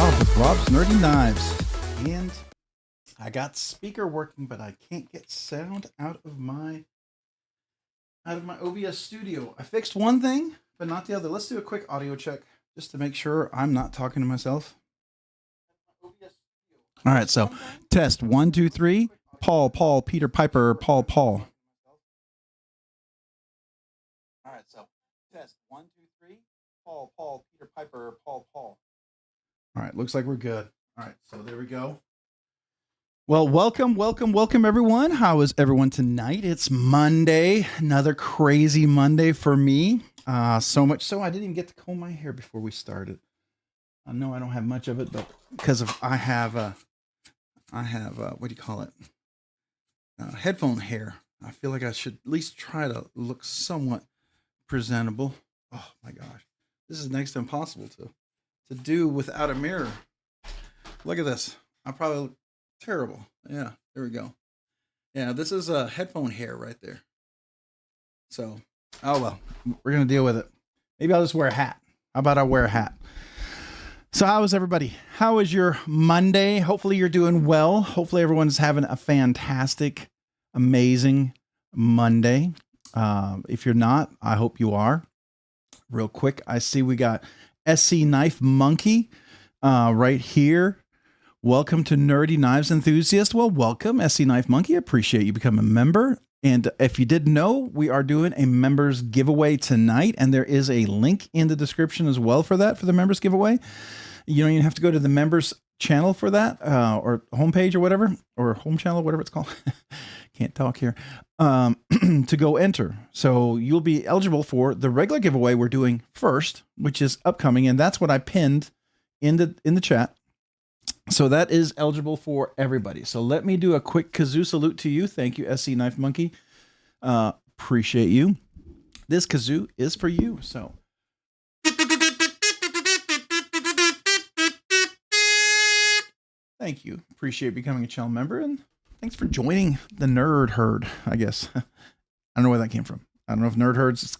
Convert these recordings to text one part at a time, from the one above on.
Rob with Rob's Nerdy Knives. And I got speaker working, but I can't get sound out of my OBS studio. I fixed one thing, but not the other. Let's do a quick audio check just to make sure I'm not talking to myself. All right, so test 1, 2, 3. Paul, Peter, Piper, Paul. All right, so test 1, 2, 3. Paul, Peter, Piper, Paul. All right, looks like we're good. All right, so there we go. Well, welcome everyone. How is everyone tonight? It's Monday, another crazy Monday for me. So much so I didn't even get to comb my hair before we started. I know I don't have much of it, but because of I have what do you call it? Headphone hair. I feel like I should at least try to look somewhat presentable. Oh my gosh, this is next to impossible to do without a mirror. Look at this. I probably look terrible. Yeah, there we go. Yeah, this is a headphone hair right there. So, oh well, we're gonna deal with it. Maybe I'll just wear a hat. How about I wear a hat? So how is everybody? How is your Monday? Hopefully you're doing well. Hopefully everyone's having a fantastic, amazing Monday. If you're not, I hope you are. Real quick, I see we got SC Knife Monkey right here. Welcome to Nerdy Knives Enthusiast. Well, welcome, SC Knife Monkey. I appreciate you becoming a member. And if you didn't know, we are doing a members giveaway tonight, and there is a link in the description as well for that, for the members giveaway. You don't even have to go to the members channel for that, or homepage or whatever, or home channel, whatever it's called. Can't talk here. To go enter. So you'll be eligible for the regular giveaway we're doing first, which is upcoming, and that's what I pinned in the chat. So that is eligible for everybody. So let me do a quick kazoo salute to you. Thank you, SC Knife Monkey. Appreciate you. This kazoo is for you. So thank you. Appreciate becoming a channel member, and thanks for joining the nerd herd, I guess. I don't know where that came from. I don't know if nerd herds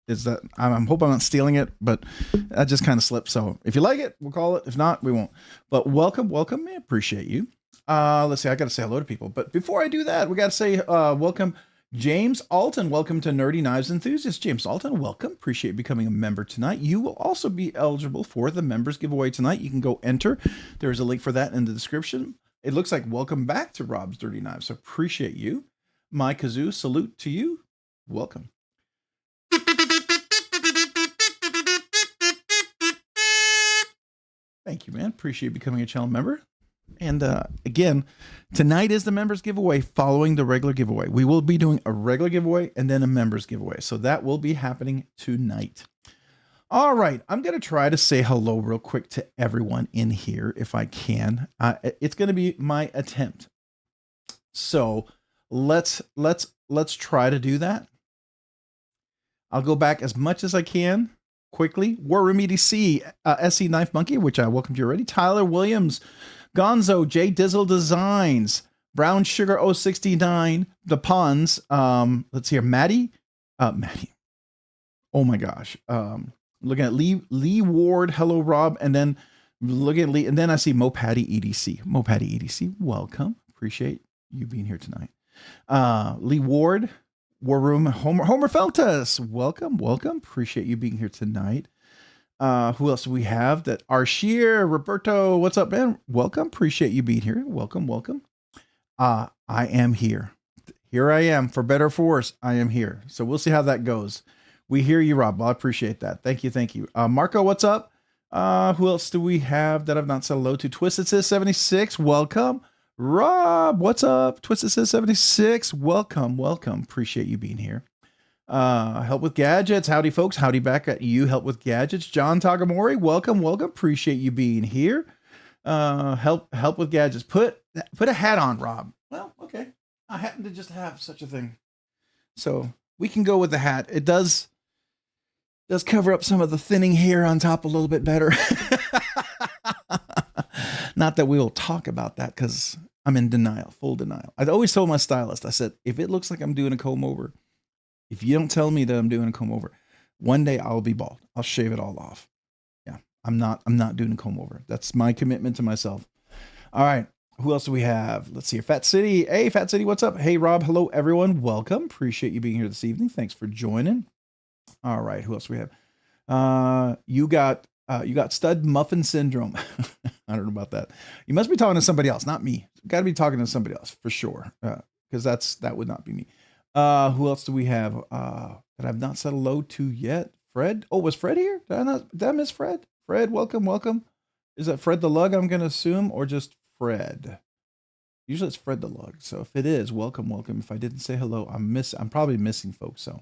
is that. I hope I'm not stealing it, but that just kind of slipped. So if you like it, we'll call it. If not, we won't. But welcome. I appreciate you. Let's see. I got to say hello to people. But before I do that, we got to say welcome, James Alton. Welcome to Nerdy Knives Enthusiast. James Alton, welcome. Appreciate becoming a member tonight. You will also be eligible for the members giveaway tonight. You can go enter. There's a link for that in the description. It looks like welcome back to Rob's Dirty Knives. So appreciate you. My kazoo, salute to you. Welcome. Thank you, man. Appreciate becoming a channel member. And again, tonight is the members giveaway following the regular giveaway. We will be doing a regular giveaway and then a members giveaway. So that will be happening tonight. All right. I'm going to try to say hello real quick to everyone in here if I can. It's going to be my attempt. So let's try to do that. I'll go back as much as I can. Quickly, War Room EDC, SC Knife Monkey, which I welcomed you already. Tyler Williams, Gonzo, J Dizzle Designs, Brown Sugar 069, The Puns. Let's see here, Maddie. Oh my gosh. Looking at Lee Ward, hello Rob, and then look at Lee, and then I see Mopatty EDC. Welcome. Appreciate you being here tonight. Lee Ward. War Room, Homer Feltus, welcome. Appreciate you being here tonight. Who else do we have? That Arshier, Roberto, what's up, man? Welcome. Appreciate you being here. Welcome. I am here. Here I am, for better or for worse. I am here. So we'll see how that goes. We hear you, Rob. Well, I appreciate that. Thank you. Marco, what's up? Who else do we have that I've not said hello to? Twisted Says 76, welcome. Rob, what's up? Twisted Says 76, welcome. Appreciate you being here. Help with Gadgets, howdy folks, howdy back at you. Help with Gadgets, John Tagamori, welcome. Appreciate you being here. Help with Gadgets. Put a hat on, Rob. Well, okay. I happen to just have such a thing, so we can go with the hat. It does cover up some of the thinning hair on top a little bit better. Not that we will talk about that because I'm in denial, full denial. I always told my stylist, I said, if it looks like I'm doing a comb over, if you don't tell me that I'm doing a comb over, one day I'll be bald. I'll shave it all off. Yeah, I'm not doing a comb over. That's my commitment to myself. All right. Who else do we have? Let's see here. Fat City. Hey, Fat City, what's up? Hey, Rob. Hello, everyone. Welcome. Appreciate you being here this evening. Thanks for joining. All right. Who else do we have? You got stud muffin syndrome. I don't know about that. You must be talking to somebody else, not me. Got to be talking to somebody else for sure. Because that would not be me. Who else do we have? That I've not said hello to yet. Fred. Oh, was Fred here? Did I miss Fred? Fred, welcome, welcome. Is that Fred the Lug, I'm going to assume, or just Fred? Usually it's Fred the Lug. So if it is, welcome, welcome. If I didn't say hello, I'm probably missing folks. So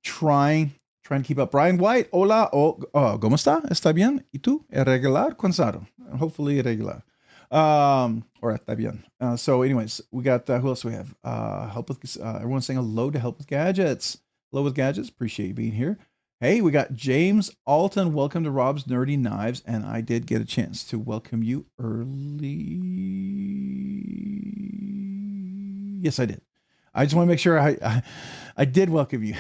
trying to keep up. Brian White, hola, ¿cómo está? ¿Está bien? ¿Y tú? Irregular, cansado. Hopefully irregular. Or está bien. So anyways, we got, who else do we have? Help with, everyone's saying hello to Help with Gadgets. Hello with Gadgets. Appreciate you being here. Hey, we got James Alton. Welcome to Rob's Nerdy Knives. And I did get a chance to welcome you early. Yes, I did. I just want to make sure I did welcome you.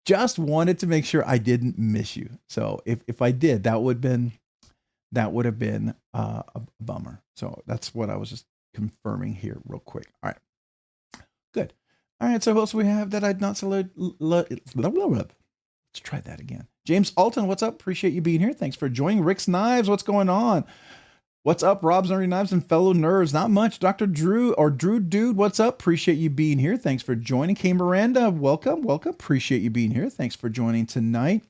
Just wanted to make sure I didn't miss you. So if I did, that would have been a bummer. So that's what I was just confirming here real quick. All right. Good. All right. So who else we have that I'd not saluted? Let's try that again. James Alton, what's up? Appreciate you being here. Thanks for joining. Rick's Knives, what's going on? What's up, Rob's Nerdy Knives and fellow nerds? Not much. Dr. Drew or Drew Dude, what's up? Appreciate you being here. Thanks for joining. K Miranda, welcome, welcome. Appreciate you being here. Thanks for joining tonight.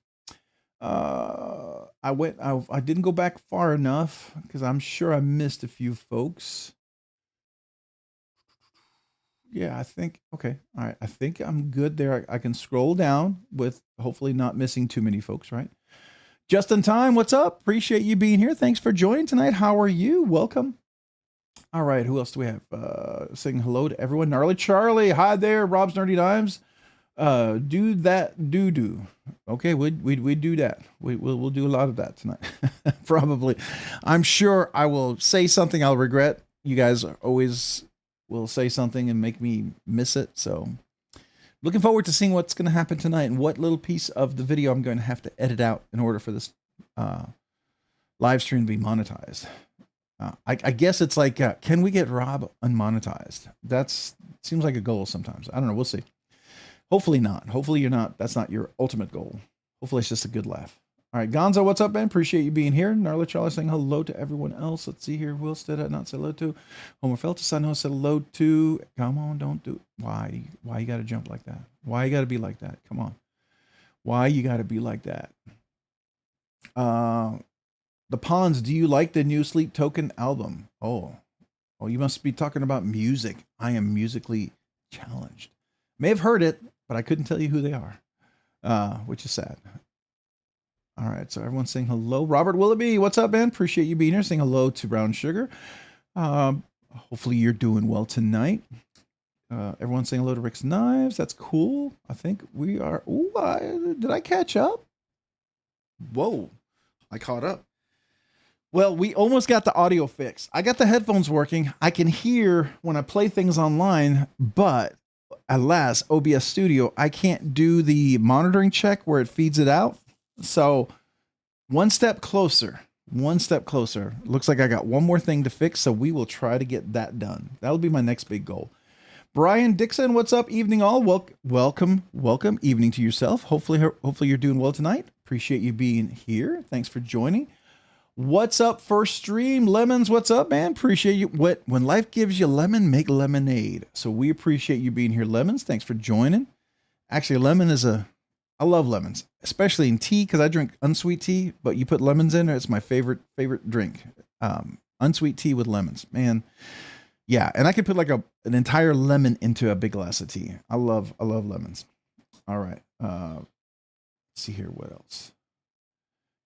I didn't go back far enough because I'm sure I missed a few folks. Yeah, I think, okay. All right. I think I'm good there. I can scroll down with hopefully not missing too many folks, right? Just in time. What's up? Appreciate you being here. Thanks for joining tonight. How are you? Welcome. All right. Who else do we have? Saying hello to everyone. Gnarly Charlie. Hi there. Rob's Nerdy Knives. Do that. Do. Okay. We do that. We'll do a lot of that tonight. Probably. I'm sure I will say something I'll regret. You guys always will say something and make me miss it. So looking forward to seeing what's going to happen tonight and what little piece of the video I'm going to have to edit out in order for this live stream to be monetized. I guess it's like, can we get Rob unmonetized? Seems like a goal sometimes. I don't know. We'll see. Hopefully not. Hopefully that's not your ultimate goal. Hopefully it's just a good laugh. All right, Gonzo, what's up, man? Appreciate you being here. Gnarly Charlie saying hello to everyone else. Let's see here. Who else did I not say hello to? Homer Feltus, I know, said hello to. Come on, don't do. Why you got to jump like that? Why you got to be like that? Come on. Why you got to be like that? The Pawns, do you like the new Sleep Token album? Oh, you must be talking about music. I am musically challenged. May have heard it, but I couldn't tell you who they are, which is sad. All right, so everyone's saying hello. Robert Willoughby, what's up, man? Appreciate you being here. Saying hello to Brown Sugar. Hopefully you're doing well tonight. Everyone's saying hello to Rick's Knives. That's cool. I think we are. Ooh, did I catch up? Whoa, I caught up. Well, we almost got the audio fixed. I got the headphones working. I can hear when I play things online, but alas, OBS Studio, I can't do the monitoring check where it feeds it out. So one step closer. Looks like I got one more thing to fix, so we will try to get that done. That'll be my next big goal. Brian Dixon, what's up? Evening all. Welcome. Evening to yourself. Hopefully you're doing well tonight. Appreciate you being here. Thanks for joining. What's up, First Stream? Lemons, what's up, man? Appreciate you. When life gives you lemon, make lemonade. So we appreciate you being here, Lemons. Thanks for joining. Actually, I love lemons, especially in tea, because I drink unsweet tea, but you put lemons in there, it's my favorite drink. Unsweet tea with lemons, man. Yeah, and I could put like an entire lemon into a big glass of tea. I love lemons. All right. Let's see here, what else?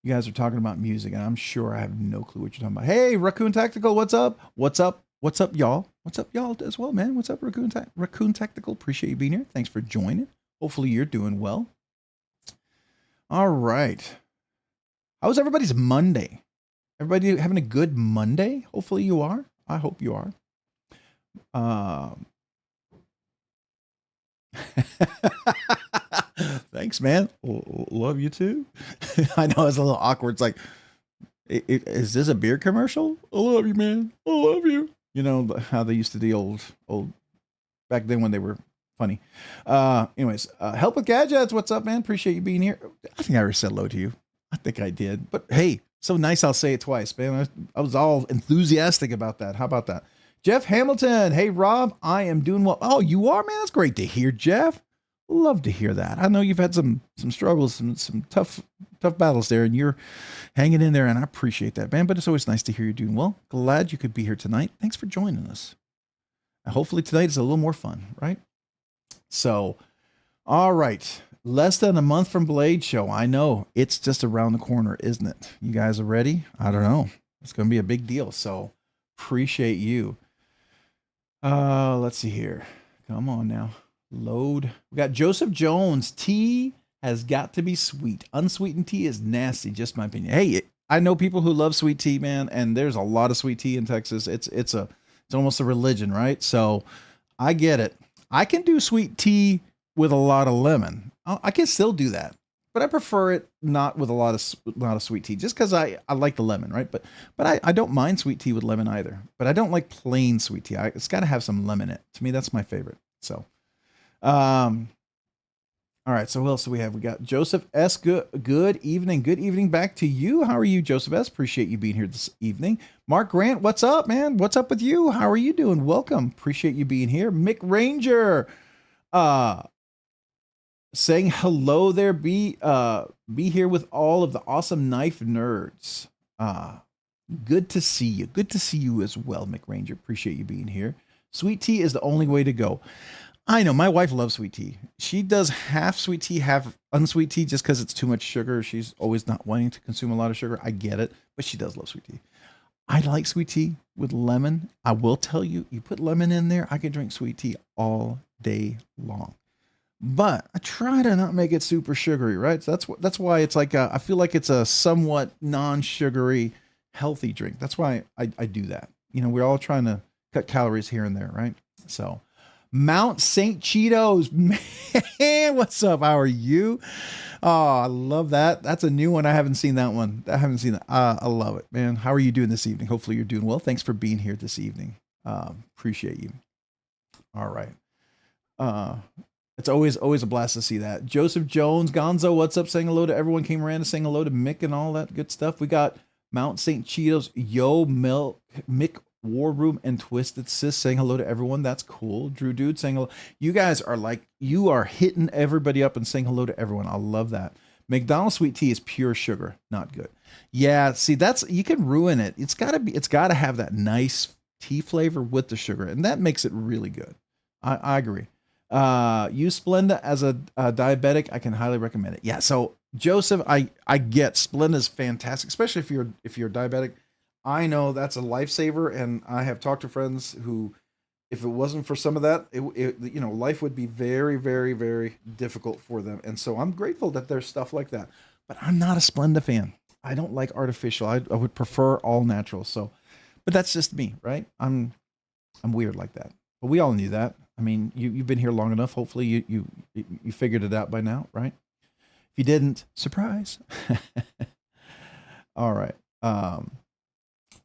You guys are talking about music, and I'm sure I have no clue what you're talking about. Hey, Raccoon Tactical, what's up? What's up, y'all? What's up, y'all, as well, man? What's up, Raccoon Tactical? Appreciate you being here. Thanks for joining. Hopefully you're doing well. All right. How's everybody's Monday? Everybody having a good Monday? Hopefully you are. I hope you are. Thanks, man. Love you too. I know it's a little awkward. It's like, is this a beer commercial? I love you, man. I love you. You know how they used to do old back then when they were funny. Anyways, Help with Gadgets. What's up, man? Appreciate you being here. I think I already said hello to you. I think I did. But hey, so nice I'll say it twice, man. I was all enthusiastic about that. How about that? Jeff Hamilton. Hey, Rob, I am doing well. Oh, you are, man? That's great to hear, Jeff. Love to hear that. I know you've had some struggles, some tough battles there, and you're hanging in there, and I appreciate that, man. But it's always nice to hear you're doing well. Glad you could be here tonight. Thanks for joining us. And hopefully tonight is a little more fun, right? So, all right. Less than a month from Blade Show. I know it's just around the corner, isn't it? You guys are ready? I don't know. It's going to be a big deal. So appreciate you. Let's see here. Come on now. Load. We got Joseph Jones. Tea has got to be sweet. Unsweetened tea is nasty, just my opinion. Hey, I know people who love sweet tea, man, and there's a lot of sweet tea in Texas. It's almost a religion, right? So I get it. I can do sweet tea with a lot of lemon. I can still do that, but I prefer it not with a lot of sweet tea, just because I like the lemon, right? But I don't mind sweet tea with lemon either. But I don't like plain sweet tea. It's got to have some lemon in it. To me, that's my favorite. So, all right. So who else do we have? We got Joseph S. Good evening. Good evening back to you. How are you, Joseph S? Appreciate you being here this evening. Mark Grant, what's up, man? What's up with you? How are you doing? Welcome. Appreciate you being here. Mick Ranger, saying hello there. Be here with all of the awesome knife nerds. Good to see you. Good to see you as well, Mick Ranger. Appreciate you being here. Sweet tea is the only way to go. I know my wife loves sweet tea. She does half sweet tea, half unsweet tea, just because it's too much sugar. She's always not wanting to consume a lot of sugar. I get it, but she does love sweet tea. I like sweet tea with lemon. I will tell you, you put lemon in there, I can drink sweet tea all day long. But I try to not make it super sugary, right? So that's why it's like I feel like it's a somewhat non-sugary, healthy drink. That's why I do that. You know, we're all trying to cut calories here and there, right? So. Mount St. Cheetos, man, what's up? How are you? Oh, I love that. That's a new one. I haven't seen that one. I haven't seen that. I love it, man. How are you doing this evening? Hopefully you're doing well. Thanks for being here this evening. Appreciate you. All right. It's always a blast to see that. Joseph Jones, Gonzo, what's up? Saying hello to everyone. Came around to saying hello to Mick and all that good stuff. We got Mount St. Cheetos, Mick War Room and Twisted Sis saying hello to everyone. That's cool. Drew Dude saying hello. You guys are like, you are hitting everybody up and saying hello to everyone. I love that. McDonald's sweet tea is pure sugar. Not good. Yeah. See, you can ruin it. It's gotta have that nice tea flavor with the sugar. And that makes it really good. I agree. Use Splenda as a diabetic. I can highly recommend it. Yeah. So Joseph, I get Splenda is fantastic, especially if you're diabetic. I know that's a lifesaver, and I have talked to friends who, if it wasn't for some of that, life would be very, very, very difficult for them. And so I'm grateful that there's stuff like that. But I'm not a Splenda fan. I don't like artificial. I would prefer all natural. So, but that's just me, right? I'm weird like that. But we all knew that. I mean, you've been here long enough. Hopefully you figured it out by now, right? If you didn't, surprise. All right.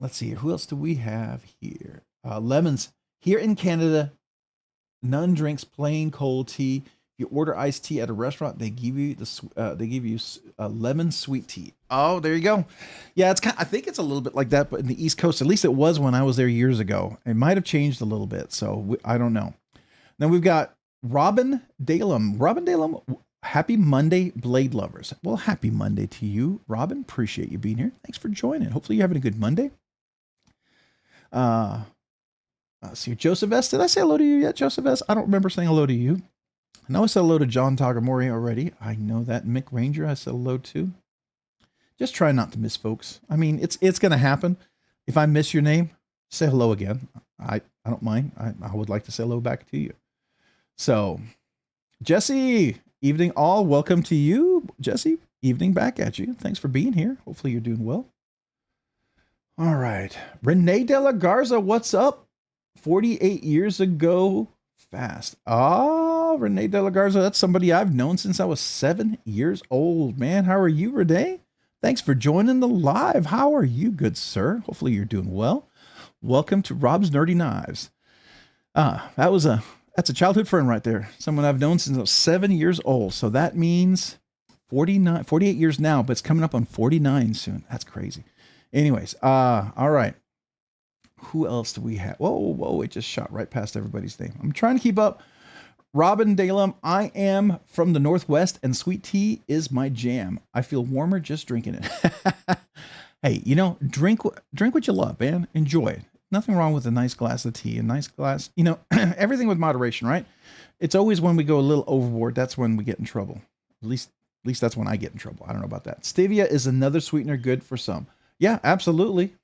Let's see here. Who else do we have here? Lemons. Here in Canada, none drinks plain cold tea. If you order iced tea at a restaurant, they give you lemon sweet tea. Oh, there you go. Yeah, I think it's a little bit like that, but in the East Coast, at least it was when I was there years ago. It might have changed a little bit, so I don't know. Then we've got Robin Dalem. Robin Dalem, happy Monday, Blade lovers. Well, happy Monday to you, Robin. Appreciate you being here. Thanks for joining. Hopefully you're having a good Monday. Let's see, Joseph S. Did I say hello to you yet, Joseph S? I don't remember saying hello to you. I know I said hello to John Tagamori already. I know that. Mick Ranger, I said hello to. Just try not to miss folks. I mean, it's going to happen. If I miss your name, say hello again. I don't mind. I would like to say hello back to you. So, Jesse, evening all. Welcome to you, Jesse. Evening back at you. Thanks for being here. Hopefully you're doing well. All right. Renee De La Garza, what's up? 48 years ago, fast. Oh, Oh, Renee De La Garza. That's somebody I've known since I was 7 years old, man. How are you, Renee? Thanks for joining the live. How are you, good sir? Hopefully you're doing well. Welcome to Rob's Nerdy Knives. That's a childhood friend right there. Someone I've known since I was 7 years old. So that means 48 years now, but it's coming up on 49 soon. That's crazy. Anyways, all right. Who else do we have? Whoa, it just shot right past everybody's name. I'm trying to keep up. Robin Dalem, I am from the Northwest and sweet tea is my jam. I feel warmer just drinking it. Hey, you know, drink what you love, man. Enjoy it. Nothing wrong with a nice glass of tea, a nice glass, you know, everything with moderation, right? It's always when we go a little overboard, that's when we get in trouble. At least that's when I get in trouble. I don't know about that. Stevia is another sweetener good for some. Yeah, absolutely.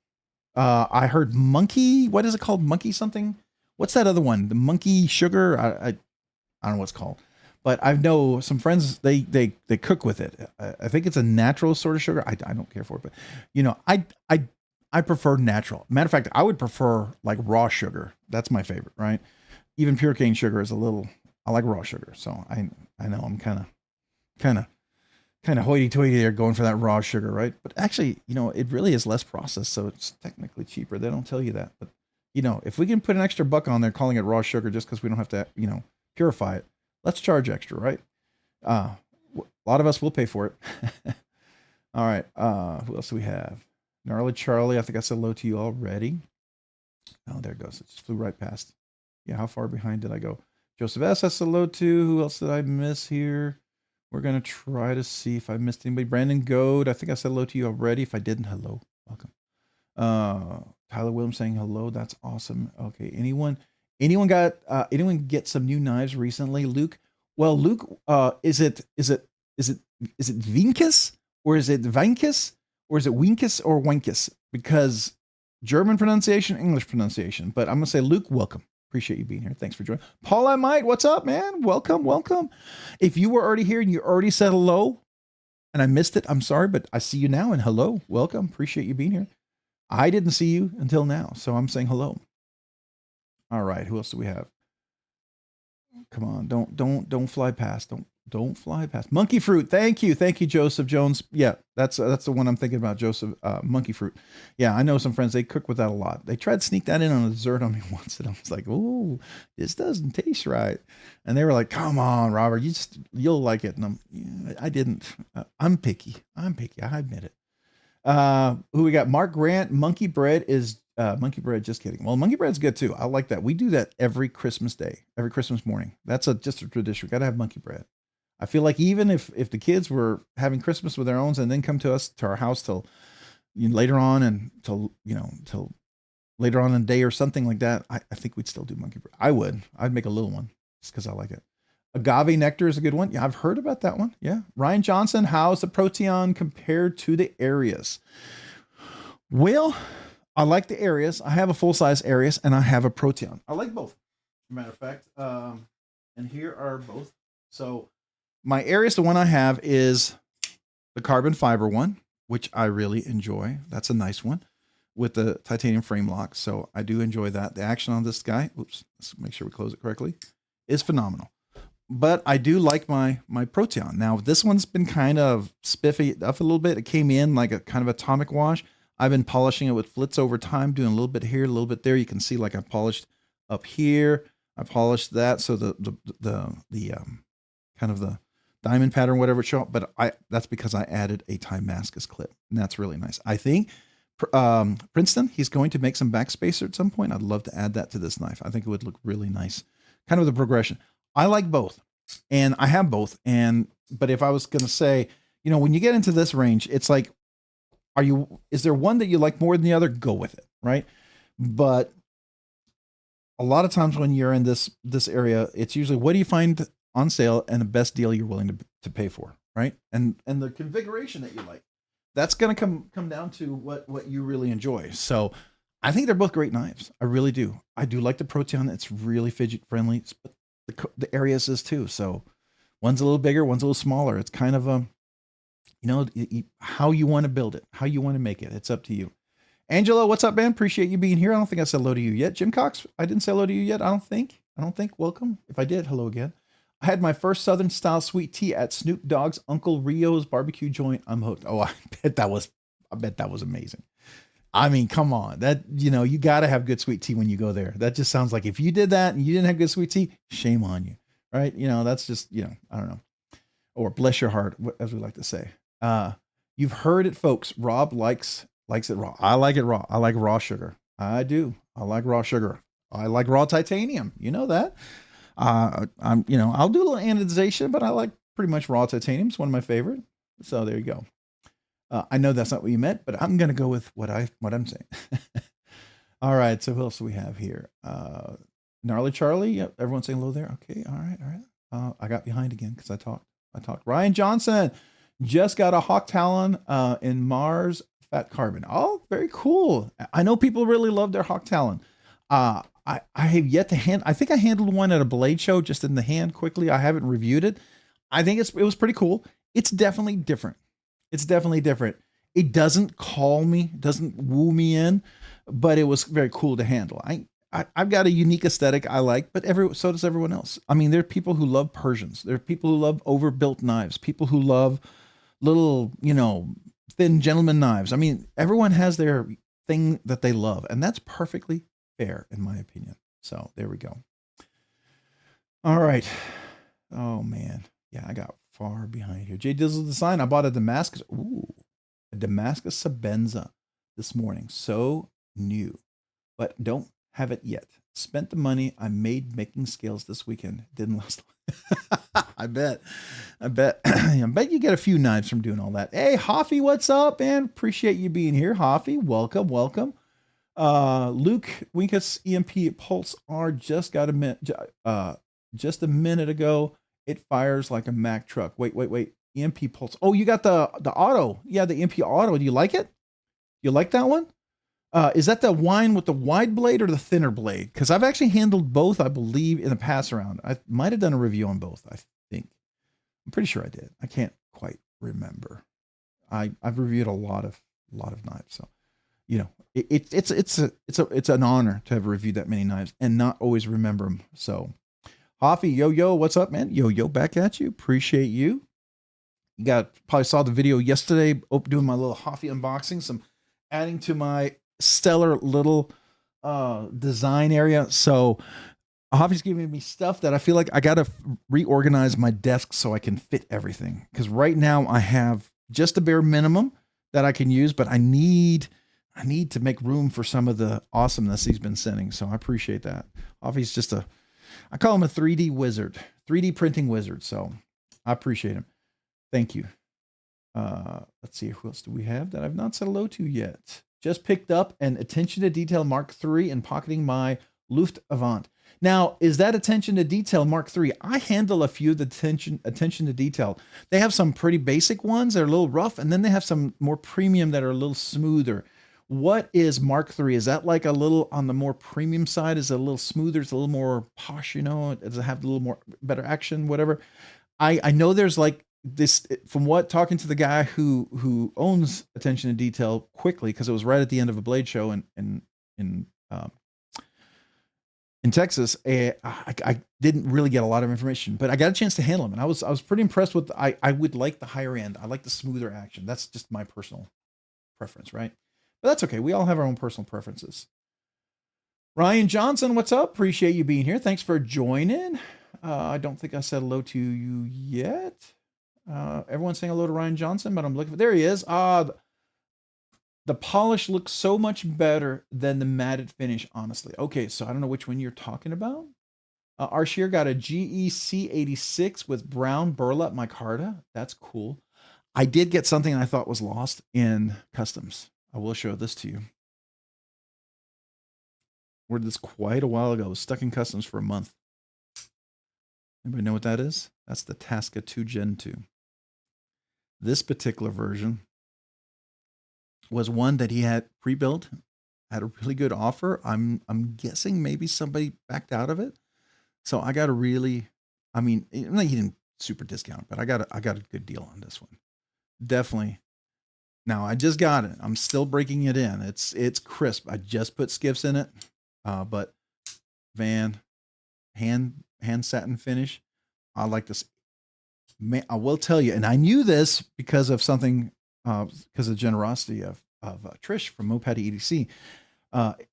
I heard monkey, what is it called? Monkey something? What's that other one? The monkey sugar? I don't know what it's called. But I know some friends, they cook with it. I think it's a natural sort of sugar. I don't care for it, but you know, I prefer natural. Matter of fact, I would prefer like raw sugar. That's my favorite, right? Even pure cane sugar is I like raw sugar. So I know I'm kind of hoity-toity there going for that raw sugar, right? But actually, you know, it really is less processed, so it's technically cheaper. They don't tell you that. But, you know, if we can put an extra buck on there calling it raw sugar just because we don't have to, you know, purify it, let's charge extra, right? A lot of us will pay for it. All right. Who else do we have? Gnarly Charlie. I think I said hello to you already. Oh, there it goes. It just flew right past. Yeah, how far behind did I go? Joseph S. I said hello to. Who else did I miss here? We're going to try to see if I missed anybody. Brandon Goad. I think I said hello to you already. If I didn't, hello. Welcome. Tyler Williams saying hello. That's awesome. Okay. Anyone get some new knives recently? Luke? Well, Luke, is it Vinkus or is it Vinkus or is it Winkus or Winkus? Because German pronunciation, English pronunciation. But I'm going to say, Luke, welcome. Appreciate you being here. Thanks for joining. Paul I Might, what's up, man? Welcome. If you were already here and you already said hello and I missed it, I'm sorry, but I see you now and hello. Welcome. Appreciate you being here. I didn't see you until now, so I'm saying hello. All right, who else do we have? Come on, don't fly past. Don't fly past. Monkey fruit. Thank you, Joseph Jones. Yeah, that's the one I'm thinking about, Joseph. Monkey fruit. Yeah, I know some friends, they cook with that a lot. They tried to sneak that in on a dessert on me once, and I was like, oh, this doesn't taste right. And they were like, come on, Robert, you'll like it. And I didn't. I'm picky. I admit it. Who we got? Mark Grant. Monkey bread, just kidding. Well, monkey bread's good too. I like that. We do that every Christmas day, every Christmas morning. That's just a tradition. We got to have monkey bread. I feel like even if the kids were having Christmas with their own and then come to our house till later on till later on in the day or something like that, I think we'd still do monkey bread. I'd make a little one just because I like it. Agave nectar is a good one. Yeah, I've heard about that one. Yeah. Ryan Johnson, how's the Proteon compared to the Arius? Well, I like the Arius. I have a full-size Arius and I have a Proteon. I like both. As a matter of fact, and here are both. So my Arius, the one I have is the carbon fiber one, which I really enjoy. That's a nice one with the titanium frame lock. So I do enjoy that. The action on this guy, oops, let's make sure we close it correctly, is phenomenal. But I do like my Proteon. Now, this one's been kind of spiffy up a little bit. It came in like a kind of atomic wash. I've been polishing it with flitz over time, doing a little bit here, a little bit there. You can see like I polished up here. I polished that. So the kind of the diamond pattern, whatever it showed, but that's because I added a Damascus clip, and that's really nice. I think Princeton, he's going to make some backspacer at some point. I'd love to add that to this knife. I think it would look really nice. Kind of the progression. I like both, and I have both. But if I was going to say, when you get into this range, it's like, is there one that you like more than the other? Go with it, right? But a lot of times when you're in this area, it's usually, what do you find on sale and the best deal you're willing to pay for, right? And the configuration that you like, that's going to come down to what you really enjoy. So I think they're both great knives. I really do. I do like the Proteon. It's really fidget friendly, but the Arius is too. So one's a little bigger, one's a little smaller. It's kind of how you want to build it, how you want to make it. It's up to you. Angela, what's up, man? Appreciate you being here. I don't think I said hello to you yet. Jim Cox, I didn't say hello to you yet. I don't think. Welcome. If I did, hello again. I had my first Southern style sweet tea at Snoop Dogg's Uncle Rio's barbecue joint. I'm hooked. Oh, I bet that was amazing. I mean, come on, that, you got to have good sweet tea when you go there. That just sounds like if you did that and you didn't have good sweet tea, shame on you, right? That's just, I don't know. Or bless your heart, as we like to say. You've heard it, folks. Rob likes it raw. I like it raw. I like raw sugar. I do. I like raw sugar. I like raw titanium. You know that. I'll do a little anodization, but I like pretty much raw titanium. It's one of my favorite. So there you go. I know that's not what you meant, but I'm going to go with what I'm saying. All right. So who else do we have here? Gnarly Charlie. Yep. Everyone's saying hello there. Okay. All right. I got behind again because I talked. Ryan Johnson just got a Hawk Talon in Mars Fat Carbon. Oh, very cool. I know people really love their Hawk Talon. I have yet to I think I handled one at a blade show just in the hand quickly. I haven't reviewed it. I think it was pretty cool. It's definitely different. It doesn't call me, doesn't woo me in, but it was very cool to handle. I've got a unique aesthetic I like, but so does everyone else. I mean, there are people who love Persians. There are people who love overbuilt knives, people who love little, thin gentleman knives. I mean, everyone has their thing that they love, and that's perfectly fair, in my opinion. So there we go. All right. Oh, man. Yeah, I got far behind here. J Dizzle Design. I bought a Damascus Sabenza this morning. So new, but don't have it yet. Spent the money I made making scales this weekend. Didn't last long. I bet you get a few knives from doing all that. Hey, Hoffy, what's up, man? Appreciate you being here. Hoffy, welcome. Luke Winkus EMP Pulse R just got just a minute ago. It fires like a Mack truck. Wait. EMP Pulse. Oh, you got the auto. Yeah, the EMP auto. Do you like it? You like that one? Is that the wine with the wide blade or the thinner blade? Because I've actually handled both, I believe, in the pass around. I might have done a review on both, I think. I'm pretty sure I did. I can't quite remember. I've reviewed a lot of knives, so it's an honor to have reviewed that many knives and not always remember them. So, Hoffy, yo, what's up, man? Yo, back at you. Appreciate you. You probably saw the video yesterday, doing my little Hoffy unboxing, some adding to my stellar little design area. So Hoffy's giving me stuff that I feel like I got to reorganize my desk so I can fit everything. Because right now I have just a bare minimum that I can use, but I need to make room for some of the awesomeness he's been sending. So I appreciate that. Hoffy's just I call him a 3D wizard, 3D printing wizard. So I appreciate him. Thank you. Let's see, who else do we have that I've not said hello to yet? Just picked up an Attention to Detail Mark III and pocketing my Luft Avant. Now, is that Attention to Detail Mark III? I handle a few of the attention to detail. They have some pretty basic ones that are a little rough, and then they have some more premium that are a little smoother. What is Mark III? Is that like a little on the more premium side? Is it a little smoother? It's a little more posh, Does it have a little more better action, whatever? I know there's like this, from talking to the guy who owns Attention to Detail quickly, because it was right at the end of a blade show in Texas. I didn't really get a lot of information, but I got a chance to handle them, and I was pretty impressed with. I would like the higher end. I like the smoother action. That's just my personal preference, right? But that's okay. We all have our own personal preferences. Ryan Johnson, what's up? Appreciate you being here. Thanks for joining. I don't think I said hello to you yet. Everyone's saying hello to Ryan Johnson, but I'm looking for, there he is. The polish looks so much better than the matted finish, honestly. Okay, so I don't know which one you're talking about. Arshier got a GEC 86 with brown burlap micarta. That's cool. I did get something I thought was lost in customs. I will show this to you. Ordered this quite a while ago. It was stuck in customs for a month. Anybody know what that is? That's the Tasca 2 Gen 2. This particular version was one that he had pre-built, had a really good offer. I'm guessing maybe somebody backed out of it. So I got a really, he didn't super discount, but I got a good deal on this one. Definitely. Now I just got it. I'm still breaking it in. It's crisp. I just put skiffs in it. But hand satin finish. I like this. Man, I will tell you, and I knew this because of something, because of the generosity of Trish from Moped EDC.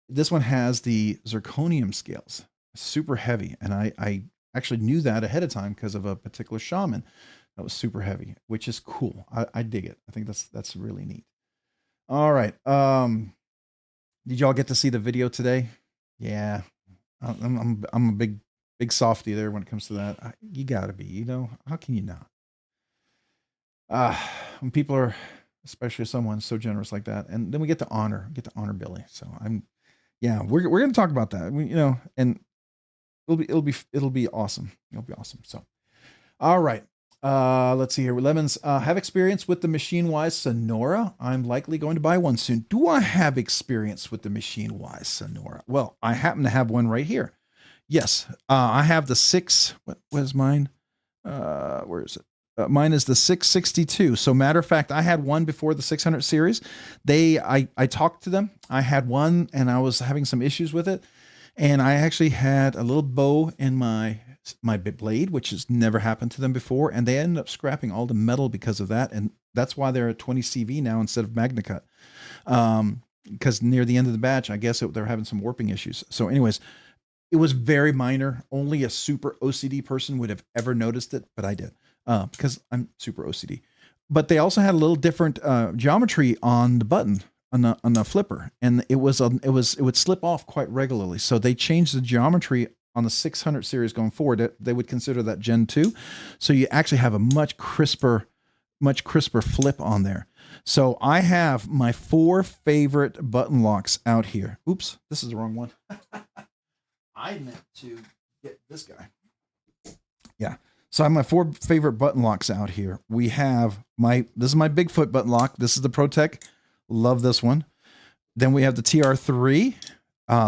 This one has the zirconium scales, super heavy, and I actually knew that ahead of time because of a particular shaman that was super heavy, which is cool. I dig it. I think that's really neat. All right. Did y'all get to see the video today? Yeah, I'm a big softy there when it comes to that. You gotta be, you know, how can you not? When people are, especially someone so generous like that, and then we get to honor Billy. So yeah, we're gonna talk about that. You know, and it'll be awesome. It'll be awesome. So, all right. Let's see here. Lemons, have experience with the Machine Wise Sonora. I'm likely going to buy one soon. Do I have experience with the Machine Wise Sonora? Well, I happen to have one right here. Yes, I have the 6. What was mine? Where is it? Mine is the 662. So matter of fact, I had one before the 600 series. I talked to them. I had one and I was having some issues with it. And I actually had a little bow in my blade, which has never happened to them before. And they ended up scrapping all the metal because of that. And that's why they're at 20 CV now instead of MagnaCut. Because near the end of the batch, I guess they're having some warping issues. So anyways, it was very minor. Only a super OCD person would have ever noticed it, but I did because I'm super OCD. But they also had a little different geometry on the button on the flipper, and it would slip off quite regularly. So they changed the geometry on the 600 series going forward. They would consider that Gen 2. So you actually have a much crisper flip on there. So I have my 4 favorite button locks out here. Oops, this is the wrong one. I meant to get this guy. Yeah. So I have my 4 favorite button locks out here. We have this is my Bigfoot button lock. This is the ProTech. Love this one. Then we have the TR3.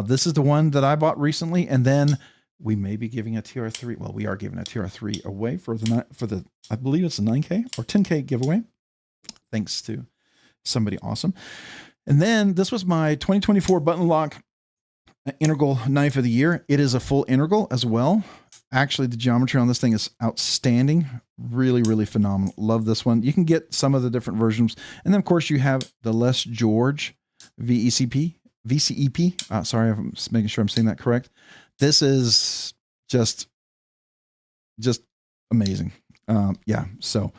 This is the one that I bought recently. And then we may be giving a TR3. Well, we are giving a TR3 away for the I believe it's a 9K or 10K giveaway. Thanks to somebody awesome. And then this was my 2024 button lock integral knife of the year. It is a full integral as well. Actually, the geometry on this thing is outstanding. Really, really phenomenal. Love this one. You can get some of the different versions. And then, of course, you have the Les George VCEP. Sorry, I'm just making sure I'm saying that correct. This is just amazing. Yeah, so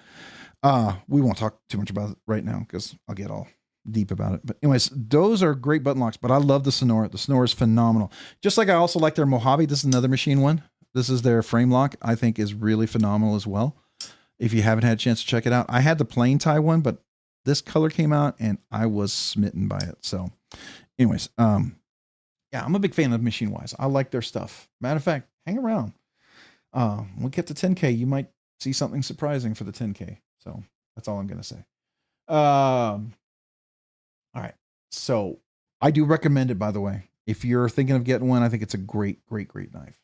we won't talk too much about it right now because I'll get all deep about it. But anyways, those are great button locks, but I love the Sonora. The Sonora is phenomenal. Just like I also like their Mojave. This is another machine one. This is their frame lock. I think is really phenomenal as well. If you haven't had a chance to check it out, I had the plain tie one, but this color came out and I was smitten by it. So anyways, yeah, I'm a big fan of Machine Wise. I like their stuff. Matter of fact, hang around. When we get to 10K, you might see something surprising for the 10K. So that's all I'm going to say. All right. So I do recommend it, by the way. If you're thinking of getting one, I think it's a great knife.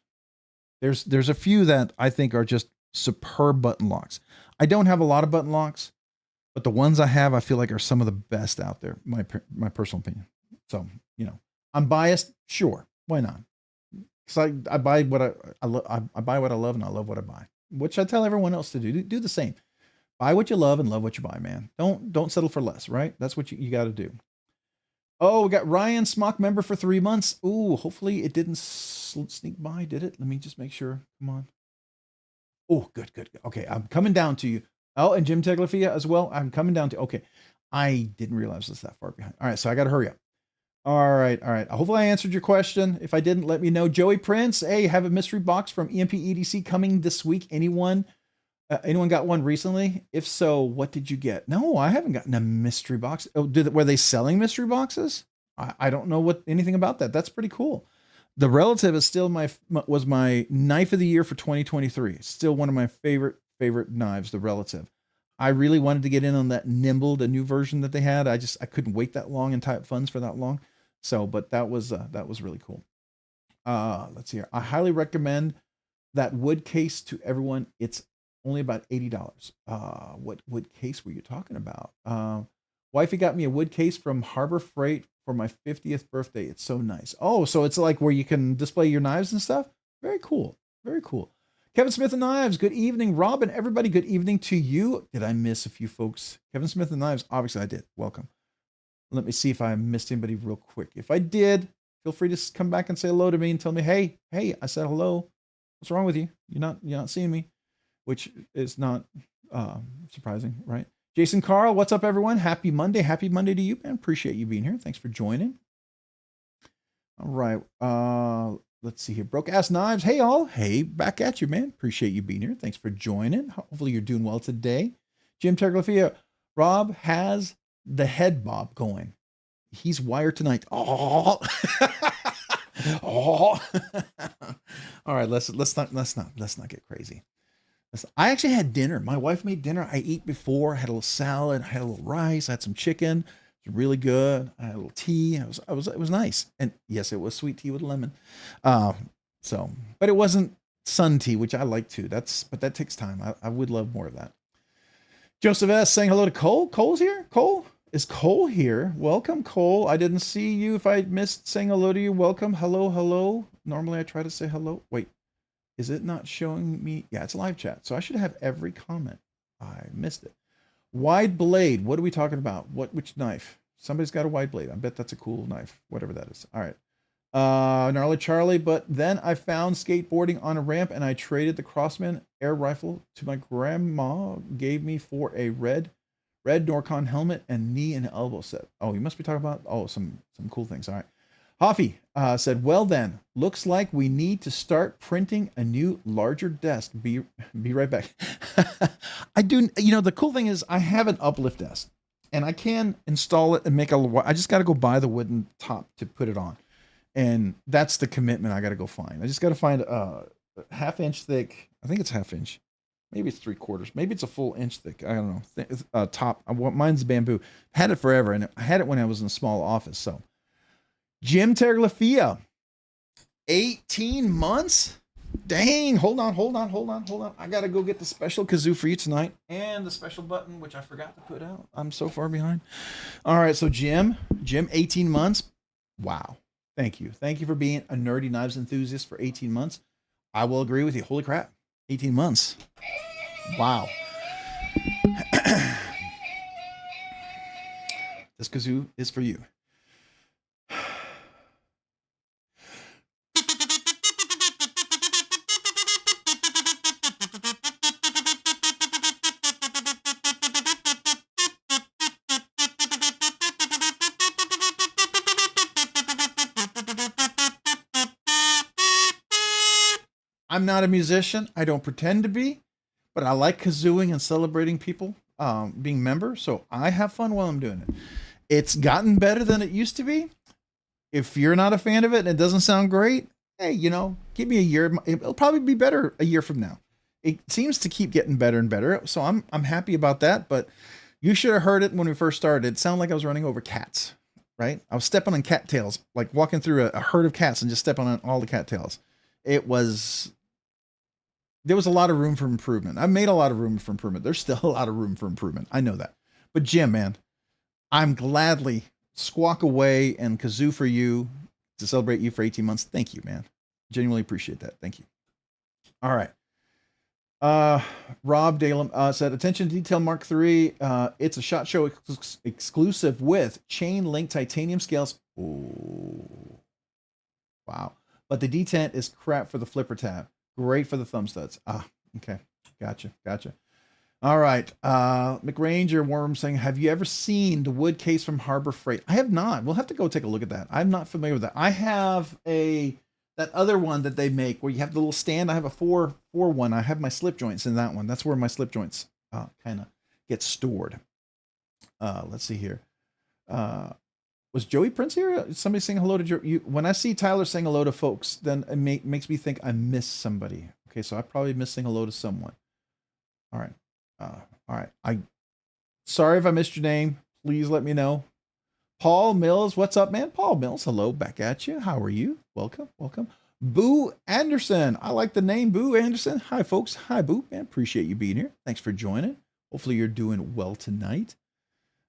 There's a few that I think are just superb button locks. I don't have a lot of button locks, but the ones I have, I feel like are some of the best out there. My personal opinion. So, you know, I'm biased. Sure. Why not? Because I buy what I buy what I love, and I love what I buy, which I tell everyone else to do. Do the same. Buy what you love and love what you buy, man. Don't settle for less, right? That's what you got to do. Oh, we got Ryan Smock member for 3 months. Ooh, hopefully it didn't sneak by, did it? Let me just make sure. Come on. Oh, good. Okay, I'm coming down to you. Oh, and Jim Teglafia as well. I'm coming down to. Okay, I didn't realize it's that far behind. All right, so I got to hurry up. All right. Hopefully I answered your question. If I didn't, let me know. Joey Prince, hey, have a mystery box from EMP EDC coming this week. Anyone got one recently? If so, what did you get? No, I haven't gotten a mystery box. Oh, were they selling mystery boxes? I don't know anything about that. That's pretty cool. The Relative is still was my knife of the year for 2023. It's still one of my favorite knives, the Relative. I really wanted to get in on that Nimble, the new version that they had. I couldn't wait that long and tie up funds for that long. So, but that was really cool. Let's see here. I highly recommend that wood case to everyone. It's only about $80. What wood case were you talking about? Wifey got me a wood case from Harbor Freight for my 50th birthday. It's so nice. Oh, so it's like where you can display your knives and stuff. Very cool. Very cool. Kevin Smith and Knives, good evening. Robin, everybody, good evening to you. Did I miss a few folks? Kevin Smith and Knives, obviously I did. Welcome. Let me see if I missed anybody real quick. If I did, feel free to come back and say hello to me and tell me, hey, I said hello. What's wrong with you? You're not seeing me, which is not surprising, right? Jason Carl, what's up, everyone? Happy Monday. Happy Monday to you, man. Appreciate you being here. Thanks for joining. All right. Let's see here. Broke Ass Knives. Hey, all. Hey, back at you, man. Appreciate you being here. Thanks for joining. Hopefully you're doing well today. Jim Terglafia. Rob has the head bob going. He's wired tonight. Oh. Oh. All right. Let's not get crazy. I actually had dinner. My wife made dinner. I ate before. I had a little salad. I had a little rice. I had some chicken. Really good. I had a little tea. It was nice. And yes, it was sweet tea with lemon. But it wasn't sun tea, which I like too. But that takes time. I would love more of that. Joseph S saying hello to Cole. Cole's here. Cole, is Cole here? Welcome, Cole. I didn't see you. If I missed saying hello to you, welcome. Hello. Normally I try to say hello. Wait, is it not showing me? Yeah, it's live chat. So I should have every comment. I missed it. Wide blade. What are we talking about? Which knife? Somebody's got a wide blade. I bet that's a cool knife, whatever that is. All right. Gnarly Charlie. But then I found skateboarding on a ramp and I traded the Crossman air rifle to my grandma. Gave me for a red Norcon helmet and knee and elbow set. Oh, you must be talking about some cool things. All right. Hoffy said, well then, looks like we need to start printing a new larger desk. Be right back. I do, the cool thing is I have an uplift desk and I can install it and I just got to go buy the wooden top to put it on. And that's the commitment I got to go find. I just got to find a half-inch thick. I think it's half-inch. Maybe it's 3/4. Maybe it's a full inch thick. I don't know. Top. Mine's bamboo. Had it forever. And I had it when I was in a small office. So Jim Terglafia, 18 months? Dang, hold on. I got to go get the special kazoo for you tonight and the special button, which I forgot to put out. I'm so far behind. All right, so Jim, 18 months. Wow. Thank you. Thank you for being a nerdy knives enthusiast for 18 months. I will agree with you. Holy crap. 18 months. Wow. This kazoo is for you. I'm not a musician. I don't pretend to be, but I like kazooing and celebrating people being members. So I have fun while I'm doing it. It's gotten better than it used to be. If you're not a fan of it and it doesn't sound great, hey, give me a year. It'll probably be better a year from now. It seems to keep getting better and better. So I'm happy about that. But you should have heard it when we first started. It sounded like I was running over cats, right? I was stepping on cattails, like walking through a herd of cats and just stepping on all the cattails. There was a lot of room for improvement. I made a lot of room for improvement. There's still a lot of room for improvement. I know that. But Jim, man, I'm gladly squawk away and kazoo for you to celebrate you for 18 months. Thank you, man. Genuinely appreciate that. Thank you. All right. Rob Dalem said, attention to detail Mark III. It's a SHOT Show exclusive with chain link titanium scales. Oh, wow. But the detent is crap for the flipper tab. Great for the thumb studs. Okay. Gotcha. All right. McRanger Worm saying, have you ever seen the wood case from Harbor Freight? I have not. We'll have to go take a look at that. I'm not familiar with that. I have that other one that they make where you have the little stand. I have a 4 one. I have my slip joints in that one. That's where my slip joints kind of get stored. Let's see here. Was Joey Prince here? Somebody saying hello to Joey? When I see Tyler saying hello to folks, then it makes me think I missed somebody. Okay, so I probably missed saying hello to someone. All right. All right. Sorry if I missed your name. Please let me know. Paul Mills, what's up, man? Paul Mills, hello, back at you. How are you? Welcome. Boo Anderson. I like the name Boo Anderson. Hi, folks. Hi, Boo. Man, appreciate you being here. Thanks for joining. Hopefully you're doing well tonight.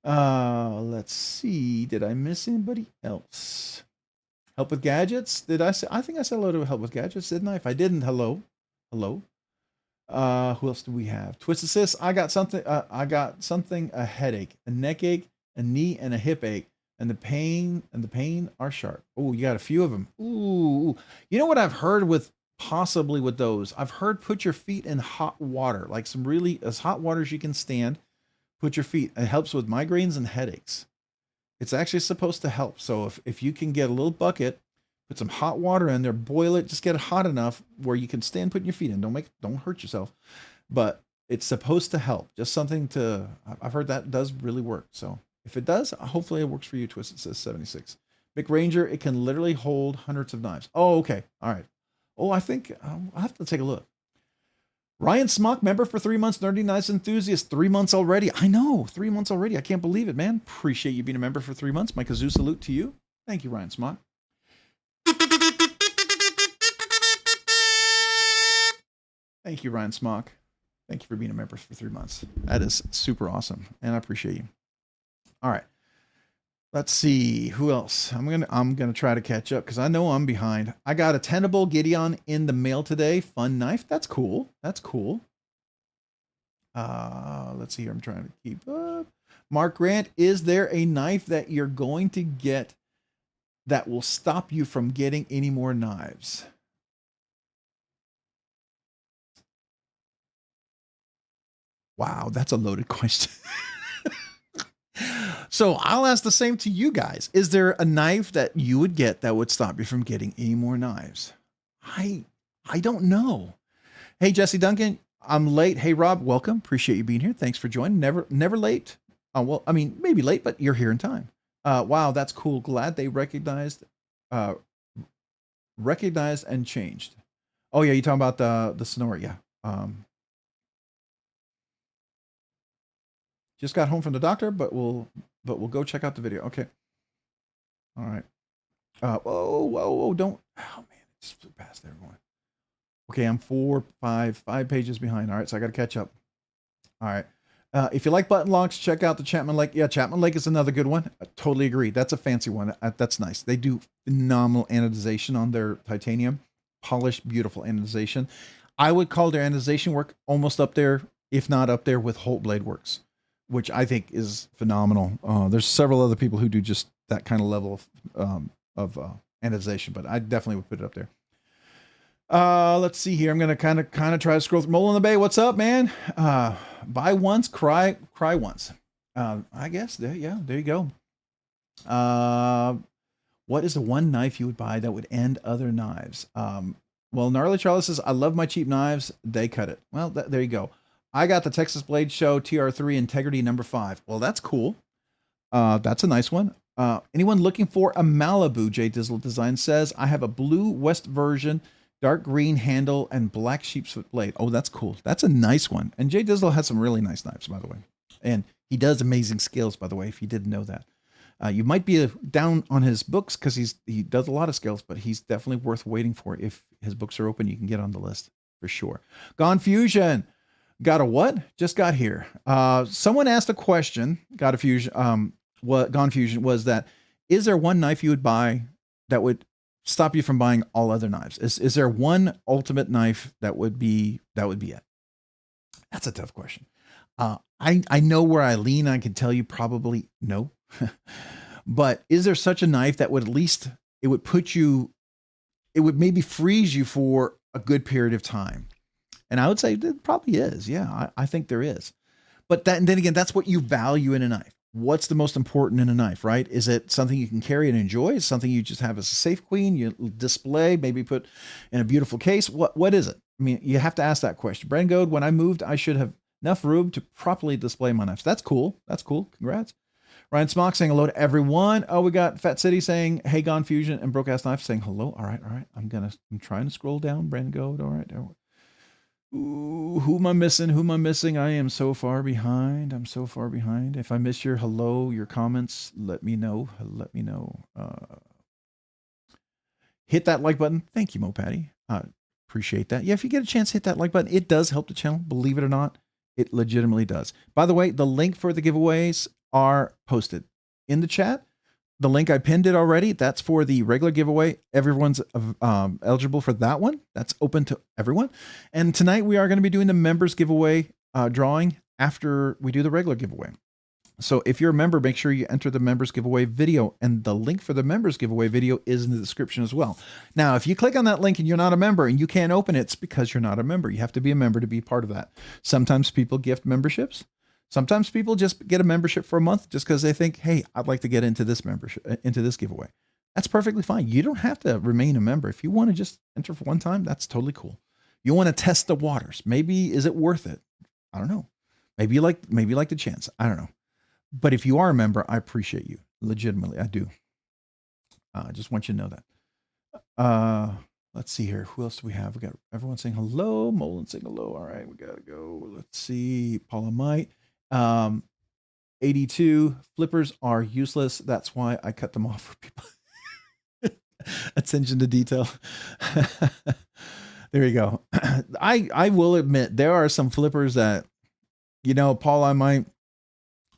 Let's see. Did I miss anybody else? Help with Gadgets? Did I say? I think I said hello to Help with Gadgets, didn't I? If I didn't, hello. Who else do we have? Twisted Sis. I got something. A headache, a neck ache, a knee, and a hip ache, and the pain are sharp. Oh, you got a few of them. Ooh, you know what I've heard with possibly with those? I've heard put your feet in hot water, like some really as hot water as you can stand. Put your feet. It helps with migraines and headaches. It's actually supposed to help. So if you can get a little bucket, put some hot water in there, boil it, just get it hot enough where you can stand putting your feet in. Don't hurt yourself. But it's supposed to help. Just something to, I've heard that does really work. So if it does, hopefully it works for you, Twisted Says 76. Big Ranger, it can literally hold hundreds of knives. Oh, okay. All right. Oh, I think I'll have to take a look. Ryan Smock, member for 3 months, Nerdy Knives Enthusiast, 3 months already. I know, 3 months already. I can't believe it, man. Appreciate you being a member for 3 months. My kazoo salute to you. Thank you, Ryan Smock. Thank you, Ryan Smock. Thank you for being a member for 3 months. That is super awesome, and I appreciate you. All right. Let's see who else. I'm gonna try to catch up because I know I'm behind. I got a Tenable Gideon in the mail today. Fun knife. That's cool. That's cool. Let's see here. I'm trying to keep up. Mark Grant, is there a knife that you're going to get that will stop you from getting any more knives? Wow, that's a loaded question. So I'll ask the same to you guys. Is there a knife that you would get that would stop you from getting any more knives? I don't know. Hey, Jesse Duncan, I'm late. Hey, Rob, welcome. Appreciate you being here. Thanks for joining. Never late. Well, I mean, maybe late, but you're here in time. Wow, that's cool. Glad they recognized and changed. Oh yeah, you talking about the Sonora? Yeah. Just got home from the doctor, but we'll go check out the video. Okay. All right. Whoa, don't. Oh man, it just flew past everyone. Okay, I'm 5 pages behind. All right, so I got to catch up. All right. If you like button locks, check out the Chapman Lake. Yeah, Chapman Lake is another good one. I totally agree. That's a fancy one. That's nice. They do phenomenal anodization on their titanium. Polished, beautiful anodization. I would call their anodization work almost up there, if not up there, with Holt Blade Works, which I think is phenomenal. There's several other people who do just that kind of level of anodization, but I definitely would put it up there. Let's see here. I'm gonna kind of try to scroll through. Mole in the Bay, what's up, man? Buy once, cry once. I guess there you go. What is the one knife you would buy that would end other knives? Well, Gnarly Charlie says, I love my cheap knives. They cut it. Well, there you go. I got the Texas Blade Show TR3 Integrity number 5. Well, that's cool. That's a nice one. Anyone looking for a Malibu? J Dizzle Design says, I have a blue West version, dark green handle, and black sheepsfoot blade. Oh, that's cool. That's a nice one. And J Dizzle has some really nice knives, by the way. And he does amazing scales, by the way, if you didn't know that. You might be down on his books because he does a lot of scales, but he's definitely worth waiting for. If his books are open, you can get on the list for sure. Gone Fusion. Got a what? Just got here. Someone asked a question. Got a Fusion. What Gone Fusion was that? Is there one knife you would buy that would stop you from buying all other knives? Is there one ultimate knife that would be it? That's a tough question. I know where I lean. I can tell you probably no. But is there such a knife that would at least it would maybe freeze you for a good period of time? And I would say it probably is. Yeah, I think there is. But then again, that's what you value in a knife. What's the most important in a knife, right? Is it something you can carry and enjoy? Is it something you just have as a safe queen, you display, maybe put in a beautiful case? What is it? I mean, you have to ask that question. Brand Goad, when I moved, I should have enough room to properly display my knives. That's cool. That's cool. Congrats. Ryan Smock saying hello to everyone. Oh, we got Fat City saying, hey, Gone Fusion, and Broke Ass Knife saying hello. All right. I'm trying to scroll down. Brand Goad. All right. Ooh, who am I missing? I am so far behind. I'm so far behind. If I miss your hello, your comments, let me know. Hit that like button. Thank you, Mo Patty. Appreciate that. Yeah, if you get a chance, hit that like button. It does help the channel. Believe it or not, it legitimately does. By the way, the link for the giveaways are posted in the chat. the link, I pinned it already. That's for the regular giveaway. Everyone's eligible for that one. That's open to everyone. And tonight we are going to be doing the members giveaway drawing after we do the regular giveaway. So if you're a member, make sure you enter the members giveaway video, and the link for the members giveaway video is in the description as well. Now, if you click on that link and you're not a member and you can't open it, it's because you're not a member. You have to be a member to be part of that. Sometimes people gift memberships. Sometimes people just get a membership for a month just because they think, hey, I'd like to get into this membership, into this giveaway. That's perfectly fine. You don't have to remain a member. If you want to just enter for one time, that's totally cool. You want to test the waters. Maybe, is it worth it? I don't know. Maybe you like the chance. I don't know. But if you are a member, I appreciate you. Legitimately, I do. I just want you to know that. Let's see here. Who else do we have? We got everyone saying hello. Molin saying hello. All right, we got to go. Let's see. Paula Might. 82 flippers are useless. That's why I cut them off for people. Attention to detail. There you go. I will admit there are some flippers that, you know, Paul,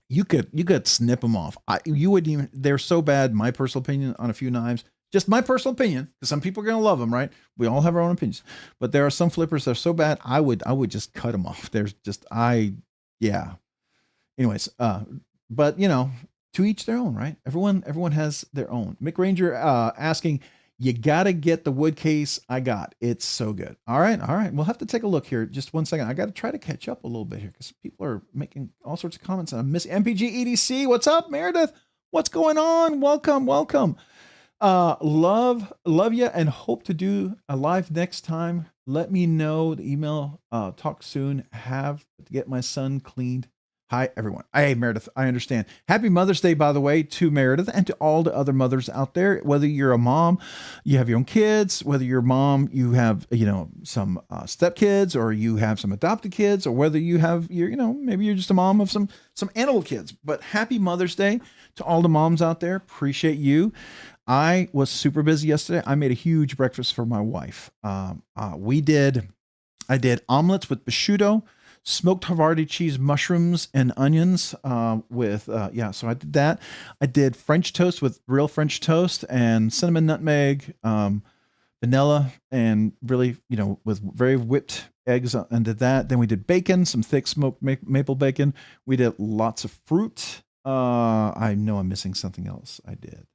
you could snip them off. You wouldn't even, they're so bad. My personal opinion on a few knives, just my personal opinion, because some people are going to love them, right? We all have our own opinions, but there are some flippers that are so bad. I would just cut them off. There's just, yeah. Anyways, but you know, to each their own, right? Everyone has their own. Mick Ranger, asking, you got to get the wood case I got. It's so good. All right. We'll have to take a look here. Just one second. I got to try to catch up a little bit here because people are making all sorts of comments. And I'm missing MPG EDC. What's up, Meredith? What's going on? Welcome. Love you and hope to do a live next time. Let me know the email. Talk soon. Have to get my son cleaned. Hi, everyone. Hey, Meredith, I understand. Happy Mother's Day, by the way, to Meredith and to all the other mothers out there. Whether you're a mom, you have your own kids, whether you're a mom, you have, you know, some stepkids, or you have some adopted kids, or whether you have, maybe you're just a mom of some animal kids. But happy Mother's Day to all the moms out there. Appreciate you. I was super busy yesterday. I made a huge breakfast for my wife. I did omelets with prosciutto, smoked Havarti cheese, mushrooms, and onions so I did that. I did French toast with real French toast and cinnamon, nutmeg, vanilla, and really, with very whipped eggs, and did that. Then we did bacon, some thick smoked maple bacon. We did lots of fruit. I know I'm missing something else. I did.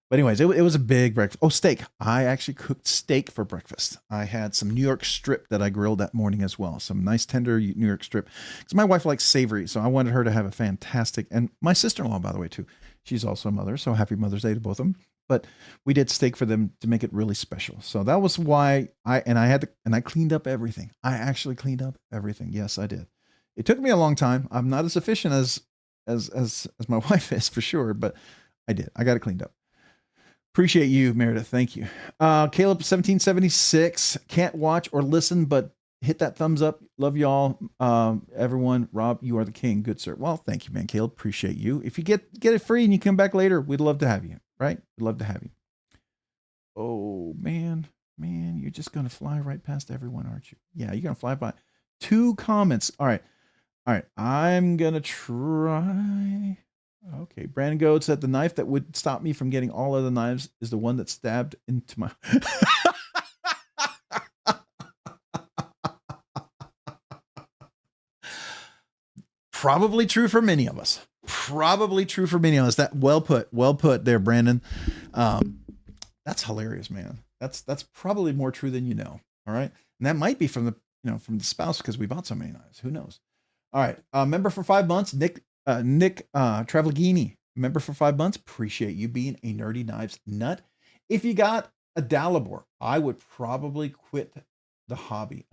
But anyways, it was a big breakfast. Oh, steak. I actually cooked steak for breakfast. I had some New York strip that I grilled that morning as well. Some nice tender New York strip. Because my wife likes savory, so I wanted her to have a fantastic, and my sister-in-law, by the way, too. She's also a mother, so happy Mother's Day to both of them. But we did steak for them to make it really special. So that was why I cleaned up everything. I actually cleaned up everything. Yes, I did. It took me a long time. I'm not as efficient as my wife is, for sure, but I did. I got it cleaned up. Appreciate you, Meredith. Thank you. Caleb 1776, can't watch or listen, but hit that thumbs up. Love y'all. Everyone. Rob, you are the king. Good sir. Well, thank you, man. Caleb, appreciate you. If you get it free and you come back later, we'd love to have you, right? We'd love to have you. Oh, man, you're just going to fly right past everyone, aren't you? Yeah, you're going to fly by. 2 comments. All right. I'm going to try. Okay, Brandon Goat said the knife that would stop me from getting all other knives is the one that stabbed into my... Probably true for many of us. That well put there, Brandon. That's hilarious, man. That's probably more true than you know. All right, and that might be from the spouse, because we bought so many knives. Who knows? All right, member for 5 months, Nick Travaglini, member for 5 months. Appreciate you being a nerdy knives nut. If you got a Dalibor, I would probably quit the hobby.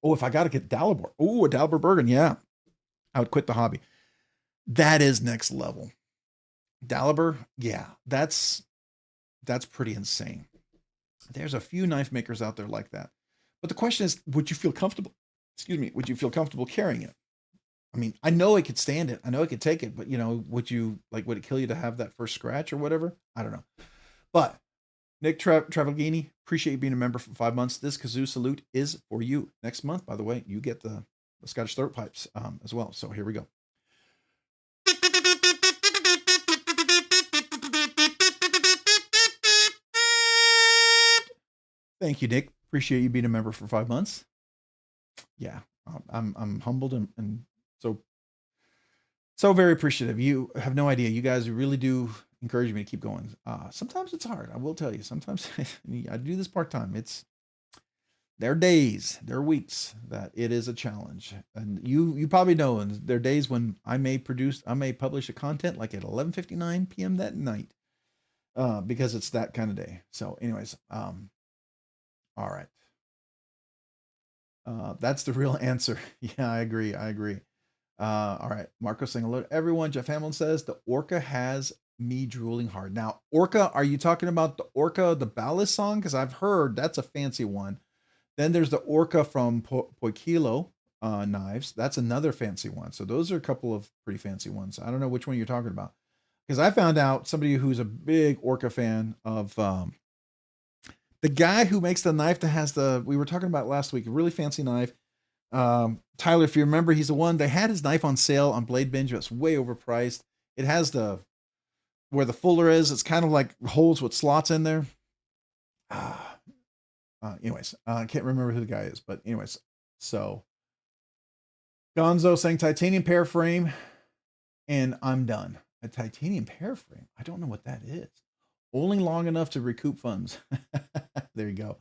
If I got to get Dalibor, a Dalibor Bergen, yeah, I would quit the hobby. That is next level. Dalibor, yeah, that's pretty insane. There's a few knife makers out there like that, but the question is, would you feel comfortable? Would you feel comfortable carrying it? I mean, I know it could stand it. I know it could take it, but would it kill you to have that first scratch or whatever? I don't know. But Nick Travaglini, appreciate you being a member for 5 months. This kazoo salute is for you. Next month, by the way, you get the Scottish throat pipes as well. So here we go. Thank you, Nick. Appreciate you being a member for 5 months. Yeah, I'm humbled and so very appreciative. You have no idea. You guys really do encourage me to keep going. Sometimes it's hard. I will tell you. Sometimes I do this part-time. There are days, there are weeks that it is a challenge. And you probably know, and there are days when I may publish a content like at 11:59 p.m. that night. Because it's that kind of day. So anyways, all right. That's the real answer. Yeah, I agree. All right. Marco saying hello to everyone. Jeff Hamlin says the Orca has me drooling hard. Now, Orca, are you talking about the Orca, the Ballast song? Because I've heard that's a fancy one. Then there's the Orca from Poikilo knives. That's another fancy one. So those are a couple of pretty fancy ones. I don't know which one you're talking about. Because I found out somebody who's a big Orca fan of the guy who makes the knife that has we were talking about last week, a really fancy knife. Tyler, if you remember, he's the one, they had his knife on sale on BladeBinge. It's way overpriced. It has where the fuller is, it's kind of like holes with slots in there. Anyways, I can't remember who the guy is, but anyways, so Gonzo saying titanium pear frame, and I'm done. A titanium pear frame. I don't know what that is. Only long enough to recoup funds. There you go.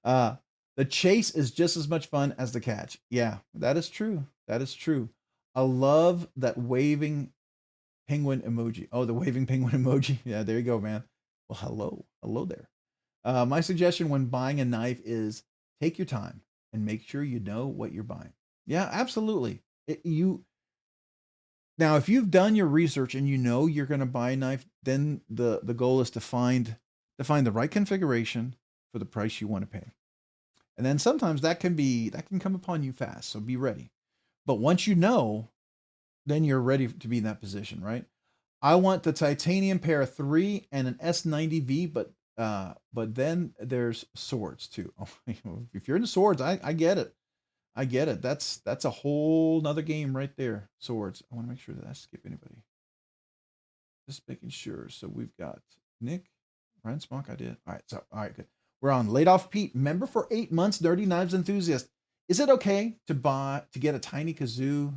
The chase is just as much fun as the catch. Yeah, that is true. That is true. I love that waving penguin emoji. Oh, the waving penguin emoji. Yeah, there you go, man. Well, hello. Hello there. My suggestion when buying a knife is take your time and make sure you know what you're buying. Yeah, absolutely. Now, if you've done your research and you know you're going to buy a knife, then the goal is to find the right configuration for the price you want to pay. And then sometimes that can come upon you fast. So be ready. But once you know, then you're ready to be in that position, right? I want the titanium pair 3 and an S90V, but then there's swords too. Oh, if you're into swords, I get it. I get it. That's a whole nother game right there. Swords. I want to make sure that I skip anybody. Just making sure. So we've got Nick, Ryan Smock. I did. All right, good. We're on Laid Off Pete, member for 8 months, Dirty Knives Enthusiast. Is it okay to get a tiny kazoo?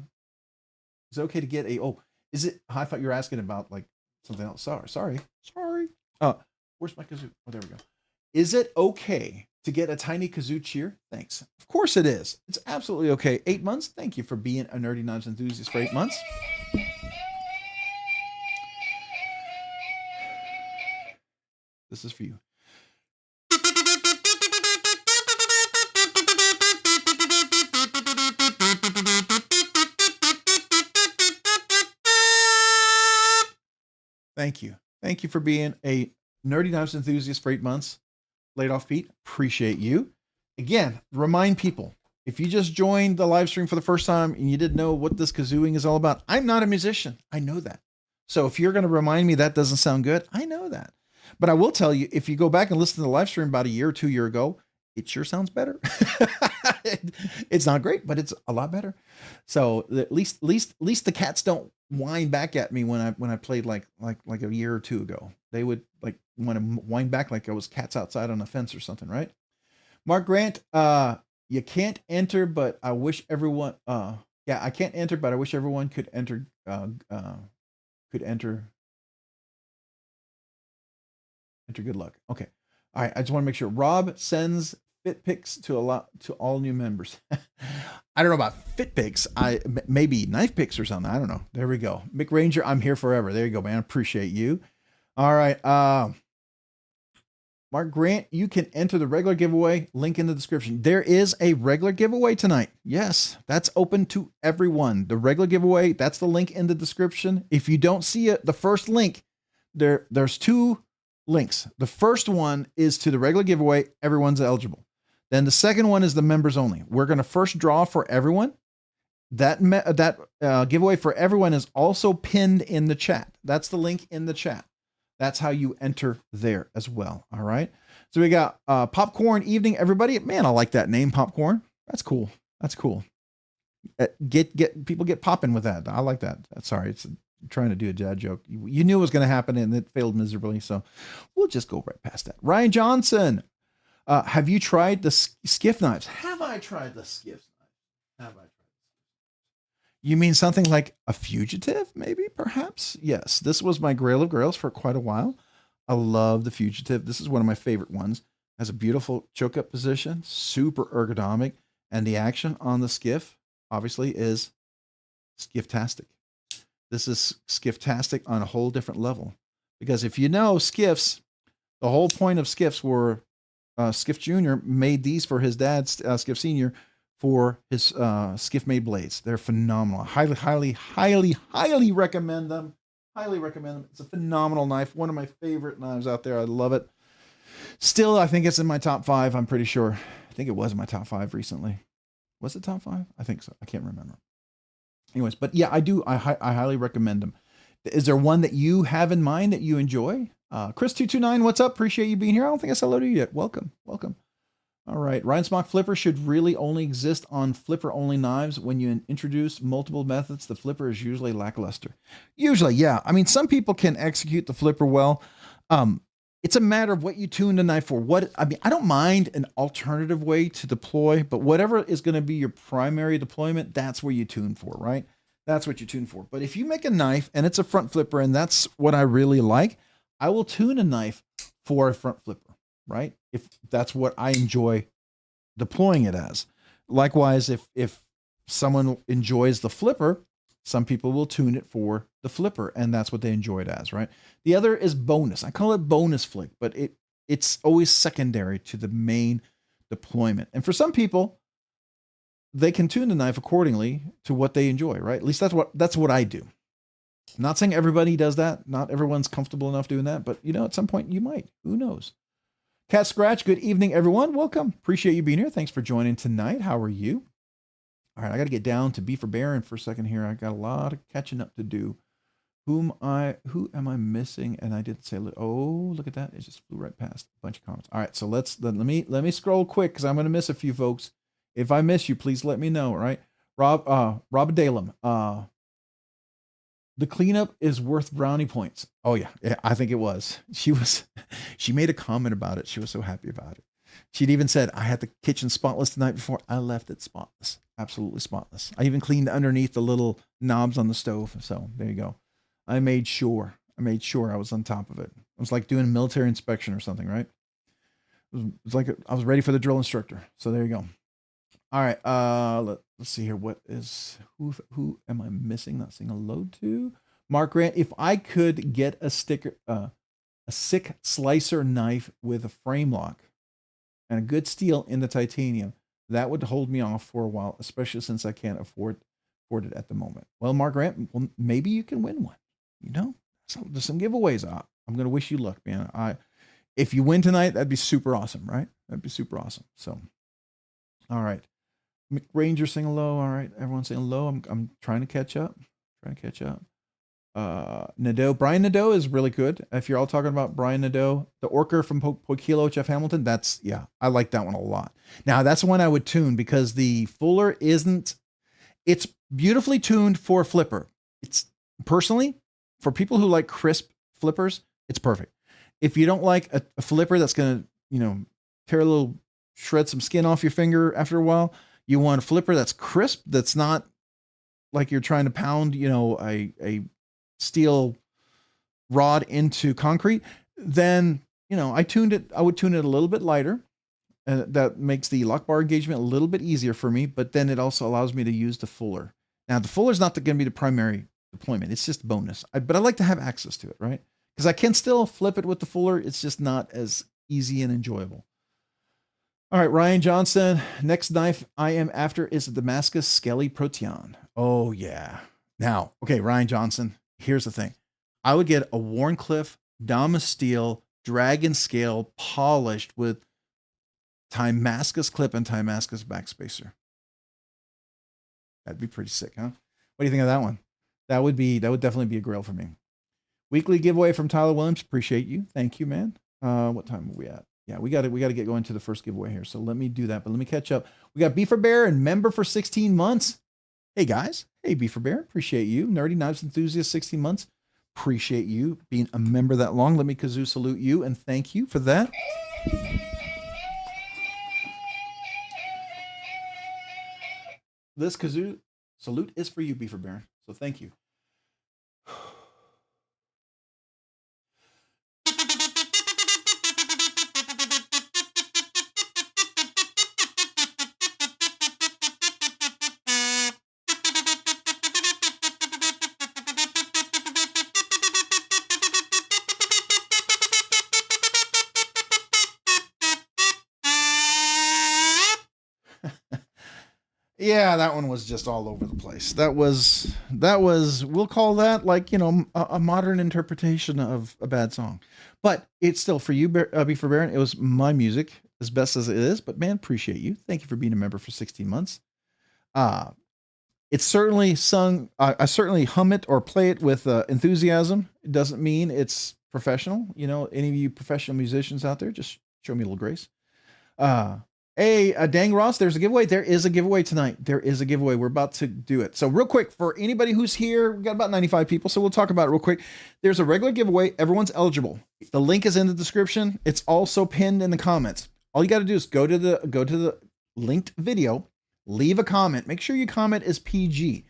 Is it okay to get is it? I thought you were asking about like something else. Sorry. Where's my kazoo? Oh, there we go. Is it okay to get a tiny kazoo cheer? Thanks. Of course it is. It's absolutely okay. 8 months. Thank you for being a Nerdy Knives Enthusiast for 8 months. This is for you. Thank you. Thank you for being a Nerdy Knives Enthusiast for 8 months. Laid Off Pete, appreciate you. Again, remind people, if you just joined the live stream for the first time and you didn't know what this kazooing is all about, I'm not a musician. I know that. So if you're going to remind me that doesn't sound good, I know that. But I will tell you, if you go back and listen to the live stream about a year or 2 years ago, it sure sounds better. It's not great, but it's a lot better. So at least the cats don't whine back at me when I played like a year or 2 ago. They would like want to whine back like I was cats outside on a fence or something, right? Mark Grant, you can't enter, but I wish everyone. I can't enter, but I wish everyone could enter. Enter good luck. Okay. All right. I just want to make sure. Rob sends fit pics to all new members. I don't know about fit pics. Maybe knife pics or something. I don't know. There we go. Mick Ranger, I'm here forever. There you go, man. Appreciate you. All right. Mark Grant, you can enter the regular giveaway. Link in the description. There is a regular giveaway tonight. Yes, that's open to everyone. The regular giveaway, that's the link in the description. If you don't see it, the first link, there's 2 links. The first one is to the regular giveaway. Everyone's eligible. Then the second one is the members only. We're going to first draw for everyone. That giveaway for everyone is also pinned in the chat. That's the link in the chat. That's how you enter there as well. All right. So we got Popcorn Evening, everybody. Man, I like that name, Popcorn. That's cool. That's cool. People get popping with that. I like that. Sorry, I'm trying to do a dad joke. You knew it was going to happen and it failed miserably. So we'll just go right past that. Ryan Johnson. Have you tried the skiff knives? Have I tried the skiff knives? Have I tried? You mean something like a fugitive, maybe, perhaps? Yes, this was my grail of grails for quite a while. I love the fugitive. This is one of my favorite ones. Has a beautiful choke up position, super ergonomic, and the action on the skiff, obviously, is skiff-tastic. This is skiff-tastic on a whole different level. Because if you know skiffs, the whole point of skiffs were Skiff Jr. made these for his dad, Skiff Sr., for his skiff-made blades. They're phenomenal. Highly, highly, highly, highly recommend them. Highly recommend them. It's a phenomenal knife. One of my favorite knives out there. I love it. Still, I think it's in my top 5. I'm pretty sure. I think it was in my top 5 recently. Was it top 5? I think so. I can't remember. Anyways, but yeah, I do. I highly recommend them. Is there one that you have in mind that you enjoy? Chris229, what's up? Appreciate you being here. I don't think I said hello to you yet. Welcome. Welcome. All right. Ryan Smock flipper should really only exist on flipper-only knives. When you introduce multiple methods, the flipper is usually lackluster. Usually, yeah. I mean, some people can execute the flipper well. It's a matter of what you tune the knife for. I don't mind an alternative way to deploy, but whatever is going to be your primary deployment, that's where you tune for, right? That's what you tune for. But if you make a knife and it's a front flipper, and that's what I really like, I will tune a knife for a front flipper, right? If that's what I enjoy deploying it as. Likewise, if someone enjoys the flipper, some people will tune it for the flipper, and that's what they enjoy it as, right? The other is bonus. I call it bonus flick, but it's always secondary to the main deployment. And for some people, they can tune the knife accordingly to what they enjoy, right? At least that's what I do. I'm not saying everybody does that. Not everyone's comfortable enough doing that, but at some point you might. Who knows? Cat Scratch, good evening, everyone. Welcome. Appreciate you being here. Thanks for joining tonight. How are you? All right, I got to get down to B for Baron for a second here. I got a lot of catching up to do. Who am I missing? And I didn't say, oh, look at that. It just flew right past a bunch of comments. All right, so let me scroll quick because I'm going to miss a few folks. If I miss you, please let me know. All right, Rob Dalem. The cleanup is worth brownie points. Oh yeah, I think it was. She made a comment about it. She was so happy about it. She'd even said, I had the kitchen spotless the night before. I left it spotless, absolutely spotless. I even cleaned underneath the little knobs on the stove. So there you go. I made sure I was on top of it. It was like doing a military inspection or something, right? It was like I was ready for the drill instructor. So there you go. All right. Let's see here. What is who am I missing? Not saying hello to Mark Grant. If I could get a sick slicer knife with a frame lock and a good steel in the titanium, that would hold me off for a while, especially since I can't afford it at the moment. Well, Mark Grant, well, maybe you can win one. There's some giveaways. I'm going to wish you luck, man. If you win tonight, that'd be super awesome, right? That'd be super awesome. So, all right. McRanger saying hello. All right. Everyone's saying hello. I'm trying to catch up. Nadeau. Brian Nadeau is really good. If you're all talking about Brian Nadeau, the Orca from Poikilo, Jeff Hamilton, I like that one a lot. Now, that's one I would tune because the Fuller it's beautifully tuned for a flipper. It's personally, for people who like crisp flippers, it's perfect. If you don't like a flipper that's going to, shred some skin off your finger after a while, you want a flipper that's crisp, that's not like you're trying to pound, a steel rod into concrete, then, I would tune it a little bit lighter. That makes the lock bar engagement a little bit easier for me, but then it also allows me to use the Fuller. Now, the Fuller is not going to be the primary deployment. It's just a bonus. But I like to have access to it, right? Because I can still flip it with the Fuller. It's just not as easy and enjoyable. All right, Ryan Johnson. Next knife I am after is a Damascus Skelly Protean. Oh, yeah. Now, okay, Ryan Johnson, here's the thing. I would get a Wharncliffe Damasteel Dragon Scale polished with Damascus clip and Damascus backspacer. That'd be pretty sick, huh? What do you think of that one? That would definitely be a grail for me. Weekly giveaway from Tyler Williams. Appreciate you. Thank you, man. What time are we at? Yeah, we got to get going to the first giveaway here. So let me do that, but let me catch up. We got B for Bear and member for 16 months. Hey guys. Hey, B for Bear. Appreciate you. Nerdy Knives Enthusiast, 16 months. Appreciate you being a member that long. Let me kazoo salute you and thank you for that. this kazoo salute is for you, Beaver Baron. So thank you. Yeah, that one was just all over the place. That was, we'll call that like, you know, a modern interpretation of a bad song. But it's still for you, Beaver Baron. It was my music as best as it is. But man, appreciate you. Thank you for being a member for 16 months. It's certainly sung. I certainly hum it or play it with enthusiasm. It doesn't mean it's professional. You know, any of you professional musicians out there, just show me a little grace. Hey, Dang Ross, there's a giveaway. There is a giveaway tonight. There is a giveaway. We're about to do it. So real quick, for anybody who's here, we've got about 95 people, so we'll talk about it real quick. There's a regular giveaway. Everyone's eligible. The link is in the description. It's also pinned in the comments. All you got to do is go to the linked video, leave a comment. Make sure your comment is PG.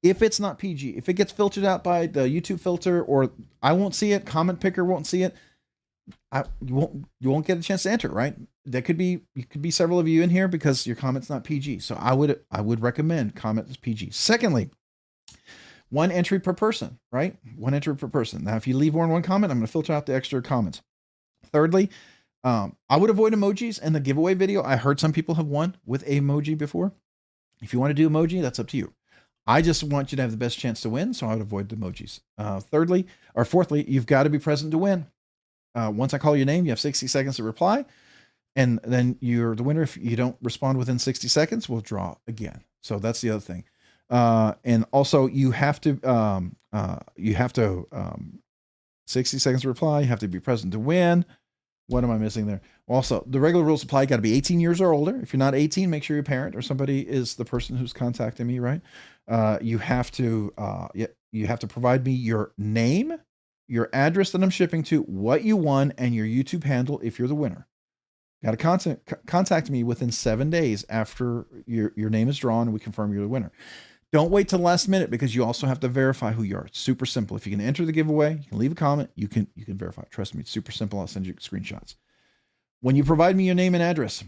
If it's not PG, if it gets filtered out by the YouTube filter, or I won't see it, comment picker won't see it, you won't get a chance to enter, right? There could be several of you in here because your comment's not PG. So I would recommend comment is PG. Secondly, 1 entry per person, right? 1 entry per person. Now, if you leave more than 1 comment, I'm going to filter out the extra comments. Thirdly, I would avoid emojis in the giveaway video. I heard some people have won with emoji before. If you want to do emoji, that's up to you. I just want you to have the best chance to win, so I would avoid the emojis. Fourthly, you've got to be present to win. Once I call your name, you have 60 seconds to reply, and then you're the winner. If you don't respond within 60 seconds, we'll draw again. So that's the other thing. And also you have to 60 seconds to reply. You have to be present to win. What am I missing there? Also, the regular rules apply. You got to be 18 years or older. If you're not 18, make sure your parent or somebody is the person who's contacting me, right? You have to provide me your name, your address that I'm shipping to, what you won, and your YouTube handle if you're the winner. Got to contact me within 7 days after your name is drawn and we confirm you're the winner. Don't wait till the last minute, because you also have to verify who you are. It's super simple. If you can enter the giveaway, you can leave a comment, you can verify. Trust me, it's super simple. I'll send you screenshots. When you provide me your name and address,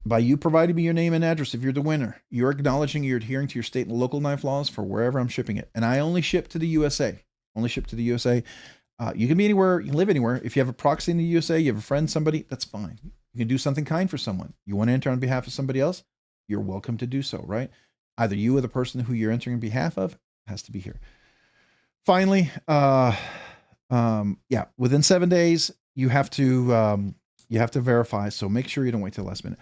by you providing me your name and address, if you're the winner, you're acknowledging you're adhering to your state and local knife laws for wherever I'm shipping it. And I only ship to the USA. Only ship to the USA. You can be anywhere, you can live anywhere. If you have a proxy in the USA, you have a friend, somebody, that's fine. You can do something kind for someone. You want to enter on behalf of somebody else, you're welcome to do so, right? Either you or the person who you're entering on behalf of has to be here. Finally, within 7 days, you have to verify. So make sure you don't wait till the last minute.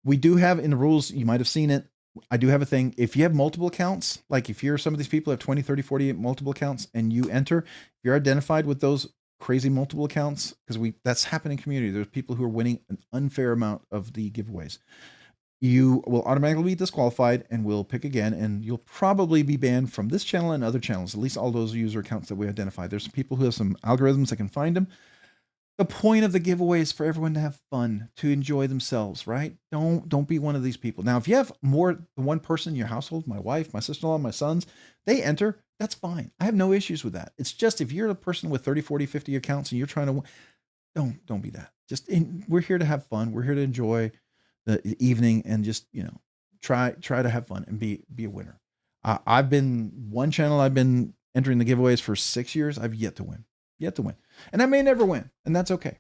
We do have in the rules, you might've seen it, I do have a thing. If you have multiple accounts, like if you're some of these people have 20, 30, 40 multiple accounts and you enter, if you're identified with those crazy multiple accounts, because that's happening in community. There's people who are winning an unfair amount of the giveaways. You will automatically be disqualified and we'll pick again, and you'll probably be banned from this channel and other channels, at least all those user accounts that we identified. There's some people who have some algorithms that can find them. The point of the giveaway is for everyone to have fun, to enjoy themselves, right? Don't be one of these people. Now, if you have more than one person in your household, my wife, my sister-in-law, my sons, they enter, that's fine. I have no issues with that. It's just if you're a person with 30, 40, 50 accounts and you're trying to, don't be that. We're here to have fun. We're here to enjoy the evening and just, try to have fun and be a winner. I've been one channel. I've been entering the giveaways for 6 years. I've yet to win. And I may never win, and that's okay,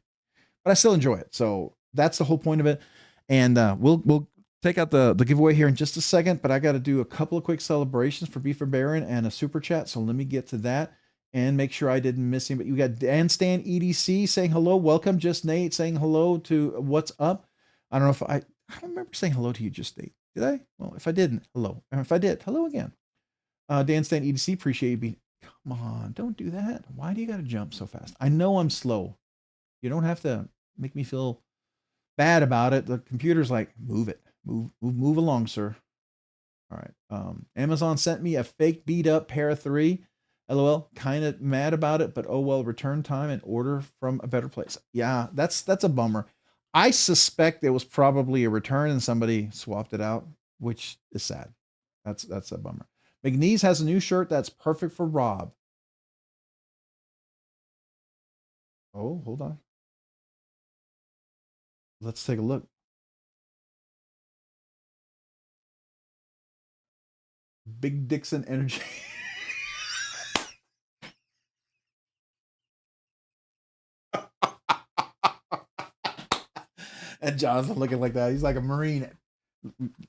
but I still enjoy it. So that's the whole point of it. And we'll take out the giveaway here in just a second, but I got to do a couple of quick celebrations for Beaver Baron and a super chat. So let me get to that and make sure I didn't miss him. But you got Dan Stan EDC saying hello. Welcome. Just Nate saying hello to what's up. I don't know if I don't remember saying hello to you, just Nate. Did I? Well, if I didn't, hello. And if I did, hello again. Dan Stan EDC, appreciate you being. Come on, don't do that. Why do you got to jump so fast? I know I'm slow. You don't have to make me feel bad about it. The computer's like, move it. Move along, sir. All right. Amazon sent me a fake beat up pair of 3. LOL. Kind of mad about it, but oh well. Return time and order from a better place. Yeah, that's a bummer. I suspect it was probably a return and somebody swapped it out, which is sad. That's a bummer. McNeese has a new shirt that's perfect for Rob. Oh, hold on. Let's take a look. Big Dixon Energy. And Jonathan looking like that. He's like a Marine.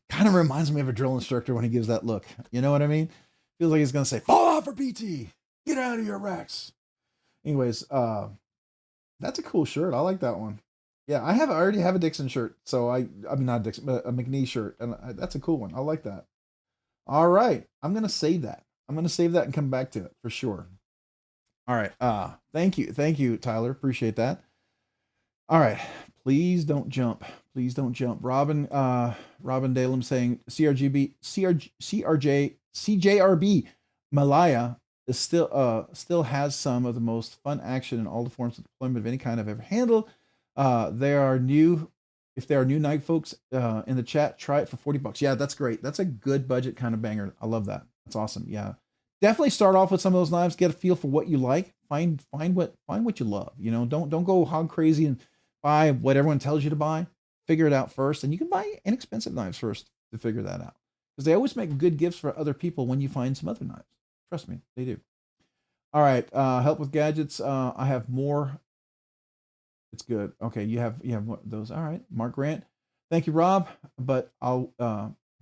Kind of reminds me of a drill instructor when he gives that look. You know what I mean? Feels like he's going to say, fall off for PT. Get out of your racks. Anyways, that's a cool shirt. I like that one. Yeah, I already have a Dixon shirt. So I mean, not a Dixon, but a McNeese shirt. And that's a cool one. I like that. All right. I'm going to save that. I'm going to save that and come back to it for sure. All right. Thank you. Thank you, Tyler. Appreciate that. All right. Please don't jump. Please don't jump. Robin Dalem saying CJRB Malaya is still has some of the most fun action in all the forms of deployment of any kind I've ever handled. There are new, if there are new knife folks in the chat, try it for $40. Yeah, that's great. That's a good budget kind of banger. I love that. That's awesome. Yeah. Definitely start off with some of those knives, get a feel for what you like. Find what you love. You know, don't go hog crazy and buy what everyone tells you to buy. Figure it out first, and you can buy inexpensive knives first to figure that out, because they always make good gifts for other people when you find some other knives. Trust me, they do. All right, help with gadgets. I have more. It's good. Okay, you have those. All right, Mark Grant. Thank you, Rob. But I'll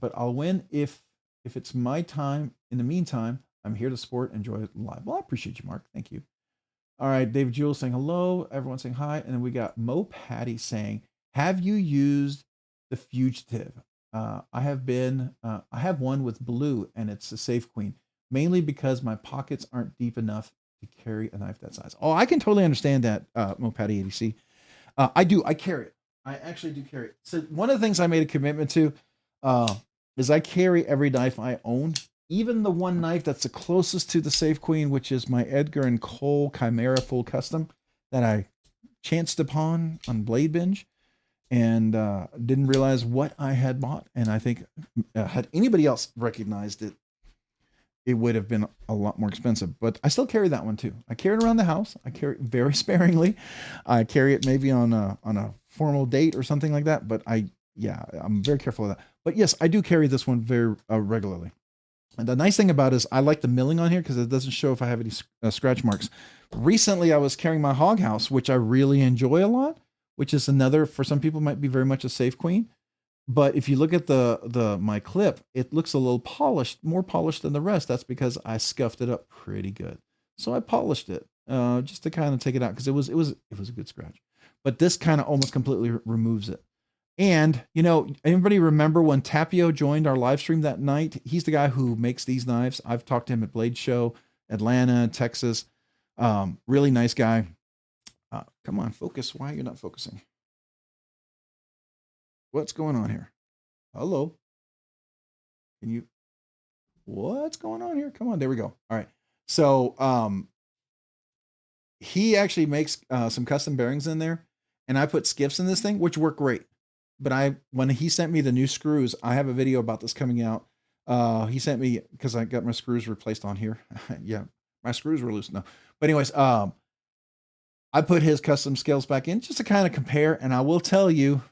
win if it's my time. In the meantime, I'm here to support, enjoy it live. Well, I appreciate you, Mark. Thank you. All right, David Jules saying hello. Everyone saying hi. And then we got Mo Patty saying, have you used the Fugitive? I have one with blue, and it's a Safe Queen, mainly because my pockets aren't deep enough to carry a knife that size. Oh, I can totally understand that, Mo Patty ADC. I carry it. I actually do carry it. So one of the things I made a commitment to is I carry every knife I own. Even the one knife that's the closest to the Safe Queen, which is my Edgar & Cole Chimera Full Custom that I chanced upon on BladeBinge and didn't realize what I had bought. And I think had anybody else recognized it, it would have been a lot more expensive. But I still carry that one too. I carry it around the house. I carry it very sparingly. I carry it maybe on a formal date or something like that. But I'm very careful of that. But yes, I do carry this one very regularly. And the nice thing about it is I like the milling on here because it doesn't show if I have any scratch marks. Recently, I was carrying my Hog House, which I really enjoy a lot, which is another, for some people, might be very much a Safe Queen. But if you look at my clip, it looks a little polished, more polished than the rest. That's because I scuffed it up pretty good. So I polished it just to kind of take it out because it was a good scratch. But this kind of almost completely removes it. And, you know, anybody remember when Tapio joined our live stream that night? He's the guy who makes these knives. I've talked to him at Blade Show, Atlanta, Texas. Really nice guy. Come on, focus. Why are you not focusing? What's going on here? Hello? What's going on here? Come on, there we go. All right. So he actually makes some custom bearings in there, and I put skiffs in this thing, which work great. But when he sent me the new screws, I have a video about this coming out. He sent me, because I got my screws replaced on here. Yeah, my screws were loose. No. But anyways, I put his custom scales back in just to kind of compare. And I will tell you,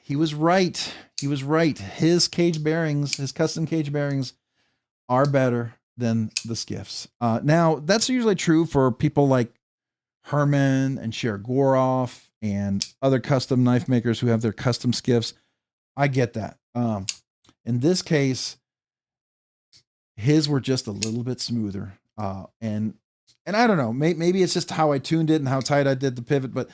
he was right. He was right. His cage bearings, his custom cage bearings are better than the skiffs. Now, that's usually true for people like Herman and Cher Goroff and other custom knife makers who have their custom skiffs. I get that. In this case, his were just a little bit smoother. And I don't know, maybe it's just how I tuned it and how tight I did the pivot, but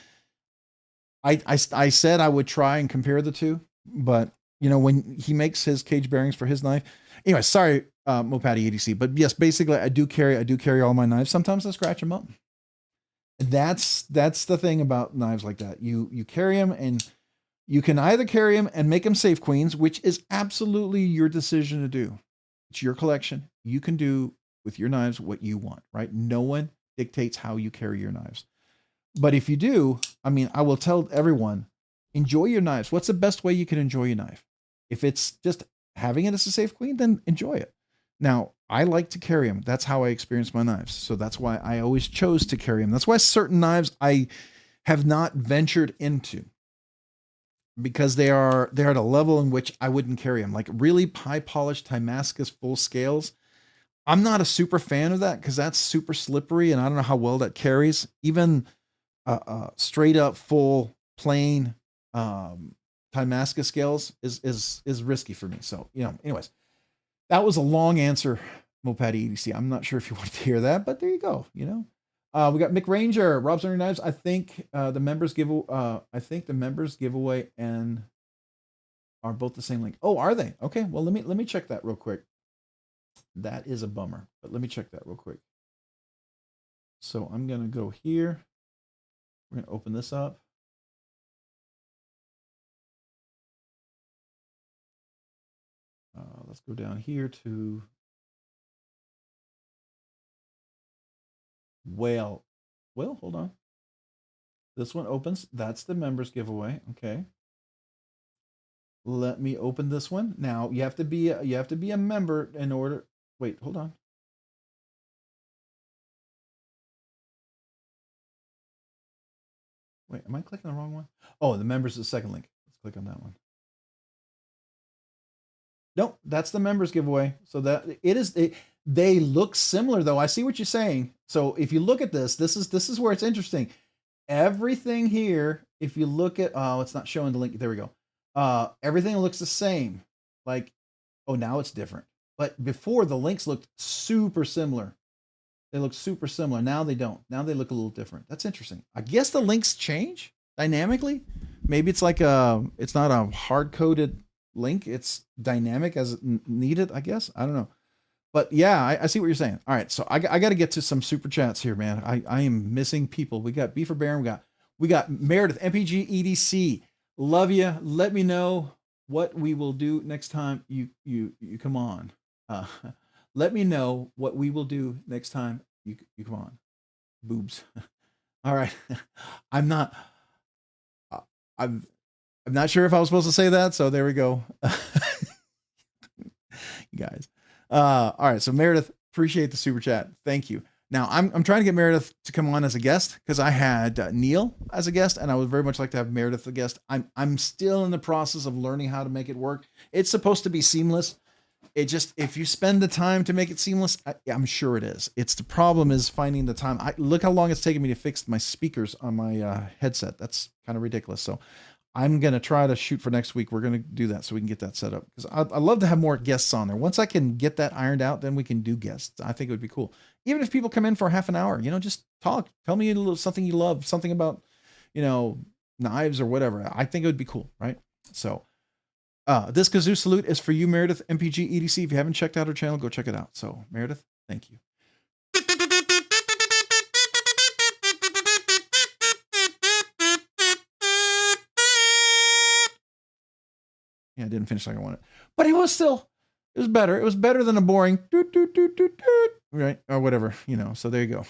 I said I would try and compare the two, but you know, when he makes his cage bearings for his knife. Anyway, sorry, Mopati ADC, but yes, basically I do carry all my knives. Sometimes I scratch them up. That's the thing about knives like that. You carry them, and you can either carry them and make them Safe Queens, which is absolutely your decision to do. It's your collection. You can do with your knives what you want, right? No one dictates how you carry your knives. But if you do, I mean, I will tell everyone, enjoy your knives. What's the best way you can enjoy your knife? If it's just having it as a safe queen, then enjoy it. Now, I like to carry them. That's how I experience my knives. So that's why I always chose to carry them. That's why certain knives I have not ventured into, because they are at a level in which I wouldn't carry them. Like really high polished Damascus full scales, I'm not a super fan of that because that's super slippery and I don't know how well that carries. Even straight up full plain Damascus scales is risky for me. So, you know, anyways, that was a long answer, Moped EDC. I'm not sure if you want to hear that, but there you go. You know, we got Mick Ranger, Rob's Learning Knives. I think the members giveaway and are both the same link. Oh, are they? Okay. Well, let me check that real quick. That is a bummer, but let me check that real quick. So I'm going to go here. We're going to open this up. Let's go down here to well, hold on. This one opens. That's the members giveaway. Okay. Let me open this one. Now you have to be a member in order. Wait, hold on. Wait, am I clicking the wrong one? Oh, the members is the second link. Let's click on that one. Nope, that's the members giveaway. So that it is. They look similar though. I see what you're saying. So if you look at this is where it's interesting. Everything here, if you look at, oh, it's not showing the link. There we go. Everything looks the same. Like, oh, now it's different. But before the links looked super similar. They look super similar. Now they don't. Now they look a little different. That's interesting. I guess the links change dynamically. Maybe it's like it's not a hard-coded link. It's dynamic as needed, I guess. I don't know. But yeah, I see what you're saying. All right, so I got to get to some super chats here, man. I am missing people. We got B for Baron. We got Meredith, MPG EDC. Love you. Let me know what we will do next time you come on. Let me know what we will do next time you come on. Boobs. All right. I'm not sure if I was supposed to say that, so there we go. You guys. All right, so Meredith, appreciate the super chat. Thank you. Now I'm trying to get Meredith to come on as a guest because I had Neil as a guest, and I would very much like to have Meredith as a guest. I'm still in the process of learning how to make it work. It's supposed to be seamless. It just, if you spend the time to make it seamless, I'm sure it is. It's the problem is finding the time. Look how long it's taken me to fix my speakers on my headset. That's kind of ridiculous. So I'm going to try to shoot for next week. We're going to do that so we can get that set up because I'd love to have more guests on there. Once I can get that ironed out, then we can do guests. I think it would be cool. Even if people come in for half an hour, you know, just talk, tell me a little something you love, something about, you know, knives or whatever. I think it would be cool. Right. So, this kazoo salute is for you, Meredith, MPG EDC. If you haven't checked out her channel, go check it out. So Meredith, thank you. Yeah, I didn't finish like I wanted, but it was better. It was better than a boring doot, doot, doot, doot, doot, right? Or whatever, you know, so there you go.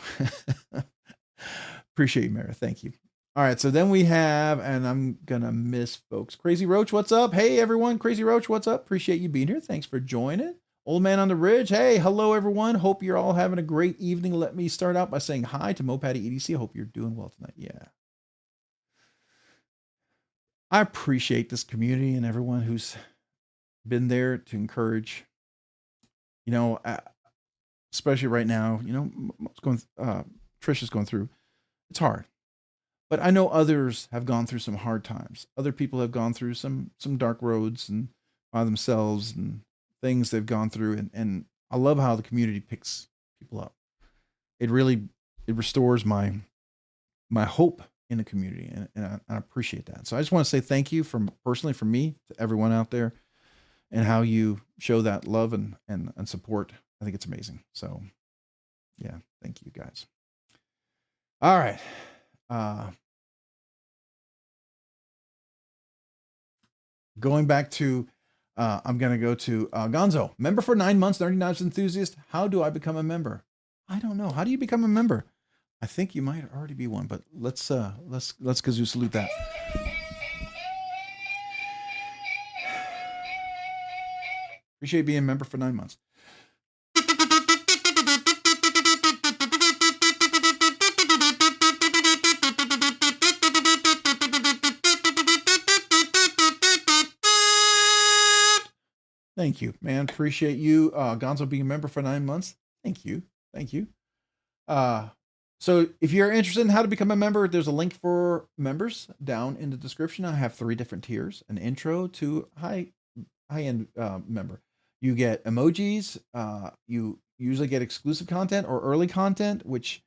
Appreciate you, Meredith. Thank you. All right, so then we have, and I'm gonna miss folks. Crazy Roach, what's up? Hey everyone, Crazy Roach, what's up? Appreciate you being here. Thanks for joining. Old Man on the Ridge, hey, hello everyone. Hope you're all having a great evening. Let me start out by saying hi to Moped EDC. I hope you're doing well tonight. Yeah. I appreciate this community and everyone who's been there to encourage, you know, especially right now, you know, Trish is going through, it's hard. But I know others have gone through some hard times. Other people have gone through some dark roads and by themselves and things they've gone through. And I love how the community picks people up. It restores my hope in the community. And I appreciate that. So I just want to say thank you personally from me to everyone out there and how you show that love and support. I think it's amazing. So yeah, thank you guys. All right. Going back to, I'm going to go to Gonzo, member for 9 months, Nerdy Knives enthusiast. How do I become a member? I don't know. How do you become a member? I think you might already be one, but let's kazoo salute that. Appreciate being a member for 9 months. Thank you, man. Appreciate you. Gonzo being a member for 9 months. Thank you. Thank you. So if you're interested in how to become a member, there's a link for members down in the description. I have 3 different tiers, an intro to high-end member. You get emojis. You usually get exclusive content or early content, which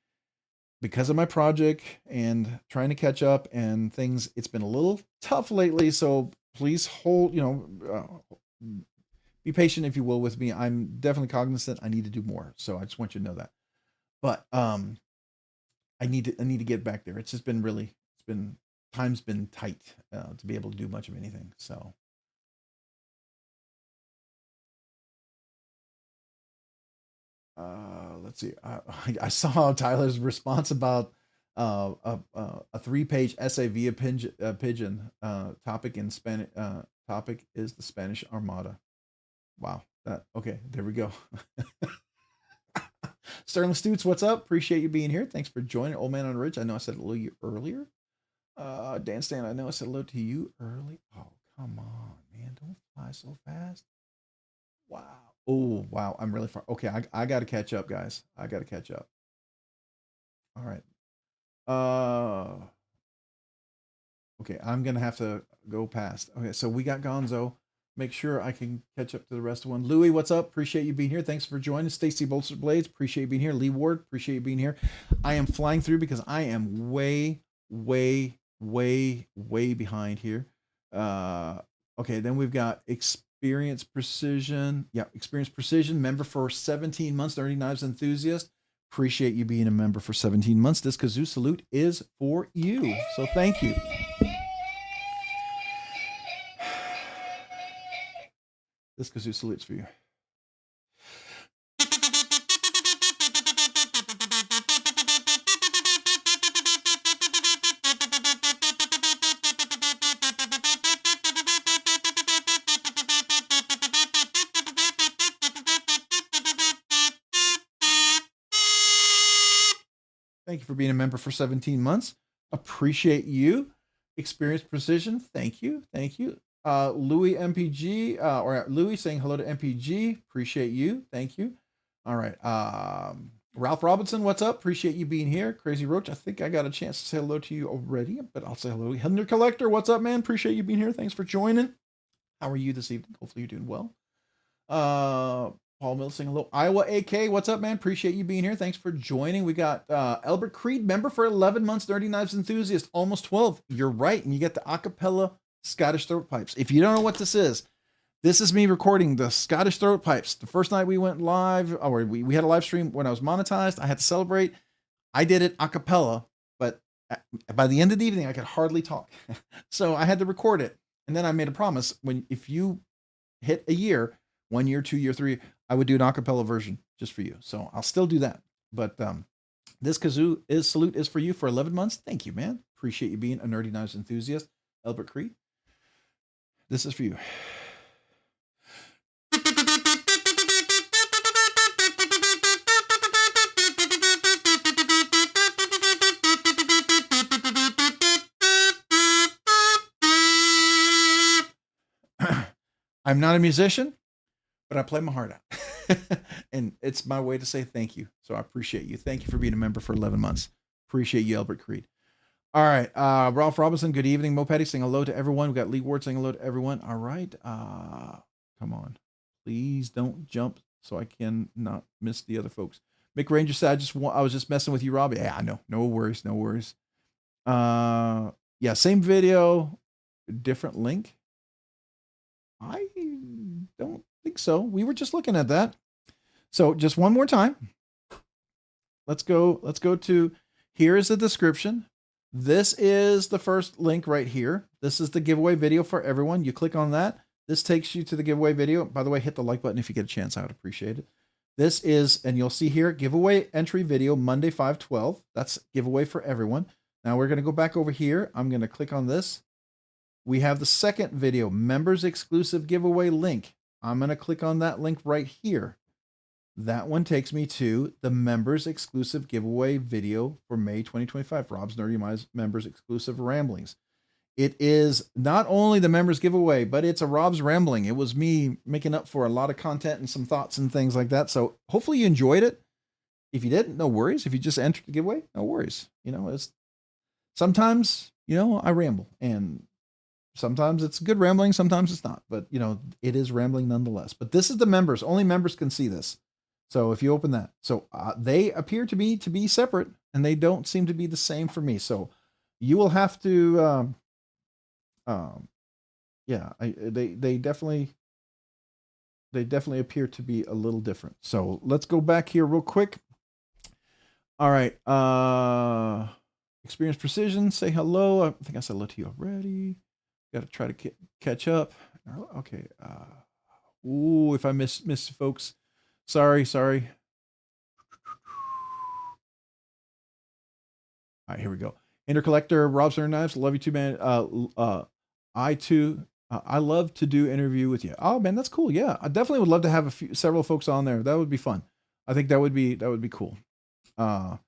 because of my project and trying to catch up and things, it's been a little tough lately. So please hold, be patient, if you will, with me. I'm definitely cognizant I need to do more. So I just want you to know that. But I need to get back there. It's just been time's been tight to be able to do much of anything. So let's see. I saw Tyler's response about a 3-page essay via pigeon. Topic in Spanish. Topic is the Spanish Armada. Wow. Okay. There we go. Sterling Stutes, what's up? Appreciate you being here. Thanks for joining. Old Man on the Ridge. I know I said hello to you earlier. Dan Stan, I know I said hello to you early. Oh, come on, man. Don't fly so fast. Wow. Oh, wow. I'm really far. Okay, I got to catch up, guys. I got to catch up. All right. Okay, I'm going to have to go past. Okay, so we got Gonzo. Make sure I can catch up to the rest of one. Louis, what's up? Appreciate you being here. Thanks for joining. Stacy Bolster Blades, appreciate you being here. Lee Ward, appreciate you being here. I am flying through because I am way behind here. Okay, then we've got Experience Precision. Yeah, Experience Precision, member for 17 months, Nerdy Knives Enthusiast. Appreciate you being a member for 17 months. This Kazoo salute is for you. So thank you. This Kazoo salute's for you. Thank you for being a member for 17 months. Appreciate you. Experience Precision. Thank you. Thank you. Louis MPG, or Louis saying hello to MPG. Appreciate you. Thank you. All right. Ralph Robinson, what's up? Appreciate you being here. Crazy Roach, I think I got a chance to say hello to you already, but I'll say hello. Hinder Collector, what's up, man? Appreciate you being here. Thanks for joining. How are you this evening? Hopefully you're doing well. Paul Mills saying hello. Iowa AK, what's up, man? Appreciate you being here. Thanks for joining. We got Albert Creed, member for 11 months, Nerdy Knives Enthusiast, almost 12. You're right, and you get the acapella Scottish throat pipes. If you don't know what this is me recording the Scottish throat pipes. The first night we went live, or we had a live stream when I was monetized. I had to celebrate. I did it a cappella, but by the end of the evening, I could hardly talk. So I had to record it. And then I made a promise if you hit a year, 1 year, 2 year, 3, I would do an a cappella version just for you. So I'll still do that. But this Kazoo salute is for you for 11 months. Thank you, man. Appreciate you being a Nerdy Knives enthusiast. Albert Creed. This is for you. I'm not a musician, but I play my heart out. And it's my way to say thank you. So I appreciate you. Thank you for being a member for 11 months. Appreciate you, Albert Creed. All right. Ralph Robinson, good evening. Mo Petty saying hello to everyone. We got Lee Ward saying hello to everyone. All right. Come on. Please don't jump so I can not miss the other folks. Mick Ranger said, I was just messing with you, Robbie. Yeah, I know. No worries. No worries. Yeah, same video, different link. I don't think so. We were just looking at that. So just one more time. Let's go to, here is the description. This is the first link right here. This is the giveaway video for everyone. You click on that. This takes you to the giveaway video. By the way, hit the like button if you get a chance. I would appreciate it. This is, and you'll see here, giveaway entry video, Monday, 5/12. That's giveaway for everyone. Now we're going to go back over here. I'm going to click on this. We have the second video, members exclusive giveaway link. I'm going to click on that link right here. That one takes me to the members exclusive giveaway video for May 2025, Rob's Nerdy Knives members exclusive ramblings. It is not only the members giveaway, but it's a Rob's rambling. It was me making up for a lot of content and some thoughts and things like that. So hopefully you enjoyed it. If you didn't, no worries. If you just entered the giveaway, no worries. You know, it's sometimes, you know, I ramble, and sometimes it's good rambling, sometimes it's not, but you know, it is rambling nonetheless. But this is the members, only members can see this. So if you open that, so they appear to be separate, and they don't seem to be the same for me. So you will have to, yeah, they definitely appear to be a little different. So let's go back here real quick. All right. Experience Precision, say hello. I think I said hello to you already. Got to try to catch up. Okay. Ooh, if I miss folks, sorry. All right, here we go. Intercollector, Rob's Nerdy Knives, love you too, man. I love to do interview with you. Oh man, that's cool. Yeah, I definitely would love to have several folks on there. That would be fun. I think that would be cool. I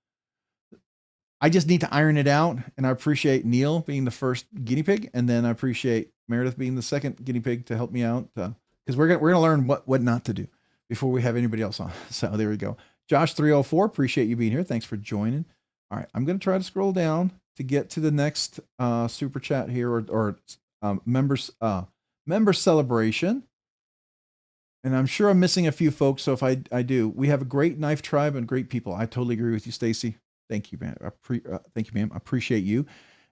just need to iron it out, and I appreciate Neil being the first guinea pig, and then I appreciate Meredith being the second guinea pig to help me out, because we're gonna learn what not to do before we have anybody else on. So there we go. Josh 304, appreciate you being here. Thanks for joining. All right, I'm gonna try to scroll down to get to the next super chat here, or members celebration. And I'm sure I'm missing a few folks. So if I do, we have a great knife tribe and great people. I totally agree with you, Stacy. Thank you, man. Thank you, ma'am. I appreciate you.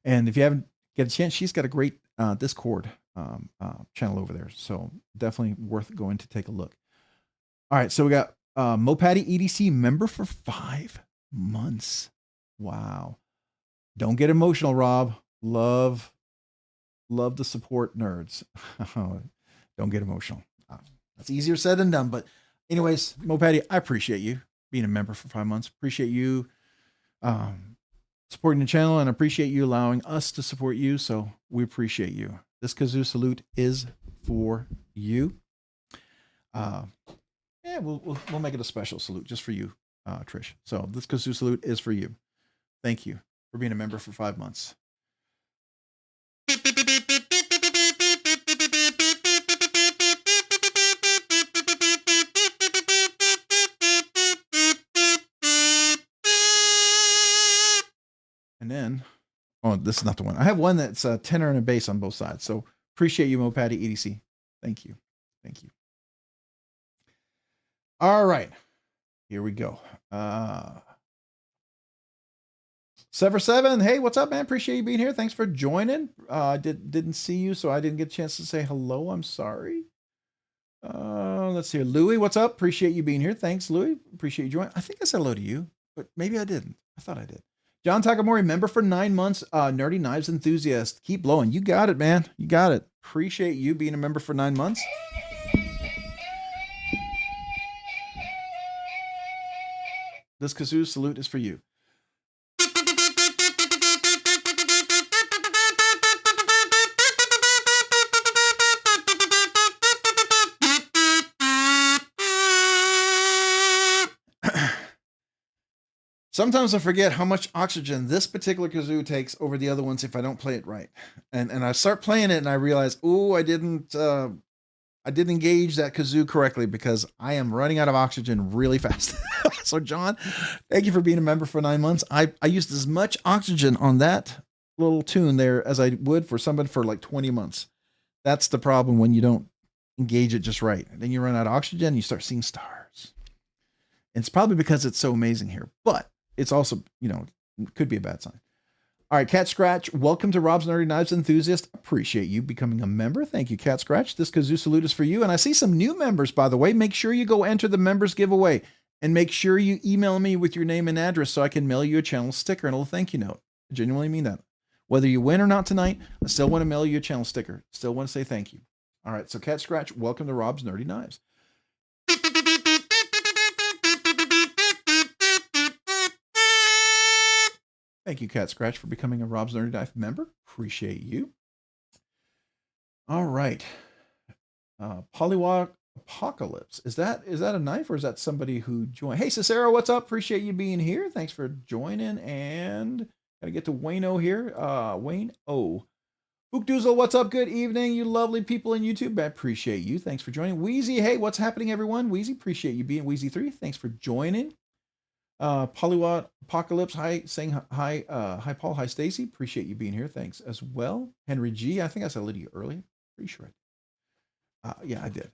And if you haven't get a chance, she's got a great Discord channel over there. So definitely worth going to take a look. All right. So we got Mopatty EDC member for 5 months. Wow. Don't get emotional, Rob. Love to support nerds. Don't get emotional. That's easier said than done. But anyways, Mopatty, I appreciate you being a member for 5 months. Appreciate you supporting the channel, and appreciate you allowing us to support you. So we appreciate you. This kazoo salute is for you. Yeah, we'll make it a special salute just for you, Trish. So this kazoo salute is for you. Thank you for being a member for 5 months. And then, oh, this is not the one. I have one that's a tenor and a bass on both sides. So appreciate you, Mopatty EDC. Thank you. Thank you. All right. Here we go. Sever7, hey, what's up, man? Appreciate you being here. Thanks for joining. Didn't see you, so I didn't get a chance to say hello. I'm sorry. Let's see. Louis, what's up? Appreciate you being here. Thanks, Louis. Appreciate you joining. I think I said hello to you, but maybe I didn't. I thought I did. John Takamori, member for 9 months, Nerdy Knives enthusiast. Keep blowing. You got it, man. You got it. Appreciate you being a member for 9 months. This kazoo salute is for you. Sometimes I forget how much oxygen this particular kazoo takes over the other ones if I don't play it right. And I start playing it and I realize, oh, I didn't engage that kazoo correctly because I am running out of oxygen really fast. So John, thank you for being a member for 9 months. I used as much oxygen on that little tune there as I would for somebody for like 20 months. That's the problem when you don't engage it just right. And then you run out of oxygen and you start seeing stars. And it's probably because it's so amazing here, but it's also, you know, could be a bad sign. All right, Cat Scratch, welcome to Rob's Nerdy Knives Enthusiast. Appreciate you becoming a member. Thank you, Cat Scratch. This kazoo salute is for you. And I see some new members, by the way. Make sure you go enter the members giveaway and make sure you email me with your name and address so I can mail you a channel sticker and a little thank you note. I genuinely mean that. Whether you win or not tonight, I still want to mail you a channel sticker. Still want to say thank you. All right, so Cat Scratch, welcome to Rob's Nerdy Knives. Thank you, Cat Scratch, for becoming a Rob's Nerdy Knife member. Appreciate you. All right. Polywalk Apocalypse. Is that a knife or is that somebody who joined? Hey, Cicero, what's up? Appreciate you being here. Thanks for joining. And gotta get to Wayne O here. Wayne O. Bookdoozle, what's up? Good evening, you lovely people in YouTube. I appreciate you. Thanks for joining. Wheezy, hey, what's happening, everyone? Wheezy, appreciate you being Wheezy3. Thanks for joining. Polywatt Apocalypse, hi, saying hi, hi Paul, hi Stacy. Appreciate you being here. Thanks as well. Henry G, I think I said Lydia earlier. Pretty sure I did. Yeah, I did.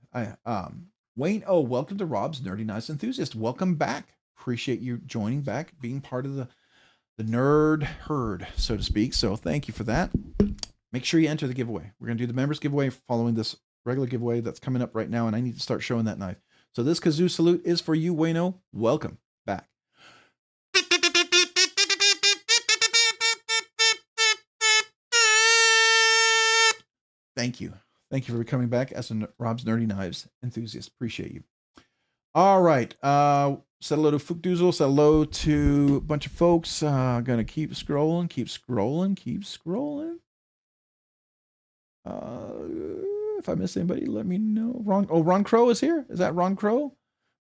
Wayne, oh, welcome to Rob's Nerdy Knives Enthusiast. Welcome back. Appreciate you joining back, being part of the nerd herd, so to speak. So thank you for that. Make sure you enter the giveaway. We're going to do the members giveaway following this regular giveaway that's coming up right now, and I need to start showing that knife. So this kazoo salute is for you, Wayno. Welcome back. Thank you. Thank you for coming back as a Rob's Nerdy Knives enthusiast. Appreciate you. All right. Said hello to Fookdoozle. Said hello to a bunch of folks. Gonna keep scrolling, keep scrolling, keep scrolling. If I missed anybody, let me know. Ron Crow is here. Is that Ron Crow?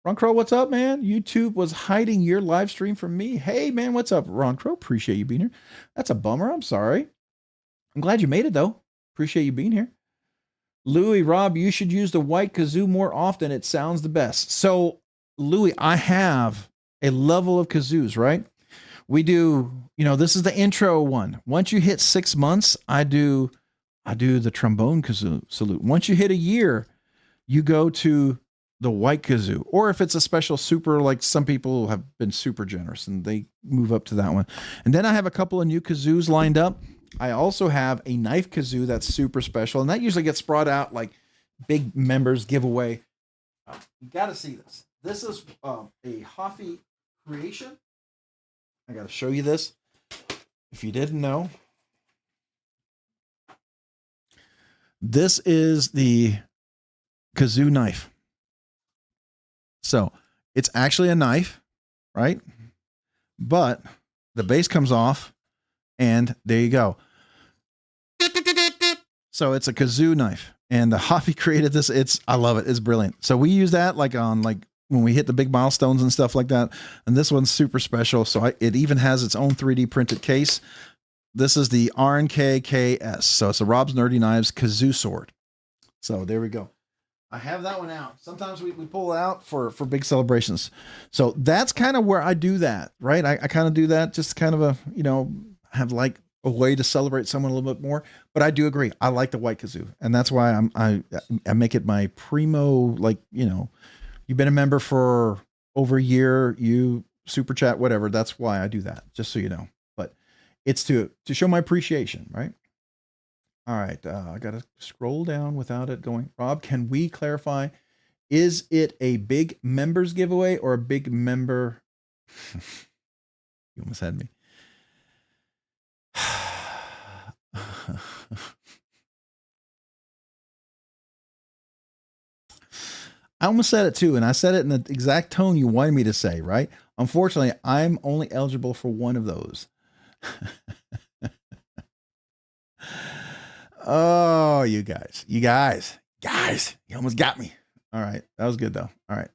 Ron Crow, what's up, man? YouTube was hiding your live stream from me. Hey, man, what's up, Ron Crow? Appreciate you being here. That's a bummer. I'm sorry. I'm glad you made it, though. Appreciate you being here. Louis, Rob, you should use the white kazoo more often. It sounds the best. So, Louis, I have a level of kazoos, right? We do, this is the intro one. Once you hit 6 months, I do the trombone kazoo salute. Once you hit a year, you go to the white kazoo. Or if it's a special super, like some people have been super generous and they move up to that one. And then I have a couple of new kazoos lined up. I also have a knife kazoo that's super special, and that usually gets brought out like big members giveaway. You got to see this. This is a Hoffy creation. I got to show you this. If you didn't know, this is the kazoo knife. So it's actually a knife, right? But the base comes off, and there you go. So it's a kazoo knife, and the Hoffy created this. I love it. It's brilliant. So we use that on when we hit the big milestones and stuff like that. And this one's super special. So it even has its own 3D printed case. This is the RNKKS. So it's a Rob's Nerdy Knives kazoo sword. So there we go. I have that one out. Sometimes we pull it out for big celebrations. So that's kind of where I do that, right? I kind of do that just kind of have like a way to celebrate someone a little bit more. But I do agree. I like the white kazoo. And that's why I make it my primo, you've been a member for over a year, you super chat, whatever. That's why I do that, just so you know. But it's to show my appreciation, right? All right. I got to scroll down without it going. Rob, can we clarify? Is it a big members giveaway or a big member? You almost had me. I almost said it too, and I said it in the exact tone you wanted me to say, right? Unfortunately, I'm only eligible for one of those. Oh, you guys, you almost got me. All right. That was good though. All right.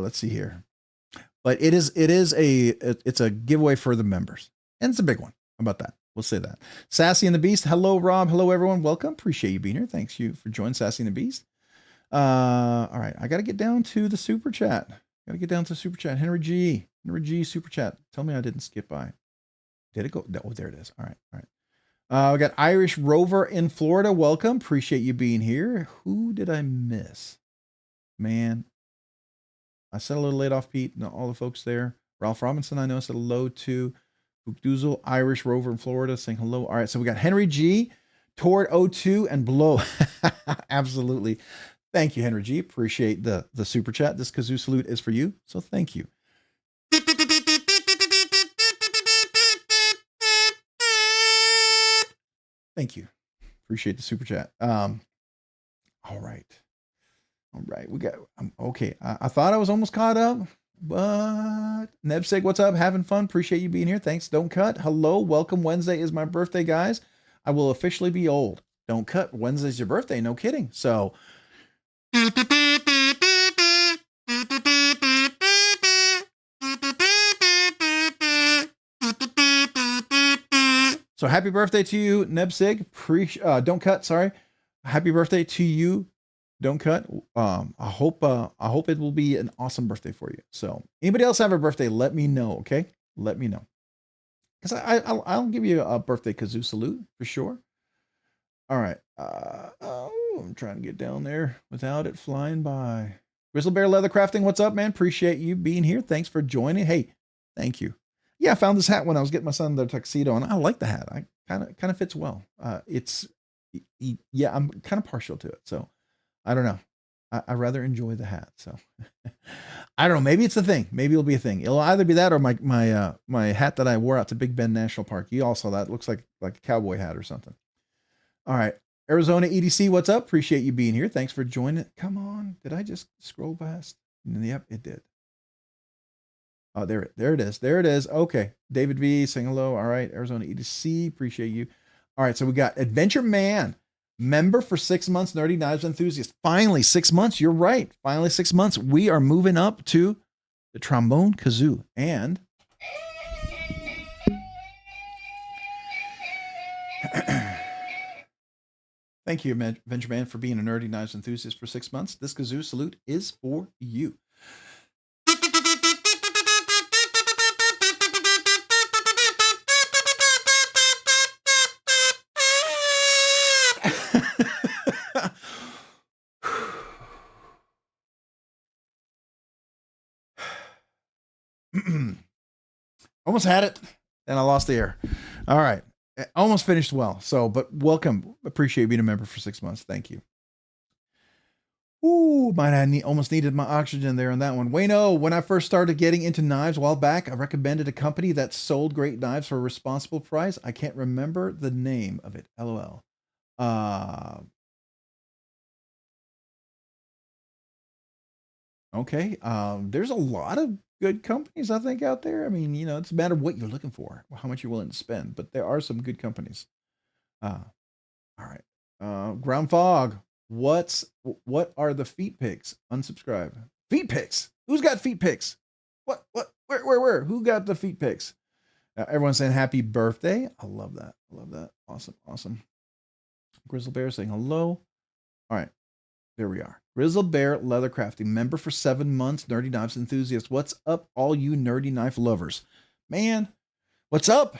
Let's see here. But it's a giveaway for the members, and it's a big one. How about that? We'll say that. Sassy and the Beast. Hello, Rob. Hello, everyone. Welcome. Appreciate you being here. Thanks you for joining Sassy and the Beast. All right. I got to get down to the super chat. Henry G super chat. Tell me I didn't skip by. Did it go? Oh, there it is. All right. All right. We got Irish Rover in Florida. Welcome. Appreciate you being here. Who did I miss? Man, I said a little late off, Pete, and all the folks there. Ralph Robinson, I know, said hello to Bookdoozle, Irish Rover in Florida, saying hello. All right, so we got Henry G, Toward 02, and below. Absolutely. Thank you, Henry G. Appreciate the super chat. This kazoo salute is for you, so thank you. Thank you. Appreciate the super chat. All right. We got, okay. I thought I was almost caught up, but Nebsig, what's up? Having fun. Appreciate you being here. Thanks. Don't cut. Hello. Welcome. Wednesday is my birthday, guys. I will officially be old. Don't cut. Wednesday's your birthday. No kidding. So So happy birthday to you, Nebsig. Don't cut. Sorry. Happy birthday to you. Don't cut. I hope it will be an awesome birthday for you. So anybody else have a birthday? Let me know. Okay. Let me know. Because I'll give you a birthday kazoo salute for sure. All right. I'm trying to get down there without it flying by. Grizzle Bear Leather Crafting, what's up, man? Appreciate you being here. Thanks for joining. Hey, thank you. Yeah, I found this hat when I was getting my son the tuxedo, and I like the hat. I kind of fits well. Yeah, I'm kind of partial to it, so I don't know. I rather enjoy the hat. So I don't know. Maybe it's a thing. Maybe it'll be a thing. It'll either be that or my hat that I wore out to Big Bend National Park. You all saw that. It looks like a cowboy hat or something. All right. Arizona EDC, what's up? Appreciate you being here. Thanks for joining. Come on. Did I just scroll past? Yep, it did. Oh, there it is. There it is. Okay. David V, saying hello. All right. Arizona EDC, appreciate you. All right. So we got Adventure Man, member for 6 months, Nerdy Knives Enthusiast. Finally, 6 months. You're right. Finally, 6 months. We are moving up to the trombone kazoo. And thank you, Adventure Man, for being a Nerdy Knives Enthusiast for 6 months. This kazoo salute is for you. Almost had it, and I lost the air. All right. Almost finished well. So, but welcome. Appreciate being a member for 6 months. Thank you. Ooh, almost needed my oxygen there on that one. Wayno, when I first started getting into knives a while back, I recommended a company that sold great knives for a responsible price. I can't remember the name of it. LOL. Okay. There's a lot of good companies, I think, out there. I mean, it's a matter of what you're looking for, how much you're willing to spend, but there are some good companies. All right. Ground Fog. What are the feet pics? Unsubscribe. Feet pics. Who's got feet pics? What? Where? Who got the feet pics? Everyone's saying happy birthday. I love that. Awesome. Grizzle Bear saying hello. All right. There we are. Grizzle Bear Leather Crafting, member for 7 months, Nerdy Knives Enthusiast. What's up, all you nerdy knife lovers? Man, what's up?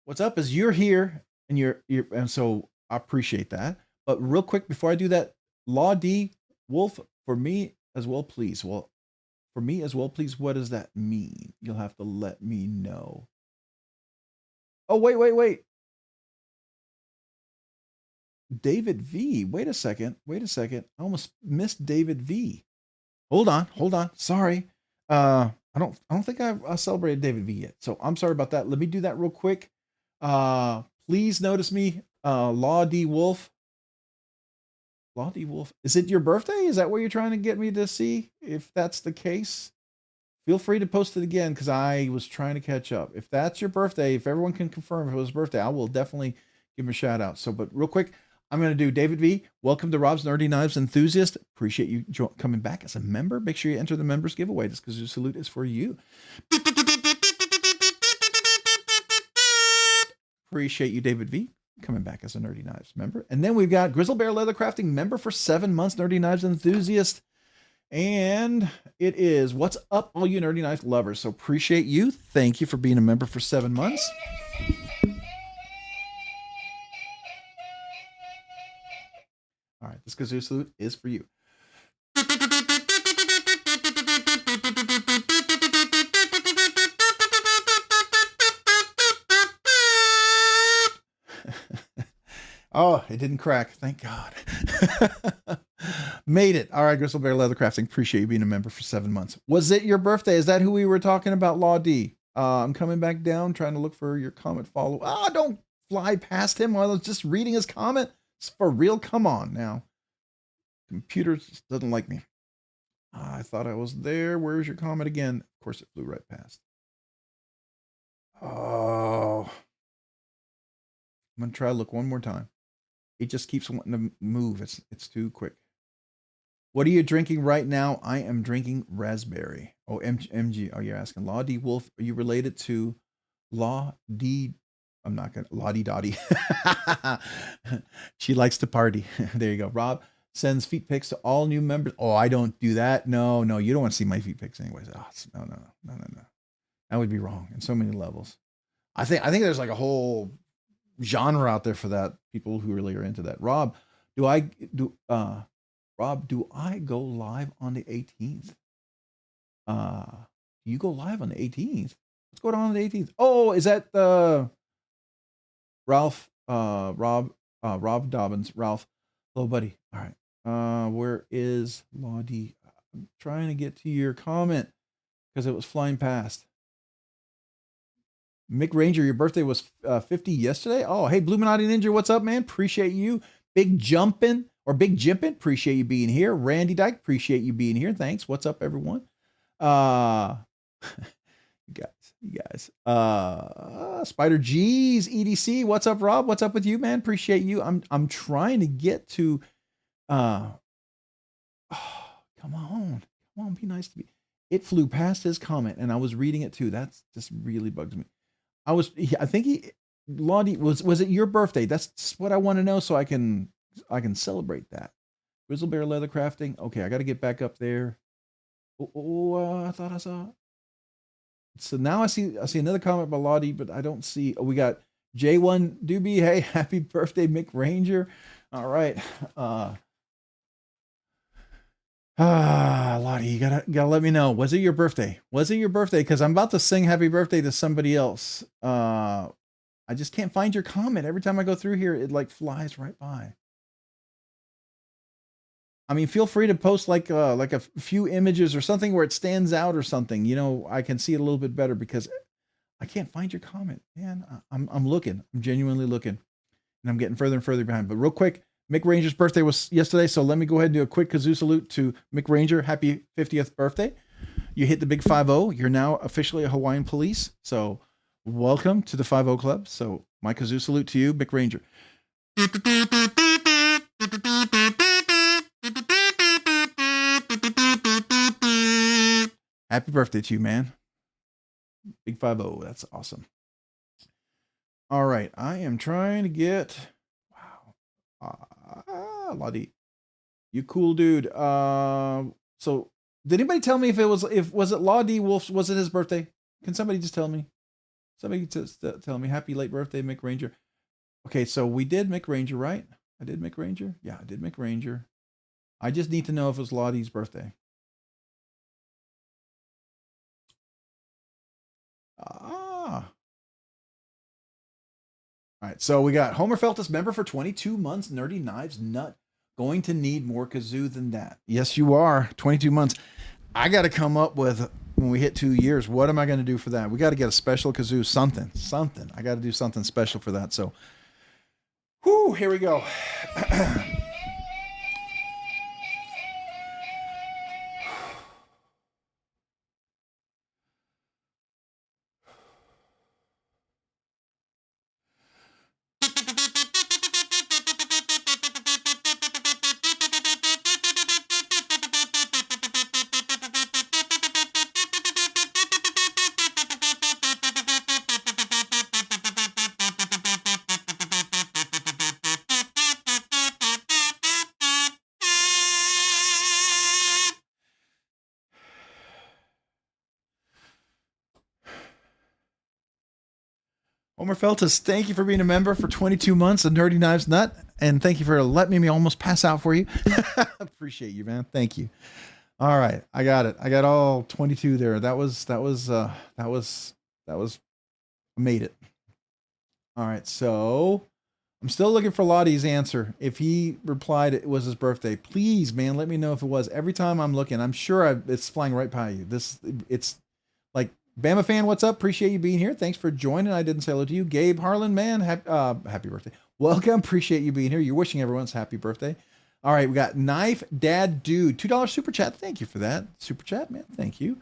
What's up is you're here, and so I appreciate that. But real quick, before I do that, Law D Wolf, for me as well, please. Well, for me as well, please. What does that mean? You'll have to let me know. Oh, wait. David V. Wait a second. I almost missed David V. Hold on. Sorry. I don't think I've celebrated David V yet. So I'm sorry about that. Let me do that real quick. Please notice me. Law D Wolf. Is it your birthday? Is that what you're trying to get me to see? If that's the case, feel free to post it again, because I was trying to catch up. If that's your birthday, if everyone can confirm if it was birthday, I will definitely give him a shout out. So, but real quick, I'm going to do David V. Welcome to Rob's Nerdy Knives Enthusiast. Appreciate you coming back as a member. Make sure you enter the members giveaway. This kazoo salute is for you. Appreciate you, David V, coming back as a Nerdy Knives member. And then we've got Grizzle Bear Leather Crafting, member for 7 months, Nerdy Knives Enthusiast. And it is what's up, all you nerdy knife lovers. So appreciate you. Thank you for being a member for 7 months. All right, this kazoo salute is for you. Oh, it didn't crack. Thank God. Made it. All right, Grizzle Bear Leather Crafting. Appreciate you being a member for 7 months. Was it your birthday? Is that who we were talking about, Law D? I'm coming back down, trying to look for your comment follow. Don't fly past him while I was just reading his comment. It's for real. Come on now. Computer just doesn't like me. I thought I was there. Where's your comment again? Of course, it flew right past. Oh. I'm going to try to look one more time. It just keeps wanting to move. It's too quick. What are you drinking right now? I am drinking raspberry. Oh, MG. Oh, you're asking. Law D Wolf, are you related to Law D I'm not gonna Lottie Dottie. She likes to party. There you go. Rob sends feet pics to all new members. Oh, I don't do that. No, you don't want to see my feet pics anyways. Oh, no. That would be wrong in so many levels. I think there's like a whole genre out there for that. People who really are into that. Rob, do I go live on the 18th? You go live on the 18th? What's going on the 18th? Oh, is that Ralph? Rob Dobbins. Ralph, hello, buddy. All right. Where is Lottie? I'm trying to get to your comment because it was flying past. Mick Ranger, your birthday was 50 yesterday. Oh, hey, Bluminati Ninja, what's up, man? Appreciate you. Big Jimpin, appreciate you being here. Randy Dyke, appreciate you being here. Thanks. What's up, everyone? You guys. Spider G's EDC, what's up, Rob? What's up with you, man? Appreciate you. I'm trying to get to come on, be nice to me. It flew past his comment and I was reading it too. That's just really bugs me. I think Lottie, was it your birthday? That's what I want to know so I can celebrate that. Grizzle Bear Leather Crafting. Okay, I got to get back up there. I thought I saw it. So now I see another comment by Lottie, but I don't see. Oh, we got J1 Doobie. Hey, happy birthday, Mick Ranger. All right. Lottie, you gotta let me know. Was it your birthday? Because I'm about to sing happy birthday to somebody else. I just can't find your comment. Every time I go through here, it like flies right by. I mean, feel free to post like a few images or something where it stands out or something. You know, I can see it a little bit better because I can't find your comment, man. I'm looking. I'm genuinely looking, and I'm getting further and further behind. But real quick, Mick Ranger's birthday was yesterday, so let me go ahead and do a quick kazoo salute to Mick Ranger. Happy 50th birthday. You hit the big 50. You're now officially a Hawaiian police, so welcome to the 50 Club. So my kazoo salute to you, Mick Ranger. Happy birthday to you, man. Big 50. That's awesome. All right, I am trying to get... Lottie, you cool dude. So did anybody tell me was it Lottie Wolf? Was it his birthday? Can somebody just tell me? Somebody just tell me. Happy late birthday, Mick Ranger. Okay, so we did Mick Ranger, right? I did Mick Ranger. Yeah, I did Mick Ranger. I just need to know if it was Lottie's birthday. All right, so we got Homer Feltus, member for 22 months, Nerdy Knives Nut. Going to need more kazoo than that. Yes, you are. 22 months. I got to come up with, when we hit 2 years, what am I going to do for that? We got to get a special kazoo, something. I got to do something special for that. So, whoo, here we go. Homer Feltus, thank you for being a member for 22 months of Nerdy Knives Nut, and thank you for letting me almost pass out for you. Appreciate you, man. Thank you. All right, I got it. I got all 22 there. That was made it. All right, so I'm still looking for Lottie's answer. If he replied it was his birthday, please, man, let me know if it was. Every time I'm looking, I'm sure it's flying right by you. It's like, Bama fan, what's up? Appreciate you being here. Thanks for joining. I didn't say hello to you. Gabe Harlan, man, happy birthday. Welcome. Appreciate you being here. You're wishing everyone's happy birthday. All right, we got Knife Dad Dude, $2 super chat. Thank you for that super chat, man. Thank you.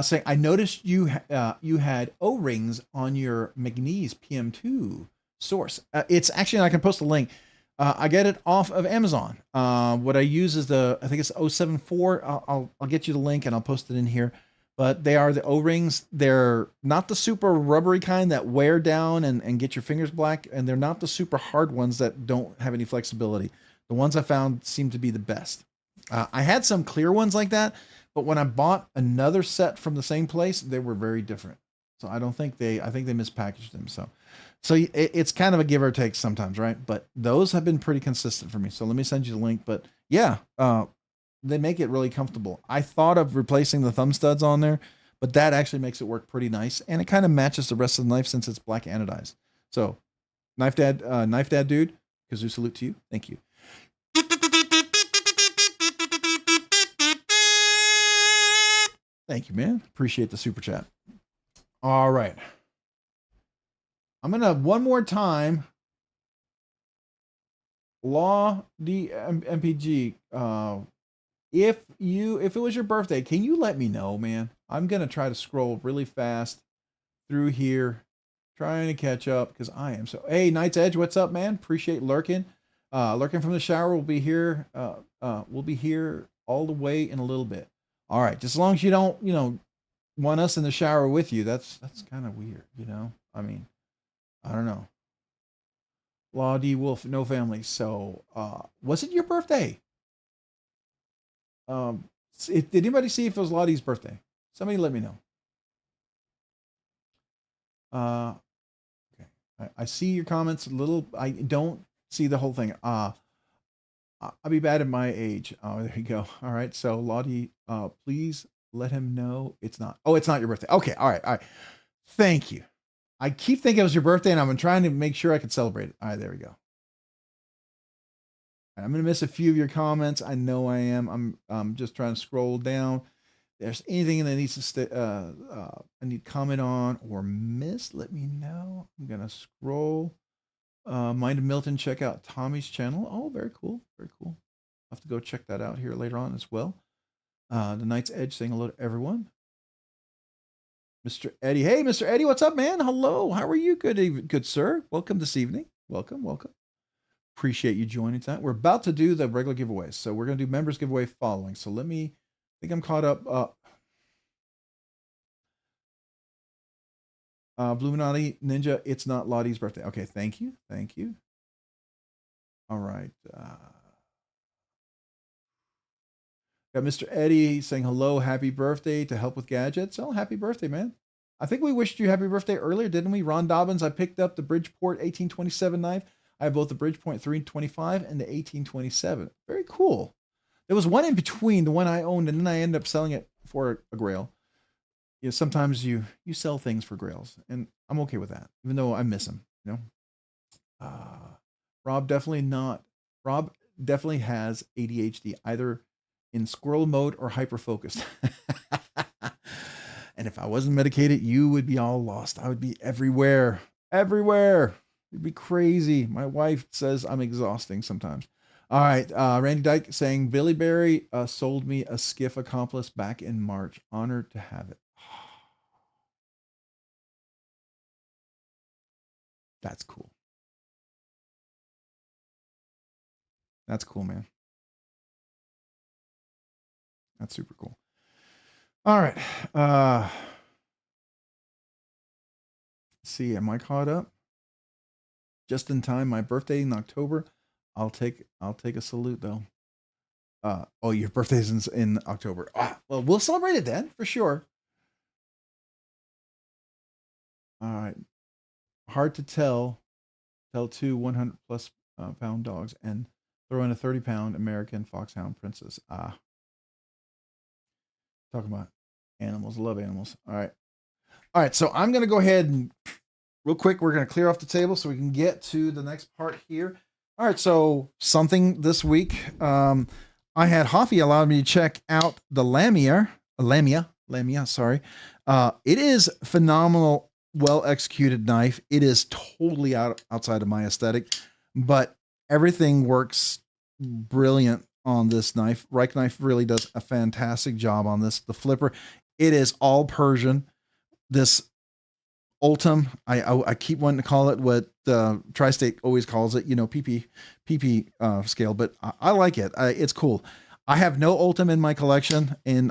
Saying, I noticed you had O-rings on your McNeese PM2 source. It's actually, I can post a link. I get it off of Amazon. What I use is I think it's 074. I'll get you the link and I'll post it in here. but they are the O-rings. They're not the super rubbery kind that wear down and get your fingers black, and they're not the super hard ones that don't have any flexibility. The ones I found seem to be the best. I had some clear ones like that, but when I bought another set from the same place, they were very different. So I think they mispackaged them. So it's kind of a give or take sometimes, right? But those have been pretty consistent for me. So let me send you the link. But yeah, they make it really comfortable. I thought of replacing the thumb studs on there, but that actually makes it work pretty nice, and it kind of matches the rest of the knife since it's black anodized. So, knife dad dude, kazoo salute to you. Thank you. Thank you, man. Appreciate the super chat. All right. I'm gonna one more time. Law DMPG. If it was your birthday, can you let me know, man? I'm gonna try to scroll really fast through here, trying to catch up because I am so. Hey, Knight's Edge, what's up, man? Appreciate lurking. Lurking from the shower. We'll be here. We'll be here all the way in a little bit. All right, just as long as you don't, want us in the shower with you. That's kind of weird, I mean, I don't know. Law D Wolf, no family. So, was it your birthday? Did anybody see if it was Lottie's birthday? Somebody let me know. Okay. I see your comments a little. I don't see the whole thing. I'll be bad at my age. Oh, there you go. All right. So Lottie, please let him know it's not. Oh, it's not your birthday. Okay. All right. Thank you. I keep thinking it was your birthday, and I've been trying to make sure I could celebrate it. All right, there we go. I'm going to miss a few of your comments. I know I am. I'm just trying to scroll down. If there's anything that needs to I need to comment on or miss, let me know. I'm going to scroll. Mind of Milton, check out Tommy's channel. Oh, very cool. Very cool. I'll have to go check that out here later on as well. The Knight's Edge saying hello to everyone. Mr. Eddie. Hey, Mr. Eddie, what's up, man? Hello. How are you? Good sir. Welcome this evening. Welcome. Appreciate you joining tonight. We're about to do the regular giveaways. So we're going to do members giveaway following. So I think I'm caught up. Bluminati Ninja, it's not Lottie's birthday. Okay, thank you. All right. Got Mr. Eddie saying hello, happy birthday to help with gadgets. Oh, happy birthday, man. I think we wished you happy birthday earlier, didn't we? Ron Dobbins, I picked up the Bridgeport 1827 knife. I have both the Bridgeport 325 and the 1827. Very cool. There was one in between, the one I owned, and then I ended up selling it for a grail. Sometimes you sell things for grails, and I'm okay with that, even though I miss them. Rob definitely has ADHD, either in squirrel mode or hyper focused. And if I wasn't medicated, you would be all lost. I would be everywhere. It'd be crazy. My wife says I'm exhausting sometimes. All right. Randy Dyke saying Billy Barry sold me a Skiff Accomplice back in March. Honored to have it. That's cool. That's cool, man. That's super cool. All right. Let's see, am I caught up? Just in time. My birthday in October. I'll take a salute though. Oh, your birthday's in October. Well, we'll celebrate it then for sure. All right. Hard to tell two 100 plus pound dogs and throw in a 30-pound American Foxhound Princess. Talking about animals. Love animals. All right. So I'm going to go ahead and real quick, we're going to clear off the table so we can get to the next part here. All right. So something this week, I had Hoffy allowed me to check out the Lamia. Sorry. It is phenomenal, well executed knife. It is totally outside of my aesthetic, but everything works brilliant on this knife. Reich Knife really does a fantastic job on this. The flipper, it is all Persian. This Ultim, I keep wanting to call it what Tri-State always calls it, PP scale, but I like it. It's cool. I have no Ultim in my collection, and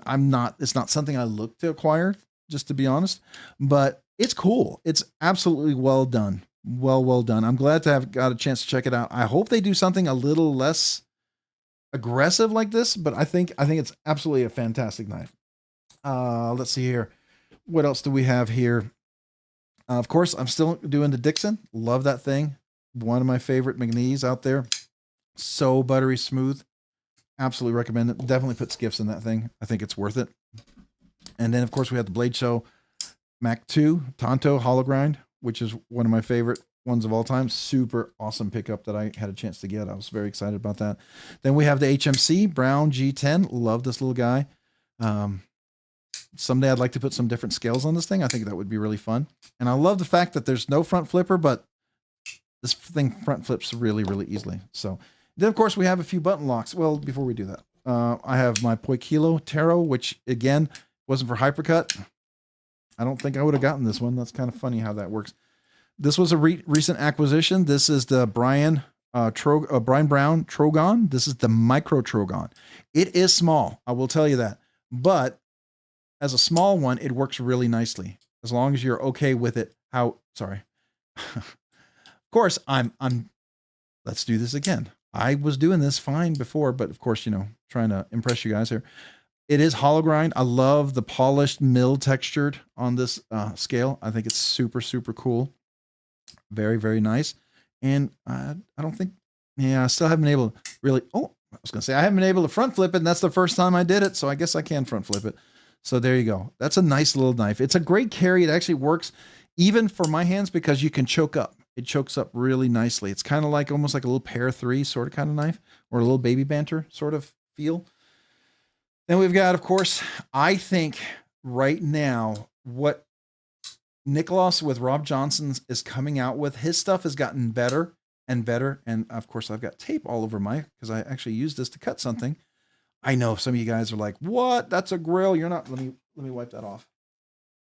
it's not something I look to acquire, just to be honest, but it's cool. It's absolutely well done. Well done. I'm glad to have got a chance to check it out. I hope they do something a little less aggressive like this, but I think it's absolutely a fantastic knife. Let's see here. What else do we have here? Of course, I'm still doing the Dixon. Love that thing. One of my favorite McNees out there. So buttery smooth. Absolutely recommend it. Definitely put skiffs in that thing. I think it's worth it. And then, of course, we have the Blade Show Mac 2 Tonto Hollow Grind, which is one of my favorite ones of all time. Super awesome pickup that I had a chance to get. I was very excited about that. Then we have the HMC Brown G10. Love this little guy. Someday I'd like to put some different scales on this thing. I think that would be really fun. And I love the fact that there's no front flipper, but this thing front flips really, really easily. So then, of course, we have a few button locks. Well, before we do that, I have my Poikilo Taro, which, again, wasn't for Hypercut. I don't think I would have gotten this one. That's kind of funny how that works. This was a recent acquisition. This is the Brian Brown Trogon. This is the Micro Trogon. It is small, I will tell you that. But as a small one, it works really nicely. As long as you're okay with it. Sorry. Of course, let's do this again. I was doing this fine before, but of course, trying to impress you guys here. It is hollow grind. I love the polished mill textured on this scale. I think it's super, super cool. Very, very nice. And I don't think, I still haven't been able to really, I was going to say, I haven't been able to front flip it, and that's the first time I did it, so I guess I can front flip it. So there you go. That's a nice little knife. It's a great carry. It actually works even for my hands because you can choke up. It chokes up really nicely. It's kind of like almost like a little Pair 3 sort of kind of knife, or a little baby banter sort of feel. Then we've got, of course, I think right now what Nicholas with Rob Johnson's is coming out with. His stuff has gotten better and better. And of course, I've got tape all over because I actually used this to cut something. I know some of you guys are like, what? That's a grill. You're not, let me wipe that off.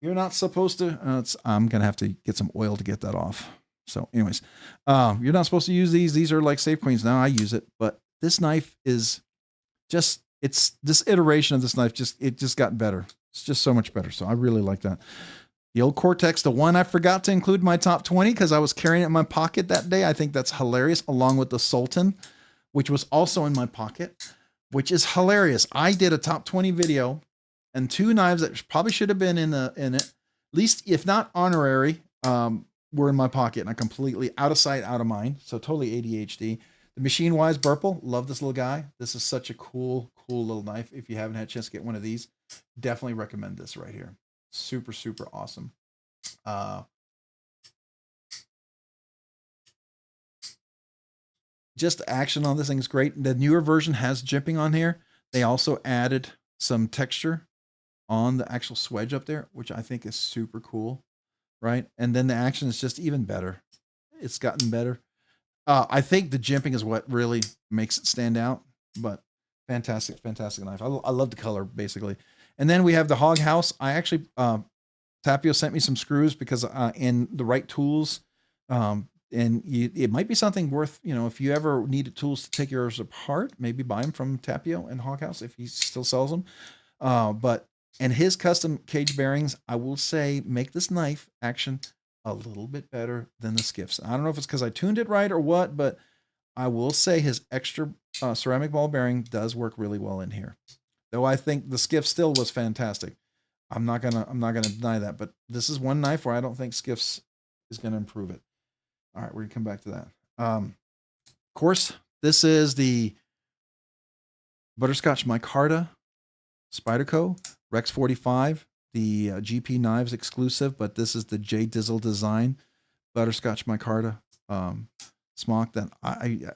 You're not supposed to, I'm going to have to get some oil to get that off. So anyways, you're not supposed to use these. These are like Safe Queens. Now I use it, but this knife is just, it's this iteration of this knife. It just got better. It's just so much better. So I really like that. The old Cortex, the one I forgot to include in my top 20 because I was carrying it in my pocket that day. I think that's hilarious, along with the Sultan, which was also in my pocket, which is hilarious. I did a top 20 video, and two knives that probably should have been in it, at least if not honorary, were in my pocket, and I completely out of sight, out of mind. So totally ADHD. The Machine Wise Burple, love this little guy. This is such a cool little knife. If you haven't had a chance to get one of these, definitely recommend this right here. Super, super awesome. Just action on this thing is great. The newer version has jimping on here. They also added some texture on the actual swedge up there, which I think is super cool, right? And then the action is just even better. It's gotten better. I think the jimping is what really makes it stand out, but fantastic knife. I love the color, basically. And then we have the Hog House. I actually, Tapio sent me some screws because in the right tools, and it might be something worth, if you ever needed tools to take yours apart, maybe buy them from Tapio and Hog House if he still sells them. And his custom cage bearings, I will say, make this knife action a little bit better than the Skiffs. I don't know if it's because I tuned it right or what, but I will say his extra ceramic ball bearing does work really well in here. Though I think the Skiff still was fantastic. I'm not gonna deny that, but this is one knife where I don't think Skiffs is gonna improve it. All right, we're gonna come back to that. Of course, this is the Butterscotch Micarta Spyderco Rex 45, the GP Knives exclusive, but this is the J Dizzle design Butterscotch Micarta smock that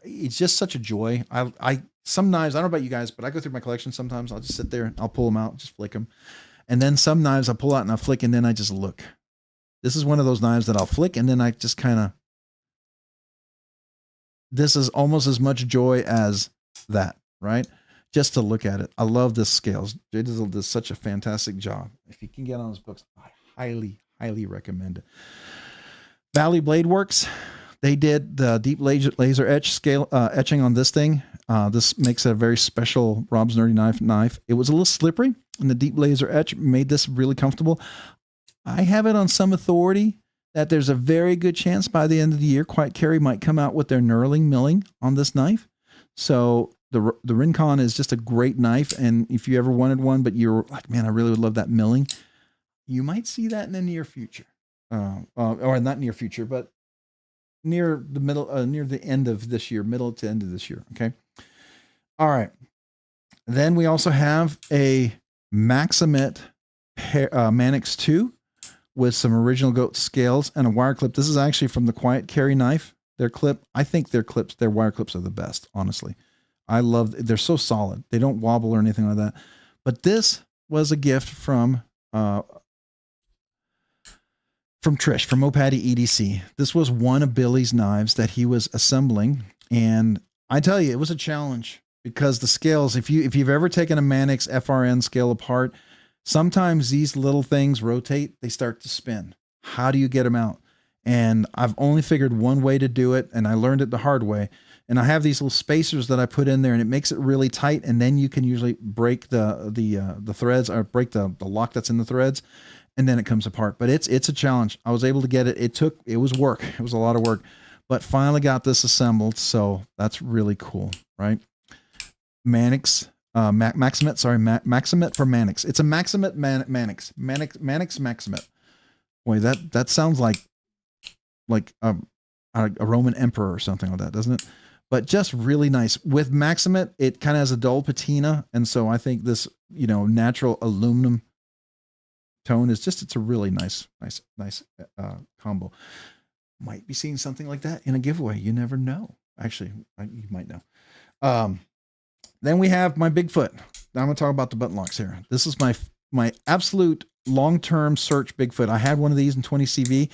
it's just such a joy. Some knives, I don't know about you guys, but I go through my collection sometimes. I'll just sit there and I'll pull them out, just flick them. And then some knives I pull out and I flick, and then I just look. This is one of those knives that I'll flick and then I just kind of, this is almost as much joy as that, right? Just to look at it. I love this scales. J Dizzle does such a fantastic job. If you can get on his books, I highly, highly recommend it. Valley Blade Works. they did the deep laser etch scale etching on this thing. This makes a very special Rob's Nerdy knife. It was a little slippery, and the deep laser etch made this really comfortable. I have it on some authority that there's a very good chance by the end of the year, Quiet Carry might come out with their knurling milling on this knife. So the RNK10 is just a great knife, and if you ever wanted one, but you're like, man, I really would love that milling, you might see that in the near future, or not near future, but near the middle, near the end of this year, middle to end of this year. Okay. All right. Then we also have a Maximit Mannix 2 with some original Goat scales and a wire clip. This is actually from the Quiet Carry knife. Their clip, I think their wire clips are the best, honestly. I love, they're so solid. They don't wobble or anything like that. But this was a gift from Trish, from Opatty EDC. This was one of Billy's knives that he was assembling. And I tell you, it was a challenge because the scales, if you've ever taken a Mannix FRN scale apart, sometimes these little things rotate, they start to spin. How do you get them out? And I've only figured one way to do it, and I learned it the hard way. And I have these little spacers that I put in there, and it makes it really tight, and then you can usually break the threads, or break the lock that's in the threads, and then it comes apart. But it's a challenge. I was able to get it. It was work. It was a lot of work, but finally got this assembled, so that's really cool, right? Maximit for Mannix. It's a Maximit Mannix. Maximit. Boy, that sounds like a Roman emperor or something like that, doesn't it? But just really nice. With Maximit, it kind of has a dull patina, and so I think this, natural aluminum tone is it's a really nice combo. Might be seeing something like that in a giveaway. You never know. Actually, you might know. Then we have my Bigfoot. Now I'm going to talk about the button locks here. This is my absolute long-term search Bigfoot. I had one of these in 20 CV,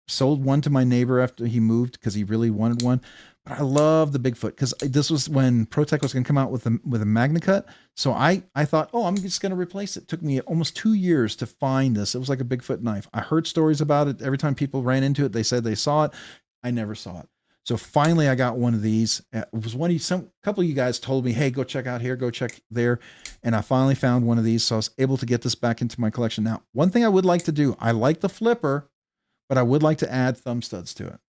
sold one to my neighbor after he moved because he really wanted one. But I love the Bigfoot because this was when ProTech was going to come out with a Magna Cut. So I thought, I'm just going to replace it. It took me almost 2 years to find this. It was like a Bigfoot knife. I heard stories about it. Every time people ran into it, they said they saw it. I never saw it. So finally I got one of these. It was couple of you guys told me, hey, go check out here, go check there. And I finally found one of these. So I was able to get this back into my collection. Now, one thing I would like to do, I like the flipper, but I would like to add thumb studs to it.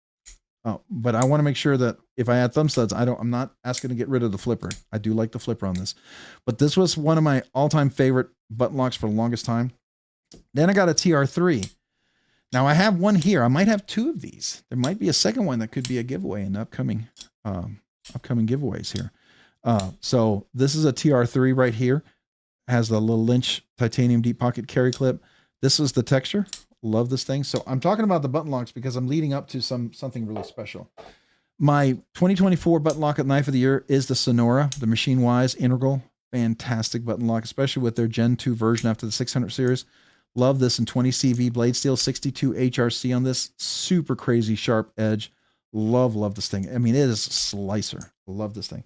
Oh, but I want to make sure that if I add thumb studs, I'm not asking to get rid of the flipper. I do like the flipper on this, but this was one of my all-time favorite button locks for the longest time. Then I got a TR3. Now I have one here. I might have two of these. There might be a second one that could be a giveaway in the upcoming giveaways here. So this is a TR3 right here. Has the little Lynch titanium deep pocket carry clip. This is the texture. Love this thing. So I'm talking about the button locks because I'm leading up to something really special. My 2024 button lock at Knife of the Year is the Sonora, the Machine Wise Integral. Fantastic button lock, especially with their Gen 2 version after the 600 series. Love this in 20 CV blade steel, 62 HRC on this. Super crazy sharp edge. Love this thing. I mean, it is a slicer. Love this thing.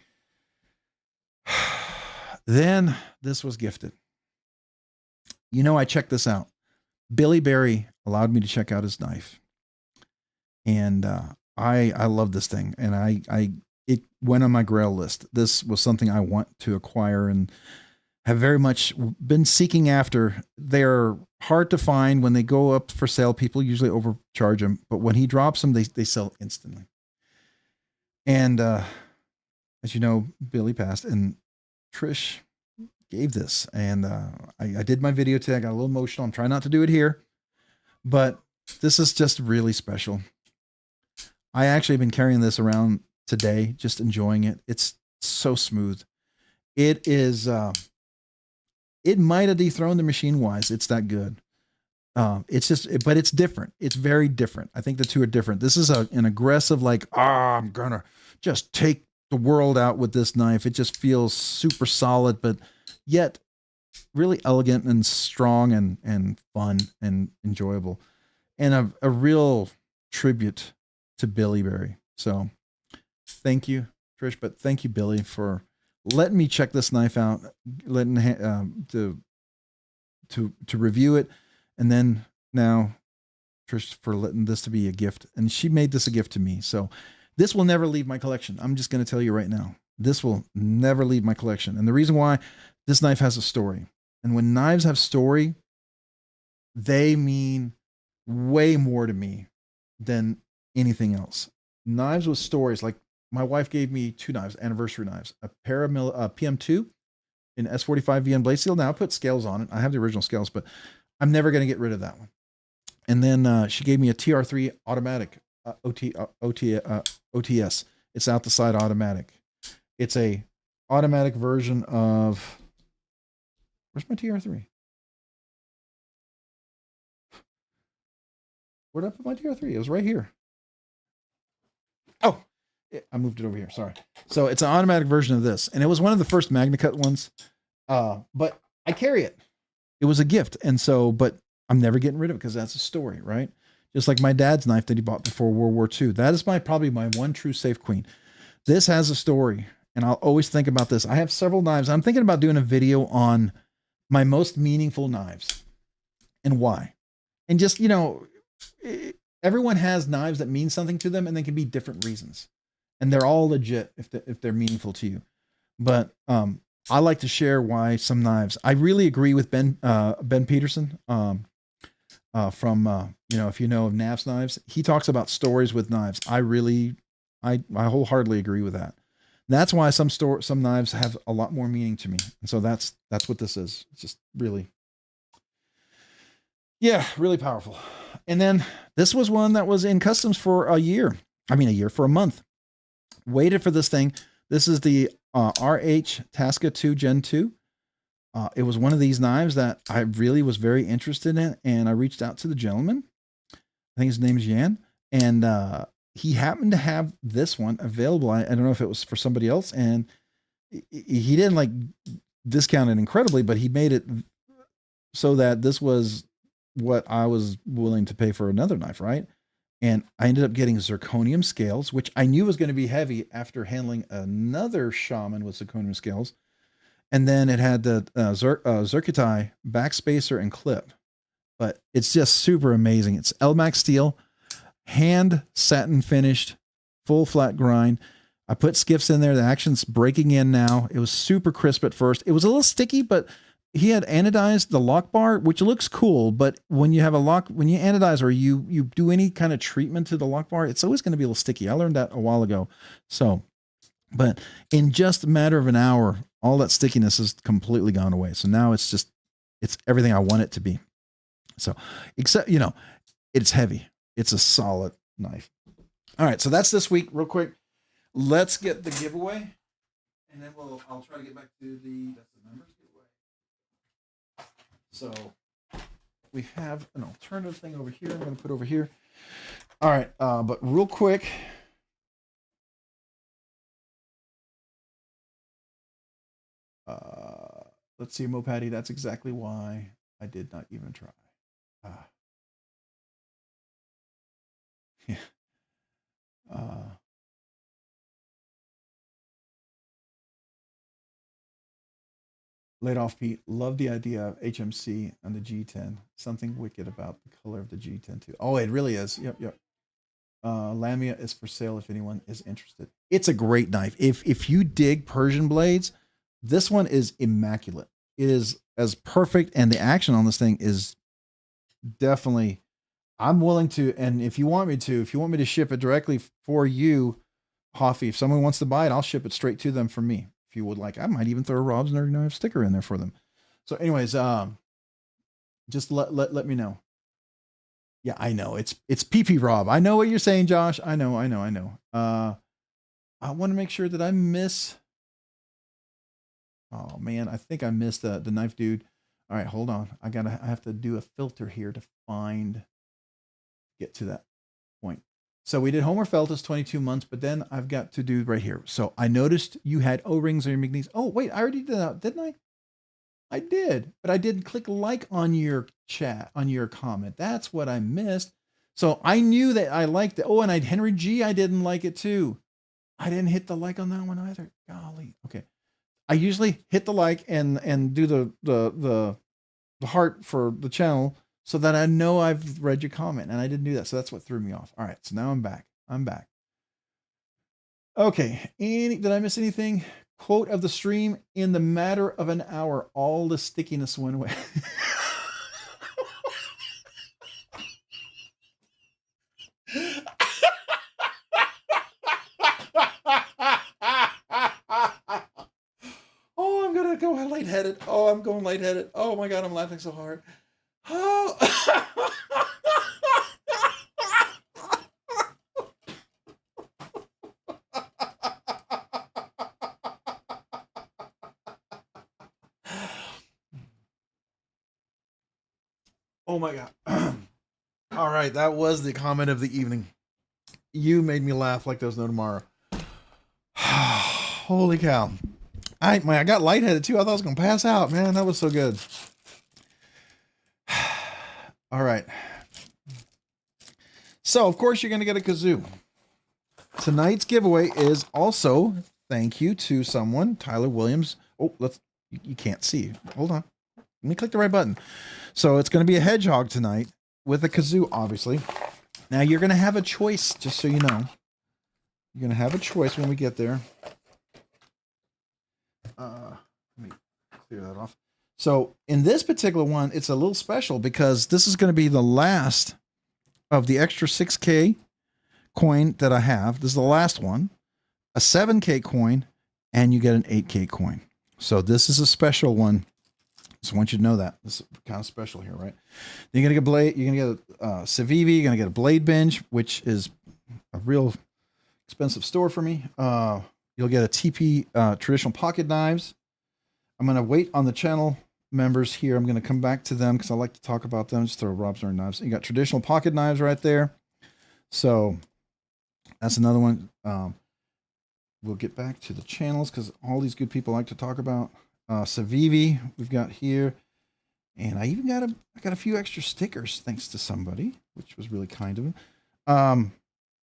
Then this was gifted. I checked this out. Billy Barry allowed me to check out his knife. And I love this thing. And it went on my grail list. This was something I want to acquire and have very much been seeking after. They're hard to find. When they go up for sale, people usually overcharge them. But when he drops them, they sell instantly. And as you know, Billy passed, and Trish gave this. And I did my video today. I got a little emotional. I'm trying not to do it here. But this is just really special. I actually have been carrying this around today, just enjoying it. It's so smooth. It is... it might have dethroned the Machine Wise. It's that good. But it's different. It's very different. I think the two are different. This is an aggressive, I'm gonna just take the world out with this knife. It just feels super solid, but yet really elegant and strong and fun and enjoyable. And a real tribute to Billy Barry. So thank you, Trish, but thank you, Billy, for letting me check this knife out, letting to review it, and then now Trish, for letting this to be a gift. And she made this a gift to me. So this will never leave my collection. I'm just going to tell you right now. This will never leave my collection. And the reason why, this knife has a story. And when knives have story, they mean way more to me than anything else. Knives with stories, like my wife gave me 2 knives, anniversary knives, a pair of PM2 in S45 VN blade steel. Now I put scales on it. I have the original scales, but I'm never going to get rid of that one. And then she gave me a TR3 automatic OTS. It's out the side automatic. It's a automatic version of, where's my TR3? Where'd I put my TR3? It was right here. Oh, I moved it over here. Sorry. So it's an automatic version of this. And it was one of the first MagnaCut ones. But I carry it. It was a gift. And so, but I'm never getting rid of it because that's a story, right? Just like my dad's knife that he bought before World War II. That is probably my one true safe queen. This has a story. And I'll always think about this. I have several knives. I'm thinking about doing a video on my most meaningful knives and why. And just, you know, everyone has knives that mean something to them, and they can be different reasons, and they're all legit if they're meaningful to you. But I like to share why some knives. I really agree with Ben Peterson from you know, if you know of Nav's Knives, he talks about stories with knives. I wholeheartedly agree with that. That's why some knives have a lot more meaning to me, and so that's what this is. It's just really, yeah, really powerful. And then this was one that was in customs for a year. I mean, for a month. Waited for this thing. This is the RH Tasca 2 Gen 2. It was one of these knives that I really was very interested in, and I reached out to the gentleman. I think his name is Jan, and he happened to have this one available. I don't know if it was for somebody else, and he didn't like discount it incredibly, but he made it so that this was what I was willing to pay for another knife, right? And I ended up getting zirconium scales, which I knew was going to be heavy after handling another Shaman with zirconium scales. And then it had the Zircuti backspacer and clip. But it's just super amazing. It's Elmax steel, hand satin finished, full flat grind. I put skiffs in there. The action's breaking in now. It was super crisp at first. It was a little sticky, but he had anodized the lock bar, which looks cool, but when you have when you anodize or you do any kind of treatment to the lock bar, it's always going to be a little sticky. I learned that a while ago. So, but in just a matter of an hour, all that stickiness has completely gone away. So now it's everything I want it to be. So, except, you know, it's heavy. It's a solid knife. All right. So that's this week. Real quick. Let's get the giveaway, and then I'll try to get back to that's the members giveaway. So we have an alternative thing over here. I'm going to put over here. All right. But real quick. Let's see, Mo Patty. That's exactly why I did not even try. Yeah. Laid off Pete. Love the idea of HMC on the G10. Something wicked about the color of the G10 too. Oh, it really is. Yep. Lamia is for sale if anyone is interested. It's a great knife. If you dig Persian blades, this one is immaculate. It is as perfect, and the action on this thing is definitely. I'm willing to, and if you want me to ship it directly for you, Hoffy, if someone wants to buy it, I'll ship it straight to them for me. If you would like, I might even throw a Rob's Nerd Knife sticker in there for them. So anyways, just let me know. Yeah, I know. It's PP Rob. I know what you're saying, Josh. I know. I want to make sure that I miss. Oh man, I think I missed the knife dude. All right, hold on. I have to do a filter here to get to that point. So we did Homer Feltus 22 months, but then I've got to do right here. So I noticed you had O-rings on your McNeese. Oh, wait, I already did that, didn't I? I did, but I didn't click like on your chat, on your comment. That's what I missed. So I knew that I liked it. Oh, and Henry G, I didn't like it too. I didn't hit the like on that one either. Golly. Okay. I usually hit the like and do the heart for the channel so that I know I've read your comment, and I didn't do that. So that's what threw me off. All right. So now I'm back. I'm back. Okay. Did I miss anything? Quote of the stream: in the matter of an hour, all the stickiness went away. Oh, I'm gonna go lightheaded. Oh, I'm going lightheaded. Oh my God, I'm laughing so hard. Oh. Oh my God. All right, that was the comment of the evening. You made me laugh like there's no tomorrow. Holy cow. I got lightheaded too. I thought I was going to pass out, man. That was so good. All right. So, of course, you're going to get a kazoo. Tonight's giveaway is also thank you to someone, Tyler Williams. Oh, you can't see. Hold on. Let me click the right button. So, it's going to be a hedgehog tonight with a kazoo, obviously. Now, you're going to have a choice, just so you know. You're going to have a choice when we get there. Let me clear that off. So in this particular one, it's a little special because this is going to be the last of the extra 6K coin that I have. This is the last one, a 7K coin, and you get an 8K coin. So this is a special one. So I want you to know that this is kind of special here, right? You're going to get Blade. You're going to get a Civivi. You're going to get a BladeBinge, which is a real expensive store for me. You'll get a TP traditional pocket knives. I'm going to wait on the channel members here. I'm going to come back to them because I like to talk about them. Just throw Rob's Nerd Knives. You got traditional pocket knives right there. So that's another one. We'll get back to the channels because all these good people like to talk about. Civivi we've got here. And I even got a few extra stickers thanks to somebody, which was really kind of them.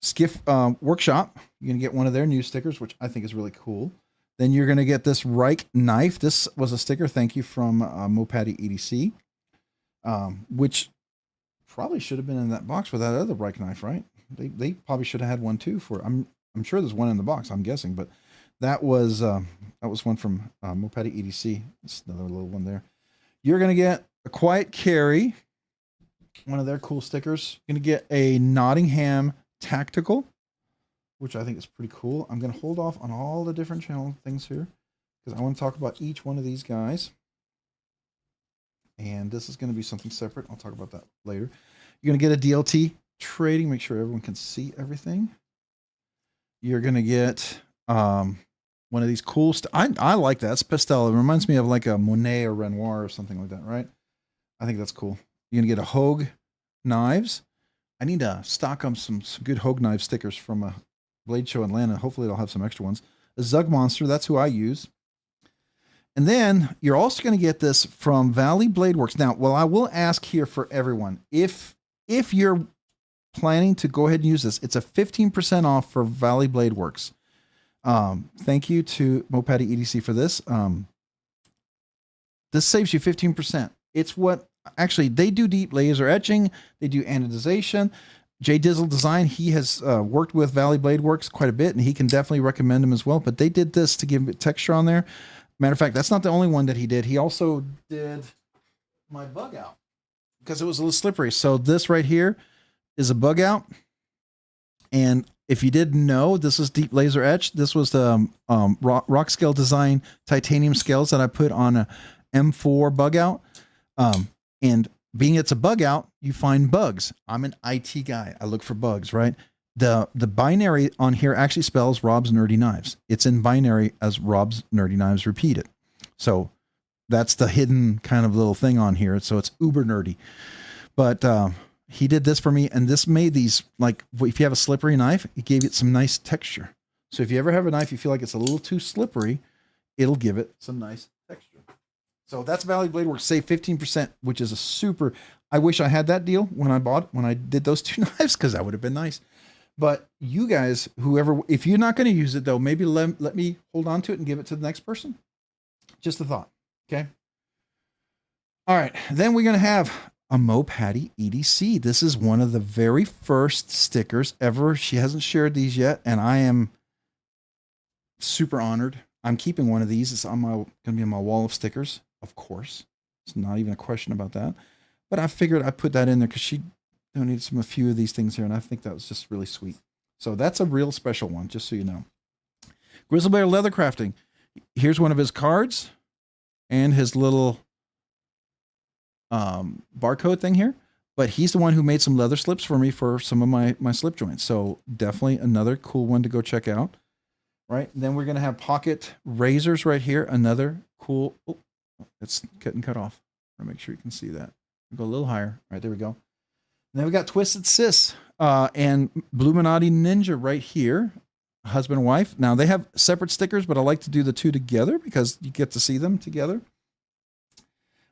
Skiff Workshop, you're going to get one of their new stickers, which I think is really cool. Then you're going to get this Reich knife. This was a sticker, thank you, from Mopati EDC, which probably should have been in that box with that other Reich knife, right? They probably should have had one too. I'm sure there's one in the box, I'm guessing, but that was one from Mopati EDC. It's another little one there. You're going to get a Quiet Carry, one of their cool stickers. You're going to get a Nottingham Tactical, which I think is pretty cool. I'm going to hold off on all the different channel things here because I want to talk about each one of these guys. And this is going to be something separate. I'll talk about that later. You're going to get a DLT trading. Make sure everyone can see everything. You're going to get one of these cool I like that. It's pastel. It reminds me of like a Monet or Renoir or something like that, right? I think that's cool. You're going to get a Hogue Knives. I need to stock up some good Hogue Knife stickers from a Blade Show in Atlanta. Hopefully they'll have some extra ones. A Zug Monster, that's who I use. And then you're also going to get this from Valley Blade Works. Now, well, I will ask here for everyone, if you're planning to go ahead and use this, it's a 15% off for Valley Blade Works. Thank you to Mopati EDC for this. This saves you 15%. It's what actually they do deep laser etching. They do anodization. Jay Dizzle Design, he has worked with Valley Blade Works quite a bit, and he can definitely recommend them as well. But they did this to give it texture on there. Matter of fact, that's not the only one that he did. He also did my bug out because it was a little slippery. So this right here is a bug out. And if you didn't know, this is deep laser etch. This was the Rockscale Design titanium scales that I put on a M4 bug out. And being it's a bug out, you find bugs. I'm an IT guy. I look for bugs, right? The binary on here actually spells Rob's Nerdy Knives. It's in binary as Rob's Nerdy Knives repeated. So that's the hidden kind of little thing on here. So it's uber nerdy. But he did this for me, and this made these, like, if you have a slippery knife, it gave it some nice texture. So if you ever have a knife you feel like it's a little too slippery, it'll give it some nice texture. So that's Valley Blade Works. Save 15%, which is a super. I wish I had that deal when I did those two knives, because that would have been nice. But you guys, whoever, if you're not going to use it though, maybe let me hold on to it and give it to the next person. Just a thought. Okay. All right. Then we're going to have a Mo Patty EDC. This is one of the very first stickers ever. She hasn't shared these yet, and I am super honored. I'm keeping one of these. It's on going to be on my wall of stickers, of course. It's not even a question about that. But I figured I'd put that in there because she donated a few of these things here, and I think that was just really sweet. So that's a real special one, just so you know. Grizzly Bear Leather Crafting. Here's one of his cards and his little barcode thing here. But he's the one who made some leather slips for me for some of my slip joints. So definitely another cool one to go check out. Right, and then we're going to have pocket razors right here. Another cool, oh, it's getting cut off. I'll make sure you can see that. Go a little higher. All right, there we go. And then we got Twisted Sis and Bluminati Ninja right here, husband and wife. Now they have separate stickers, but I like to do the two together because you get to see them together.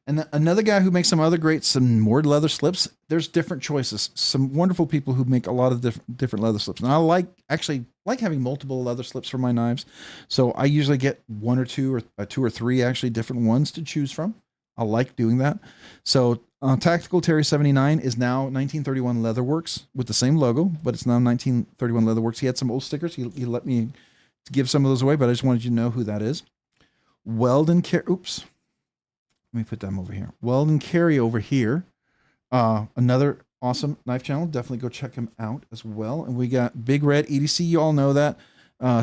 And another guy who makes some more leather slips. There's different choices. Some wonderful people who make a lot of different leather slips. And I actually like having multiple leather slips for my knives. So I usually get one or two or three actually different ones to choose from. I like doing that. So Tactical Terry 79 is now 1931 Leatherworks with the same logo, but it's now 1931 Leatherworks. He had some old stickers. He let me give some of those away, but I just wanted you to know who that is. Weldon Carry. Oops. Let me put them over here. Weldon Carry over here. Another awesome knife channel. Definitely go check him out as well. And we got Big Red EDC. You all know that.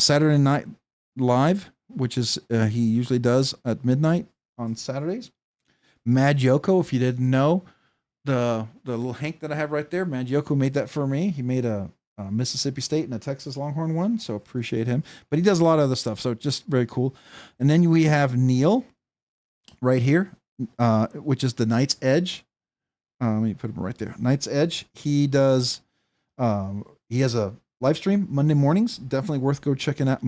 Saturday Night Live, which is he usually does at midnight on Saturdays. Mad Yoko, if you didn't know, the little Hank that I have right there, Mad Yoko made that for me. He made a Mississippi State and a Texas Longhorn one, so appreciate him. But he does a lot of other stuff, so just very cool. And then we have Neil right here, which is the Knight's Edge. Let me put him right there. Knight's Edge. He does. He has a live stream Monday mornings. Definitely worth go checking out.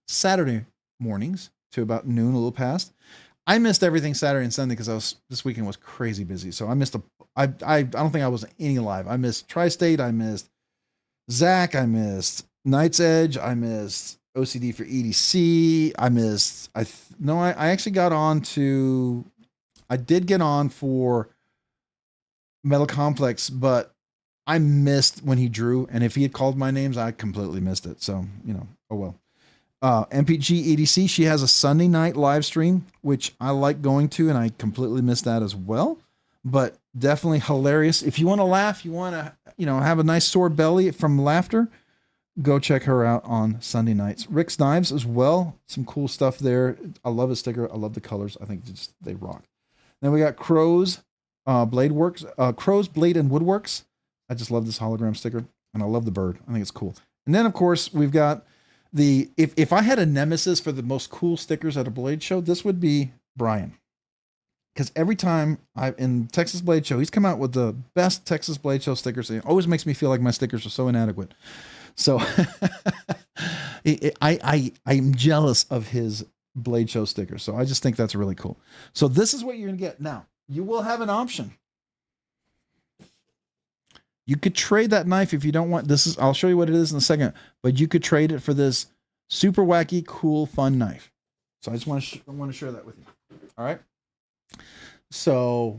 Saturday mornings to about noon, a little past. I missed everything Saturday and Sunday because this weekend was crazy busy. So I missed I don't think I was any live. I missed Tri-State. I missed Zach. I missed Knight's Edge. I missed OCD for EDC. I missed. I actually got on to. I did get on for Metal Complex, but I missed when he drew. And if he had called my names, I completely missed it. So oh well. MPG EDC, she has a Sunday night live stream, which I like going to, and I completely missed that as well. But definitely hilarious. If you want to laugh, you want to, have a nice sore belly from laughter, go check her out on Sunday nights. Rick's Knives as well. Some cool stuff there. I love his sticker. I love the colors. I think they rock. Then we got Crow's Blade Works, Crow's Blade and Woodworks. I just love this hologram sticker, and I love the bird. I think it's cool. And then, of course, we've got if I had a nemesis for the most cool stickers at a Blade show, this would be Brian. Because every time in Texas Blade Show, he's come out with the best Texas Blade Show stickers. It always makes me feel like my stickers are so inadequate. So I'm jealous of his Blade Show stickers. So I just think that's really cool. So this is what you're going to get. Now, you will have an option. You could trade that knife if you don't want this. I'll show you what it is in a second, but you could trade it for this super wacky, cool, fun knife. So I just want to share that with you. All right. So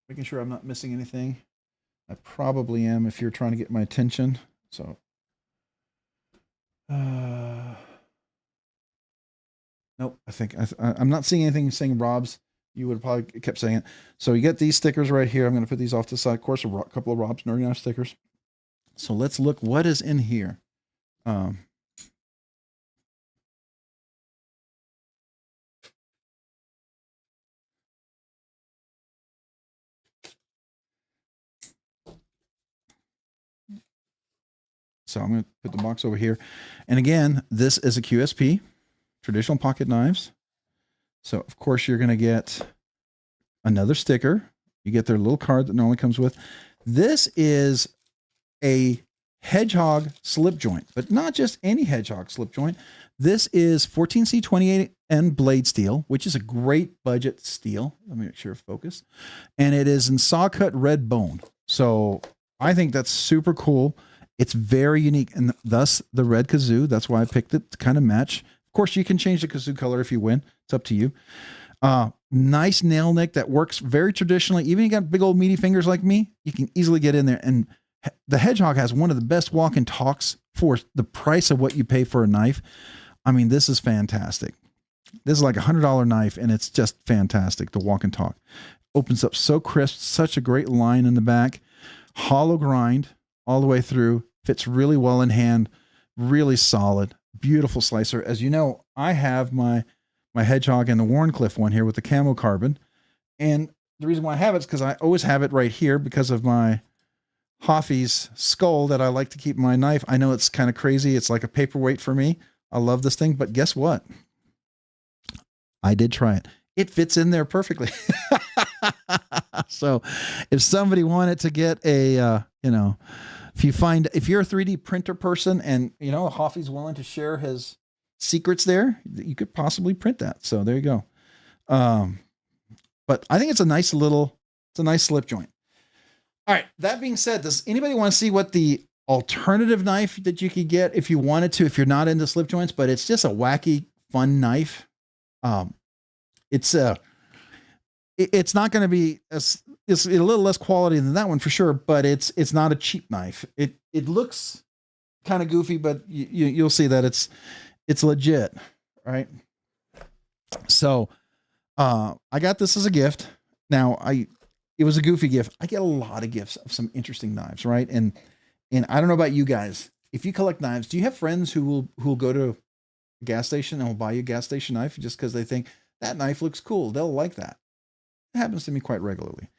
making sure I'm not missing anything. I probably am if you're trying to get my attention. So nope. I think I'm not seeing anything saying Rob's. You would have probably kept saying it. So you get these stickers right here. I'm going to put these off to the side. Of course, a couple of Rob's Nerdy Knife stickers. So let's look what is in here. So I'm going to put the box over here. And again, this is a QSP, traditional pocket knives. So, of course, you're going to get another sticker. You get their little card that normally comes with. This is a hedgehog slip joint, but not just any hedgehog slip joint. This is 14C28N blade steel, which is a great budget steel. Let me make sure it's focused. And it is in saw cut red bone. So I think that's super cool. It's very unique, and thus the red kazoo. That's why I picked it to kind of match. Of course, you can change the kazoo color if you win. It's up to you. Nice nail nick that works very traditionally. Even you got big old meaty fingers like me, you can easily get in there. And the Hedgehog has one of the best walk and talks for the price of what you pay for a knife. I mean, this is fantastic. This is like $100 knife, and it's just fantastic. The walk and talk opens up so crisp, such a great line in the back, hollow grind all the way through, fits really well in hand, really solid, beautiful slicer. As you know, I have my Hedgehog and the Wharncliffe one here with the camo carbon, and the reason why I have it is because I always have it right here because of my Hoffy's skull that I like to keep my knife. I know it's kind of crazy. It's like a paperweight for me. I love this thing, but guess what? I did try it. It fits in there perfectly. So if somebody wanted to get a, if you're a 3D printer person and, Hoffy's willing to share his secrets there, you could possibly print that. So there you go. But I think it's a nice slip joint. All right. That being said, does anybody want to see what the alternative knife that you could get if you wanted to, if you're not into slip joints, but it's just a wacky, fun knife? It's not going to be it's a little less quality than that one for sure, but it's not a cheap knife. It looks kind of goofy, but you'll see that it's legit, right? So, I got this as a gift. Now it was a goofy gift. I get a lot of gifts of some interesting knives, right? And I don't know about you guys. If you collect knives, do you have friends who will go to a gas station and will buy you a gas station knife just because they think that knife looks cool? They'll like that. It happens to me quite regularly.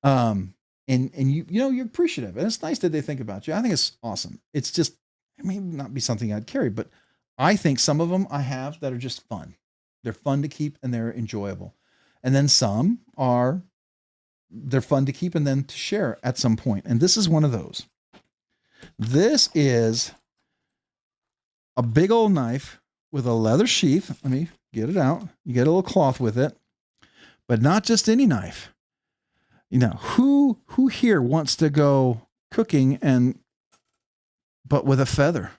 And you're appreciative, and it's nice that they think about you. I think it's awesome. It's just, it may not be something I'd carry, but I think some of them I have that are just fun. They're fun to keep and they're enjoyable. And then they're fun to keep and then to share at some point. And this is one of those. This is a big old knife with a leather sheath. Let me get it out. You get a little cloth with it, but not just any knife. Who here wants to go cooking but with a feather?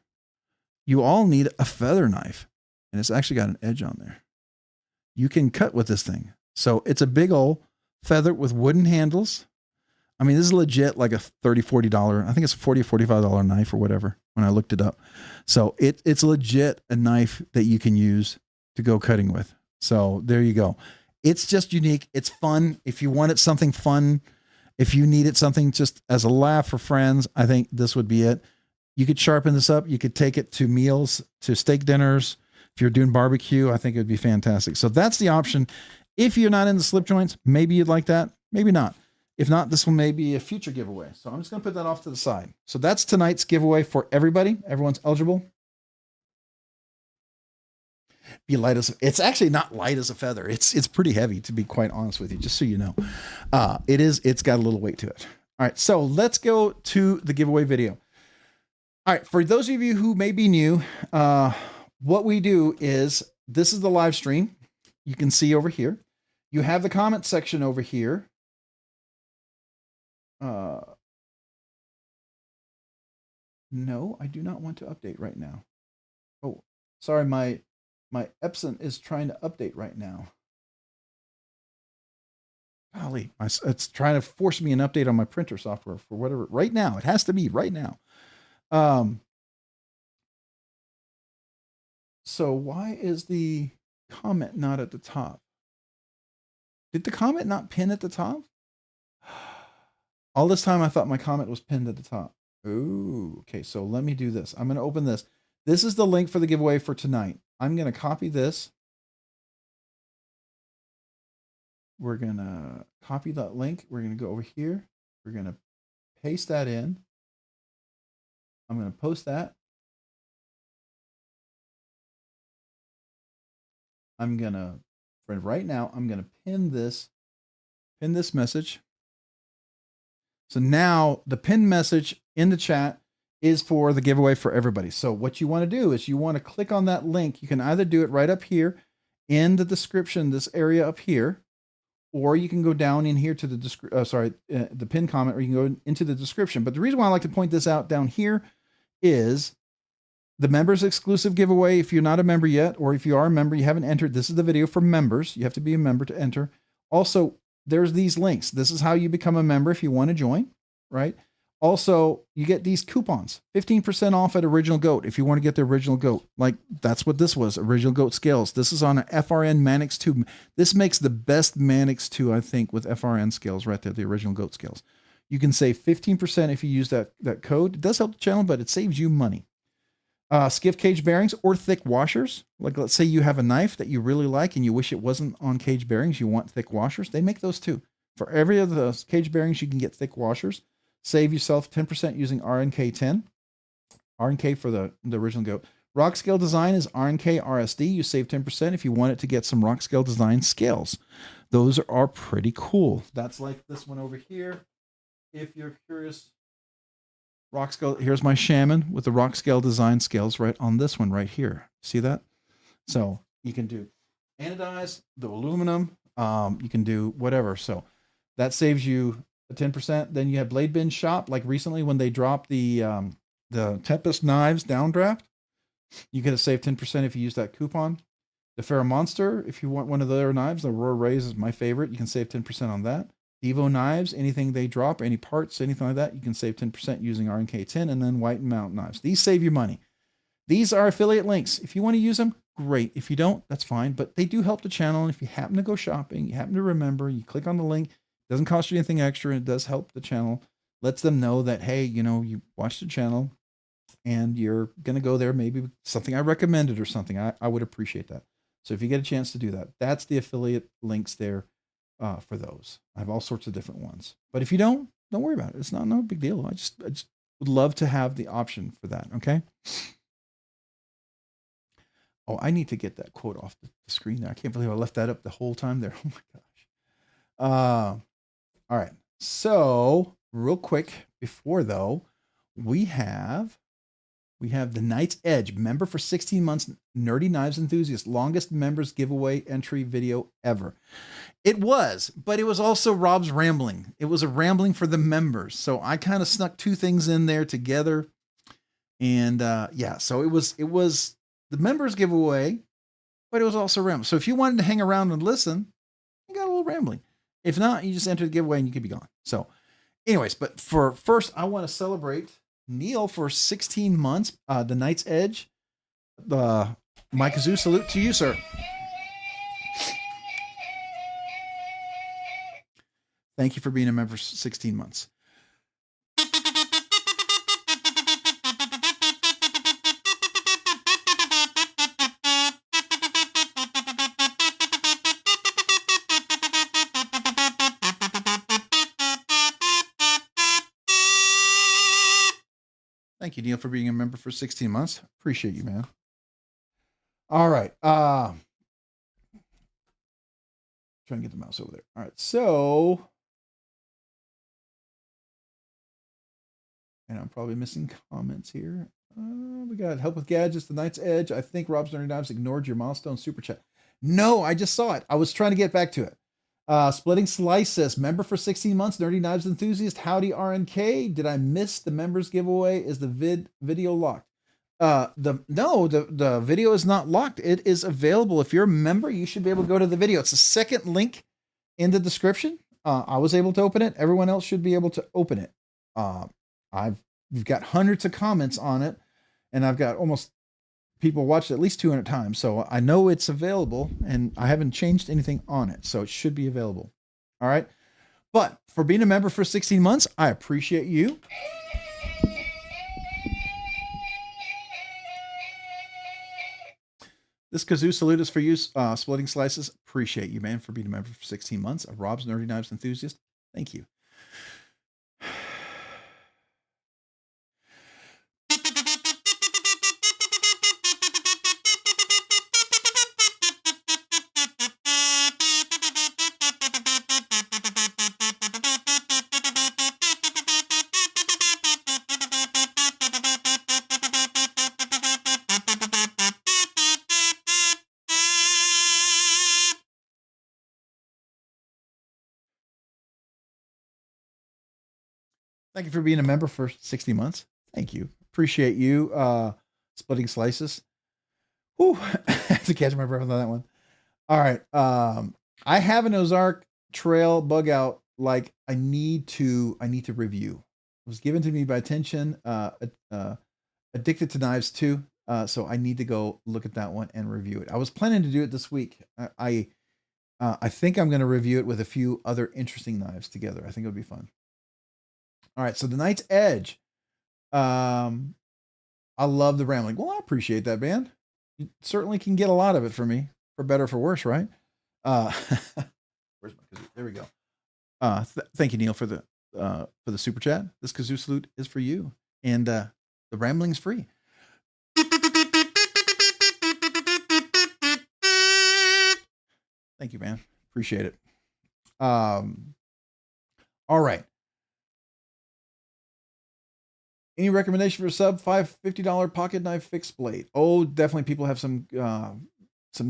You all need a feather knife, and it's actually got an edge on there. You can cut with this thing. So it's a big old feather with wooden handles. I mean, this is legit like a $30, $40. I think it's a $40 or $45 knife or whatever when I looked it up. So it's legit a knife that you can use to go cutting with. So there you go. It's just unique. It's fun. If you wanted something fun, if you needed something just as a laugh for friends, I think this would be it. You could sharpen this up. You could take it to meals, to steak dinners. If you're doing barbecue, I think it would be fantastic. So that's the option. If you're not into slip joints, maybe you'd like that. Maybe not. If not, this one may be a future giveaway. So I'm just going to put that off to the side. So that's tonight's giveaway for everybody. Everyone's eligible. Be light as, it's actually not light as a feather. It's pretty heavy, to be quite honest with you, just so you know. It's got a little weight to it. All right, so let's go to the giveaway video. All right, for those of you who may be new, what we do is, this is the live stream. You can see over here. You have the comment section over here. No, I do not want to update right now. Oh, sorry, my Epson is trying to update right now. Golly, it's trying to force me an update on my printer software for whatever. Right now, it has to be right now. So why is the comment not at the top? Did the comment not pin at the top? All this time I thought my comment was pinned at the top. Ooh, okay, so let me do this. I'm going to open this. This is the link for the giveaway for tonight. I'm going to copy this. We're going to copy that link. We're going to go over here. We're going to paste that in. I'm going to post that. I'm going to, right now, I'm going to pin this message. So now the pinned message in the chat is for the giveaway for everybody. So what you want to do is you want to click on that link. You can either do it right up here in the description, this area up here, or you can go down in here to the the pinned comment, or you can go into the description. But the reason why I like to point this out down here is the members exclusive giveaway. If you're not a member yet, or if you are a member, you haven't entered, this is the video for members. You have to be a member to enter. Also, there's these links. This is how you become a member if you want to join, right? Also, you get these coupons, 15% off at Original Goat if you want to get the Original Goat. Like, that's what this was, Original Goat scales. This is on an FRN Manix 2. This makes the best Manix 2, I think, with FRN scales right there, the Original Goat scales. You can save 15% if you use that code. It does help the channel, but it saves you money. Skiff Caged Bearings or thick washers. Like, let's say you have a knife that you really like and you wish it wasn't on cage bearings. You want thick washers. They make those too. For every of those cage bearings, you can get thick washers. Save yourself 10% using RNK10. RNK for the Original Goat. Rockscale Design is RNKRSD. You save 10% if you want it to get some Rockscale Design scales. Those are pretty cool. That's like this one over here. If you're curious, Rockscale, here's my Shaman with the Rockscale Design scales right on this one right here. See that? So you can do anodized, the aluminum, you can do whatever. So that saves you 10%. Then you have BladeBinge Shop, like recently when they dropped the Tempest knives downdraft, you get to save 10% if you use that coupon. The Pharaoh Monster, if you want one of their knives, the Aurora Rays is my favorite. You can save 10% on that. Divo Knives, anything they drop, any parts, anything like that, you can save 10% using RNK10. And then White and Mountain Knives. These save you money. These are affiliate links. If you want to use them, great. If you don't, that's fine. But they do help the channel. And if you happen to go shopping, you happen to remember, you click on the link, it doesn't cost you anything extra. And it does help the channel. Lets them know that, hey, you know, you watched the channel and you're going to go there. Maybe something I recommended or something. I would appreciate that. So if you get a chance to do that, that's the affiliate links there. For those, I have all sorts of different ones. But if you don't worry about it. It's not no big deal. I just would love to have the option for that. Okay. Oh, I need to get that quote off the screen there. I can't believe I left that up the whole time there. Oh my gosh. All right. So real quick before though, we have the Knight's Edge member for 16 months, Nerdy Knives Enthusiast, longest members giveaway entry video ever. It was, but it was also Rob's rambling. It was a rambling for the members. So I kind of snuck two things in there together. And yeah, so it was the members giveaway, but it was also rambling. So if you wanted to hang around and listen, you got a little rambling. If not, you just enter the giveaway and you could be gone. So anyways, but for first, I want to celebrate Neil for 16 months, the Knight's Edge. My kazoo salute to you, sir. Thank you for being a member for 16 months. Thank you, Neil, for being a member for 16 months. Appreciate you, man. All right. Trying to get the mouse over there. All right. So, and I'm probably missing comments here. We got help with gadgets, the Knight's Edge. I think Rob's Nerdy Knives ignored your milestone super chat. No, I just saw it. I was trying to get back to it. Splitting Slices, member for 16 months, Nerdy Knives Enthusiast. Howdy RNK. Did I miss the members giveaway? Is the video locked? The video is not locked. It is available. If you're a member, you should be able to go to the video. It's the second link in the description. I was able to open it. Everyone else should be able to open it. We've got hundreds of comments on it, and I've got almost people watched it at least 200 times. So I know it's available, and I haven't changed anything on it. So it should be available. All right. But for being a member for 16 months, I appreciate you. This kazoo salute is for you, Splitting Slices. Appreciate you, man, for being a member for 16 months. Rob's Nerdy Knives Enthusiast. Thank you. Thank you for being a member for 60 months. Thank you. Appreciate you. splitting slices. Whew, I have to catch my breath on that one. All right. I have an Ozark Trail bug out. Like I need to review. It was given to me by Attention, Addicted to Knives too. So I need to go look at that one and review it. I was planning to do it this week. I think I'm going to review it with a few other interesting knives together. I think it'll be fun. All right. So the Knight's Edge. I love the rambling. Well, I appreciate that, man. You certainly can get a lot of it for me, for better or for worse, right? Where's my kazoo? There we go. Thank you, Neil, for the super chat. This kazoo salute is for you, and the rambling's free. Thank you, man. Appreciate it. All right. Any recommendation for a sub $50 pocket knife fixed blade? Oh, definitely. People have some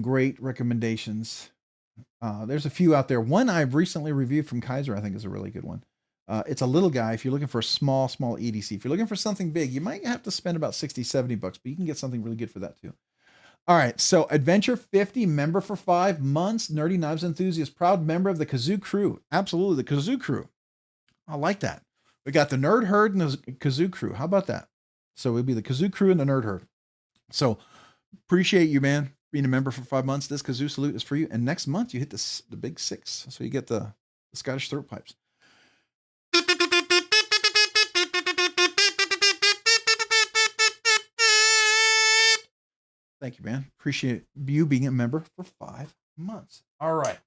great recommendations. There's a few out there. One I've recently reviewed from Kaiser, I think, is a really good one. It's a little guy. If you're looking for a small EDC, if you're looking for something big, you might have to spend about $60-$70, but you can get something really good for that too. All right. So Adventure 50, member for 5 months, Nerdy Knives Enthusiast, proud member of the Kazoo crew. Absolutely. The Kazoo crew. I like that. We got the Nerd Herd and the Kazoo crew. How about that? So it'll be the Kazoo crew and the Nerd Herd. So appreciate you, man, being a member for 5 months. This Kazoo salute is for you. And next month you hit the big 6. So you get the Scottish throat pipes. Thank you, man. Appreciate you being a member for 5 months. All right.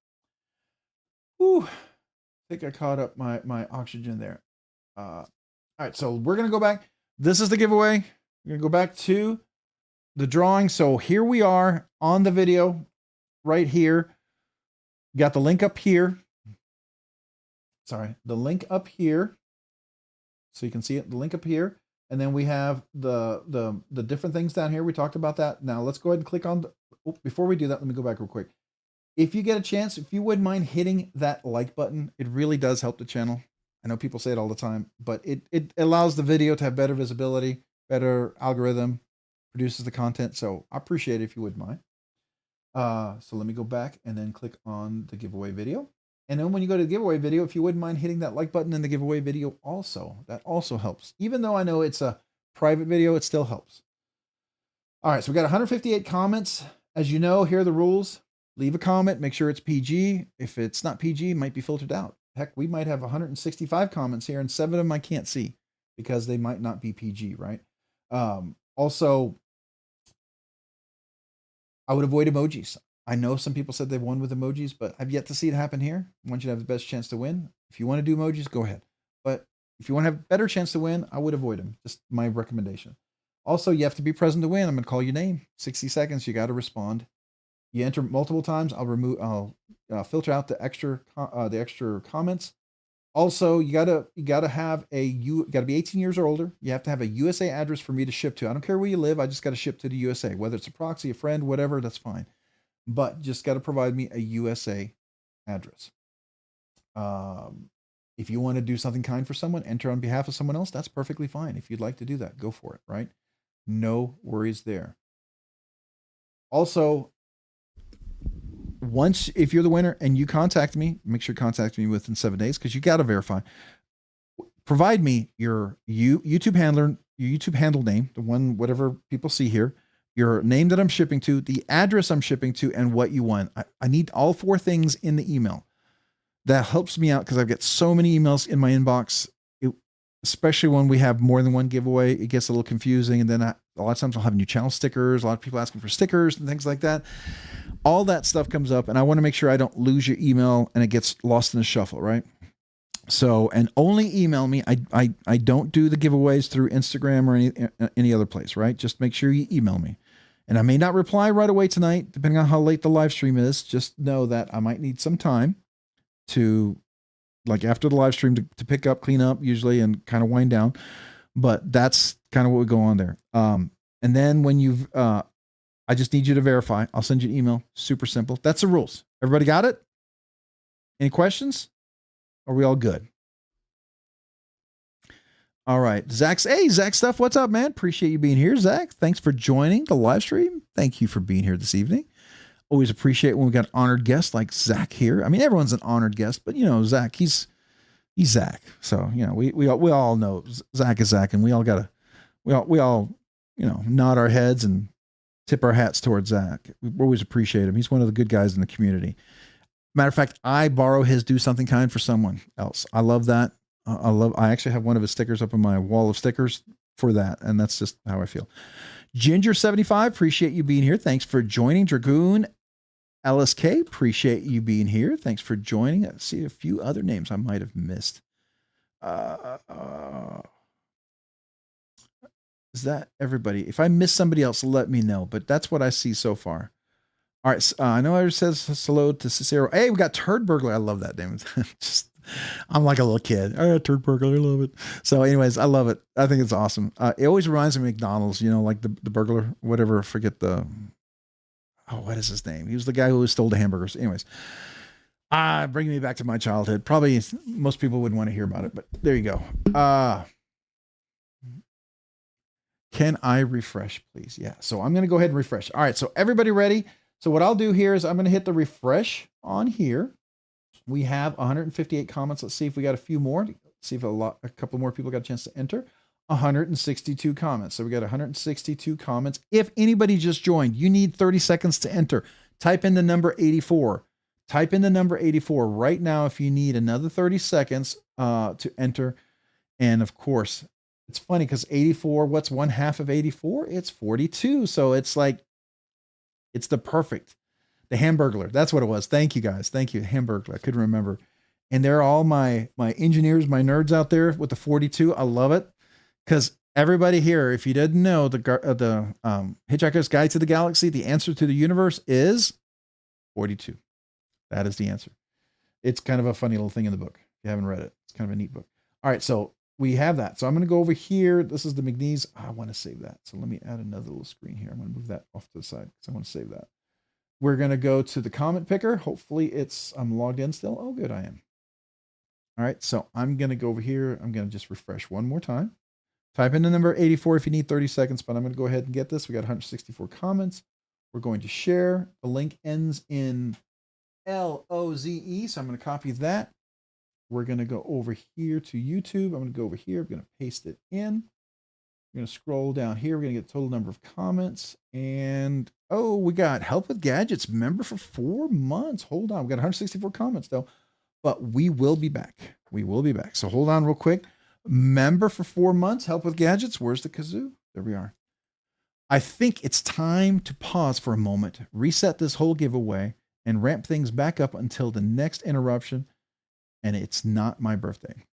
Whew. I think I caught up my oxygen there. All right, so we're going to go back. This is the giveaway. We're going to go back to the drawing. So here we are on the video right here. Got the link up here. Sorry, the link up here. So you can see it, the link up here. And then we have the different things down here. We talked about that. Now let's go ahead and click on before we do that, let me go back real quick. If you get a chance, if you wouldn't mind hitting that like button, it really does help the channel. I know people say it all the time, but it allows the video to have better visibility, better algorithm, produces the content. So I appreciate it if you wouldn't mind. So let me go back and then click on the giveaway video. And then when you go to the giveaway video, if you wouldn't mind hitting that like button in the giveaway video also, that also helps. Even though I know it's a private video, it still helps. All right, so we got 158 comments. As you know, here are the rules. Leave a comment, make sure it's PG. If it's not PG, it might be filtered out. Heck, we might have 165 comments here and 7 of them I can't see because they might not be PG, right? Also, I would avoid emojis. I know some people said they won with emojis, but I've yet to see it happen here. I want you to have the best chance to win. If you want to do emojis, go ahead. But if you want to have a better chance to win, I would avoid them. Just my recommendation. Also, you have to be present to win. I'm going to call your name. 60 seconds. You got to respond. You enter multiple times. I'll filter out the extra comments. Also, you gotta be 18 years or older. You have to have a USA address for me to ship to. I don't care where you live. I just got to ship to the USA, whether it's a proxy, a friend, whatever, that's fine. But just got to provide me a USA address. If you want to do something kind for someone, enter on behalf of someone else, that's perfectly fine. If you'd like to do that, go for it, right? No worries there. Also, if you're the winner and you contact me, make sure you contact me within 7 days because you got to verify. Provide me your YouTube handle name, the one, whatever people see here, your name that I'm shipping to, the address I'm shipping to, and what you want. I need all 4 things in the email. That helps me out because I've got so many emails in my inbox, especially when we have more than one giveaway. It gets a little confusing. And then a lot of times I'll have new channel stickers, a lot of people asking for stickers and things like that. All that stuff comes up, and I want to make sure I don't lose your email and it gets lost in the shuffle, right? So, and only email me. I don't do the giveaways through Instagram or any other place, right? Just make sure you email me. And I may not reply right away tonight, depending on how late the live stream is. Just know that I might need some time to, like after the live stream, to pick up, clean up usually, and kind of wind down. But that's kind of what would go on there. And then when you've, I just need you to verify. I'll send you an email. Super simple. That's the rules. Everybody got it? Any questions? Are we all good? All right. Hey, Zach Stuff. What's up, man? Appreciate you being here, Zach. Thanks for joining the live stream. Thank you for being here this evening. Always appreciate when we got honored guests like Zach here. I mean, everyone's an honored guest, but you know, Zach, he's Zach. So, you know, we all know Zach is Zach, and we all, you know, nod our heads and tip our hats towards Zach. We always appreciate him. He's one of the good guys in the community. Matter of fact, I borrow his do something kind for someone else. I love that. I actually have one of his stickers up on my wall of stickers for that. And that's just how I feel. Ginger75, appreciate you being here. Thanks for joining. Dragoon LSK, appreciate you being here. Thanks for joining. I see a few other names I might have missed. Is that everybody? If I miss somebody else, let me know. But that's what I see so far. All right. I know I says hello to Cicero. Hey, we got Turd Burglar. I love that name. I'm like a little kid. Oh, Turd Burglar. I love it. So anyways, I love it. I think it's awesome. It always reminds me of McDonald's, you know, like the burglar, whatever. Forget what is his name? He was the guy who stole the hamburgers. Anyways, bringing me back to my childhood. Probably most people wouldn't want to hear about it, but there you go. Can I refresh, please? Yeah. So I'm going to go ahead and refresh. All right. So everybody ready? So what I'll do here is I'm going to hit the refresh on here. We have 158 comments. Let's see if we got a few more. See if a couple more people got a chance to enter. 162 comments. So we got 162 comments. If anybody just joined, you need 30 seconds to enter. Type in the number 84. Type in the number 84 right now if you need another 30 seconds to enter. And of course, it's funny because 84, what's one half of 84? It's 42. So it's like, it's the Hamburglar. That's what it was. Thank you guys. Thank you. Hamburglar. I couldn't remember. And they're all my engineers, my nerds out there with the 42. I love it. Because everybody here, if you didn't know, the Hitchhiker's Guide to the Galaxy, the answer to the universe is 42. That is the answer. It's kind of a funny little thing in the book. If you haven't read it, it's kind of a neat book. All right, so we have that. So I'm going to go over here. This is the McNeese. I want to save that. So let me add another little screen here. I'm going to move that off to the side because I want to save that. We're going to go to the comment picker. Hopefully I'm logged in still. Oh, good, I am. All right, so I'm going to go over here. I'm going to just refresh one more time. Type in the number 84 if you need 30 seconds, but I'm going to go ahead and get this. We got 164 comments. We're going to share. The link ends in LOZE, so I'm going to copy that. We're going to go over here to YouTube. I'm going to go over here. I'm going to paste it in. We're going to scroll down here. We're going to get the total number of comments. And, oh, we got Help with Gadgets member for 4 months. Hold on. We got 164 comments, though. But we will be back. We will be back. So hold on real quick. Member for 4 months. Help with Gadgets. Where's the kazoo? There we are. I think it's time to pause for a moment, reset this whole giveaway, and ramp things back up until the next interruption. And it's not my birthday.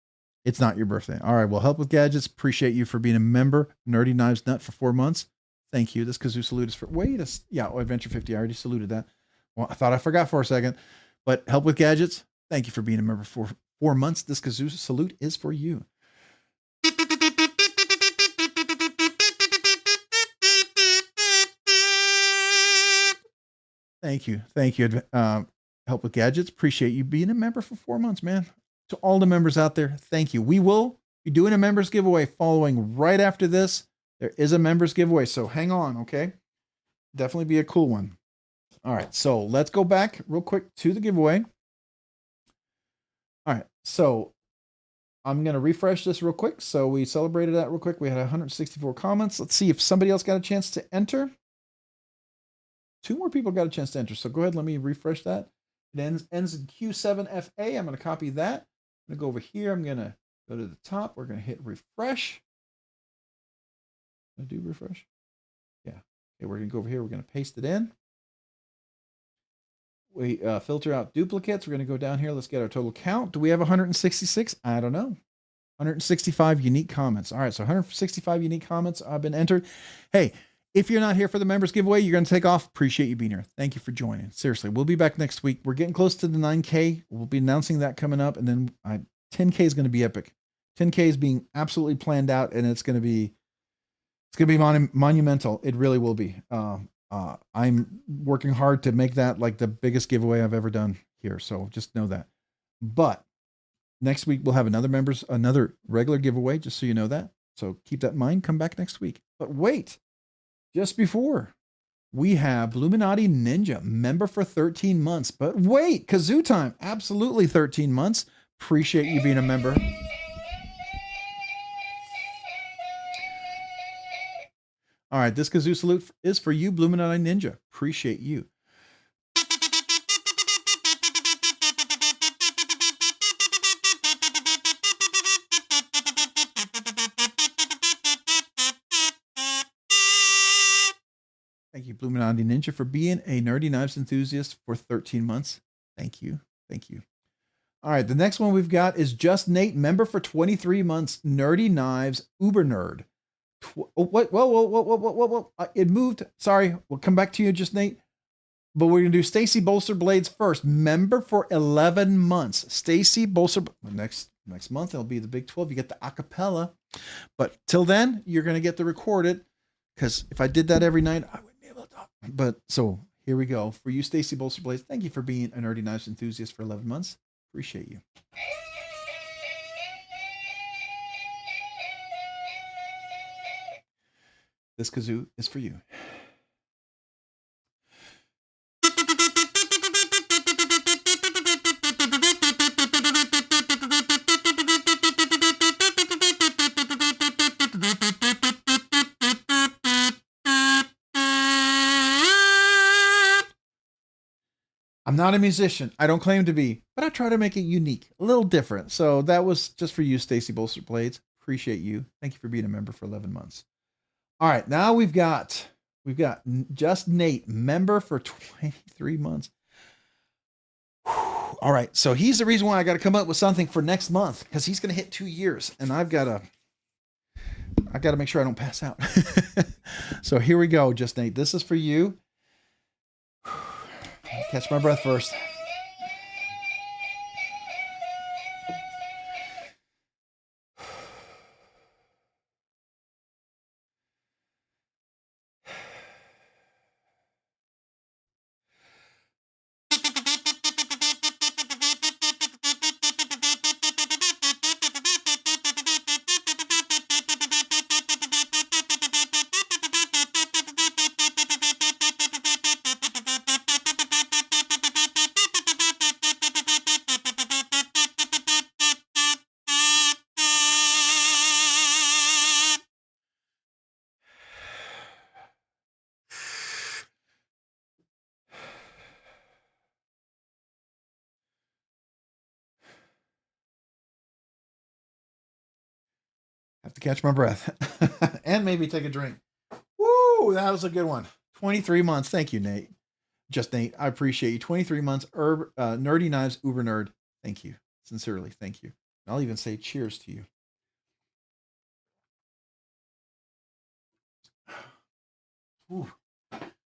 It's not your birthday. All right. Well, Help with Gadgets. Appreciate you for being a member. Nerdy Knives Nut for 4 months. Thank you. This kazoo salute is for Adventure 50. I already saluted that. Well, I thought I forgot for a second, but Help with Gadgets. Thank you for being a member for 4 months. This kazoo salute is for you. Thank you. Thank you. Help with Gadgets. Appreciate you being a member for 4 months, man. To all the members out there, thank you. We will be doing a members giveaway following right after this. There is a members giveaway, so hang on, okay? Definitely be a cool one. All right, so let's go back real quick to the giveaway. All right, so I'm going to refresh this real quick. So we celebrated that real quick. We had 164 comments. Let's see if somebody else got a chance to enter. 2 more people got a chance to enter. So go ahead, let me refresh that. It ends in Q7FA. I'm going to copy that. I'm going to go over here. I'm going to go to the top. We're going to hit refresh. Can I do refresh? Yeah. Okay, we're going to go over here. We're going to paste it in. We filter out duplicates. We're going to go down here. Let's get our total count. Do we have 166? I don't know. 165 unique comments. All right, so 165 unique comments have been entered. Hey, if you're not here for the members giveaway, you're going to take off. Appreciate you being here. Thank you for joining. Seriously, we'll be back next week. We're getting close to the 9K. We'll be announcing that coming up. And then 10K is going to be epic. 10K is being absolutely planned out, and it's going to be monumental. It really will be. I'm working hard to make that like the biggest giveaway I've ever done here. So just know that. But next week we'll have another regular giveaway, just so you know that. So keep that in mind. Come back next week. But wait, just before, we have Illuminati Ninja, member for 13 months. But wait, kazoo time. Absolutely 13 months. Appreciate you being a member. All right, this kazoo salute is for you, Illuminati Ninja. Appreciate you. Thank you, Illuminati Ninja, for being a Nerdy Knives enthusiast for 13 months. Thank you. Thank you. All right, the next one we've got is Just Nate, member for 23 months, Nerdy Knives, Uber Nerd. Whoa. It moved. Sorry, we'll come back to you, Just Nate. But we're going to do Stacy Bolster Blades first, member for 11 months. Stacy Bolster, next month, it'll be the Big 12. You get the acapella. But till then, you're going to get to record it, because if I did that every night, I wouldn't be able to talk. But so here we go. For you, Stacy Bolster Blades, thank you for being a Nerdy Knives enthusiast for 11 months. Appreciate you. This kazoo is for you. I'm not a musician. I don't claim to be, but I try to make it unique, a little different. So that was just for you, Stacy Bolster Blades. Appreciate you. Thank you for being a member for 11 months. All right, now we've got Just Nate, member for 23 months. All right, so he's the reason why I got to come up with something for next month, because he's going to hit 2 years, and I got to make sure I don't pass out. So here we go, Just Nate. This is for you. Catch my breath first. Have to catch my breath and maybe take a drink. Woo, that was a good one. 23 months. Thank you, Nate. Just Nate. I appreciate you. 23 months. Nerdy Knives, Uber Nerd. Thank you. Sincerely. Thank you. I'll even say cheers to you. Ooh,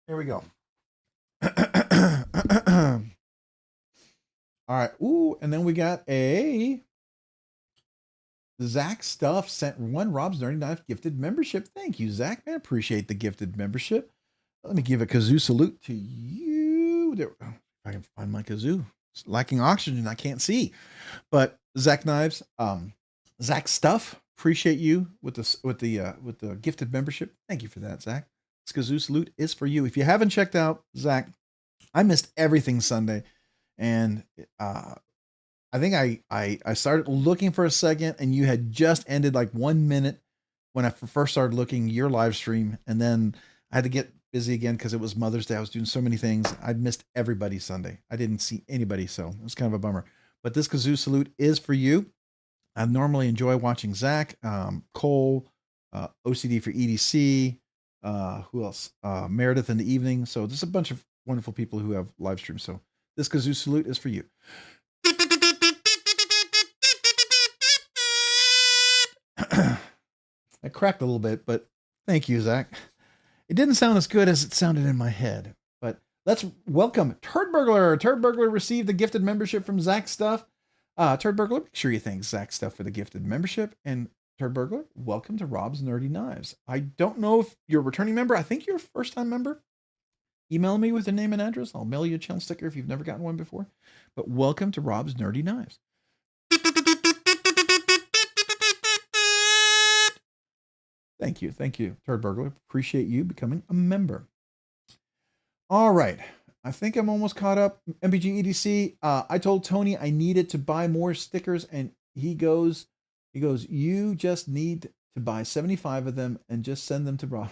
here we go. All right. Ooh, and then we got a Zach Stuff sent one Rob's Nerdy Knife gifted membership. Thank you, Zach. Man, appreciate the gifted membership. Let me give a kazoo salute to you. There, if I can find my kazoo. It's lacking oxygen, I can't see. But Zach Knives, Zach Stuff, appreciate you with the gifted membership. Thank you for that, Zach. This kazoo salute is for you. If you haven't checked out Zach, I missed everything Sunday, and I think I started looking for a second, and you had just ended like 1 minute when I first started looking your live stream, and then I had to get busy again because it was Mother's Day. I was doing so many things. I missed everybody Sunday. I didn't see anybody, so it was kind of a bummer. But this kazoo salute is for you. I normally enjoy watching Zach, Cole, OCD for EDC, who else? Meredith in the evening. So there's a bunch of wonderful people who have live streams. So this kazoo salute is for you. I cracked a little bit, but thank you, Zach. It didn't sound as good as it sounded in my head, but let's welcome Turd Burglar. Turd Burglar received the gifted membership from Zach Stuff. Turd Burglar, make sure you thank Zach Stuff for the gifted membership. And Turd Burglar, welcome to Rob's Nerdy Knives. I don't know if you're a returning member. I think you're a first-time member. Email me with a name and address. I'll mail you a channel sticker if you've never gotten one before. But welcome to Rob's Nerdy Knives. Thank you. Thank you, Turd Burglar. Appreciate you becoming a member. All right. I think I'm almost caught up. MPG EDC. I told Tony I needed to buy more stickers, and he goes, you just need to buy 75 of them and just send them to Rob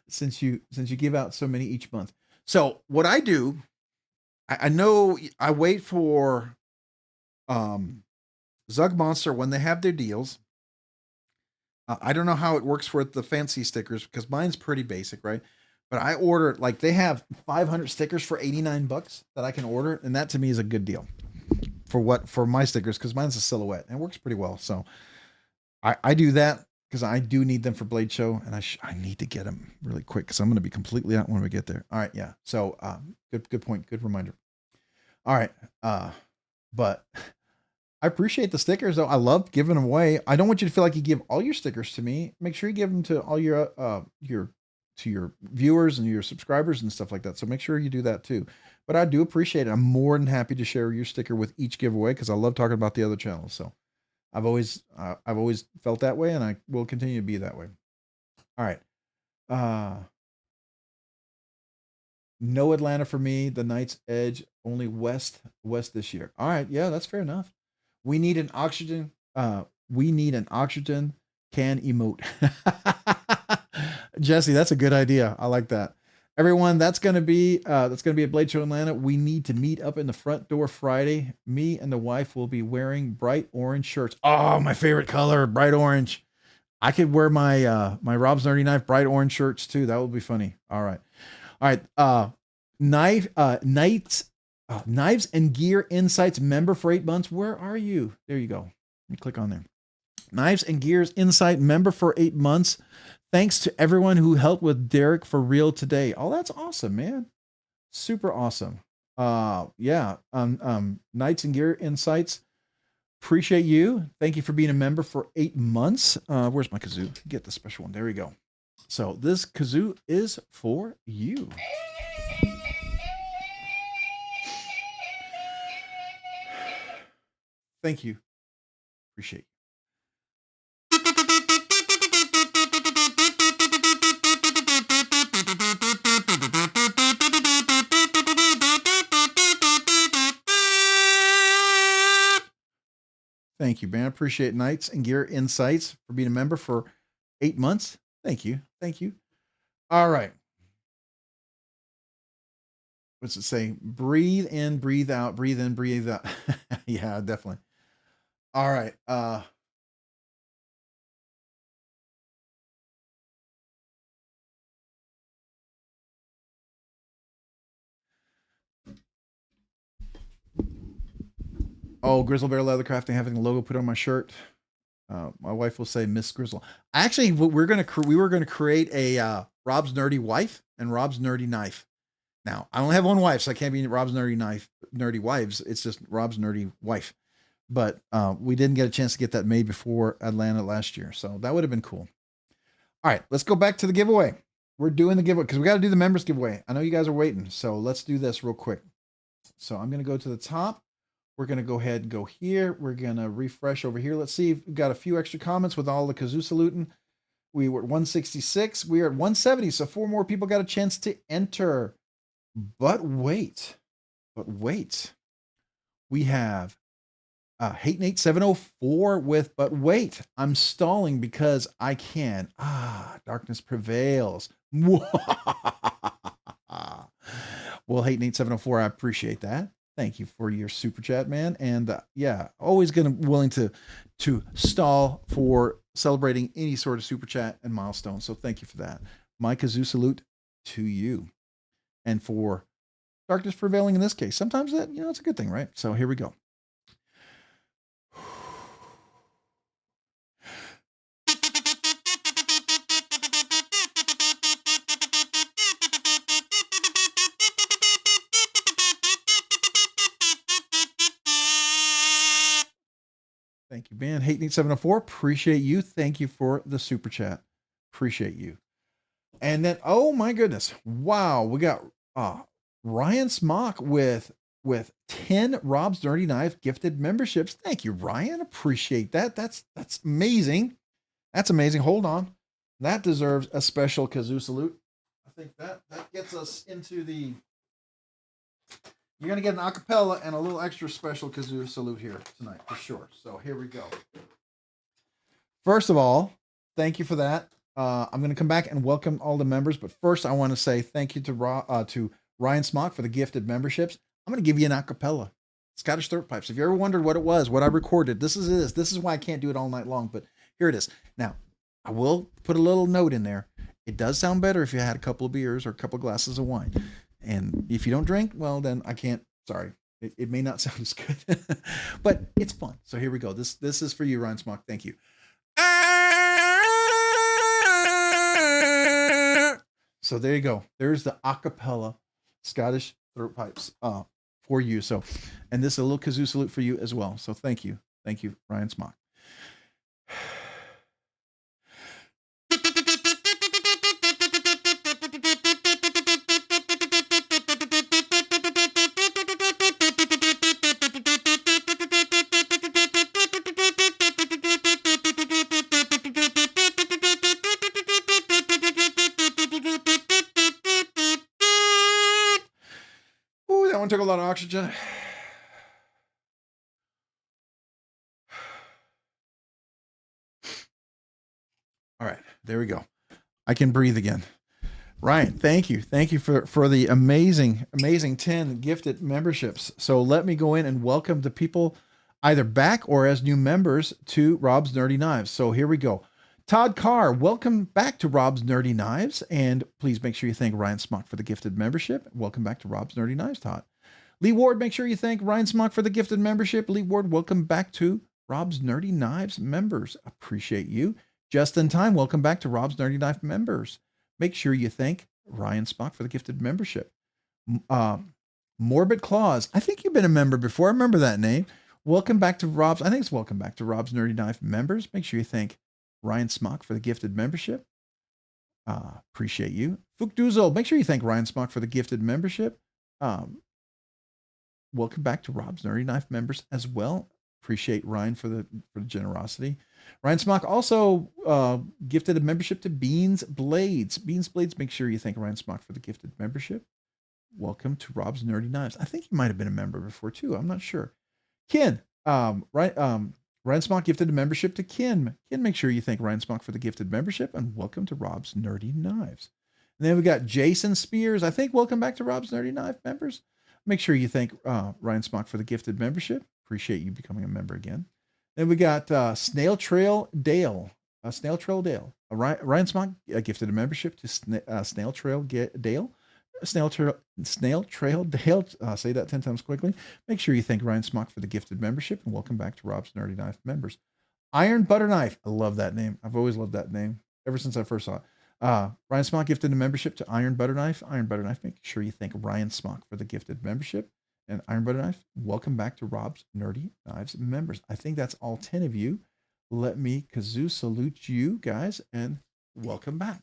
since you give out so many each month. So what I do, I know I wait for Zug Monster when they have their deals. I don't know how it works for the fancy stickers because mine's pretty basic, right? But I order, like, they have 500 stickers for 89 bucks that I can order, and that to me is a good deal for my stickers, because mine's a silhouette and it works pretty well. So I do that because I do need them for Blade Show, and I need to get them really quick because I'm going to be completely out when we get there. All right, yeah. So good point, good reminder. All right, but I appreciate the stickers, though. I love giving them away. I don't want you to feel like you give all your stickers to me. Make sure you give them to all your viewers and your subscribers and stuff like that. So make sure you do that too. But I do appreciate it. I'm more than happy to share your sticker with each giveaway because I love talking about the other channels. So I've always felt that way, and I will continue to be that way. All right. No Atlanta for me. The Night's Edge only west this year. All right. Yeah, that's fair enough. We need an oxygen. We need an oxygen can emote. Jesse, that's a good idea. I like that. Everyone, that's gonna be at Blade Show Atlanta. We need to meet up in the front door Friday. Me and the wife will be wearing bright orange shirts. Oh, my favorite color, bright orange. I could wear my my Rob's Nerdy Knife bright orange shirts too. That would be funny. All right. Knives and Gear Insights member for 8 months. Where are you? There you go. Let me click on there. Knives and Gears Insight member for 8 months. Thanks to everyone who helped with Derek for real today. Oh, that's awesome, man. Super awesome. Yeah. Knights and Gear Insights. Appreciate you. Thank you for being a member for 8 months. Where's my kazoo? Get the special one. There we go. So this kazoo is for you. Thank you. Appreciate you. Thank you, man. Appreciate Knights and Gear Insights for being a member for 8 months. Thank you. Thank you. All right. What's it say? Breathe in, breathe out, breathe in, breathe out. Yeah, definitely. All right. Oh, Grizzle Bear Leathercrafting having the logo put on my shirt. My wife will say Miss Grizzle. Actually, we were gonna create a Rob's Nerdy Wife and Rob's Nerdy Knife. Now, I only have one wife, so I can't be Rob's Nerdy Knife, Nerdy Wives. It's just Rob's Nerdy Wife. But we didn't get a chance to get that made before Atlanta last year, so that would have been cool. All right, let's go back to the giveaway. We're doing the giveaway because we got to do the members giveaway. I know you guys are waiting, so let's do this real quick. So I'm going to go to the top. We're going to go ahead and go here. We're going to refresh over here. Let's see if we've got a few extra comments with all the kazoo saluting. We were at 166. We are at 170. So 4 more people got a chance to enter. But wait. We have Hate Nate 704 with, but wait, I'm stalling because I can. Darkness prevails. Well, Hate Nate 704, I appreciate that. Thank you for your super chat, man. And yeah, always willing to stall for celebrating any sort of super chat and milestone. So thank you for that. My kazoo salute to you. And for darkness prevailing in this case. Sometimes that, it's a good thing, right? So here we go. Thank you, man. Hate Need 704. Appreciate you. Thank you for the super chat. Appreciate you. And then, oh my goodness. Wow. We got Ryan Smock with 10 Rob's Dirty Knife gifted memberships. Thank you, Ryan. Appreciate that. That's amazing. That's amazing. Hold on. That deserves a special kazoo salute. I think that gets us into the... You're going to get an acapella and a little extra special kazoo salute here tonight, for sure. So here we go. First of all, thank you for that. I'm going to come back and welcome all the members. But first, I want to say thank you to Ryan Smock for the gifted memberships. I'm going to give you an acapella. Scottish throat pipes. If you ever wondered what it was, what I recorded, this is it. This is why I can't do it all night long, but here it is. Now, I will put a little note in there. It does sound better if you had a couple of beers or a couple of glasses of wine. And if you don't drink, well, then I can't. Sorry. It may not sound as good, but it's fun. So here we go. This is for you, Ryan Smock. Thank you. So there you go. There's the acapella Scottish throat pipes for you. So, and this is a little kazoo salute for you as well. So thank you. Thank you, Ryan Smock. Took a lot of oxygen. All right, there we go. I can breathe again. Ryan, thank you. Thank you for the amazing 10 gifted memberships. So let me go in and welcome the people either back or as new members to Rob's Nerdy Knives. So here we go. Todd Carr, welcome back to Rob's Nerdy Knives. And please make sure you thank Ryan Smock for the gifted membership. Welcome back to Rob's Nerdy Knives, Todd. Lee Ward, make sure you thank Ryan Smock for the gifted membership. Lee Ward, welcome back to Rob's Nerdy Knives members. Appreciate you. Just in time, welcome back to Rob's Nerdy Knife members. Make sure you thank Ryan Smock for the gifted membership. Morbid Claws, I think you've been a member before. I remember that name. Welcome back to Rob's, I think it's welcome back to Rob's Nerdy Knife members. Make sure you thank Ryan Smock for the gifted membership. Appreciate you. Fook Duzel, make sure you thank Ryan Smock for the gifted membership. Welcome back to Rob's Nerdy Knife members as well. Appreciate Ryan for the generosity. Ryan Smock also gifted a membership to Beans Blades. Beans Blades, make sure you thank Ryan Smock for the gifted membership. Welcome to Rob's Nerdy Knives. I think you might have been a member before too. I'm not sure. Ken, Ryan Smock gifted a membership to Ken. Ken, make sure you thank Ryan Smock for the gifted membership and welcome to Rob's Nerdy Knives. And then we got Jason Spears. I think welcome back to Rob's Nerdy Knife members. Make sure you thank Ryan Smock for the gifted membership. Appreciate you becoming a member again. Then we got Snail Trail Dale. Ryan Smock gifted a membership to Snail Trail Dale. Snail Trail Dale. Say that 10 times quickly. Make sure you thank Ryan Smock for the gifted membership and welcome back to Rob's Nerdy Knife members. Iron Butter Knife. I love that name. I've always loved that name ever since I first saw it. Ryan Smock gifted a membership to Iron Butter Knife. Iron Butter Knife, make sure you thank Ryan Smock for the gifted membership. And Iron Butter Knife, welcome back to Rob's Nerdy Knives members. I think that's all 10 of you. Let me kazoo salute you guys and welcome back.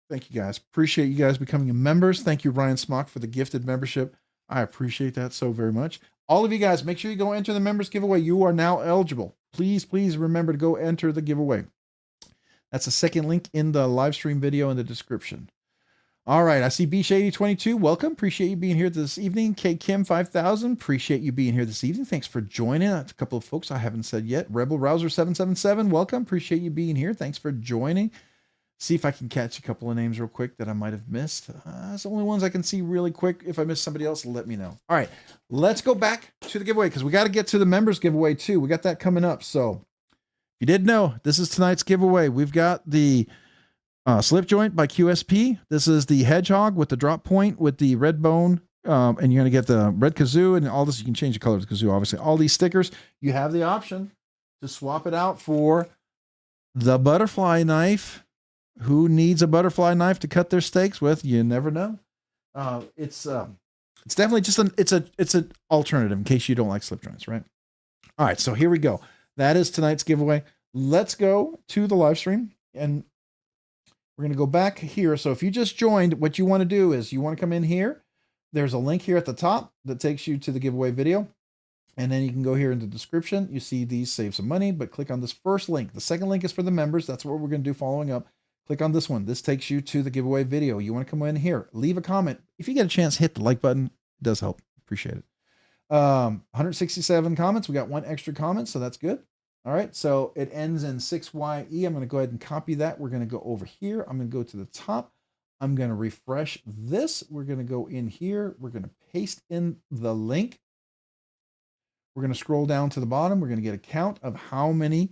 Thank you guys. Appreciate you guys becoming members. Thank you, Ryan Smock, for the gifted membership. I appreciate that so very much. All of you guys, make sure you go enter the members giveaway. You are now eligible. Please, please remember to go enter the giveaway. That's the second link in the live stream video in the description. All right. I see B-Shady22. Welcome. Appreciate you being here this evening. K Kim 5000. Appreciate you being here this evening. Thanks for joining. That's a couple of folks I haven't said yet. Rebel Rouser 777. Welcome. Appreciate you being here. Thanks for joining. See if I can catch a couple of names real quick that I might have missed. That's the only ones I can see really quick. If I miss somebody else, let me know. All right, let's go back to the giveaway because we got to get to the members giveaway too. We got that coming up. So if you didn't know, this is tonight's giveaway. We've got the slip joint by QSP. This is the hedgehog with the drop point with the red bone. And you're going to get the red kazoo and all this. You can change the color of the kazoo, obviously. All these stickers, you have the option to swap it out for the butterfly knife. Who needs a butterfly knife to cut their steaks with? You never know. It's definitely just it's an alternative in case you don't like slip joints, right? All right, so here we go. That is tonight's giveaway. let's go to the live stream, and we're going to go back here. So if you just joined, what you want to do is you want to come in here. There's a link here at the top that takes you to the giveaway video. And then you can go here in the description. You see these, save some money, but click on this first link. The second link is for the members. That's what we're going to do following up. Click on this one. This takes you to the giveaway video. You want to come in here, leave a comment. If you get a chance, hit the like button. It does help. Appreciate it. 167 comments. We got one extra comment, so that's good. All right, so it ends in 6YE. I'm going to go ahead and copy that. We're going to go over here. I'm going to go to the top. I'm going to refresh this. We're going to go in here. We're going to paste in the link. We're going to scroll down to the bottom. We're going to get a count of how many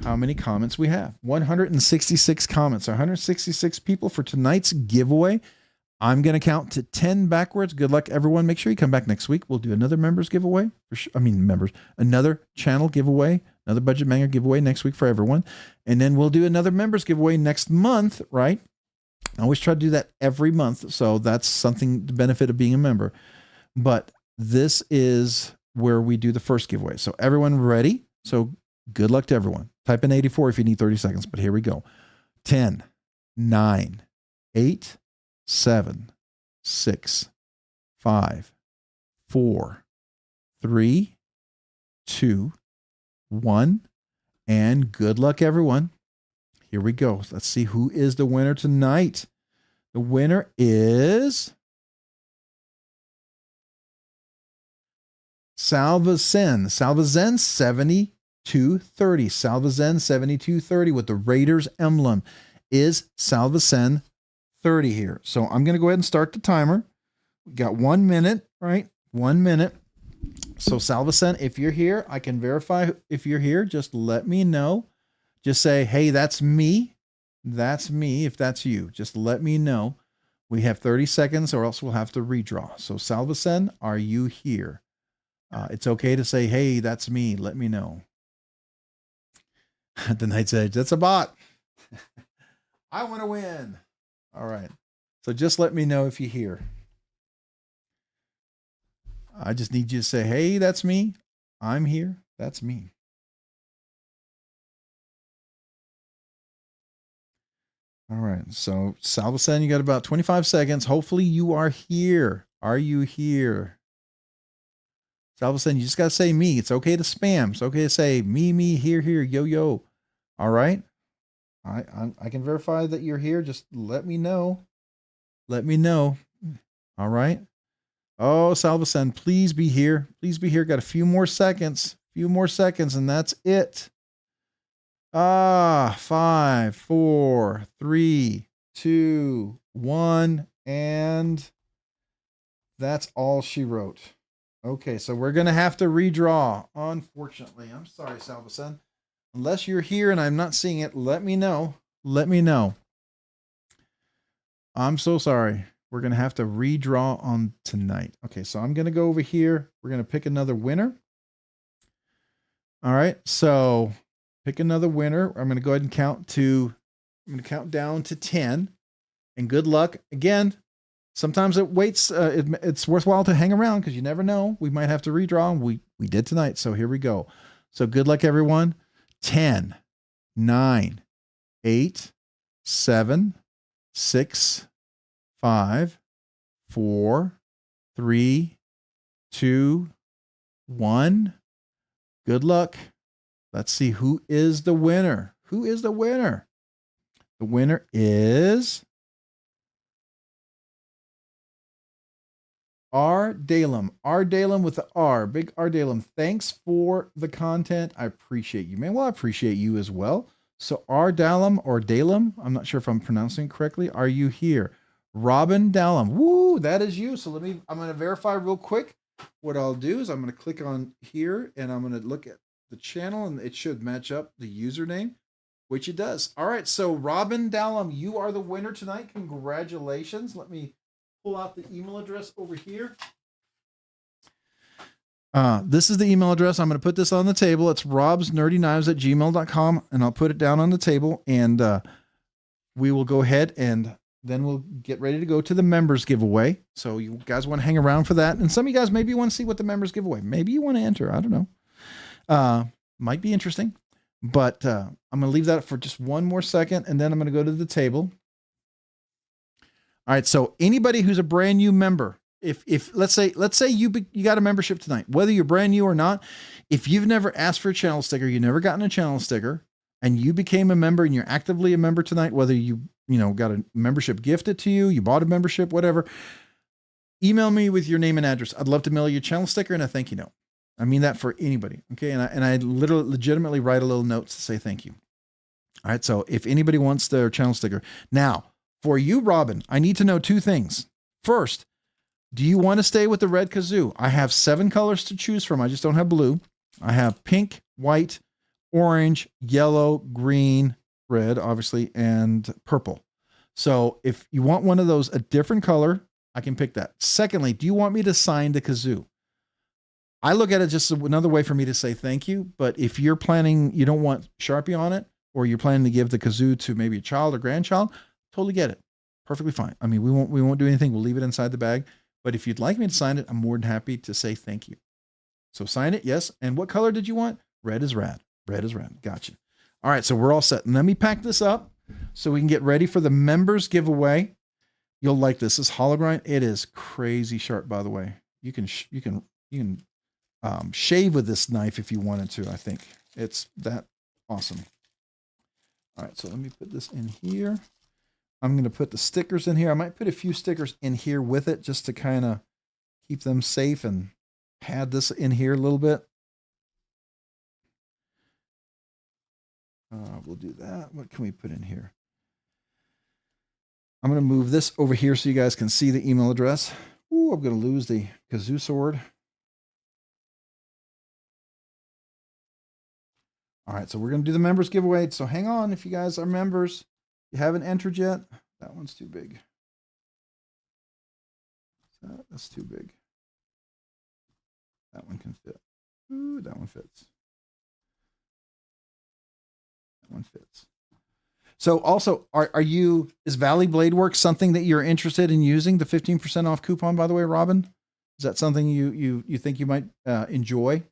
comments we have. 166 comments. 166 people for tonight's giveaway. I'm going to count to 10 backwards. Good luck, everyone. Make sure you come back next week. We'll do another members giveaway. Another channel giveaway, another Budget Manga giveaway next week for everyone. And then we'll do another members giveaway next month, right? I always try to do that every month. So that's something, the benefit of being a member. But this is where we do the first giveaway. So everyone ready? So good luck to everyone. Type in 84 if you need 30 seconds, but here we go. 10, 9, 8, 7, 6, 5, 4, 3, 2, 1, and good luck, everyone. Here we go. Let's see who is the winner tonight. The winner is Salvazen 7230. Salvazen 7230 with the Raiders emblem is Salvazen 30 here. So I'm going to go ahead and start the timer. We got 1 minute, right? 1 minute. So Salvazen, if you're here, I can verify if you're here. Just let me know. Just say, hey, that's me. That's me. If that's you, just let me know. We have 30 seconds or else we'll have to redraw. So Salvazen, are you here? It's okay to say, hey, that's me. Let me know. The Night's Edge, that's a bot. I want to win. All right. So just let me know if you're here. I just need you to say, hey, that's me. I'm here. That's me. All right. So Salvazen, you got about 25 seconds. Hopefully you are here. Are you here? Salvazen, you just got to say me. It's okay to spam. It's okay to say me, here, yo, yo. All right. I can verify that you're here. Just let me know. Let me know. All right. Oh, Salvazen, please be here. Please be here. Got a few more seconds. And that's it. 5, 4, 3, 2, 1, and that's all she wrote. Okay, so we're gonna have to redraw. Unfortunately, I'm sorry, Salvazen. Unless you're here and I'm not seeing it, let me know. Let me know. I'm so sorry. We're gonna have to redraw on tonight. Okay, so I'm gonna go over here. We're gonna pick another winner. All right, so pick another winner. I'm gonna go ahead and count down to 10. And good luck. Again, sometimes it waits. It's worthwhile to hang around because you never know. We might have to redraw. We did tonight. So here we go. So good luck, everyone. 10, 9, 8, 7, 6, 5, 4, 3, 2, 1. Good luck. Let's see who is the winner. Who is the winner? The winner is R. Dalem. R. Dalem with the R. Big R. Dalem. Thanks for the content. I appreciate you, man. Well, I appreciate you as well. So R. Dalem or Dalem, I'm not sure if I'm pronouncing it correctly. Are you here? Robin Dalem. Woo, that is you. So I'm going to verify real quick. What I'll do is I'm going to click on here and I'm going to look at the channel and it should match up the username, which it does. All right. So Robin Dalem, you are the winner tonight. Congratulations. Let me pull out the email address over here. This is the email address. I'm going to put this on the table. It's robsnerdyknives@gmail.com, and I'll put it down on the table, and we will go ahead and then we'll get ready to go to the members giveaway. So you guys want to hang around for that. And some of you guys maybe want to see what the members giveaway. Maybe you want to enter. I don't know. Might be interesting. But I'm going to leave that for just one more second, and then I'm going to go to the table. All right, so anybody who's a brand new member, if let's say you got a membership tonight, whether you're brand new or not, if you've never asked for a channel sticker, you've never gotten a channel sticker, and you became a member and you're actively a member tonight, whether you got a membership gifted to you, you bought a membership, whatever, email me with your name and address. I'd love to mail you a channel sticker and a thank you note. I mean that for anybody. Okay. And I literally legitimately write a little note to say thank you. All right. So if anybody wants their channel sticker now for you, Robin, I need to know two things. First, do you want to stay with the red kazoo? I have 7 colors to choose from. I just don't have blue. I have pink, white, orange, yellow, green, red, obviously, and purple. So if you want one of those, a different color, I can pick that. Secondly, do you want me to sign the kazoo? I look at it just another way for me to say thank you. But if you're planning, you don't want Sharpie on it, or you're planning to give the kazoo to maybe a child or grandchild, totally get it. Perfectly fine. I mean, we won't do anything. We'll leave it inside the bag. But if you'd like me to sign it, I'm more than happy to say thank you. So sign it, yes. And what color did you want? Red is rad. Red is rad. Gotcha. All right, so we're all set. And let me pack this up so we can get ready for the members giveaway. You'll like this. This hollow grind, it is crazy sharp, by the way. You can shave with this knife if you wanted to. I think it's that awesome. All right, so let me put this in here. I'm going to put the stickers in here. I might put a few stickers in here with it just to kind of keep them safe and pad this in here a little bit. We'll do that. What can we put in here? I'm going to move this over here so you guys can see the email address. Ooh, I'm going to lose the kazoo sword. All right, so we're going to do the members giveaway. So hang on if you guys are members. You haven't entered yet. That one's too big. That's too big. That one can fit. Ooh, that one fits. That one fits. So also, is Valley Blade Works something that you're interested in using? The 15% off coupon, by the way, Robin? Is that something you think you might enjoy?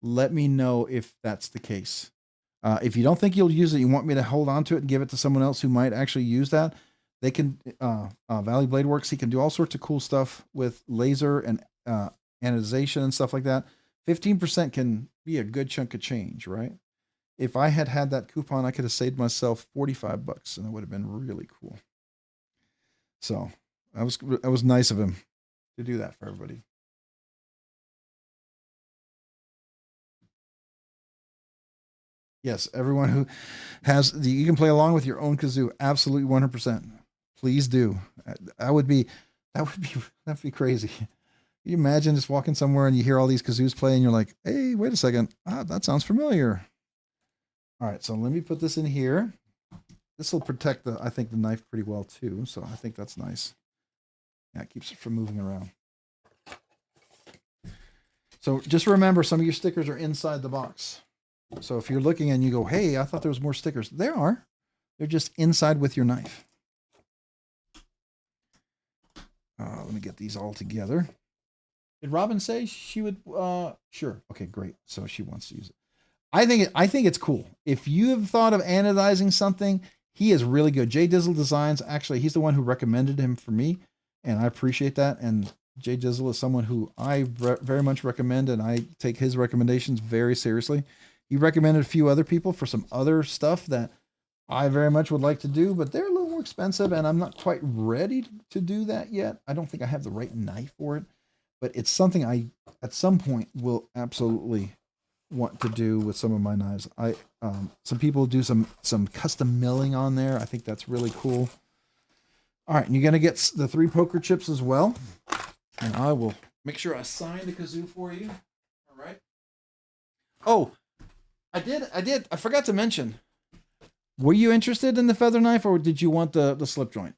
Let me know if that's the case. If you don't think you'll use it, you want me to hold on to it and give it to someone else who might actually use that, they can, Valley Blade Works, he can do all sorts of cool stuff with laser and anodization and stuff like that. 15% can be a good chunk of change, right? If I had had that coupon, I could have saved myself $45 and it would have been really cool. So that was nice of him to do that for everybody. Yes, everyone who has you can play along with your own kazoo. Absolutely 100%. Please do. That would be crazy. Can you imagine just walking somewhere and you hear all these kazoos play and you're like, hey, wait a second. That sounds familiar. All right, so let me put this in here. This will protect I think the knife pretty well too. So I think that's nice. Yeah, it keeps it from moving around. So just remember, some of your stickers are inside the box. So if you're looking and you go, hey, I thought there was more stickers. There are. They're just inside with your knife. Let me get these all together. Did Robin say she would? Sure. Okay, great. So she wants to use it. I think it's cool. If you have thought of anodizing something, he is really good. Jay Dizzle Designs, actually, he's the one who recommended him for me, and I appreciate that. And Jay Dizzle is someone who I very much recommend, and I take his recommendations very seriously. He recommended a few other people for some other stuff that I very much would like to do, but they're a little more expensive, and I'm not quite ready to do that yet. I don't think I have the right knife for it, but it's something I, at some point, will absolutely want to do with some of my knives. Some people do some custom milling on there. I think that's really cool. All right, and you're going to get the 3 poker chips as well, and I will make sure I sign the kazoo for you. All right. Oh, I did. I forgot to mention. Were you interested in the feather knife, or did you want the slip joint?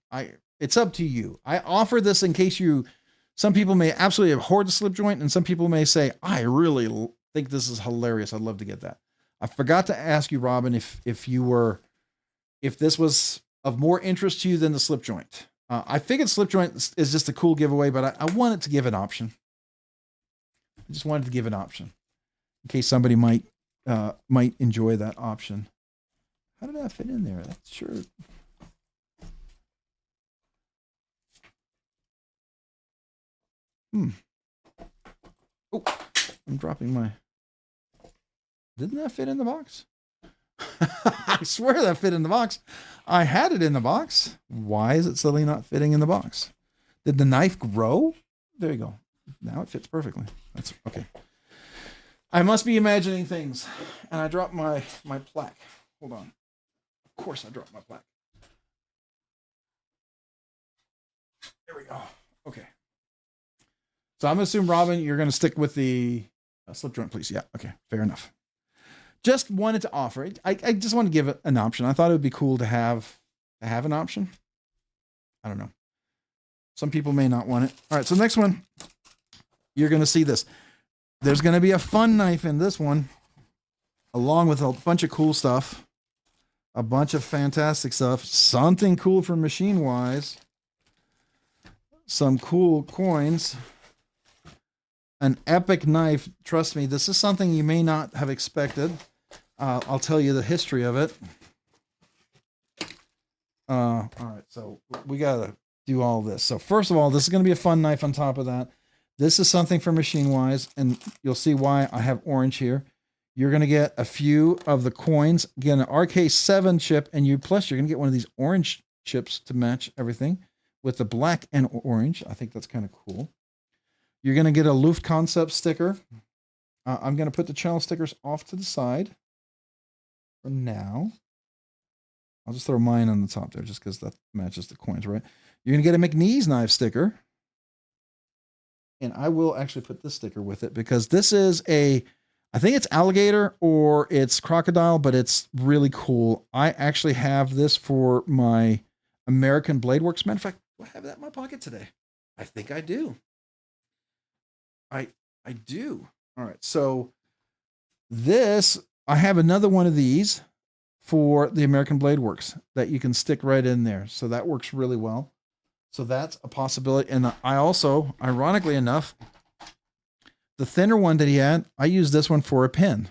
It's up to you. I offer this in case some people may absolutely abhor the slip joint, and some people may say, I really think this is hilarious. I'd love to get that. I forgot to ask you, Robin, if this was of more interest to you than the slip joint. I figured slip joint is just a cool giveaway, but I wanted to give an option. I just wanted to give an option in case somebody might might enjoy that option. How did that fit in there? That's sure. Oh, I'm dropping my. Didn't that fit in the box? I swear that fit in the box. I had it in the box. Why is it suddenly not fitting in the box? Did the knife grow? There you go. Now it fits perfectly. That's okay. I must be imagining things. And I dropped my plaque. Hold on. Of course I dropped my plaque. There we go. Okay. So I'm going to assume, Robin, you're going to stick with the slip joint, please. Yeah. Okay. Fair enough. Just wanted to offer it. I just want to give it an option. I thought it would be cool to have an option. I don't know. Some people may not want it. All right. So next one, you're going to see this. There's going to be a fun knife in this one, along with a bunch of cool stuff, a bunch of fantastic stuff, something cool for machine-wise, some cool coins, an epic knife. Trust me, this is something you may not have expected. I'll tell you the history of it. All right, so we got to do all this. So first of all, this is going to be a fun knife on top of that. This is something for machine-wise, and you'll see why I have orange here. You're going to get a few of the coins. Again, an RK7 chip, and you're going to get one of these orange chips to match everything with the black and orange. I think that's kind of cool. You're going to get a Luft Concept sticker. I'm going to put the channel stickers off to the side for now. I'll just throw mine on the top there just because that matches the coins, right? You're going to get a McNeese knife sticker. And I will actually put this sticker with it because this is I think it's alligator or it's crocodile, but it's really cool. I actually have this for my American Blade Works. Matter of fact, do I have that in my pocket today? I think I do. I do. All right. So this, I have another one of these for the American Blade Works that you can stick right in there. So that works really well. So that's a possibility. And I also, ironically enough, the thinner one that he had, I use this one for a pin.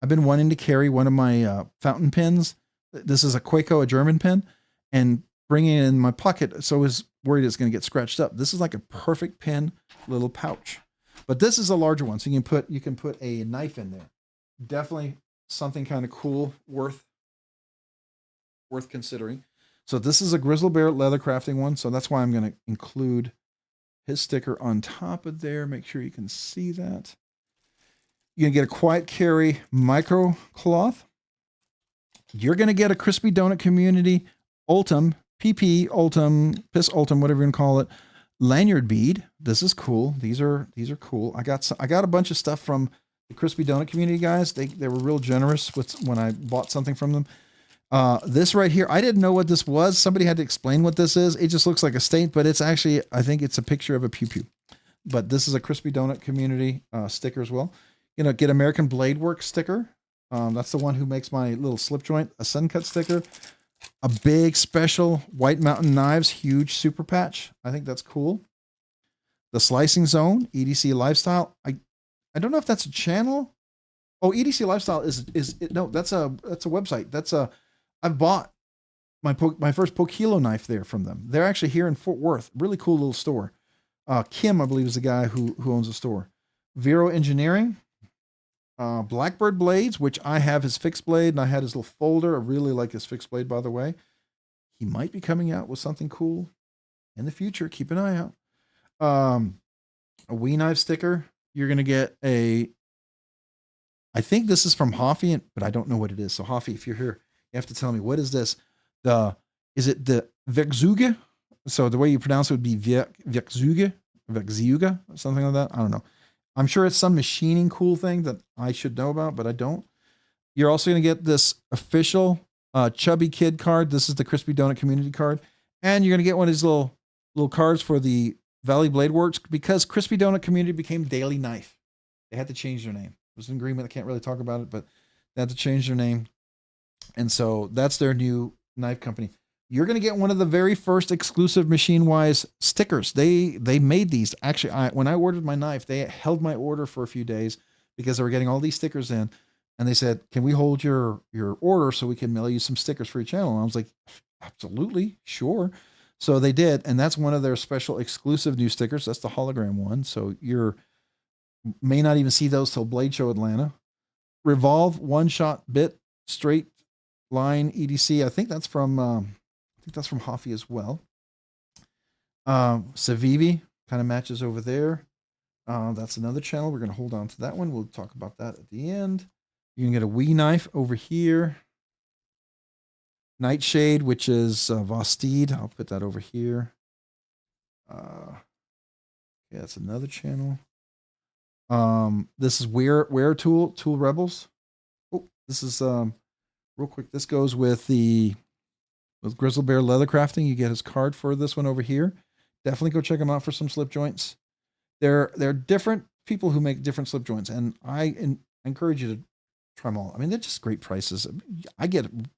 I've been wanting to carry one of my fountain pins. This is a Quaco, a German pin, and bringing it in my pocket. So I was worried it's going to get scratched up. This is like a perfect pin little pouch. But this is a larger one. So you can put a knife in there. Definitely something kind of cool, worth considering. So this is a Grizzle Bear leather crafting one. So that's why I'm going to include his sticker on top of there. Make sure you can see that. You're going to get a Quiet Carry micro cloth. You're going to get a Crispy Donut Community Ultim, PP Ultim, Piss Ultim, whatever you want to call it, lanyard bead. This is cool. These are cool. I got a bunch of stuff from the Crispy Donut Community guys. They were real generous with when I bought something from them. This right here, I didn't know what this was. Somebody had to explain what this is. It just looks like a stain, but it's actually, I think it's a picture of a pew-pew. But this is a Crispy Donut Community sticker as well. You know, get American Blade Works sticker. That's the one who makes my little slip joint, a Sun Cut sticker. A big special White Mountain Knives, huge super patch. I think that's cool. The Slicing Zone, EDC Lifestyle. I don't know if that's a channel. Oh, EDC Lifestyle no, that's a website. I've bought my first Pokilo knife there from them. They're actually here in Fort Worth. Really cool little store. Kim, I believe, is the guy who owns the store. Vero Engineering. Blackbird Blades, which I have his fixed blade, and I had his little folder. I really like his fixed blade, by the way. He might be coming out with something cool in the future. Keep an eye out. A Wee Knife sticker. You're going to get I think this is from Hoffy, but I don't know what it is. So Hoffy, if you're here, you have to tell me, what is this? Is it the Vexuga? So the way you pronounce it would be Vexuga, something like that. I don't know. I'm sure it's some machining cool thing that I should know about, but I don't. You're also going to get this official Chubby Kid card. This is the Crispy Donut Community card. And you're going to get one of these little cards for the Valley Blade Works because Crispy Donut Community became Daily Knife. They had to change their name. It was an agreement. I can't really talk about it, but they had to change their name. And so that's their new knife company. You're going to get one of the very first exclusive Machine-Wise stickers. They made these. Actually, when I ordered my knife, they held my order for a few days because they were getting all these stickers in. And they said, can we hold your order so we can mail you some stickers for your channel? And I was like, absolutely, sure. So they did. And that's one of their special exclusive new stickers. That's the hologram one. So you're may not even see those till Blade Show Atlanta. Revolve one shot bit straight line EDC. I think that's from Hoffy as well. Savivi kind of matches over there. That's another channel. We're going to hold on to that one. We'll talk about that at the end. You can get a Wee knife over here. Nightshade, which is Vostede. I'll put that over here. Yeah, that's another channel. This is Wear Tool Rebels. Oh, this is real quick. This goes with Grizzle Bear Leather Crafting. You get his card for this one over here. Definitely go check them out for some slip joints. They're different people who make different slip joints, and I encourage you to try them all. I mean, they're just great prices.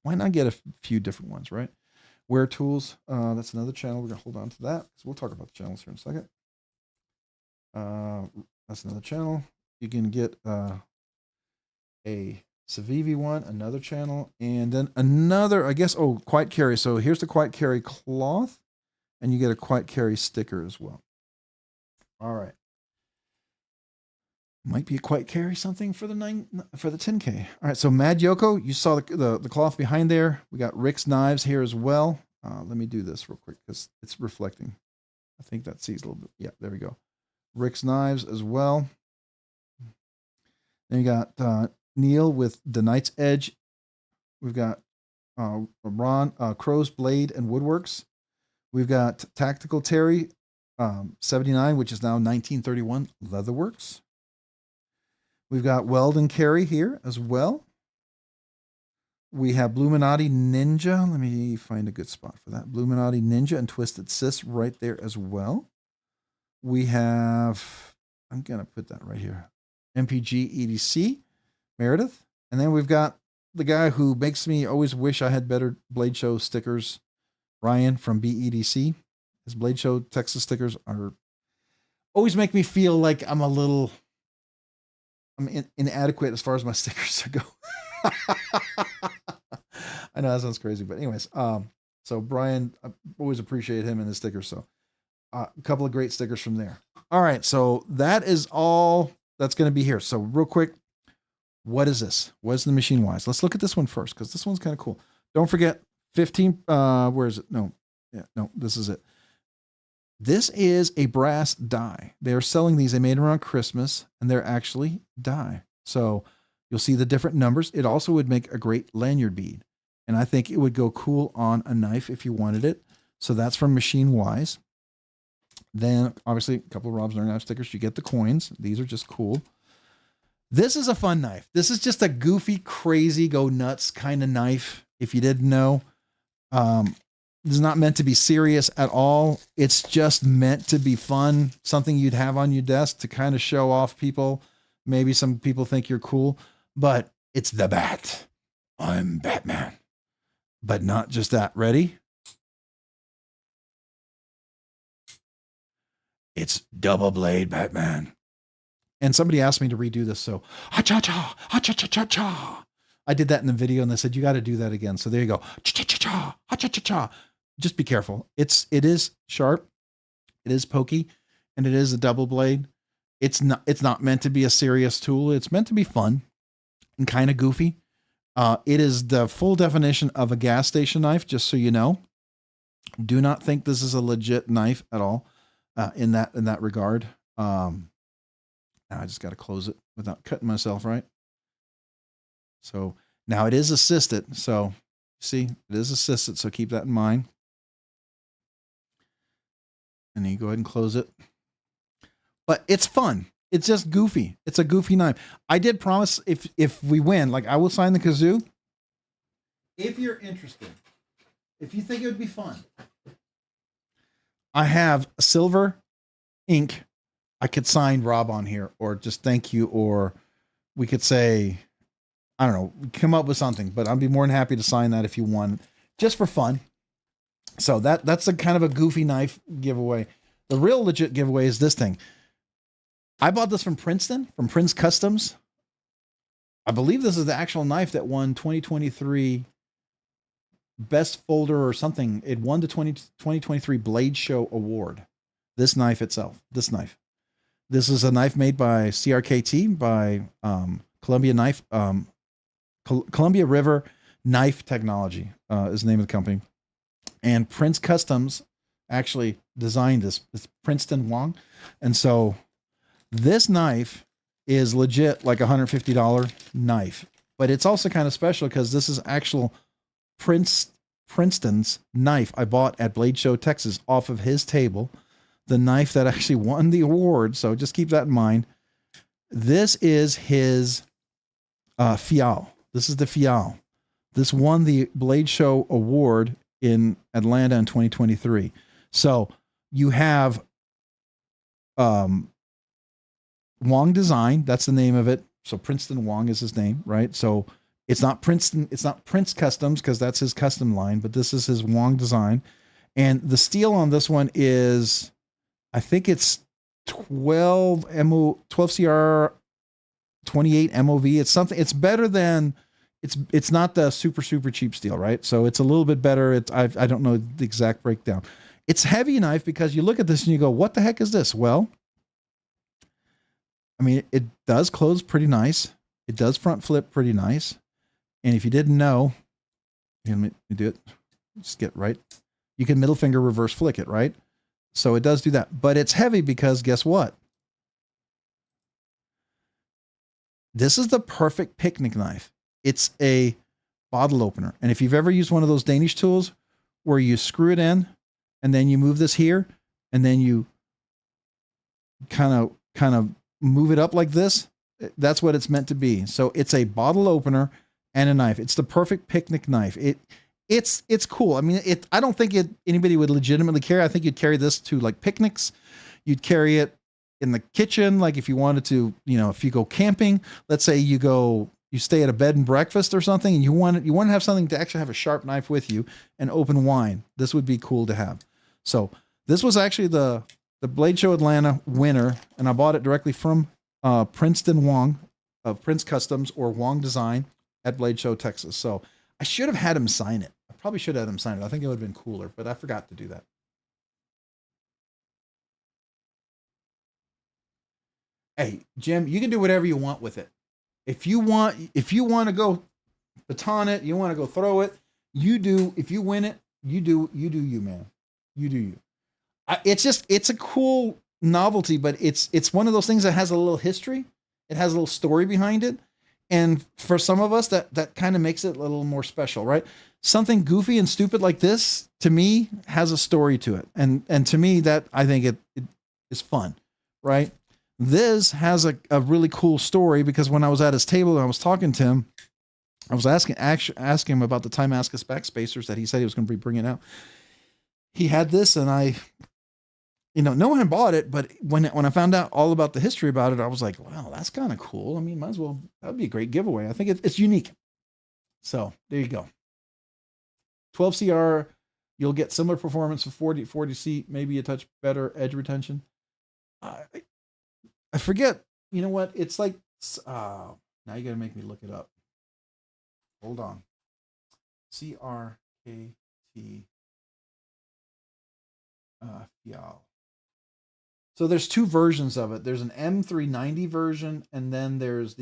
Why not get a few different ones, right? Wear Tools. That's another channel. We're gonna hold on to that because we'll talk about the channels here in a second. That's another channel. You can get a Savivi one, another channel, and then another, I guess, Quiet Carry. So here's the Quiet Carry cloth, and you get a Quiet Carry sticker as well. All right. Might be a Quiet Carry something for the 10K. All right, so Mad Yoko, you saw the cloth behind there. We got Rick's Knives here as well. Let me do this real quick because it's reflecting. I think that sees a little bit. Yeah, there we go. Rick's Knives as well. Then you got Neil with the Knight's Edge. We've got Ron, Crow's Blade and Woodworks. We've got Tactical Terry 79, which is now 1931 Leatherworks. We've got Weld and Carry here as well. We have Bluminati Ninja. Let me find a good spot for that. Bluminati Ninja and Twisted Sis right there as well. We have, I'm going to put that right here, MPG EDC, Meredith. And then we've got the guy who makes me always wish I had better Blade Show stickers, Ryan from BEDC. His Blade Show Texas stickers always make me feel like I'm inadequate as far as my stickers go. I know that sounds crazy, but anyways, so Brian, I always appreciate him and his stickers. So a couple of great stickers from there. All right. So that is all that's going to be here. So real quick, what is this? What's the machine wise? Let's look at this one first, because this one's kind of cool. Don't forget 15. Where is it? No, this is it. This is a brass die. They are selling these. They made them around Christmas, and they're actually die. So you'll see the different numbers. It also would make a great lanyard bead. And I think it would go cool on a knife if you wanted it. So that's from Machine Wise. Then obviously a couple of Rob's Nerd Knife stickers. You get the coins. These are just cool. This is a fun knife. This is just a goofy, crazy, go nuts kind of knife. If you didn't know, this is not meant to be serious at all. It's just meant to be fun. Something you'd have on your desk to kind of show off people. Maybe some people think you're cool, but it's the Bat. I'm Batman. But not just that. Ready? It's double blade Batman. And somebody asked me to redo this. So, ha-cha-cha, ha-cha-cha-cha-cha. I did that in the video and they said, you got to do that again. So there you go. Cha-cha-cha-cha, ha-cha-cha-cha. Just be careful. It is sharp. It is pokey, and it is a double blade. It's not meant to be a serious tool. It's meant to be fun and kind of goofy. It is the full definition of a gas station knife, just so you know. Do not think this is a legit knife at all in that regard. Now I just got to close it without cutting myself, right? So now it is assisted. So see, it is assisted. So keep that in mind. And then you go ahead and close it. But it's fun. It's just goofy. It's a goofy knife. I did promise if we win, like I will sign the kazoo. If you're interested, if you think it would be fun, I have silver ink. I could sign Rob on here, or just thank you, or we could say, I don't know, come up with something, but I'd be more than happy to sign that if you want, just for fun. So that's a kind of a goofy knife giveaway. The real legit giveaway is this thing. I bought this from Princeton, from Prince Customs. I believe this is the actual knife that won 2023 Best Folder or something. It won the 2023 Blade Show Award. This knife itself, this knife. This is a knife made by CRKT, by Columbia River Knife Technology is the name of the company. And Prince Customs actually designed this. It's Princeton Wong. And so this knife is legit like $150 knife. But it's also kind of special because this is actual Princeton's knife I bought at Blade Show, Texas, off of his table. The knife that actually won the award. So just keep that in mind. This is his Fial. This is the Fial. This won the Blade Show Award in Atlanta in 2023. So you have Wong Design. That's the name of it. So Princeton Wong is his name, right? So it's not Princeton. It's not Prince Customs because that's his custom line, but this is his Wong Design. And the steel on this one is, I think it's 12 CR 28 MOV. It's something, it's better than, it's not the super cheap steel, right? So it's a little bit better. I don't know the exact breakdown. It's heavy knife because you look at this and you go, what the heck is this? Well, I mean, it does close pretty nice. It does front flip pretty nice. And if you didn't know, let me do it. Just get right. You can middle finger reverse flick it, right? So it does do that, but it's heavy because guess what? This is the perfect picnic knife. It's a bottle opener. And if you've ever used one of those Danish tools where you screw it in and then you move this here and then you kind of move it up like this, that's what it's meant to be. So it's a bottle opener and a knife. It's the perfect picnic knife. It's cool. I mean, I don't think anybody would legitimately carry. I think you'd carry this to like picnics. You'd carry it in the kitchen. Like if you wanted to, if you go camping, let's say you stay at a bed and breakfast or something and you want to have something to actually have a sharp knife with you and open wine. This would be cool to have. So this was actually the Blade Show Atlanta winner. And I bought it directly from Princeton Wong of Prince Customs or Wong Design at Blade Show, Texas. So I should have had him sign it. I probably should have had him sign it. I think it would have been cooler, but I forgot to do that. Hey, Jim, you can do whatever you want with it. If you want to go baton it, you want to go throw it, you do. If you win it, you do you, man. You do you. It's a cool novelty, but it's one of those things that has a little history. It has a little story behind it. And for some of us, that kind of makes it a little more special, right? Something goofy and stupid like this, to me, has a story to it. And to me, that I think it is fun, right? This has a really cool story because when I was at his table and I was talking to him, I was asking him about the Timascus backspacers that he said he was going to be bringing out. He had this, and no one had bought it, but when I found out all about the history about it, I was like, wow, that's kind of cool. I mean, might as well, that'd be a great giveaway. I think it's unique. So there you go. 12 CR, you'll get similar performance for 40C, maybe a touch better edge retention. I forget, you know what? It's like, now you got to make me look it up. Hold on. CRKT Fial. So there's two versions of it. There's an M390 version, and then there's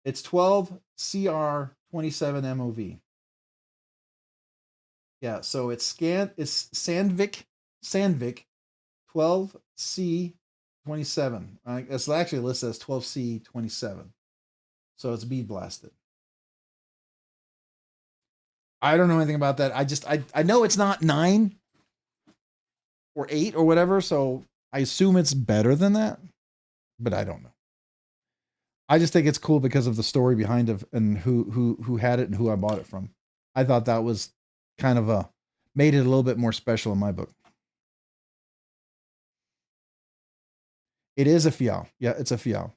it's 12 CR 27 MOV. Yeah, so it's Sandvik 12C 27. It's actually listed as 12C 27. So it's bead blasted. I don't know anything about that. I know it's not 9 or 8 or whatever, so I assume it's better than that, but I don't know. I just think it's cool because of the story behind it and who had it and who I bought it from. I thought that was kind of made it a little bit more special in my book. It is a Fial. Yeah, it's a Fial.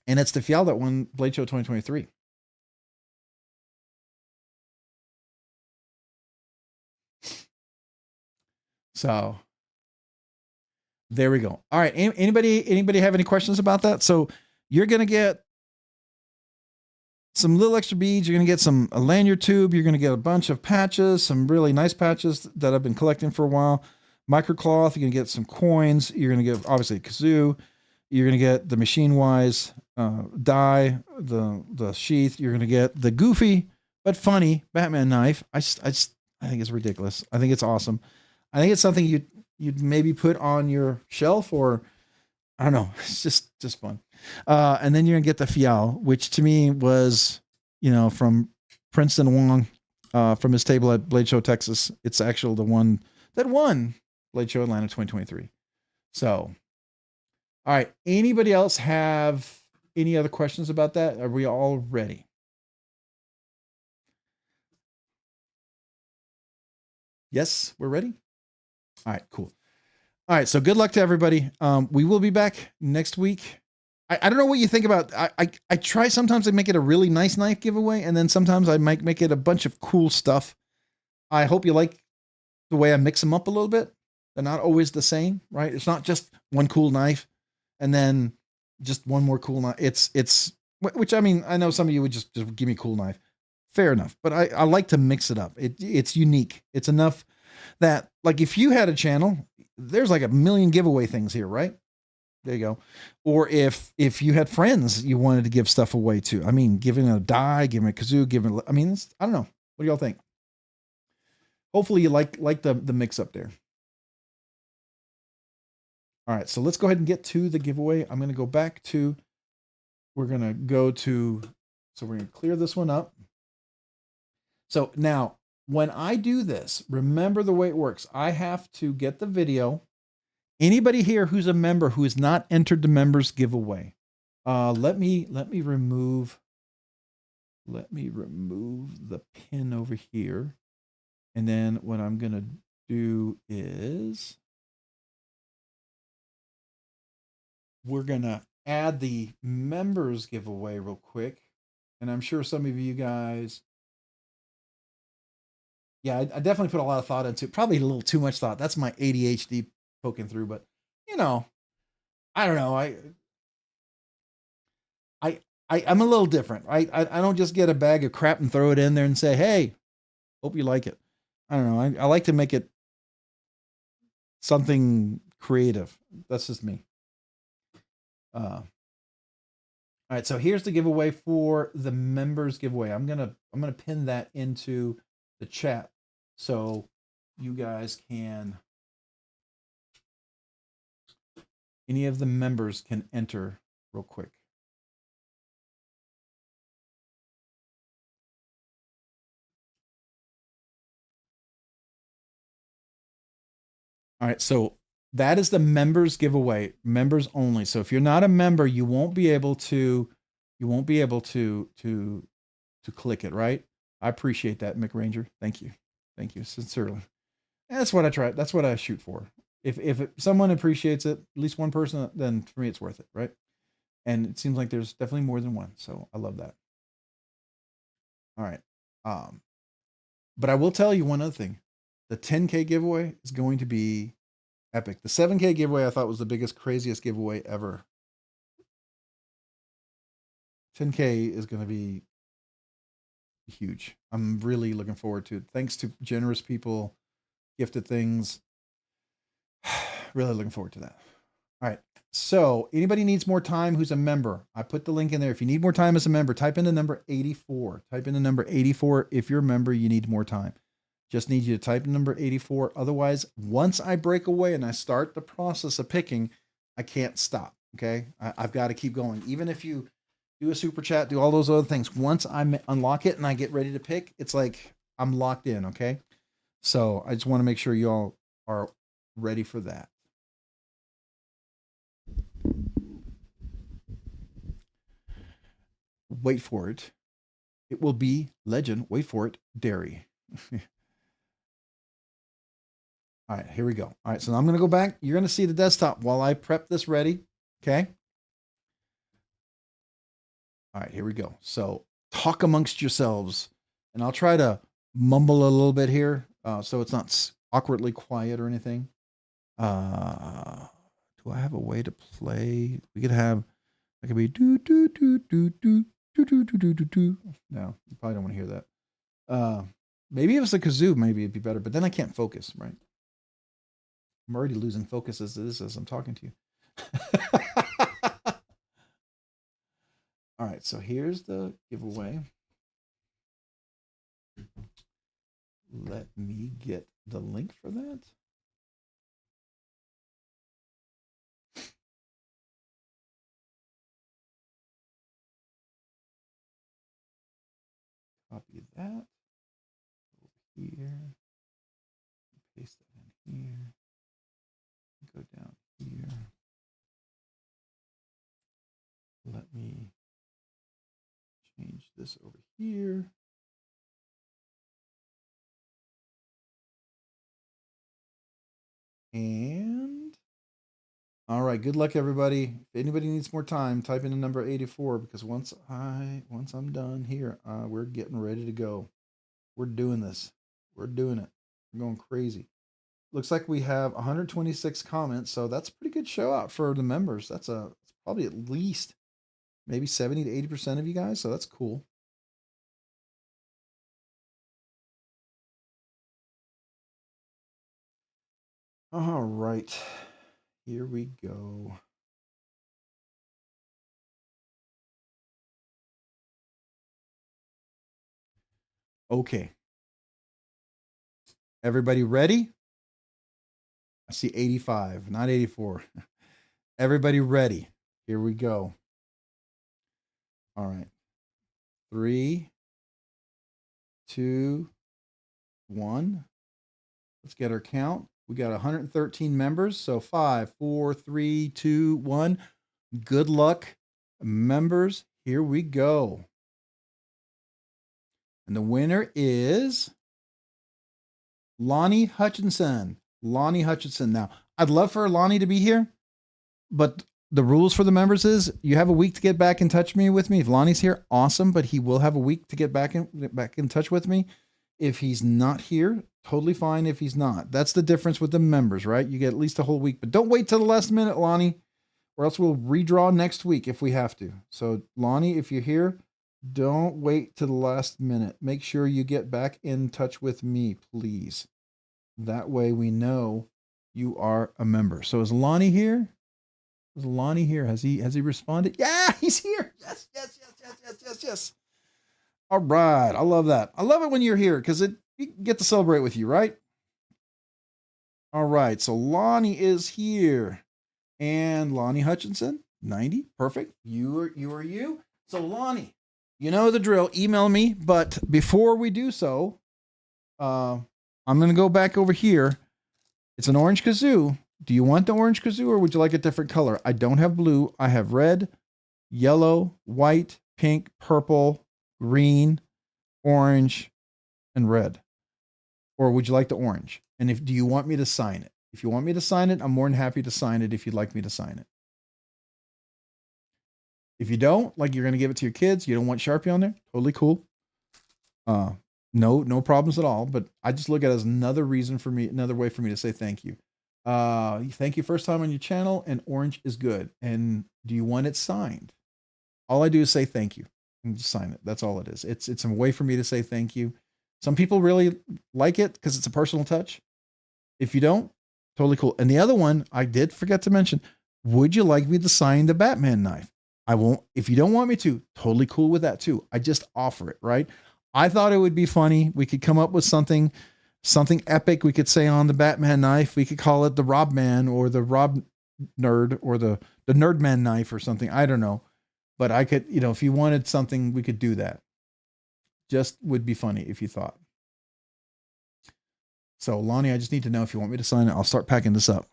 And it's the Fial that won Blade Show 2023. So there we go. All right. Anybody have any questions about that? So you're going to get some little extra beads. You're going to get a lanyard tube. You're going to get a bunch of patches, some really nice patches that I've been collecting for a while. Microcloth. You're going to get some coins. You're going to get, obviously, a kazoo. You're going to get the machine-wise die, the sheath. You're going to get the goofy but funny Batman knife. I think it's ridiculous. I think it's awesome. I think it's something you'd maybe put on your shelf, or I don't know. It's just fun. And then you're gonna get the Fial, which to me was, from Princeton Wong, from his table at Blade Show Texas. It's actually the one that won Blade Show Atlanta 2023. So, all right. Anybody else have any other questions about that? Are we all ready? Yes, we're ready. All right, cool. All right, so good luck to everybody. We will be back next week. I don't know what you think about. I try sometimes to make it a really nice knife giveaway, and then sometimes I might make it a bunch of cool stuff. I hope you like the way I mix them up a little bit. They're not always the same, right? It's not just one cool knife and then just one more cool knife. It's which, I mean, I know some of you would just give me a cool knife. Fair enough, but I like to mix it up. It's unique. It's enough that, like, if you had a channel, there's like a million giveaway things here, right? There you go. Or if you had friends you wanted to give stuff away to, I mean, giving a die, giving a kazoo, I mean, I don't know. What do y'all think? Hopefully you like the mix up there. All right, so let's go ahead and get to the giveaway. I'm going to go back to, we're going to clear this one up. So now, when I do this, remember the way it works. I have to get the video. Anybody here who's a member who has not entered the members giveaway, let me remove the pin over here. And then what I'm going to do is we're going to add the members giveaway real quick. And I'm sure some of you guys, yeah, I definitely put a lot of thought into it. Probably a little too much thought. That's my ADHD poking through, but I don't know. I'm a little different. I don't just get a bag of crap and throw it in there and say, hey, hope you like it. I don't know. I like to make it something creative. That's just me. All right, so here's the giveaway for the members giveaway. I'm gonna pin that into the chat so you guys can, any of the members can enter real quick. All right, so that is the members giveaway, members only. So if you're not a member, you won't be able to click it, right? I appreciate that, Mick Ranger. Thank you sincerely. And that's what I try. That's what I shoot for. If someone appreciates it, at least one person, then for me it's worth it, right? And it seems like there's definitely more than one, so I love that. All right, but I will tell you one other thing: the 10K giveaway is going to be epic. The 7K giveaway I thought was the biggest, craziest giveaway ever. 10K is going to be huge. I'm really looking forward to it. Thanks to generous people, gifted things. Really looking forward to that. All right. So anybody needs more time who's a member, I put the link in there. If you need more time as a member, type in the number 84. Type in the number 84. If you're a member, you need more time. Just need you to type in number 84. Otherwise, once I break away and I start the process of picking, I can't stop. Okay. I've got to keep going. Even if you do a super chat, do all those other things. Once I unlock it and I get ready to pick, it's like I'm locked in. Okay. So I just want to make sure you all are ready for that. Wait for it. It will be legend. Wait for it. Dairy. All right, here we go. All right, so I'm going to go back. You're going to see the desktop while I prep this ready. Okay. All right, here we go. So talk amongst yourselves, and I'll try to mumble a little bit here so it's not awkwardly quiet or anything. Do I have a way to play? We could have, it could be do, do, do, do, do. No, you probably don't want to hear that. Maybe if it was a kazoo, maybe it'd be better, but then I can't focus, right? I'm already losing focus as I'm talking to you. All right, so here's the giveaway. Let me get the link for that. Copy that over here. Paste that in here. Go down here. Let me change this over here. And all right, good luck everybody. If anybody needs more time, type in the number 84 because once I'm done here, we're getting ready to go. We're doing this. We're doing it. We're going crazy. Looks like we have 126 comments, so that's a pretty good show out for the members. That's probably at least maybe 70 to 80% of you guys, so that's cool. All right, here we go. Okay. Everybody ready? I see 85, not 84. Everybody ready? Here we go. All right. 3, 2, 1. Let's get our count. We got 113 members. So 5, 4, 3, 2, 1. Good luck, members. Here we go. And the winner is Lonnie Hutchinson. Lonnie Hutchinson. Now, I'd love for Lonnie to be here, but the rules for the members is you have a week to get back in touch with me. If Lonnie's here, awesome, but he will have a week to get back in touch with me. If he's not here, totally fine if he's not. That's the difference with the members, right? You get at least a whole week, but don't wait till the last minute, Lonnie, or else we'll redraw next week if we have to. So, Lonnie, if you're here, don't wait to the last minute. Make sure you get back in touch with me, please. That way we know you are a member. So is Lonnie here? Is Lonnie here? Has he responded? Yeah, he's here. Yes. All right. I love that. I love it when you're here because you get to celebrate with you, right? All right. So Lonnie is here. And Lonnie Hutchinson, 90. Perfect. You are you. So Lonnie, you know the drill. Email me. But before we do so, I'm going to go back over here. It's an orange kazoo. Do you want the orange kazoo or would you like a different color? I don't have blue. I have red, yellow, white, pink, purple, green, orange, and red. Or would you like the orange? And do you want me to sign it? If you want me to sign it, I'm more than happy to sign it if you'd like me to sign it. If you don't, like you're going to give it to your kids, you don't want Sharpie on there, totally cool. No problems at all. But I just look at it as another reason for me, another way for me to say thank you. Thank you first time on your channel, and orange is good. And do you want it signed? All I do is say thank you and just sign it. That's all it is. It's a way for me to say thank you. Some people really like it because it's a personal touch. If you don't, totally cool. And the other one I did forget to mention, would you like me to sign the Batman knife? I won't. If you don't want me to, totally cool with that too. I just offer it, right? I thought it would be funny. We could come up with something epic we could say on the Batman knife. We could call it the Rob Man or the Rob Nerd or the Nerd Man knife or something. I don't know. But I could, if you wanted something, we could do that. Just would be funny if you thought. So Lonnie, I just need to know if you want me to sign it. I'll start packing this up.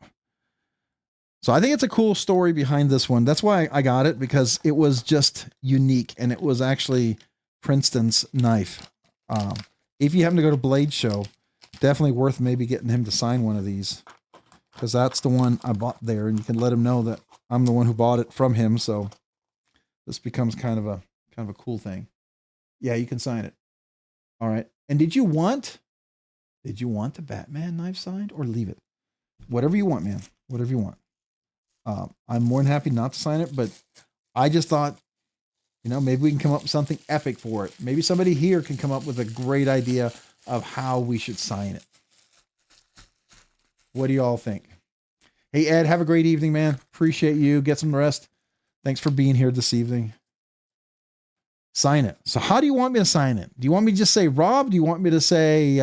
So I think it's a cool story behind this one. That's why I got it, because it was just unique, and it was actually Princeton's knife. If you happen to go to Blade Show, definitely worth maybe getting him to sign one of these, because that's the one I bought there, and you can let him know that I'm the one who bought it from him. So this becomes kind of a cool thing. Yeah, you can sign it. All right. And did you want the Batman knife signed, or leave it? Whatever you want, man. Whatever you want. I'm more than happy not to sign it, but I just thought You know, maybe we can come up with something epic for it. Maybe somebody here can come up with a great idea of how we should sign it. What do you all think? Hey, Ed, have a great evening, man. Appreciate you. Get some rest. Thanks for being here this evening. Sign it. So how do you want me to sign it? Do you want me to just say Rob? Do you want me to say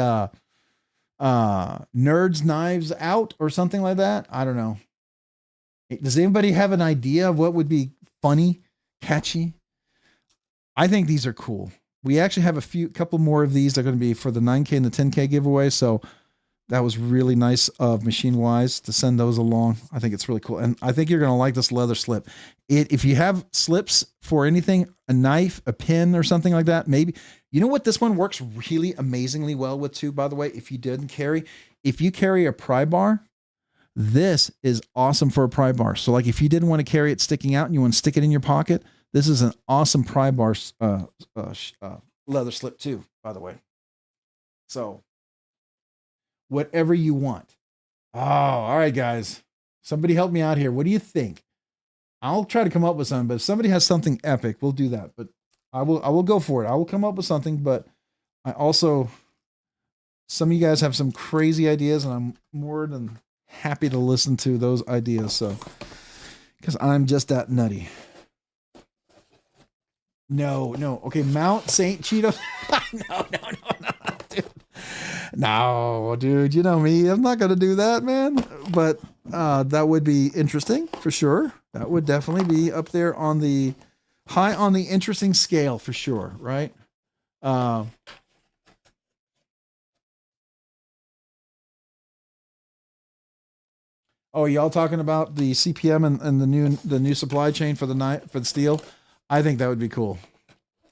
Nerds Knives Out or something like that? I don't know. Does anybody have an idea of what would be funny, catchy? I think these are cool. We actually have a couple more of these. They're going to be for the 9K and the 10K giveaway. So that was really nice of Machine Wise to send those along. I think it's really cool. And I think you're going to like this leather slip. If you have slips for anything, a knife, a pin or something like that, maybe, you know what this one works really amazingly well with too, by the way, if you carry a pry bar, this is awesome for a pry bar. So like if you didn't want to carry it sticking out and you want to stick it in your pocket, this is an awesome pry bar leather slip too, by the way. So whatever you want. Oh, all right, guys. Somebody help me out here. What do you think? I'll try to come up with something, but if somebody has something epic, we'll do that. But I will go for it. I will come up with something, but I also, some of you guys have some crazy ideas, and I'm more than happy to listen to those ideas. So, because I'm just that nutty. No. Okay, Mount St. Cheetos. No, dude. No, dude. You know me. I'm not gonna do that, man. But that would be interesting for sure. That would definitely be up there on the high on the interesting scale for sure, right? Oh, y'all talking about the CPM and the new supply chain for the steel? I think that would be cool.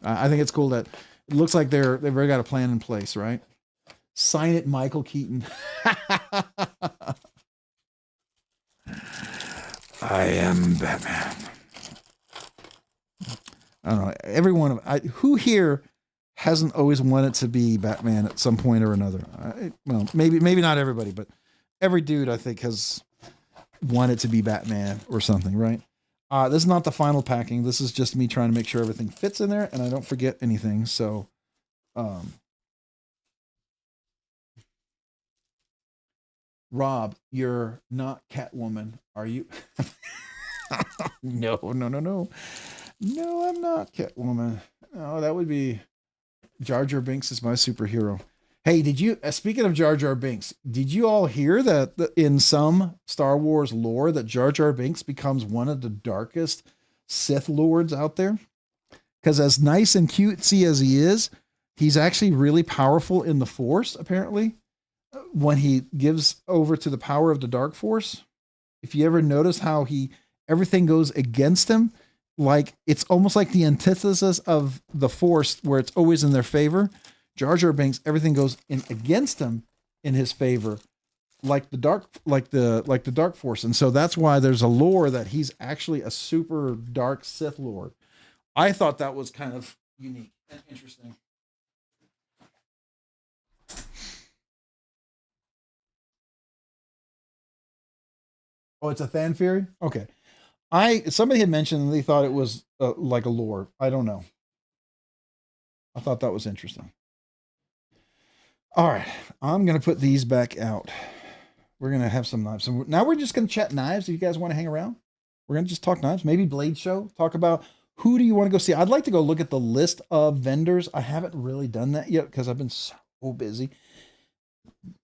I think it's cool that it looks like they've already got a plan in place, right? Sign it, Michael Keaton. I am Batman. I don't know. Everyone, who here hasn't always wanted to be Batman at some point or another? Well, maybe not everybody, but every dude I think has wanted to be Batman or something, right? This is not the final packing. This is just me trying to make sure everything fits in there and I don't forget anything. So, Rob, you're not Catwoman, are you? No. No, I'm not Catwoman. No, that would be Jar Jar Binks is my superhero. Hey, did you, speaking of Jar Jar Binks, did you all hear that in some Star Wars lore that Jar Jar Binks becomes one of the darkest Sith Lords out there? Because as nice and cutesy as he is, he's actually really powerful in the Force, apparently, when he gives over to the power of the Dark Force. If you ever notice how everything goes against him, like it's almost like the antithesis of the Force, where it's always in their favor. Jar Jar Binks, everything goes in against him in his favor, like the Dark Force. And so that's why there's a lore that he's actually a super dark Sith Lord. I thought that was kind of unique and interesting. Oh, it's a fan theory? Okay. Somebody had mentioned they thought it was like a lore. I don't know. I thought that was interesting. All right, I'm going to put these back out. We're going to have some knives. So now we're just going to chat knives. If you guys want to hang around, we're going to just talk knives, maybe Blade Show, talk about who do you want to go see. I'd like to go look at the list of vendors. I haven't really done that yet because I've been so busy.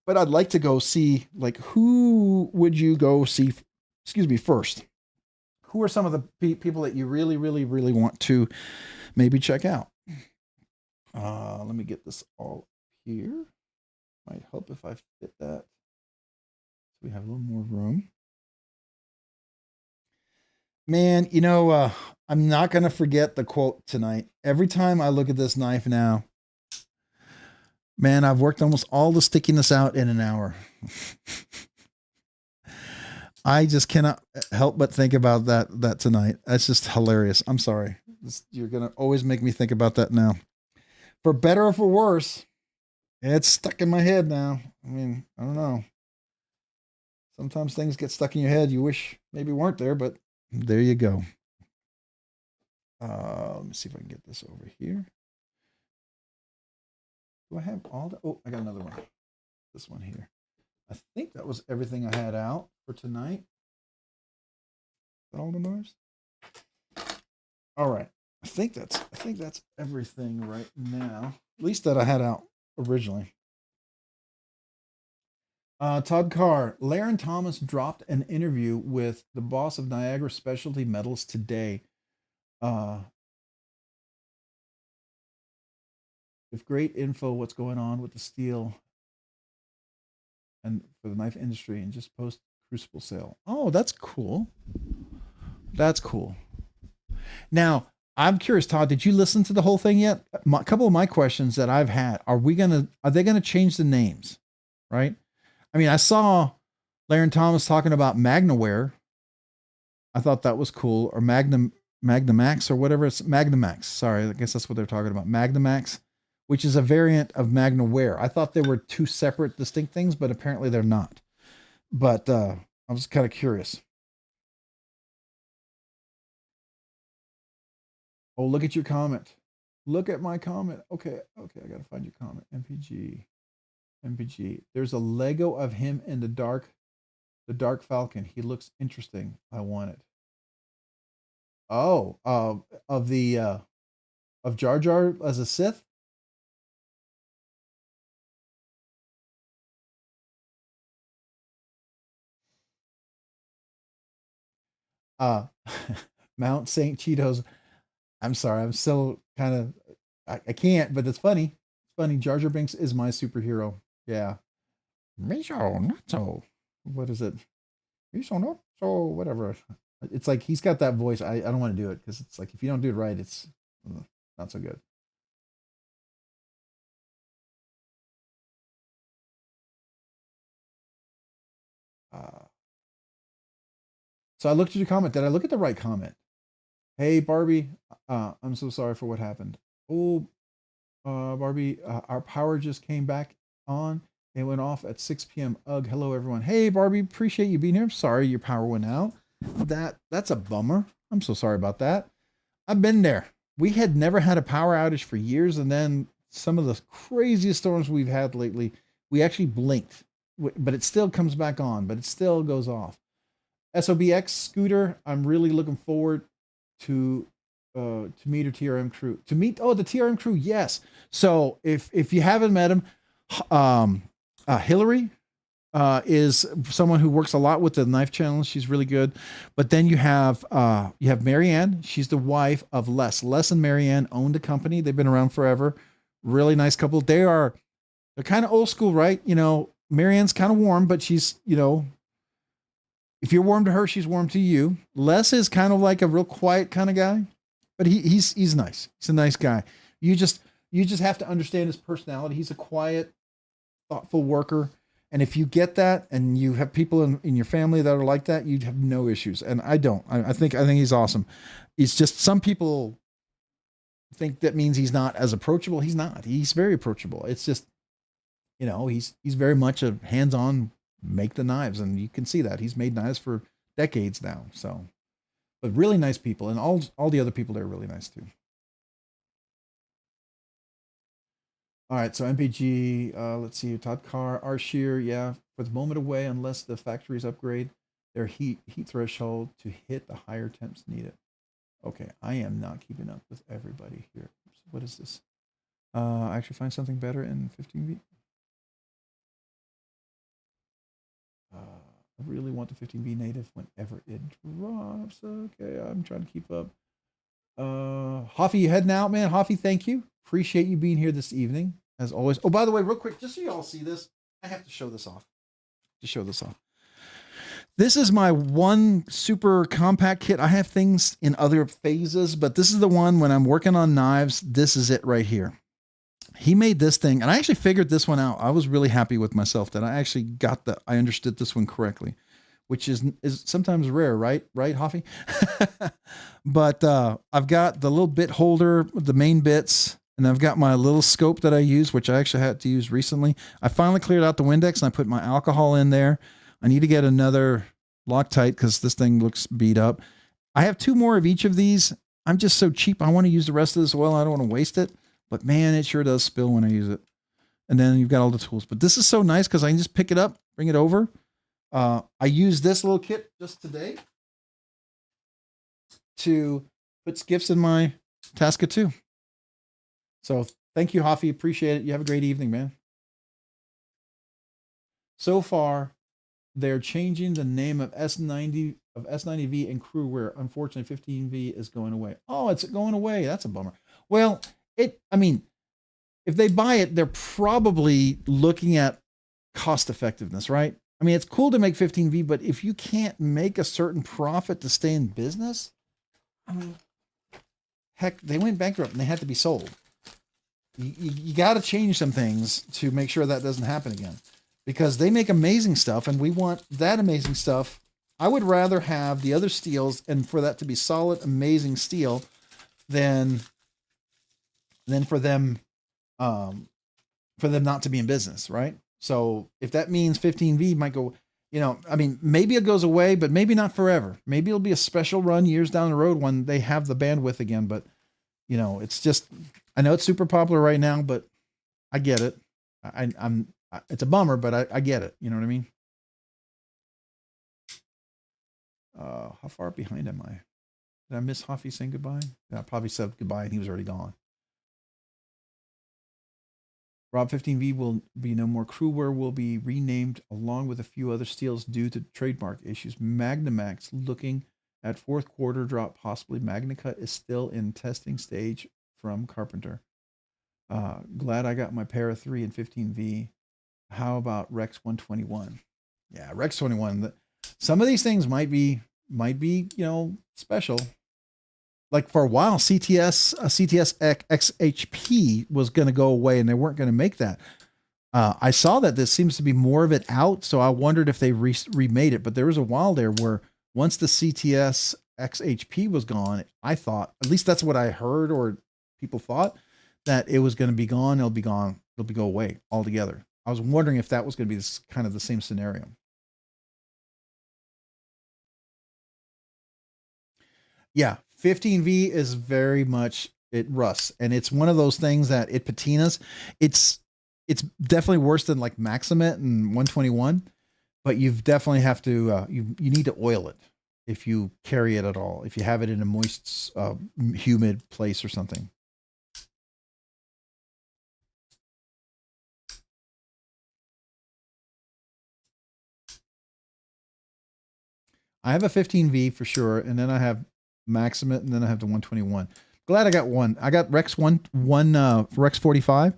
But I'd like to go see, like, who would you go see, first? Who are some of the people that you really, really, really want to maybe check out? Let me get this all here. Might help if I fit that. So we have a little more room. Man, you know, I'm not going to forget the quote tonight. Every time I look at this knife now, man, I've worked almost all the stickiness out in an hour. I just cannot help but think about that tonight. That's just hilarious. I'm sorry. You're going to always make me think about that now. For better or for worse, it's stuck in my head now. I mean, I don't know. Sometimes things get stuck in your head. You wish maybe weren't there, but there you go. Let me see if I can get this over here. Do I have all the, oh, I got another one. This one here. I think that was everything I had out for tonight. Is that all the knives? All right. I think that's everything right now. At least that I had out originally. Todd Carr, Laren Thomas dropped an interview with the boss of Niagara Specialty Metals today. With great info, what's going on with the steel and for the knife industry, and just post crucible sale. Oh, that's cool. That's cool. Now, I'm curious, Todd, did you listen to the whole thing yet? A couple of my questions that I've had, are they gonna change the names? Right? I mean, I saw Laren Thomas talking about Magnaware. I thought that was cool. Or Magnamax or whatever. It's Magnamax. Sorry, I guess that's what they're talking about. Magnamax, which is a variant of Magnaware. I thought they were two separate, distinct things, but apparently they're not. But I was kind of curious. Oh, look at your comment. Look at my comment. Okay, I got to find your comment. MPG. There's a Lego of him in the Dark Falcon. He looks interesting. I want it. Oh, of Jar Jar as a Sith? Mount St. Cheetos. I'm sorry. I'm still kind of, I can't, but it's funny. It's funny. Jar Jar Binks is my superhero. Yeah. Miso Nato. What is it? Miso Nato, whatever. It's like, he's got that voice. I don't want to do it because it's like, if you don't do it right, it's not so good. So I looked at your comment. Did I look at the right comment? Hey, Barbie, I'm so sorry for what happened. Oh, Barbie, our power just came back on. It went off at 6 p.m. Ugh, hello, everyone. Hey, Barbie, appreciate you being here. I'm sorry your power went out. That's a bummer. I'm so sorry about that. I've been there. We had never had a power outage for years, and then some of the craziest storms we've had lately, we actually blinked, but it still comes back on, but it still goes off. SOBX Scooter, I'm really looking forward to meet her TRM crew. To meet the TRM crew, yes. So if you haven't met him, Hillary is someone who works a lot with the knife channel. She's really good. But then you have Marianne. She's the wife of Les. Les and Marianne owned a company. They've been around forever. Really nice couple. They're kind of old school, right? You know, Marianne's kind of warm, but she's, you know, if you're warm to her, she's warm to you. Les is kind of like a real quiet kind of guy, but he's nice. He's a nice guy. You just have to understand his personality. He's a quiet, thoughtful worker. And if you get that and you have people in your family that are like that, you'd have no issues. And I don't. I think he's awesome. It's just some people think that means he's not as approachable. He's not. He's very approachable. It's just, you know, he's very much a hands-on, make the knives, and you can see that he's made knives for decades now. So, but really nice people, and all the other people there are really nice too. All right, so MPG, let's see, Todd Carr, R Shear, yeah, for the moment away unless the factories upgrade their heat threshold to hit the higher temps needed. Okay, I am not keeping up with everybody here. What is this? Actually find something better in 15B. I really want the 15B native whenever it drops. Okay, I'm trying to keep up. Hoffy, you heading out, man? Hoffy, thank you. Appreciate you being here this evening, as always. Oh, by the way, real quick, just so you all see this, I have to show this off. This is my one super compact kit. I have things in other phases, but this is the one when I'm working on knives. This is it right here. He made this thing, and I actually figured this one out. I was really happy with myself that I actually I understood this one correctly, which is sometimes rare, right? Right, Hoffy? But I've got the little bit holder, the main bits, and I've got my little scope that I use, which I actually had to use recently. I finally cleared out the Windex, and I put my alcohol in there. I need to get another Loctite because this thing looks beat up. I have two more of each of these, I'm just so cheap. I want to use the rest of this oil. I don't want to waste it. But man, it sure does spill when I use it. And then you've got all the tools. But this is so nice because I can just pick it up, bring it over. I used this little kit just today to put skiffs in my Tasca 2. So thank you, Hoffy. Appreciate it. You have a great evening, man. So far, they're changing the name of S90V and Crewwear. Unfortunately, 15V is going away. Oh, it's going away. That's a bummer. Well, I mean, if they buy it, they're probably looking at cost effectiveness, right? I mean, it's cool to make 15V, but if you can't make a certain profit to stay in business, I mean, heck, they went bankrupt and they had to be sold. You got to change some things to make sure that doesn't happen again, because they make amazing stuff and we want that amazing stuff. I would rather have the other steels and for that to be solid, amazing steel than for them not to be in business, right? So if that means 15V might go, I mean, maybe it goes away, but maybe not forever. Maybe it'll be a special run years down the road when they have the bandwidth again. But, it's just, I know it's super popular right now, but I get it. It's a bummer, but I get it. You know what I mean? How far behind am I? Did I miss Hoffy saying goodbye? Yeah, I probably said goodbye and he was already gone. Rob, 15V will be no more. Crewwear will be renamed along with a few other steels due to trademark issues. Magnamax looking at fourth quarter drop, possibly. MagnaCut is still in testing stage from Carpenter. Glad I got my Para 3 and 15V. How about Rex 121? Yeah, Rex 21. Some of these things might be, special. Like for a while, CTS XHP was going to go away and they weren't going to make that. I saw that this seems to be more of it out. So I wondered if they remade it, but there was a while there where once the CTS XHP was gone, I thought, at least that's what I heard, or people thought, that it was going to be gone. It'll be gone. It'll go away altogether. I was wondering if that was going to be this kind of the same scenario. Yeah. 15V is very much, it rusts, and it's one of those things that it patinas. It's definitely worse than like Maximate and 121, but you've definitely have to, you need to oil it if you carry it at all, if you have it in a moist, humid place or something. I have a 15V for sure, and then I have Maximate, and then I have the 121. Glad I got one. I got Rex Rex 45.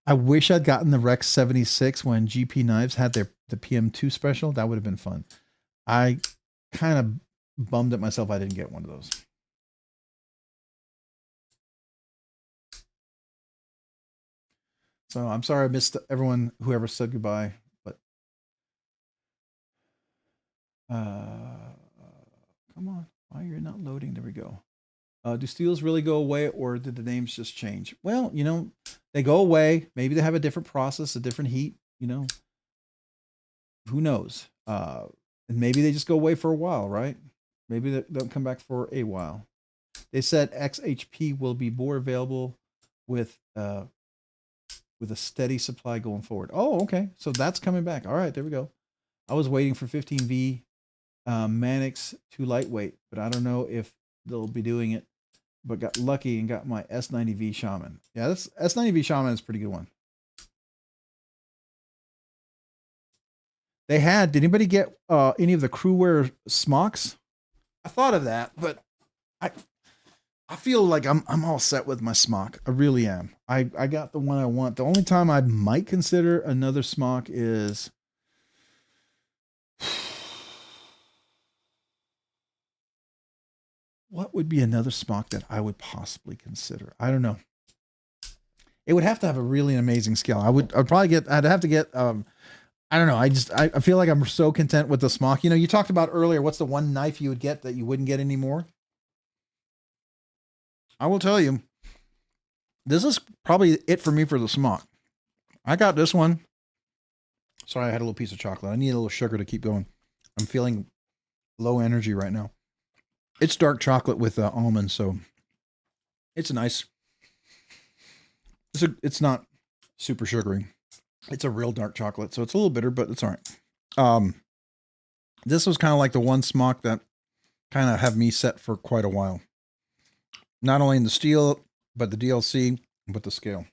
I wish I'd gotten the Rex 76 when GP Knives had the PM2 special. That would have been fun. I kind of bummed at myself I didn't get one of those. So I'm sorry I missed everyone, whoever said goodbye, but come on. Why you're not loading? There we go. Do steels really go away, or did the names just change? Well, they go away. Maybe they have a different process, a different heat, who knows? And maybe they just go away for a while, right? Maybe they don't come back for a while. They said XHP will be more available with a steady supply going forward. Oh, okay. So that's coming back. All right, there we go. I was waiting for 15V Manix too lightweight, but I don't know if they'll be doing it. But got lucky and got my S90V Shaman. Yeah, this S90V Shaman is a pretty good one. They had, did anybody get any of the Crewwear smocks? I thought of that, but I feel like I'm all set with my smock. I really am. I got the one I want. The only time I might consider another smock is what would be another smock that I would possibly consider? I don't know. It would have to have a really amazing scale. I'd have to get, I don't know. I feel like I'm so content with the smock. You talked about earlier, what's the one knife you would get that you wouldn't get anymore? I will tell you, this is probably it for me for the smock. I got this one. Sorry, I had a little piece of chocolate. I need a little sugar to keep going. I'm feeling low energy right now. It's dark chocolate with almonds, so It's nice. It's not super sugary. It's a real dark chocolate, so it's a little bitter, but it's all right. This was kind of like the one smock that kind of have me set for quite a while. Not only in the steel, but the DLC, but the scale.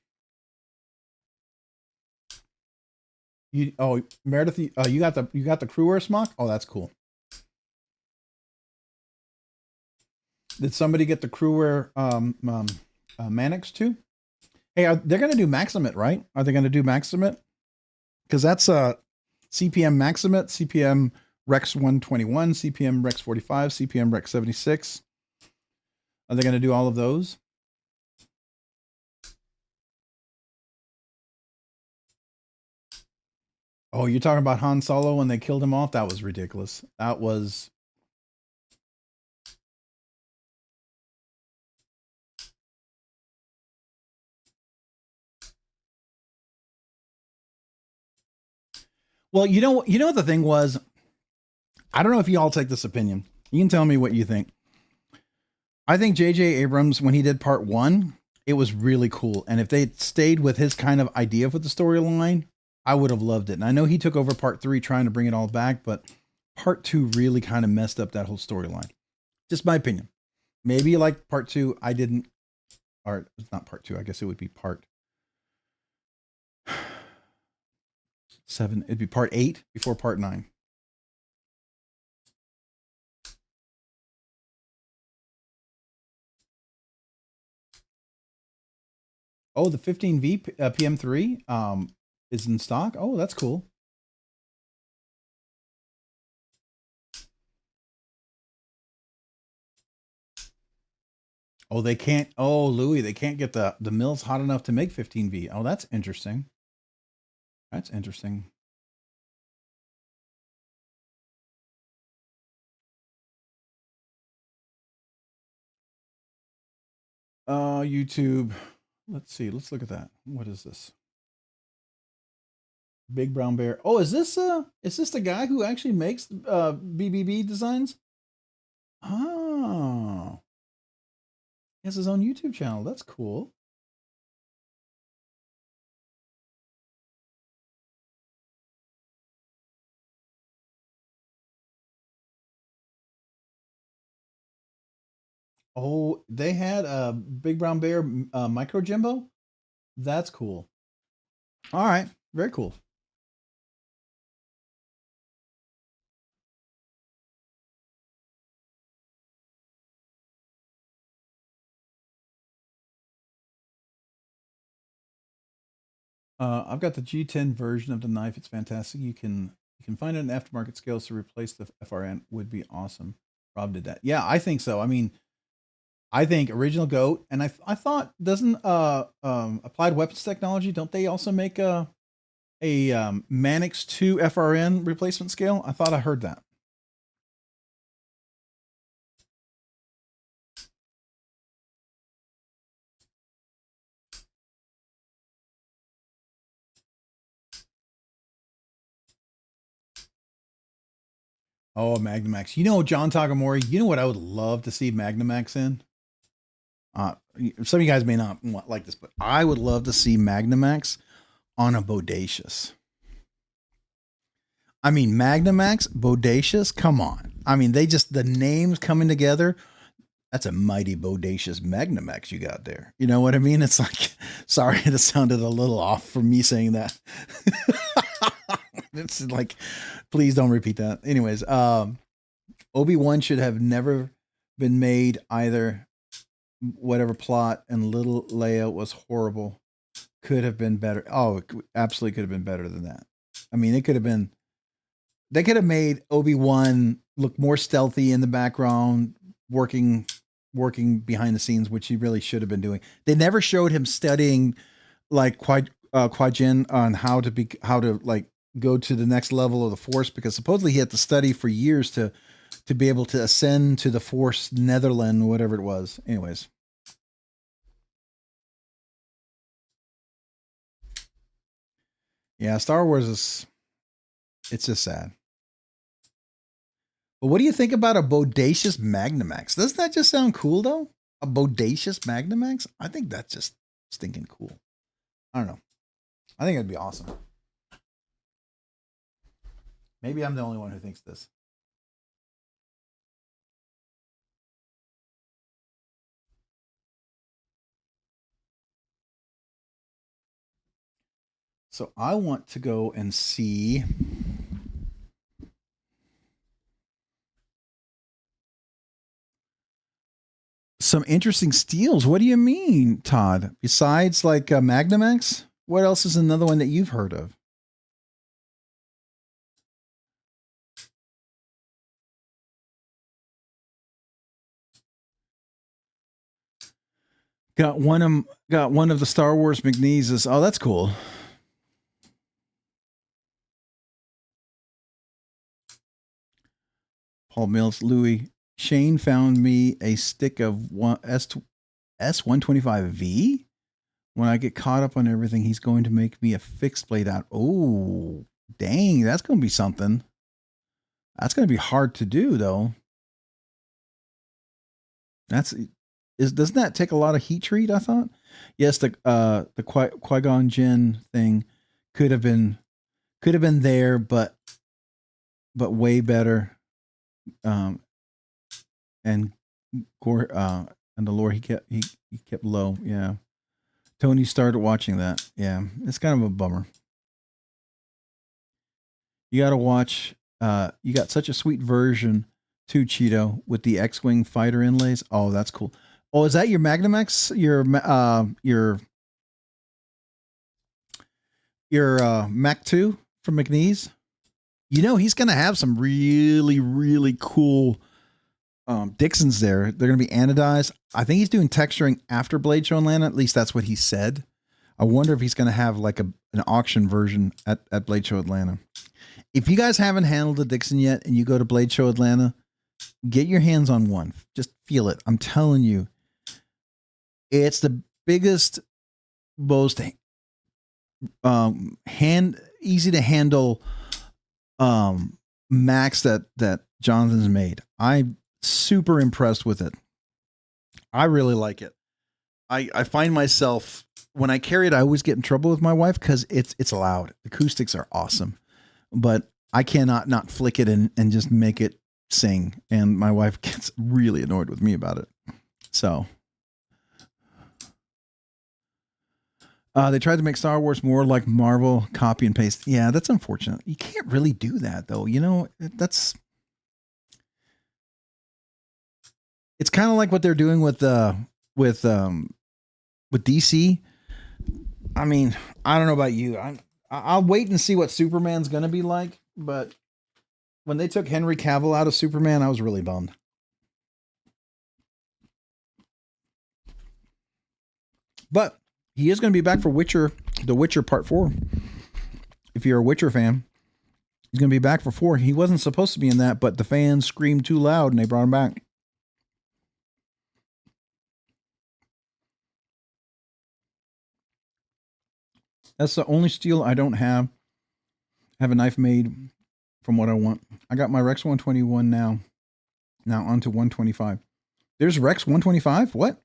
Meredith, you got the Crewwear smock? Oh, that's cool. Did somebody get the Crewwear Mannix too? Hey, they're going to do Maximate, right? Are they going to do Maximate? Because that's CPM Maximate, CPM Rex 121, CPM Rex 45, CPM Rex 76. Are they going to do all of those? Oh, you're talking about Han Solo when they killed him off? That was ridiculous. That was... Well, you know what the thing was? I don't know if you all take this opinion. You can tell me what you think. I think J.J. Abrams, when he did part 1, it was really cool. And if they stayed with his kind of idea for the storyline, I would have loved it. And I know he took over part 3 trying to bring it all back, but part 2 really kind of messed up that whole storyline. Just my opinion. Maybe you like part 2. I didn't. Or it's not part 2. I guess it would be part 7. It'd be part 8 before part 9. Oh, the 15V PM3 is in stock. Oh, that's cool. Oh, they can't. Oh, Louis, they can't get the mills hot enough to make 15V. Oh, that's interesting. That's interesting. YouTube. Let's see. Let's look at that. What is this? Big Brown Bear. Oh, is this the guy who actually makes BBB designs? Oh. He has his own YouTube channel. That's cool. Oh, they had a Big Brown Bear micro Jimbo. That's cool. All right, very cool. I've got the G10 version of the knife. It's fantastic. You can find it in aftermarket scales to replace the FRN. Would be awesome. Rob did that. Yeah, I think so. I mean, I think original Goat, and I thought doesn't Applied Weapons Technology, don't they also make a Mannix 2 FRN replacement scale? I thought I heard that. Oh, Magnamax. You know, John Takamori, you know what I would love to see Magnamax in? Some of you guys may not like this, but I would love to see Magnamax on a Bodacious. I mean, Magnamax, Bodacious, come on. I mean, the names coming together, that's a mighty Bodacious Magnamax you got there. You know what I mean? It's like, sorry, that sounded a little off for me saying that. It's like, please don't repeat that. Anyways, Obi-Wan should have never been made either. Whatever plot, and little Leia was horrible. Could have been better. Oh, it absolutely could have been better than that. I mean, it could have been. They could have made Obi-Wan look more stealthy in the background, working behind the scenes, which he really should have been doing. They never showed him studying like Qui-Gon on how to like go to the next level of the Force, because supposedly he had to study for years to be able to ascend to the Force Netherland, whatever it was. Anyways. Yeah, Star Wars it's just sad. But what do you think about a Bodacious Magnamax? Doesn't that just sound cool though? A bodacious Magnamax? I think that's just stinking cool. I don't know. I think it'd be awesome. Maybe I'm the only one who thinks this. So I want to go and see some interesting steels. What do you mean, Todd? Besides like Magnamax, what else is another one that you've heard of? Got one of the Star Wars McNeeses. Oh, that's cool. Paul Mills, Louis. Shane found me a stick of S125V. When I get caught up on everything, he's going to make me a fixed blade out. Oh, dang, that's going to be something. That's going to be hard to do, though. Doesn't that take a lot of heat treat? I thought. Yes, the Qui-Gon Jinn thing could have been there, but way better. And Gore and the lore he kept low. Yeah, Tony started watching that. Yeah, it's kind of a bummer. You got to watch. You got such a sweet version too, Cheeto, with the X-wing fighter inlays. Oh, that's cool. Oh, is that your Magnamax? Your Mac 2 from McNeese? You know, he's going to have some really, really cool Dixons there. They're going to be anodized. I think he's doing texturing after Blade Show Atlanta. At least that's what he said. I wonder if he's going to have like an auction version at Blade Show Atlanta. If you guys haven't handled a Dixon yet and you go to Blade Show Atlanta, get your hands on one. Just feel it. I'm telling you, it's the biggest, most easy to handle Max that Jonathan's made. I'm super impressed with it. I really like it. I find myself when I carry it, I always get in trouble with my wife because it's loud. The acoustics are awesome, but I cannot not flick it and just make it sing. And my wife gets really annoyed with me about it. So they tried to make Star Wars more like Marvel, copy and paste. Yeah, that's unfortunate. You can't really do that though. You know, it's kind of like what they're doing with DC. I mean, I don't know about you. I'll wait and see what Superman's going to be like, but when they took Henry Cavill out of Superman, I was really bummed. But he is going to be back for The Witcher Part 4. If you're a Witcher fan, he's going to be back for 4. He wasn't supposed to be in that, but the fans screamed too loud and they brought him back. That's the only steel I don't have. I have a knife made from what I want. I got my Rex 121 now. Now onto 125. There's Rex 125? What?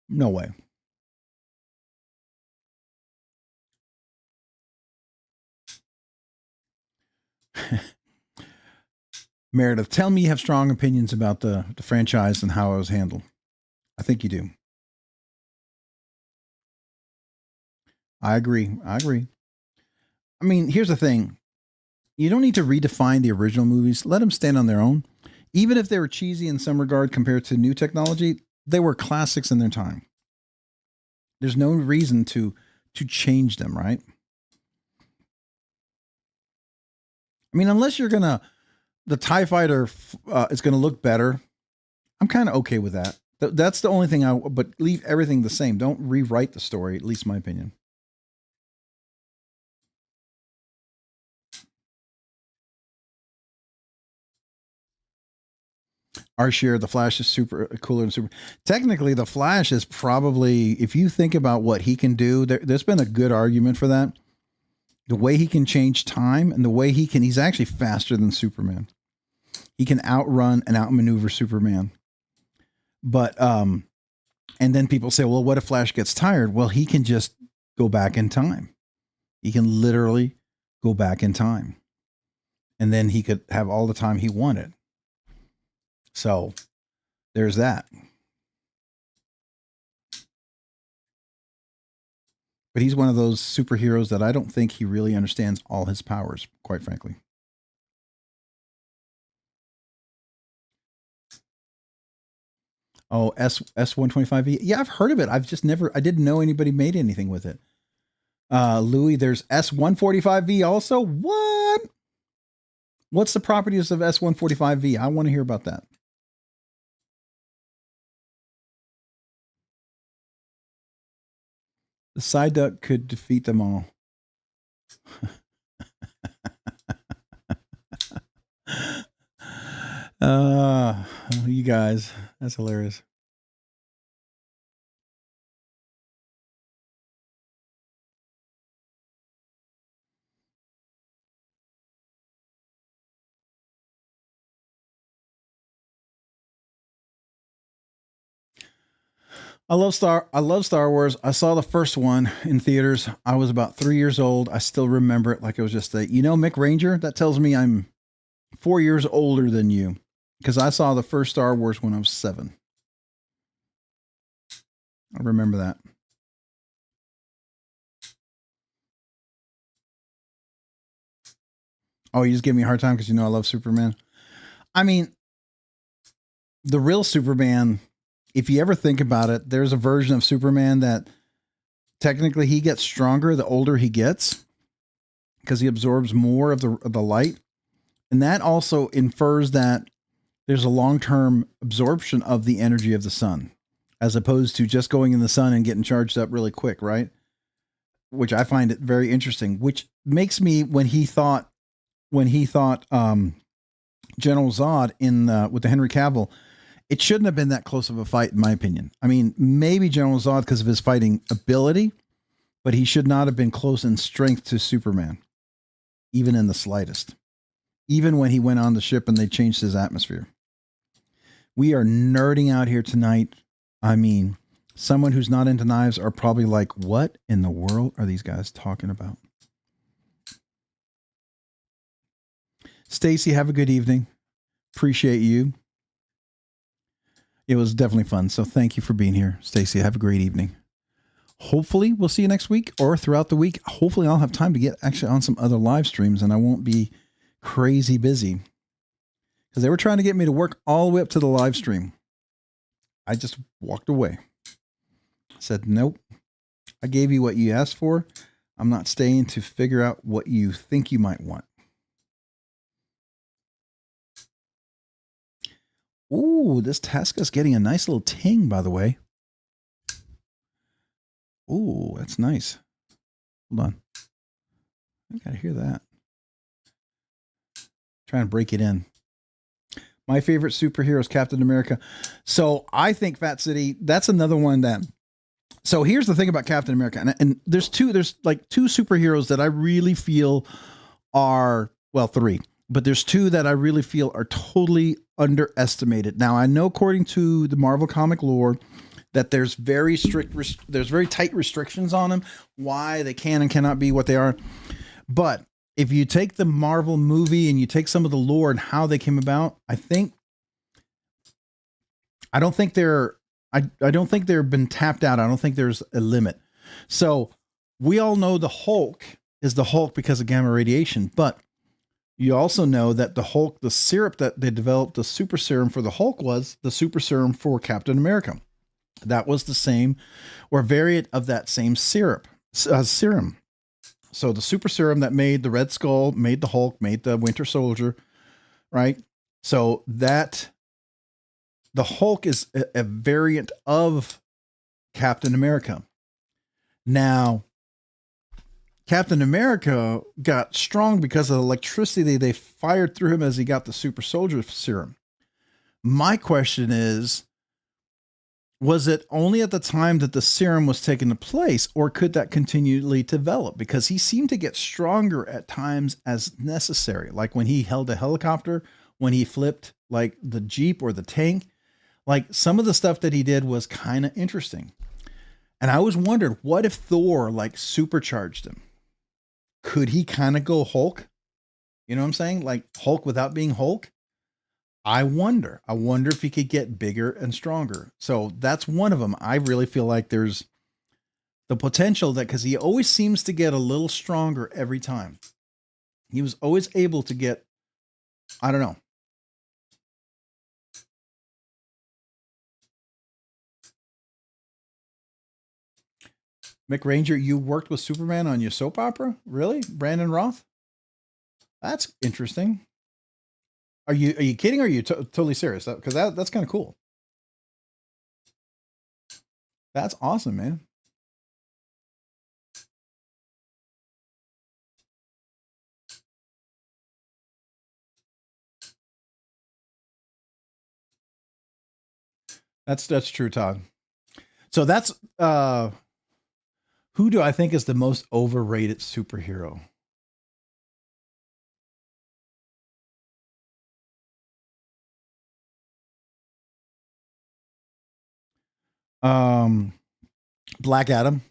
No way. Meredith, tell me you have strong opinions about the franchise and how it was handled. I think you do. I agree. I mean, here's the thing. You don't need to redefine the original movies. Let them stand on their own. Even if they were cheesy in some regard compared to new technology, they were classics in their time. There's no reason to change them, right? I mean, unless you're the TIE Fighter is gonna look better, I'm kind of okay with that. That's the only thing but leave everything the same. Don't rewrite the story, at least my opinion. Our share, the Flash is super cooler and super. Technically, the Flash is probably, if you think about what he can do, there's been a good argument for that. The way he can change time and the way he's actually faster than Superman. He can outrun and outmaneuver Superman. But, and then people say, well, what if Flash gets tired? Well, he can just go back in time. He can literally go back in time. And then he could have all the time he wanted. So there's that. But he's one of those superheroes that I don't think he really understands all his powers, quite frankly. Oh, S125V. Yeah, I've heard of it. I didn't know anybody made anything with it. Louis, there's S145V also. What? What's the properties of S145V? I want to hear about that. The side duct could defeat them all. You guys, that's hilarious. I love Star Wars. I saw the first one in theaters. I was about 3 years old. I still remember it like it was just Mick Ranger, that tells me I'm 4 years older than you, because I saw the first Star Wars when I was 7. I remember that. Oh, you just give me a hard time because I love Superman. I mean, the real Superman, if you ever think about it, there's a version of Superman that technically he gets stronger the older he gets because he absorbs more of the light. And that also infers that there's a long-term absorption of the energy of the sun, as opposed to just going in the sun and getting charged up really quick, right? Which I find it very interesting, which makes me, when he thought General Zod with the Henry Cavill, it shouldn't have been that close of a fight, in my opinion. I mean, maybe General Zod because of his fighting ability, but he should not have been close in strength to Superman, even in the slightest. Even when he went on the ship and they changed his atmosphere. We are nerding out here tonight. I mean, someone who's not into knives are probably like, what in the world are these guys talking about? Stacy, have a good evening. Appreciate you. It was definitely fun. So thank you for being here. Stacy, have a great evening. Hopefully we'll see you next week or throughout the week. Hopefully I'll have time to get actually on some other live streams and I won't be crazy busy, because they were trying to get me to work all the way up to the live stream. I just walked away. Said, nope. I gave you what you asked for. I'm not staying to figure out what you think you might want. Ooh, this Tasca's getting a nice little ting, by the way. Ooh, that's nice. Hold on. I gotta hear that. Trying to break it in. My favorite superhero is Captain America. So I think Fat City, that's another one that. So here's the thing about Captain America. And there's like two superheroes that I really feel are, well, three, but there's two that I really feel are totally underestimated. Now, I know according to the Marvel comic lore that there's very tight restrictions on them, why they can and cannot be what they are. But if you take the Marvel movie and you take some of the lore and how they came about, I don't think they're been tapped out. I don't think there's a limit. So we all know the Hulk is the Hulk because of gamma radiation, but you also know that the Hulk, the syrup that they developed, the super serum for the Hulk was the super serum for Captain America. That was the same or variant of that same serum. So the super serum that made the Red Skull, made the Hulk, made the Winter Soldier, right? So that the Hulk is a variant of Captain America. Now, Captain America got strong because of the electricity they fired through him as he got the super soldier serum. My question is, was it only at the time that the serum was taken to place, or could that continually develop? Because he seemed to get stronger at times as necessary. Like when he held a helicopter, when he flipped like the Jeep or the tank, Like some of the stuff that he did was kind of interesting. And I always wondered, what if Thor like supercharged him? Could he kind of go Hulk? You know what I'm saying? Like Hulk without being Hulk? I wonder if he could get bigger and stronger. So that's one of them. I really feel like there's the potential that, because he always seems to get a little stronger every time. He was always able to get, I don't know. Mick Ranger, you worked with Superman on your soap opera? Really? Brandon Roth? That's interesting. Are you kidding or are you totally serious? Because that's kind of cool. That's awesome, man. That's true, Todd. So that's who do I think is the most overrated superhero? Black Adam.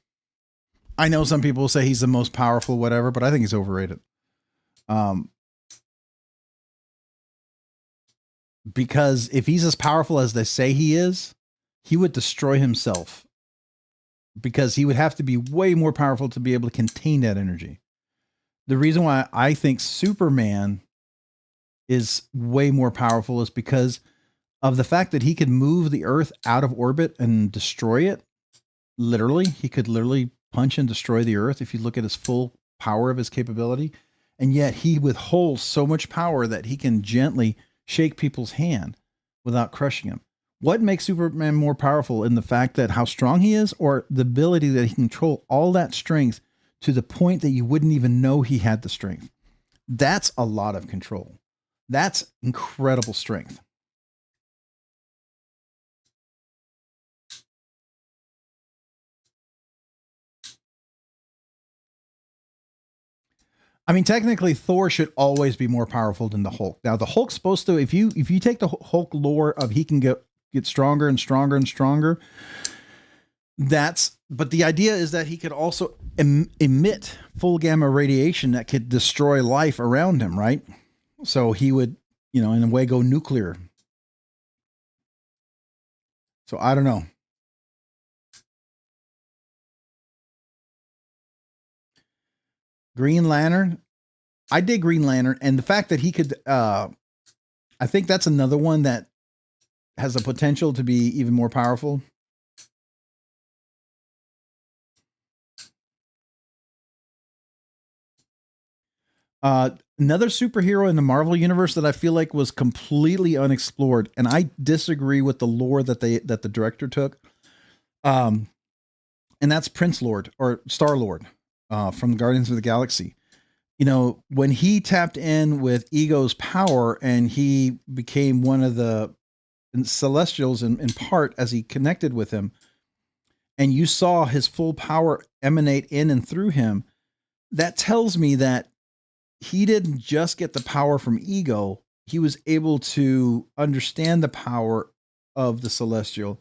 I know some people say he's the most powerful, whatever, but I think he's overrated. Because if he's as powerful as they say he is, he would destroy himself. Because he would have to be way more powerful to be able to contain that energy. The reason why I think Superman is way more powerful is because of the fact that he could move the Earth out of orbit and destroy it. Literally, he could literally punch and destroy the Earth if you look at his full power of his capability. And yet he withholds so much power that he can gently shake people's hand without crushing them. What makes Superman more powerful in the fact that how strong he is, or the ability that he can control all that strength to the point that you wouldn't even know he had the strength? That's a lot of control. That's incredible strength. I mean, technically, Thor should always be more powerful than the Hulk. Now, the Hulk's supposed to, if you take the Hulk lore of he can get stronger and stronger and stronger, but the idea is that he could also emit full gamma radiation that could destroy life around him, right? So he would, in a way, go nuclear. So I don't know. Green Lantern. I dig Green Lantern, and the fact that he could, I think that's another one that has the potential to be even more powerful. Another superhero in the Marvel universe that I feel like was completely unexplored, and I disagree with the lore that the director took. And that's Prince Lord, or Star Lord, from Guardians of the Galaxy. When he tapped in with Ego's power and he became one of the Celestials in part as he connected with him, and you saw his full power emanate in and through him, that tells me that he didn't just get the power from Ego. He was able to understand the power of the Celestial.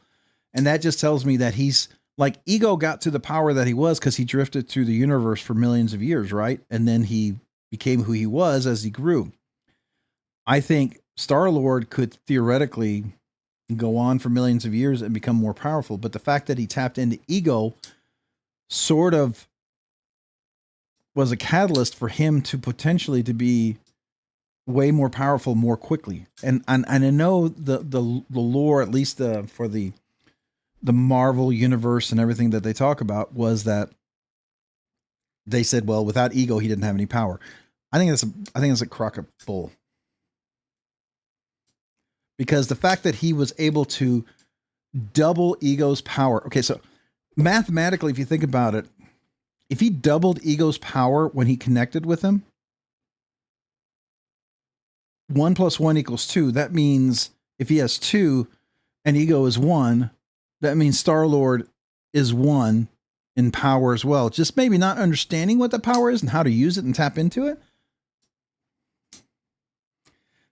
And that just tells me that he's like, Ego got to the power that he was because he drifted through the universe for millions of years, right? And then he became who he was as he grew. I think Star-Lord could theoretically go on for millions of years and become more powerful. But the fact that he tapped into Ego sort of was a catalyst for him to potentially to be way more powerful more quickly. And I know the lore, at least for the Marvel universe and everything that they talk about, was that they said, well, without Ego, he didn't have any power. I think that's a crock of bull. Because the fact that he was able to double Ego's power. Okay, so mathematically, if you think about it, if he doubled Ego's power when he connected with him, 1 + 1 = 2. That means if he has 2 and Ego is 1, that means Star-Lord is 1 in power as well. Just maybe not understanding what the power is and how to use it and tap into it.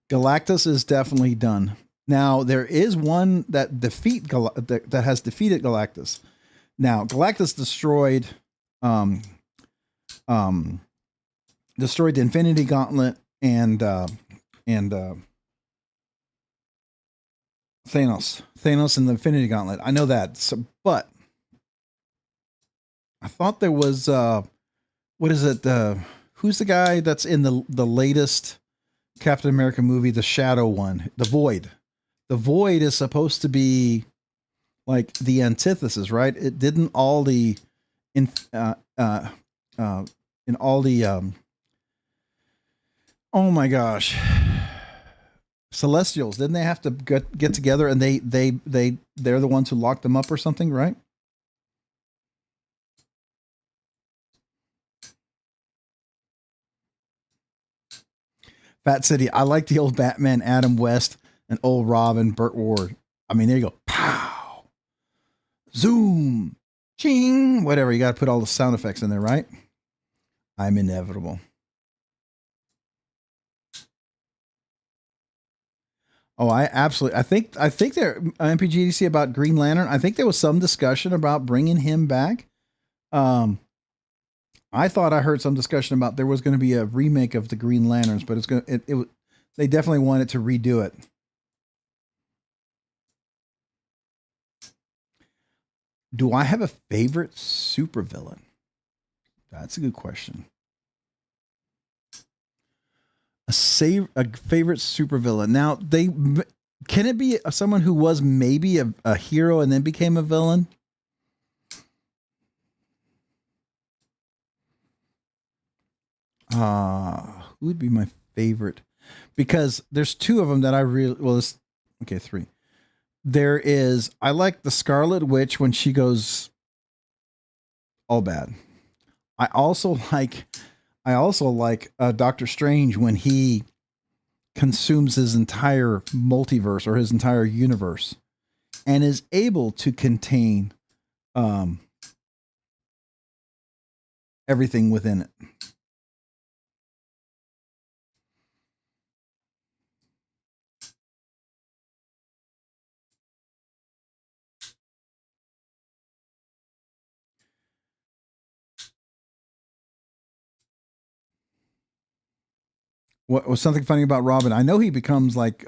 Galactus is definitely done. Now there is one that that has defeated Galactus. Now Galactus destroyed destroyed the Infinity Gauntlet and Thanos and the Infinity Gauntlet. I know that. So, but I thought there was what is it? Who's the guy that's in the latest Captain America movie, the Shadow one, the Void? The Void is supposed to be like the antithesis, right? It didn't all the in all the oh my gosh, Celestials, didn't they have to get together and they're the ones who locked them up or something, right? Fat City, I like the old Batman, Adam West, and old Robin, Burt Ward. I mean, there you go. Pow! Zoom! Ching! Whatever, you got to put all the sound effects in there, right? I'm inevitable. Oh, I absolutely. I think there MPGDC about Green Lantern. I think there was some discussion about bringing him back. I thought I heard some discussion about there was going to be a remake of the Green Lanterns, but it's going to they definitely wanted to redo it. Do I have a favorite supervillain? That's a good question. A favorite supervillain. Now, can it be someone who was maybe a hero and then became a villain? Who would be my favorite? Because there's two of them that I really okay, three. There is, I like the Scarlet Witch when she goes all bad. I also like Doctor Strange when he consumes his entire multiverse or his entire universe and is able to contain everything within it. What was something funny about Robin? I know he becomes like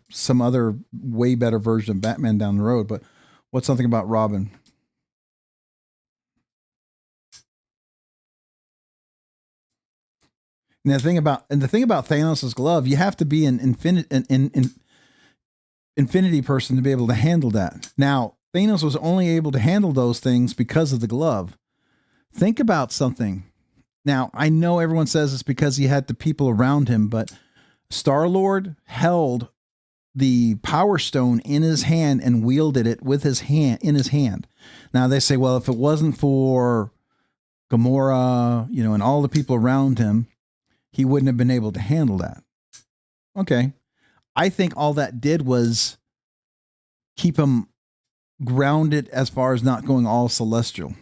some other way better version of Batman down the road, but what's something about Robin? And the thing about Thanos' glove, you have to be an infinity person to be able to handle that. Now, Thanos was only able to handle those things because of the glove. Think about something. Now, I know everyone says it's because he had the people around him, but Star-Lord held the Power Stone in his hand and wielded it with his hand in his hand. Now they say, well, if it wasn't for Gamora, and all the people around him, he wouldn't have been able to handle that. Okay. I think all that did was keep him grounded as far as not going all celestial.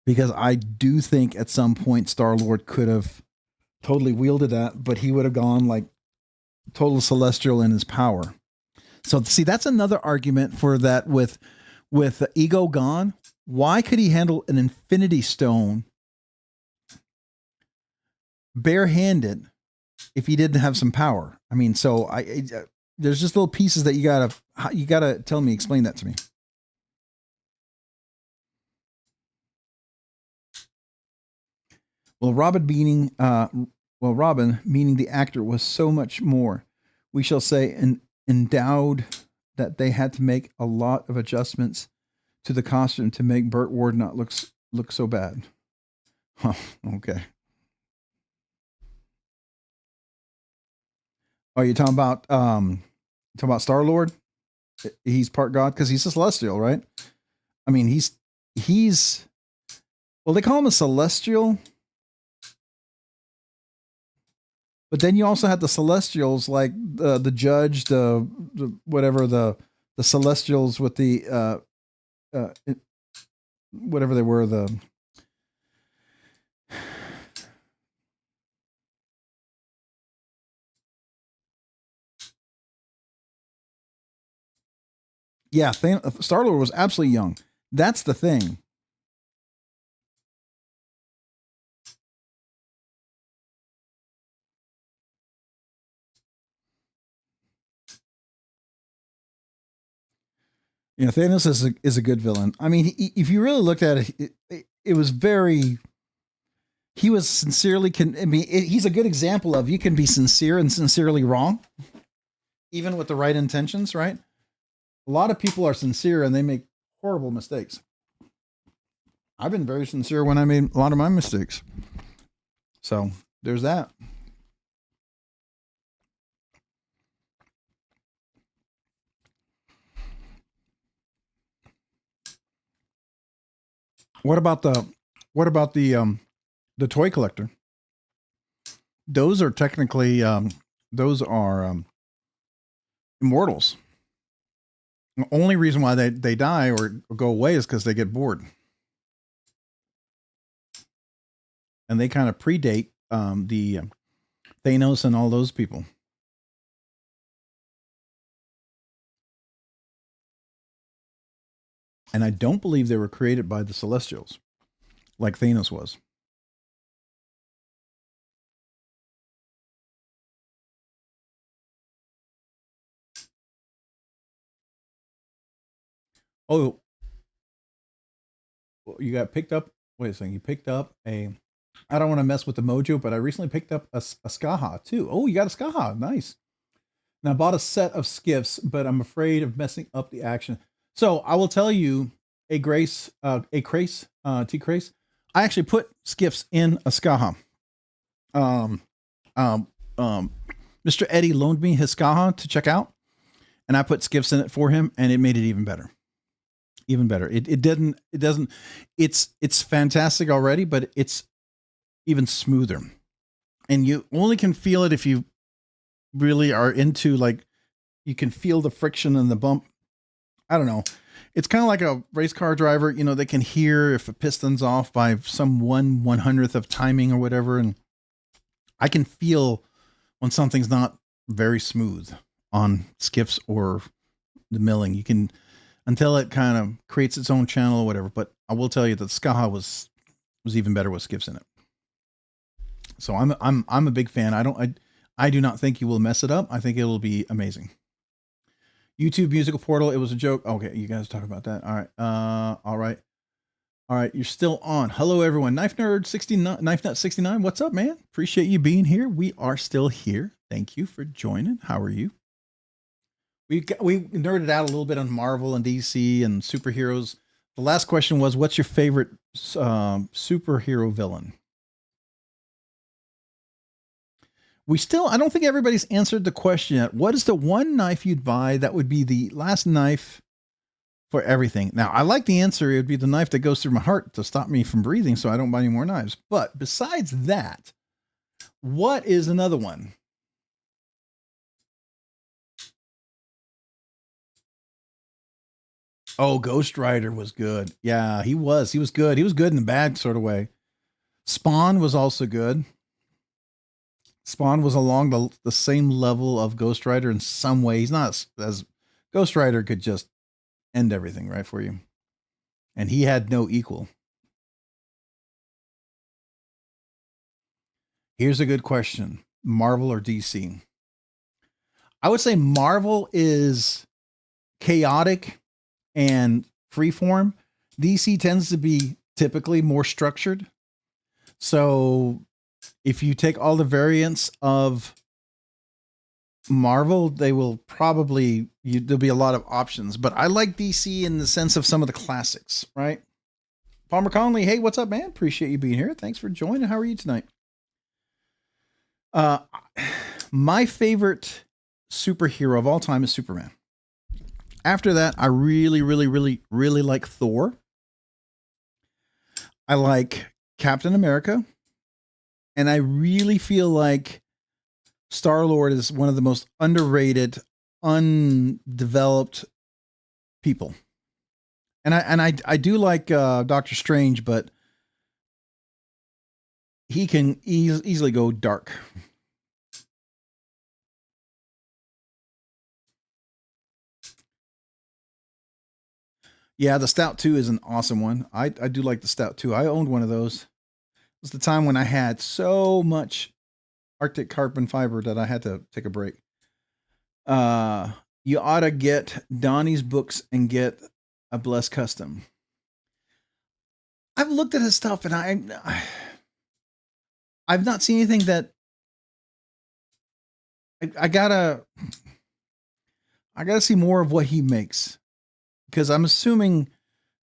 Because I do think at some point Star-Lord could have totally wielded that, but he would have gone like total celestial in his power. So see, that's another argument for that with the ego gone. Why could he handle an Infinity Stone barehanded if he didn't have some power? I mean, so there's just little pieces that you gotta tell me, explain that to me. Well, Robin meaning the actor was so much more, we shall say, endowed that they had to make a lot of adjustments to the costume to make Burt Ward not look so bad. Oh, okay. Oh, you're talking about Star-Lord? He's part god because he's a celestial, right? I mean, he's well, they call him a celestial. But then you also had the Celestials, like the Judge, the whatever the Celestials with the whatever they were, the Yeah, Star-Lord was absolutely young. That's the thing. You know, Thanos is a good villain. I mean, if you really looked at it, it was very. He was sincerely. I mean, he's a good example of you can be sincere and sincerely wrong, even with the right intentions. Right? A lot of people are sincere and they make horrible mistakes. I've been very sincere when I made a lot of my mistakes. So there's that. What about the toy collector? Those are technically those are immortals. The only reason why they die or go away is because they get bored, and they kind of predate the Thanos and all those people. And I don't believe they were created by the Celestials, like Thanos was. Oh, you got picked up. Wait a second. You picked up a. I don't want to mess with the mojo, but I recently picked up a Skaha too. Oh, you got a Skaha. Nice. Now I bought a set of skiffs, but I'm afraid of messing up the action. So I will tell you, T. Crace. I actually put skiffs in a Skaha. Mr. Eddie loaned me his Skaha to check out, and I put skiffs in it for him, and it made it even better. Even better. It doesn't. It's fantastic already, but it's even smoother, and you only can feel it if you really are into, like, you can feel the friction and the bump. I don't know. It's kind of like a race car driver. You know, they can hear if a piston's off by some 1/100th of timing or whatever, and I can feel when something's not very smooth on skiffs or the milling. You can, until it kind of creates its own channel or whatever. But I will tell you that Skaha was even better with skiffs in it. So I'm a big fan. I do not think you will mess it up. I think it will be amazing. YouTube musical portal. It was a joke. Okay, you guys talk about that. All right. All right. All right. You're still on. Hello, everyone. Knife Nerd 69, Knife Nut 69. What's up, man? Appreciate you being here. We are still here. Thank you for joining. How are you? We nerded out a little bit on Marvel and DC and superheroes. The last question was, what's your favorite superhero villain? I don't think everybody's answered the question yet. What is the one knife you'd buy that would be the last knife for everything? Now, I like the answer. It would be the knife that goes through my heart to stop me from breathing so I don't buy any more knives. But besides that, what is another one? Oh, Ghost Rider was good. Yeah, he was. He was good. He was good in a bad sort of way. Spawn was also good. Spawn was along the same level of Ghost Rider in some way. He's not as Ghost Rider could just end everything right for you. And he had no equal. Here's a good question. Marvel or DC? I would say Marvel is chaotic and freeform. DC tends to be typically more structured. So if you take all the variants of Marvel, they will probably, there'll be a lot of options. But I like DC in the sense of some of the classics, right? Palmer Conley, hey, what's up, man? Appreciate you being here. Thanks for joining. How are you tonight? My favorite superhero of all time is Superman. After that, I really, really, really, really like Thor. I like Captain America. And I really feel like Star-Lord is one of the most underrated, undeveloped people. And I do like Doctor Strange, but he can easily go dark. Yeah, the Stout 2 is an awesome one. I do like the Stout 2. I owned one of those. It was the time when I had so much Arctic carbon fiber that I had to take a break. You ought to get Donnie's books and get a Bless Custom. I've looked at his stuff and I've not seen anything that I gotta see more of what he makes, because I'm assuming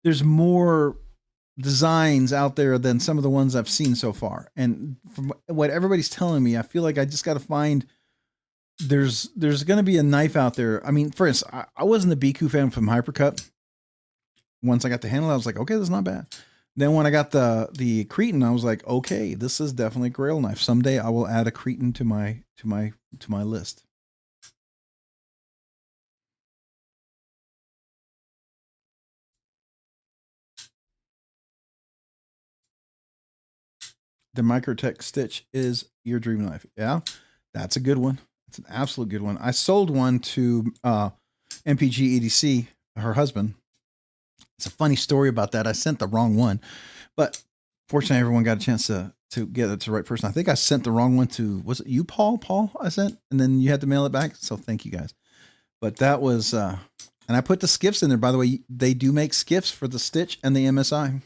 there's more designs out there than some of the ones I've seen so far. And from what everybody's telling me, I feel like I just got to find there's going to be a knife out there. I mean, for instance, I wasn't a BQ fan from Hypercut. Once I got the handle, I was like, okay, that's not bad. Then when I got the Cretan, I was like, okay, this is definitely a Grail knife. Someday I will add a Cretan to my list. The Microtech Stitch is your dream knife. Yeah, that's a good one. It's an absolute good one. I sold one to MPG EDC, her husband. It's a funny story about that. I sent the wrong one, but fortunately everyone got a chance to get it to the right person. I think I sent the wrong one to, was it you, Paul? I sent, and then you had to mail it back. So thank you guys. But that was, and I put the skiffs in there. By the way, they do make skiffs for the Stitch and the MSI.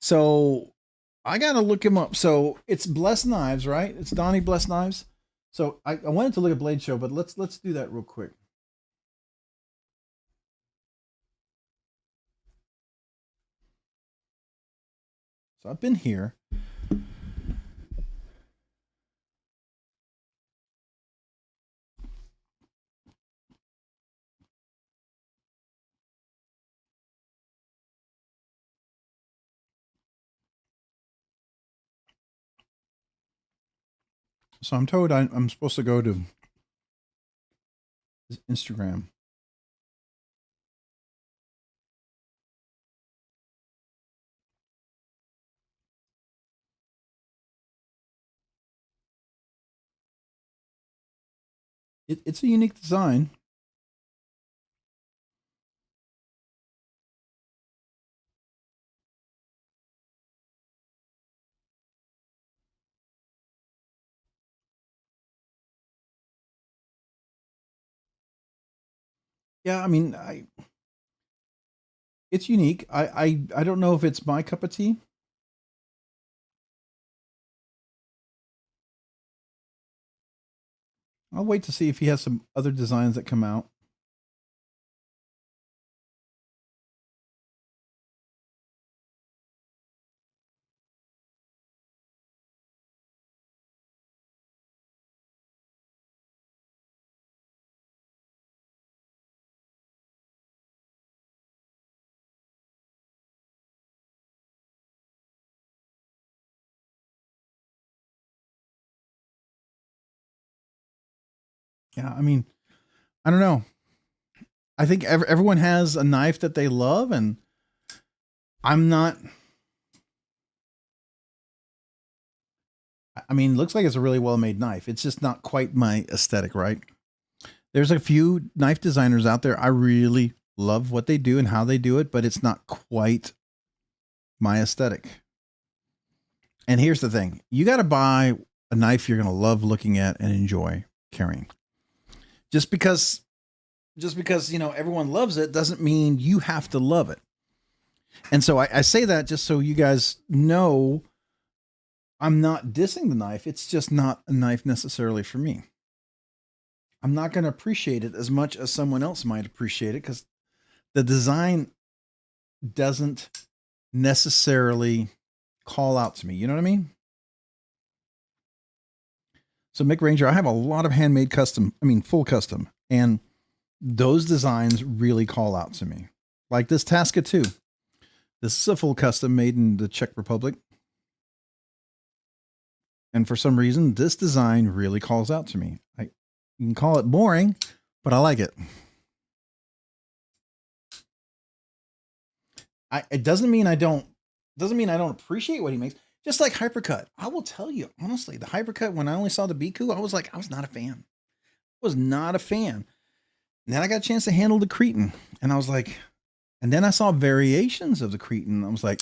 So I got to look him up. So it's Blessed Knives, right? It's Donnie Blessed Knives. So I wanted to look at Blade Show, but let's do that real quick. So I've been here. So I'm told I'm supposed to go to his Instagram. It's a unique design. Yeah, I mean, it's unique. I don't know if it's my cup of tea. I'll wait to see if he has some other designs that come out. Yeah, I mean, I don't know. I think everyone has a knife that they love, and I'm not. I mean, looks like it's a really well-made knife. It's just not quite my aesthetic, right? There's a few knife designers out there. I really love what they do and how they do it, but it's not quite my aesthetic. And here's the thing. You got to buy a knife you're going to love looking at and enjoy carrying. Just because, you know, everyone loves it doesn't mean you have to love it. And so I say that just so you guys know I'm not dissing the knife. It's just not a knife necessarily for me. I'm not going to appreciate it as much as someone else might appreciate it, because the design doesn't necessarily call out to me. You know what I mean? So Mick Ranger, I have a lot of handmade custom, full custom, and those designs really call out to me. Like this Tasca 2. This is a full custom made in the Czech Republic. And for some reason, this design really calls out to me. You can call it boring, but I like it. It doesn't mean I don't appreciate what he makes. Just like Hypercut. I will tell you, honestly, the Hypercut, when I only saw the Biku, I was not a fan. I was not a fan. And then I got a chance to handle the Cretan, and I was like, and then I saw variations of the Cretan. I was like,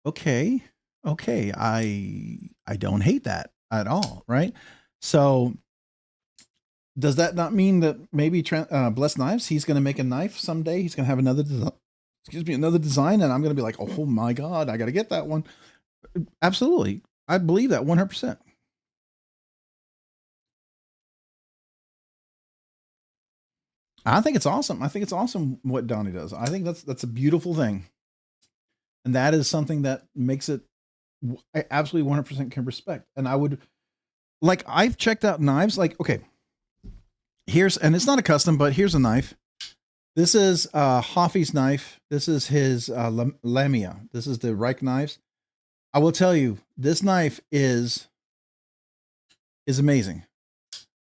okay, I don't hate that at all, right? So does that not mean that maybe Blessed Knives, he's going to make a knife someday? He's going to have another another design, and I'm going to be like, oh my god, I got to get that one. Absolutely, I believe that 100%. I think it's awesome. I think it's awesome what Donnie does. I think that's a beautiful thing, and that is something that makes it I absolutely 100% can respect. And I would like I've checked out knives. Like, okay, here's, and it's not a custom, but here's a knife. This is Hoffy's knife. This is his Lamia. This is the Reich knives. I will tell you, this knife is amazing.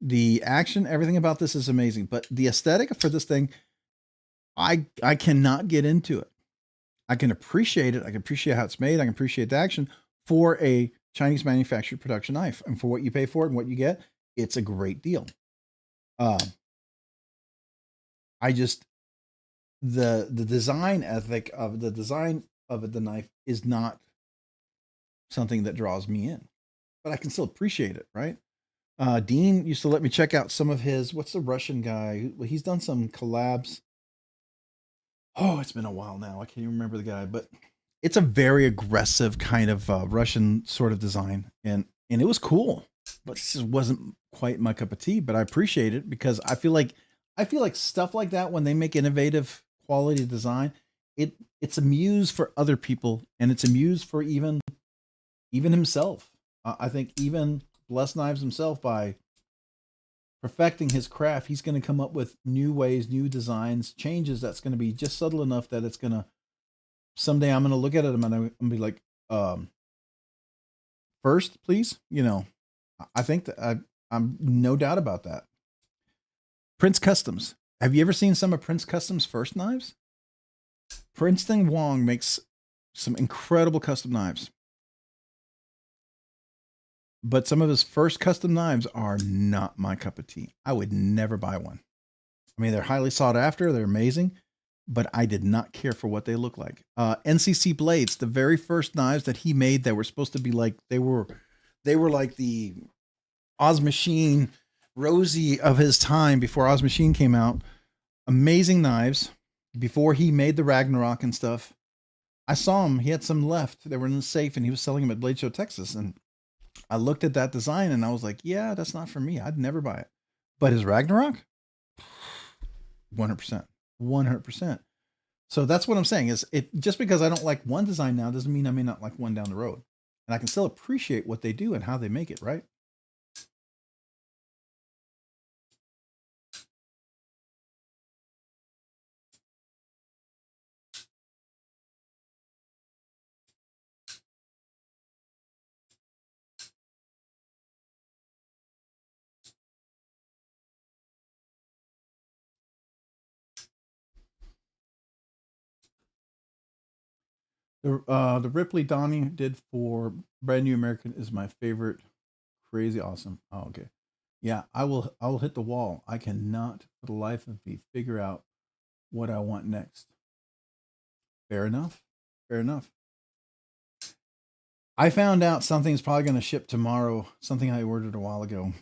The action, everything about this is amazing. But the aesthetic for this thing, I cannot get into it. I can appreciate it. I can appreciate how it's made. I can appreciate the action for a Chinese manufactured production knife, and for what you pay for it and what you get, it's a great deal. I just the design ethic of the design of the knife is not something that draws me in, but I can still appreciate it, right? Dean used to let me check out some of his, what's the Russian guy? He's done some collabs. Oh, it's been a while now. I can't even remember the guy, but it's a very aggressive kind of Russian sort of design, and it was cool, but it just wasn't quite my cup of tea. But I appreciate it because I feel like stuff like that, when they make innovative quality design, it's a muse for other people, and it's a muse for even himself. I think even Blessed Knives himself, by perfecting his craft, he's going to come up with new ways, new designs, changes that's going to be just subtle enough that it's going to, someday I'm going to look at it and I'm going to be like, first, please. You know, I think that I'm no doubt about that. Prince Customs. Have you ever seen some of Prince Customs' first knives? Princeton Wong makes some incredible custom knives, but some of his first custom knives are not my cup of tea. I would never buy one. I mean, they're highly sought after, they're amazing, but I did not care for what they look like. NCC blades, the very first knives that he made, that were supposed to be like, they were like the Oz Machine Rosie of his time before Oz Machine came out. Amazing knives before he made the Ragnarok and stuff. I saw him. He had some left. They were in the safe, and he was selling them at Blade Show, Texas. And I looked at that design, and I was like, yeah, that's not for me. I'd never buy it. But his Ragnarok, 100%. 100%. So that's what I'm saying, is it just because I don't like one design now doesn't mean I may not like one down the road. And I can still appreciate what they do and how they make it, right? The Ripley Donnie did for Brand New American is my favorite. Crazy awesome. Oh, okay. Yeah, I will hit the wall. I cannot for the life of me figure out what I want next. Fair enough. Fair enough. I found out something's probably going to ship tomorrow, something I ordered a while ago,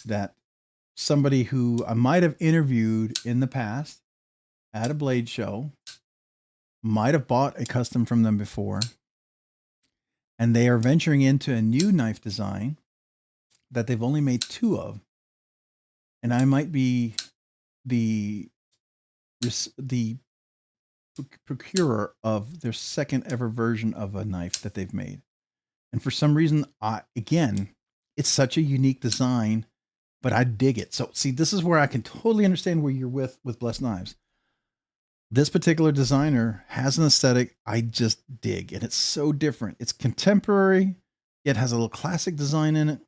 that somebody who I might have interviewed in the past at a blade show might have bought a custom from them before, and they are venturing into a new knife design that they've only made 2 of, and I might be the procurer of their second ever version of a knife that they've made. And for some reason, again, it's such a unique design, but I dig it. So see, this is where I can totally understand where you're with Blessed Knives. This particular designer has an aesthetic I just dig, and it's so different. It's contemporary, yet has a little classic design in it,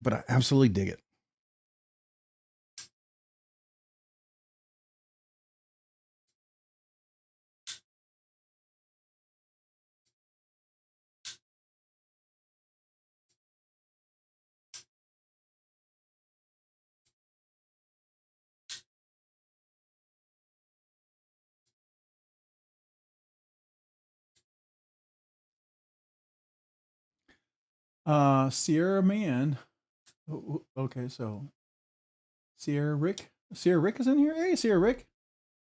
but I absolutely dig it. Sierra Man. Okay, so Sierra Rick is in here. Hey, Sierra Rick.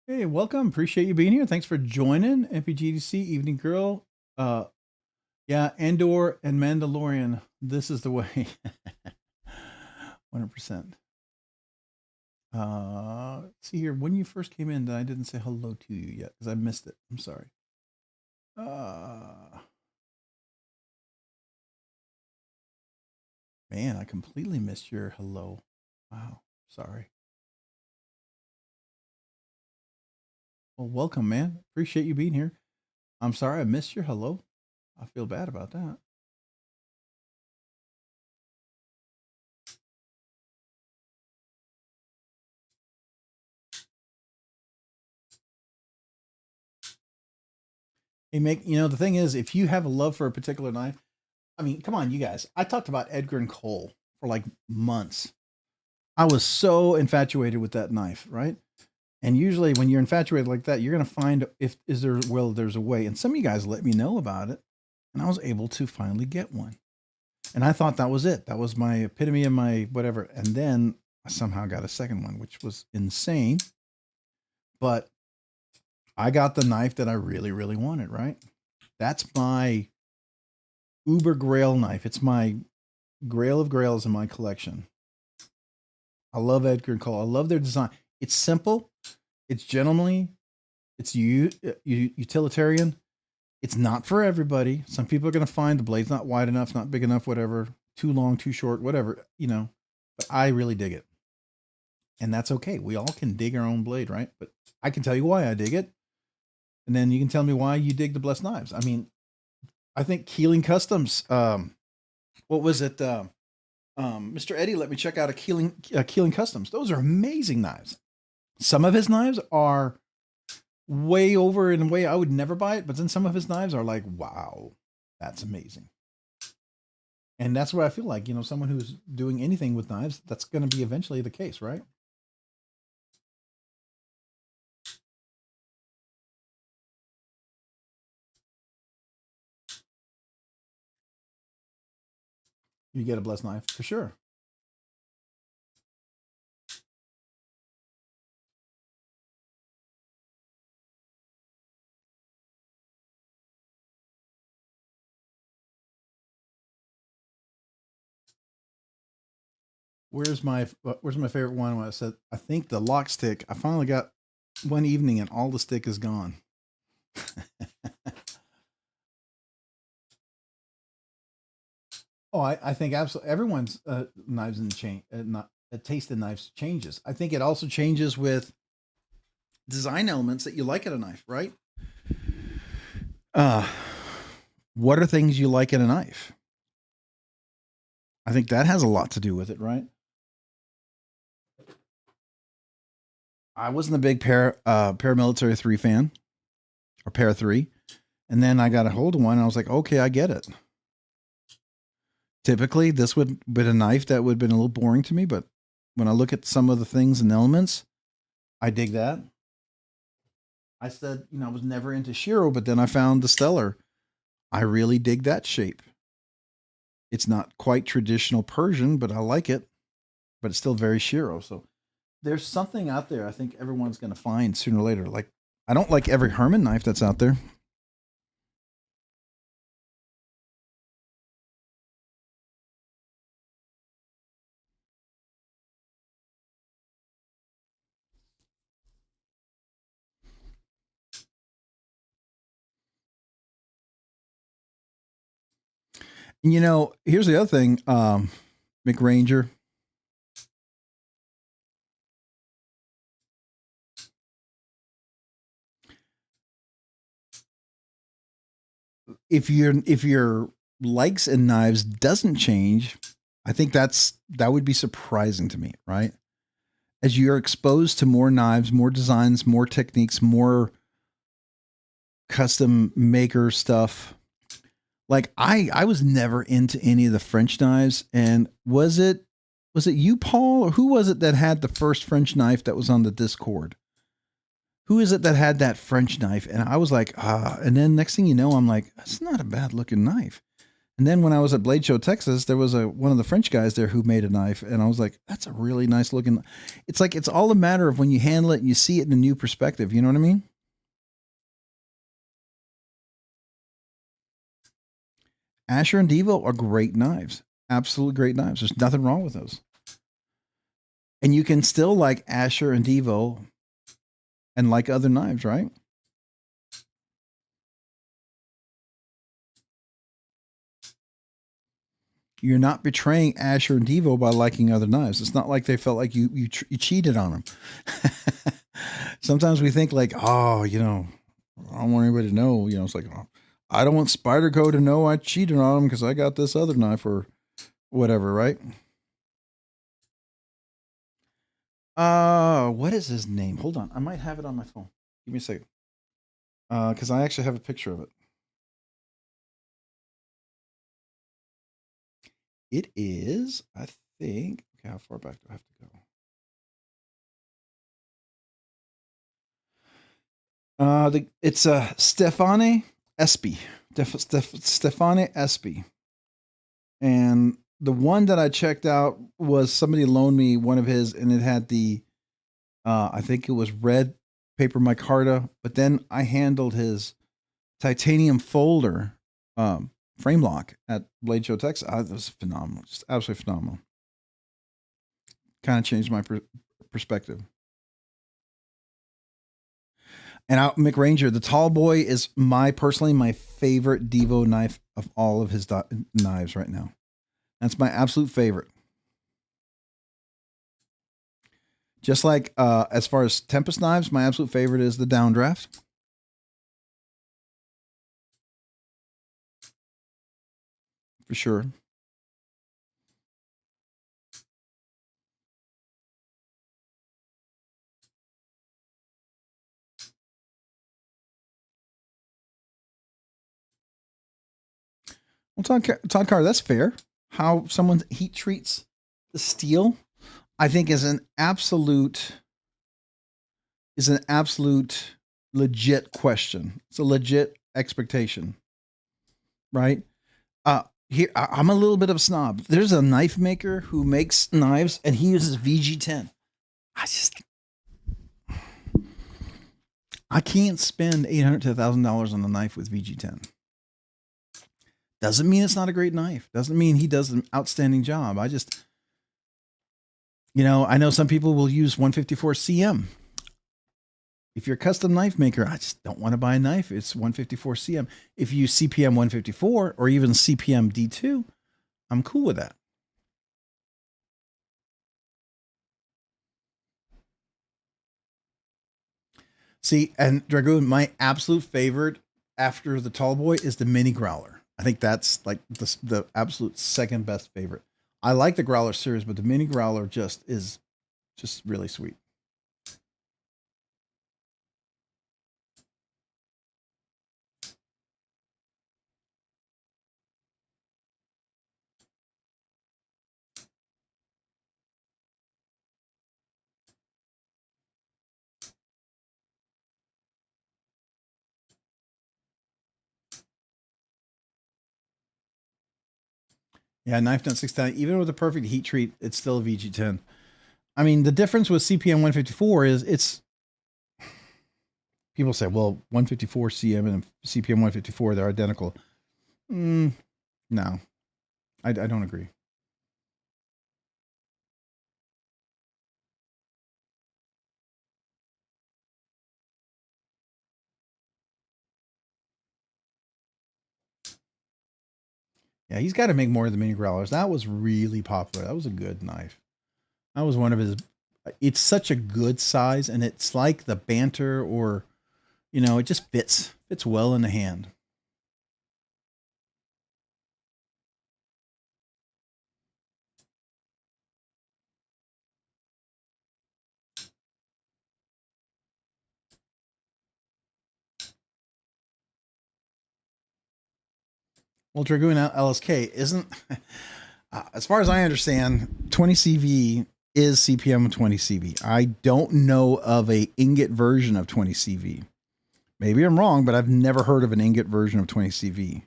Hey, welcome. Appreciate you being here. Thanks for joining MPGDC Evening Girl. Yeah, Andor and Mandalorian. This is the way. 100%. See here, when you first came in, I didn't say hello to you yet because I missed it. I'm sorry. Man, I completely missed your hello. Wow, sorry. Well, welcome, man. Appreciate you being here. I'm sorry I missed your hello. I feel bad about that. Hey, the thing is, if you have a love for a particular knife, I mean, come on, you guys. I talked about Edgar and Cole for like months. I was so infatuated with that knife, right? And usually when you're infatuated like that, you're going to find there's a way. And some of you guys let me know about it. And I was able to finally get one. And I thought that was it. That was my epitome of my whatever. And then I somehow got a second one, which was insane. But I got the knife that I really, really wanted, right? That's my uber grail knife. It's my grail of grails in my collection. I love Edgar and Cole. I love their design. It's simple. It's gentlemanly. It's utilitarian. It's not for everybody. Some people are going to find the blade's not wide enough, not big enough, whatever, too long, too short, whatever, but I really dig it. And that's okay. We all can dig our own blade, right? But I can tell you why I dig it. And then you can tell me why you dig the Blessed Knives. I mean, I think Keeling Customs, what was it? Mr. Eddie let me check out a Keeling Customs. Those are amazing knives. Some of his knives are way over in a way I would never buy it, but then some of his knives are like, wow, that's amazing. And that's what I feel like, someone who's doing anything with knives, that's going to be eventually the case, right? You get a Blessed knife for sure. Where's my favorite one? When I said, I think the lock stick, I finally got one evening and all the stick is gone. Oh, I think absolutely everyone's knives and taste in knives changes. I think it also changes with design elements that you like in a knife, right? What are things you like in a knife? I think that has a lot to do with it, right? I wasn't a big paramilitary 3 fan, or para 3, and then I got a hold of one and I was like, okay, I get it. Typically, this would have been a knife that would have been a little boring to me, but when I look at some of the things and elements, I dig that. I said, I was never into Shiro, but then I found the Stellar. I really dig that shape. It's not quite traditional Persian, but I like it. But it's still very Shiro. So there's something out there I think everyone's going to find sooner or later. Like, I don't like every Herman knife that's out there. Here's the other thing, McRanger. If your likes in knives doesn't change, I think that would be surprising to me, right? As you're exposed to more knives, more designs, more techniques, more custom maker stuff. Like I was never into any of the French knives. And was it you, Paul, or who was it that had the first French knife that was on the Discord? Who is it that had that French knife? And I was like, and then next thing you know, I'm like, that's not a bad looking knife. And then when I was at Blade Show, Texas, there was one of the French guys there who made a knife, and I was like, that's a really nice looking. It's like it's all a matter of when you handle it and you see it in a new perspective. You know what I mean? Asher and Divo are great knives. Absolutely great knives. There's nothing wrong with those. And you can still like Asher and Divo and like other knives, right? You're not betraying Asher and Divo by liking other knives. It's not like they felt like you cheated on them. Sometimes we think like, oh, I don't want anybody to know. It's like, oh, I don't want Spyderco to know I cheated on them because I got this other knife or whatever, right? What is his name? Hold on, I might have it on my phone. Give me a second. Because I actually have a picture of it. It is, I think. Okay, how far back do I have to go? It's Stefane Espy. Stefane Espy. And the one that I checked out was somebody loaned me one of his, and it had the, I think it was red paper micarta, but then I handled his titanium folder frame lock at Blade Show, Texas. It was phenomenal, just absolutely phenomenal. Kind of changed my perspective. And Mick Ranger, the tall boy, is personally my favorite Divo knife of all of his knives right now. That's my absolute favorite. Just like as far as Tempest knives, my absolute favorite is the Downdraft. For sure. Well, Todd Carr, that's fair. How someone heat treats the steel, I think, is an absolute legit question. It's a legit expectation, right? Here, I'm a little bit of a snob. There's a knife maker who makes knives, and he uses VG10. I can't spend $800 to $1,000 on a knife with VG10. Doesn't mean it's not a great knife. Doesn't mean he does an outstanding job. I know some people will use 154 CM. If you're a custom knife maker, I just don't want to buy a knife. It's 154 CM. If you use CPM 154 or even CPM D2, I'm cool with that. See, and Dragoon, my absolute favorite after the tall boy is the mini growler. I think that's like the absolute second best favorite. I like the growler series, but the mini growler is just really sweet. Yeah, Knife Nut 610, even with a perfect heat treat, it's still a VG10. I mean, the difference with CPM 154 is people say, well, 154 CM and CPM 154, they're identical. No, I don't agree. Yeah, he's got to make more of the mini growlers. That was really popular. That was a good knife. That was one of his. It's such a good size, and it's like the Banter, or it just fits well in the hand. Well, Dragoon LSK isn't, as far as I understand, 20 CV is CPM 20 CV. I don't know of a ingot version of 20 CV. Maybe I'm wrong, but I've never heard of an ingot version of 20 CV.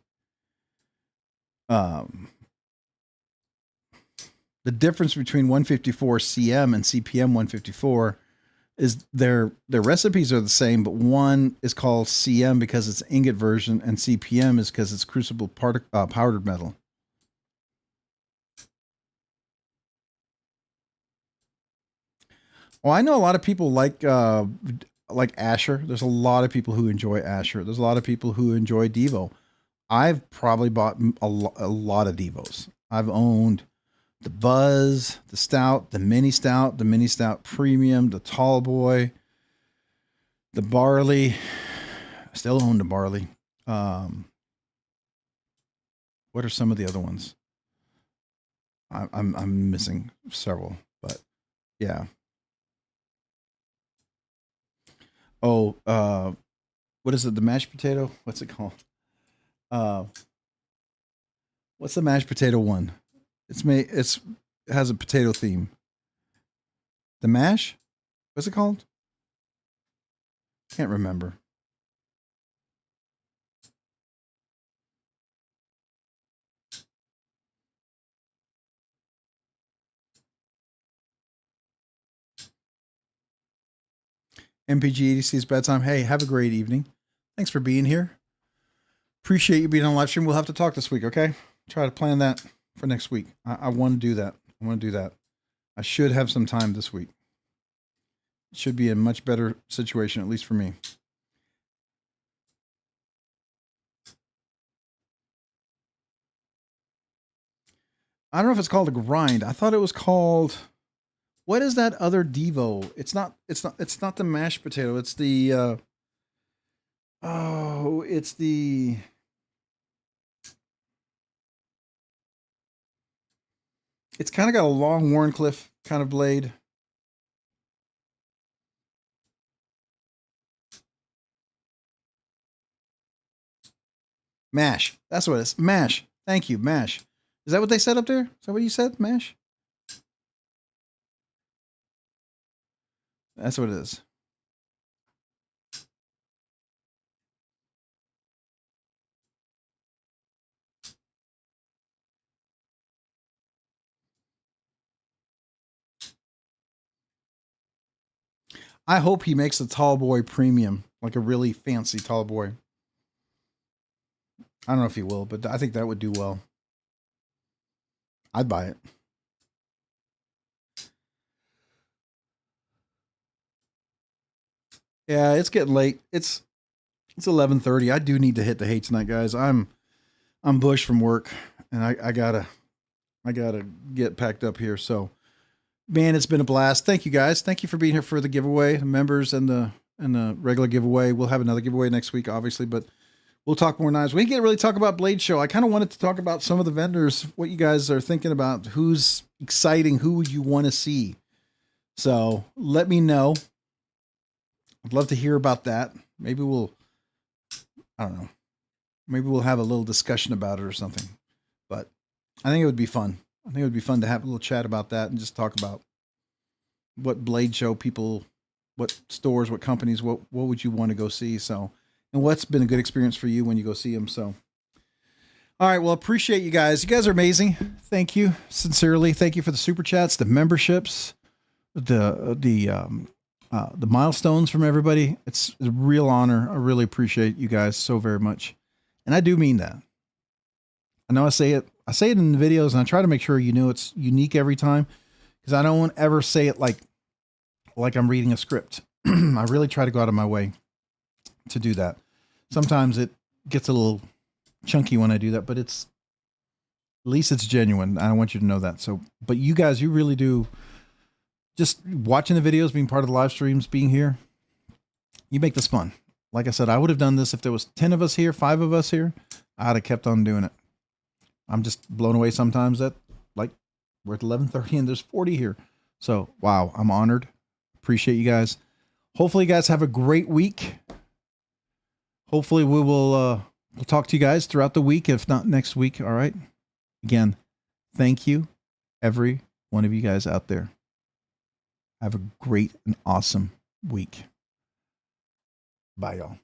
um, the difference between 154 CM and CPM 154 is their recipes are the same, but one is called CM because it's ingot version, and CPM is because it's crucible powdered metal. Well, I know a lot of people like Asher. There's a lot of people who enjoy Asher. There's a lot of people who enjoy Divo. I've probably bought a lot of Divos. I've owned the Buzz, the Stout, the Mini Stout, the Mini Stout Premium, the Tall Boy, the Barley. I still own the Barley. What are some of the other ones? I'm missing several, but yeah. Oh, what is it? The mashed potato? What's it called? What's the mashed potato one? It has a potato theme. The mash? What's it called? Can't remember. MPG ADC's bedtime. Hey, have a great evening. Thanks for being here. Appreciate you being on live stream. We'll have to talk this week, okay? Try to plan that for next week. I want to do that. I want to do that. I should have some time this week. It should be a much better situation, at least for me. I don't know if it's called a grind. I thought it was called, what is that other Divo? It's not the mashed potato. It's the it's kind of got a long Warncliffe kind of blade. Mash. That's what it is. Mash. Thank you. Mash. Is that what they said up there? Is that what you said? Mash? That's what it is. I hope he makes a tall boy premium, like a really fancy tall boy. I don't know if he will, but I think that would do well. I'd buy it. Yeah, it's getting late. It's 11:30. I do need to hit the hay tonight, guys. I'm bushed from work, and I gotta get packed up here. So, man, it's been a blast. Thank you guys. Thank you for being here for the giveaway, the members and the regular giveaway. We'll have another giveaway next week, obviously, but we'll talk more knives. We can really talk about Blade Show. I kind of wanted to talk about some of the vendors, what you guys are thinking about, who's exciting, who would you want to see. So let me know. I'd love to hear about that. Maybe I don't know. Maybe we'll have a little discussion about it or something. But I think it would be fun. I think it would be fun to have a little chat about that and just talk about what Blade Show people, what stores, what companies, what would you want to go see? So, and what's been a good experience for you when you go see them. So, all right. Well, appreciate you guys. You guys are amazing. Thank you. Sincerely. Thank you for the super chats, the memberships, the milestones from everybody. It's a real honor. I really appreciate you guys so very much. And I do mean that. I know I say it in the videos, and I try to make sure you know it's unique every time, because I don't ever say it like I'm reading a script. I really try to go out of my way to do that. Sometimes it gets a little chunky when I do that, but at least it's genuine. I want you to know that. So, but you guys, you really do, just watching the videos, being part of the live streams, being here, you make this fun. Like I said, I would have done this if there was 10 of us here, 5 of us here. I'd have kept on doing it. I'm just blown away sometimes that, like, we're at 11:30 and there's 40 here. So, wow, I'm honored. Appreciate you guys. Hopefully you guys have a great week. Hopefully we'll talk to you guys throughout the week, if not next week. All right. Again, thank you, every one of you guys out there. Have a great and awesome week. Bye, y'all.